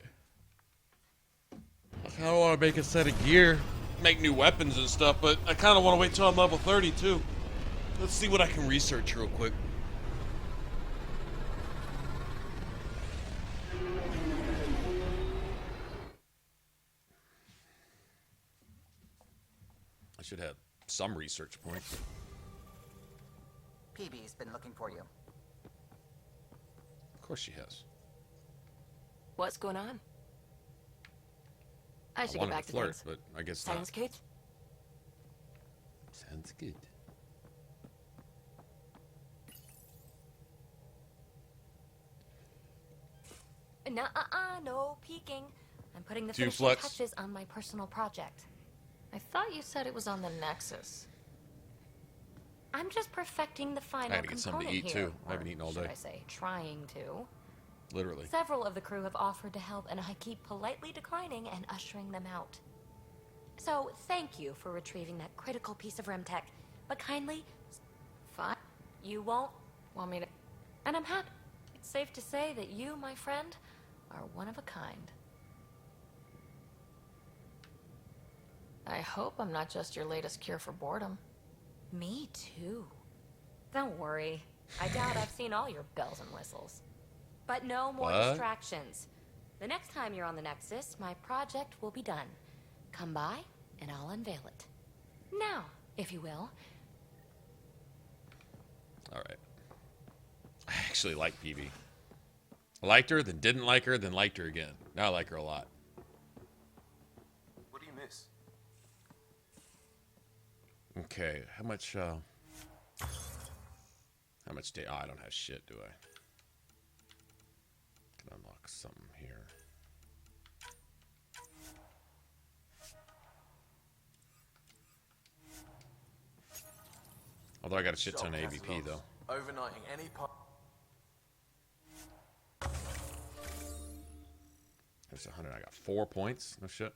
I kinda wanna make a set of gear. Make new weapons and stuff, but I kinda wanna wait till I'm level 30 too. Let's see what I can research real quick. Should have some research points. PB's been looking for you. Of course she has. What's going on? I should get back to flirt, things. but I guess Sounds good. Sounds good. No peeking. I'm putting the Do you finishing flex? touches on my personal project. I thought you said it was on the Nexus. I'm just perfecting the final I had to get something component to eat here, too. I haven't eaten all should day. I say, trying to. Literally. Several of the crew have offered to help, and I keep politely declining and ushering them out. So, thank you for retrieving that critical piece of Remtech, but kindly... Fine. You won't want me to... And I'm happy. It's safe to say that you, my friend, are one of a kind. I hope I'm not just your latest cure for boredom. Me too. Don't worry. I doubt I've seen all your bells and whistles. But no more What? distractions. The next time you're on the Nexus, my project will be done. Come by, and I'll unveil it. Now, if you will. Alright. I actually like PB. I liked her, then didn't like her, then liked her again. Now I like her a lot. What do you miss? Okay, how much do I don't have shit, do I? Can unlock something here. Although I got a shit ton of AVP, though. Overnighting any part. There's 100. I got 4 points. No shit.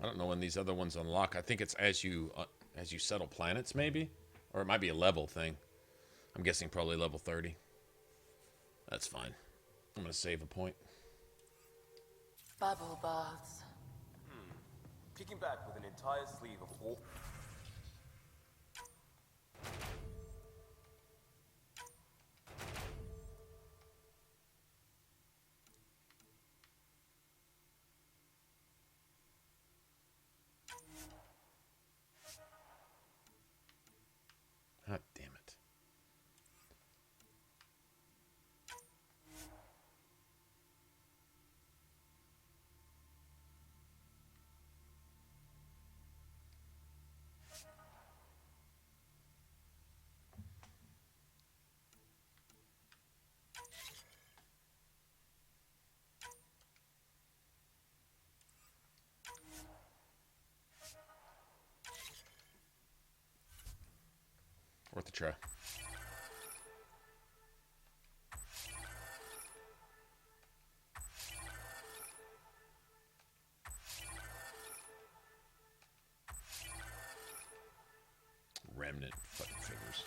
I don't know when these other ones unlock. I think it's as you settle planets, maybe, or it might be a level thing. I'm guessing probably level 30. That's fine. I'm gonna save a point. Bubble baths. Kicking back with an entire sleeve of all. God damn it. Worth a try. Remnant fucking figures.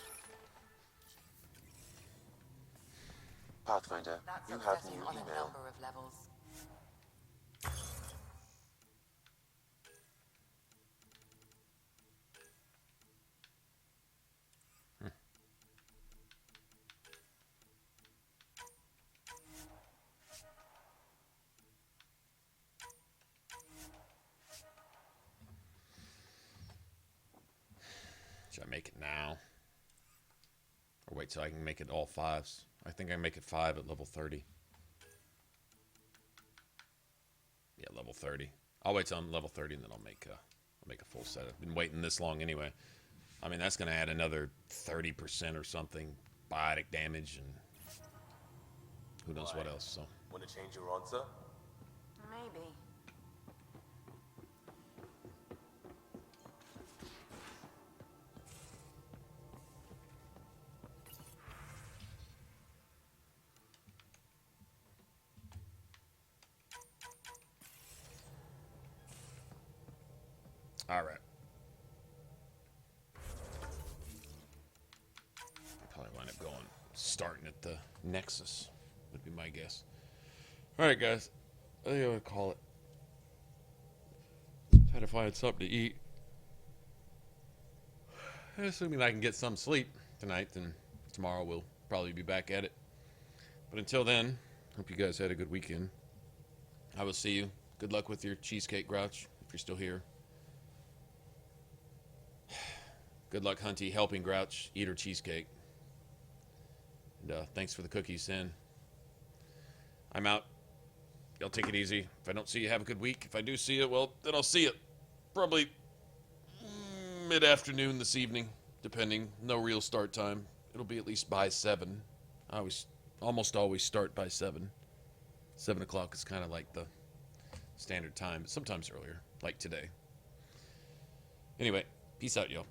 Pathfinder, That's you have upsetting new on a email. number of levels. Should I make it now? Or wait till I can make it all 5s? I think I make it 5 at level 30. Yeah, level 30. I'll wait till I'm level 30 and then I'll make a full set. I've been waiting this long anyway. I mean, that's going to add another 30% or something biotic damage and who knows what else. So. Want to change your answer? Maybe. All right. I'll probably wind up starting at the Nexus, would be my guess. All right, guys. I think I'm going to call it. Try to find something to eat. Assuming I can get some sleep tonight, then tomorrow we'll probably be back at it. But until then, hope you guys had a good weekend. I will see you. Good luck with your cheesecake, Grouch, if you're still here. Good luck, Hunty, helping Grouch eat her cheesecake. And thanks for the cookies, Sin. I'm out. Y'all take it easy. If I don't see you, have a good week. If I do see you, well, then I'll see you. Probably mid-afternoon this evening, depending. No real start time. It'll be at least by 7. I almost always start by 7. 7 o'clock is kind of like the standard time, but sometimes earlier, like today. Anyway, peace out, y'all.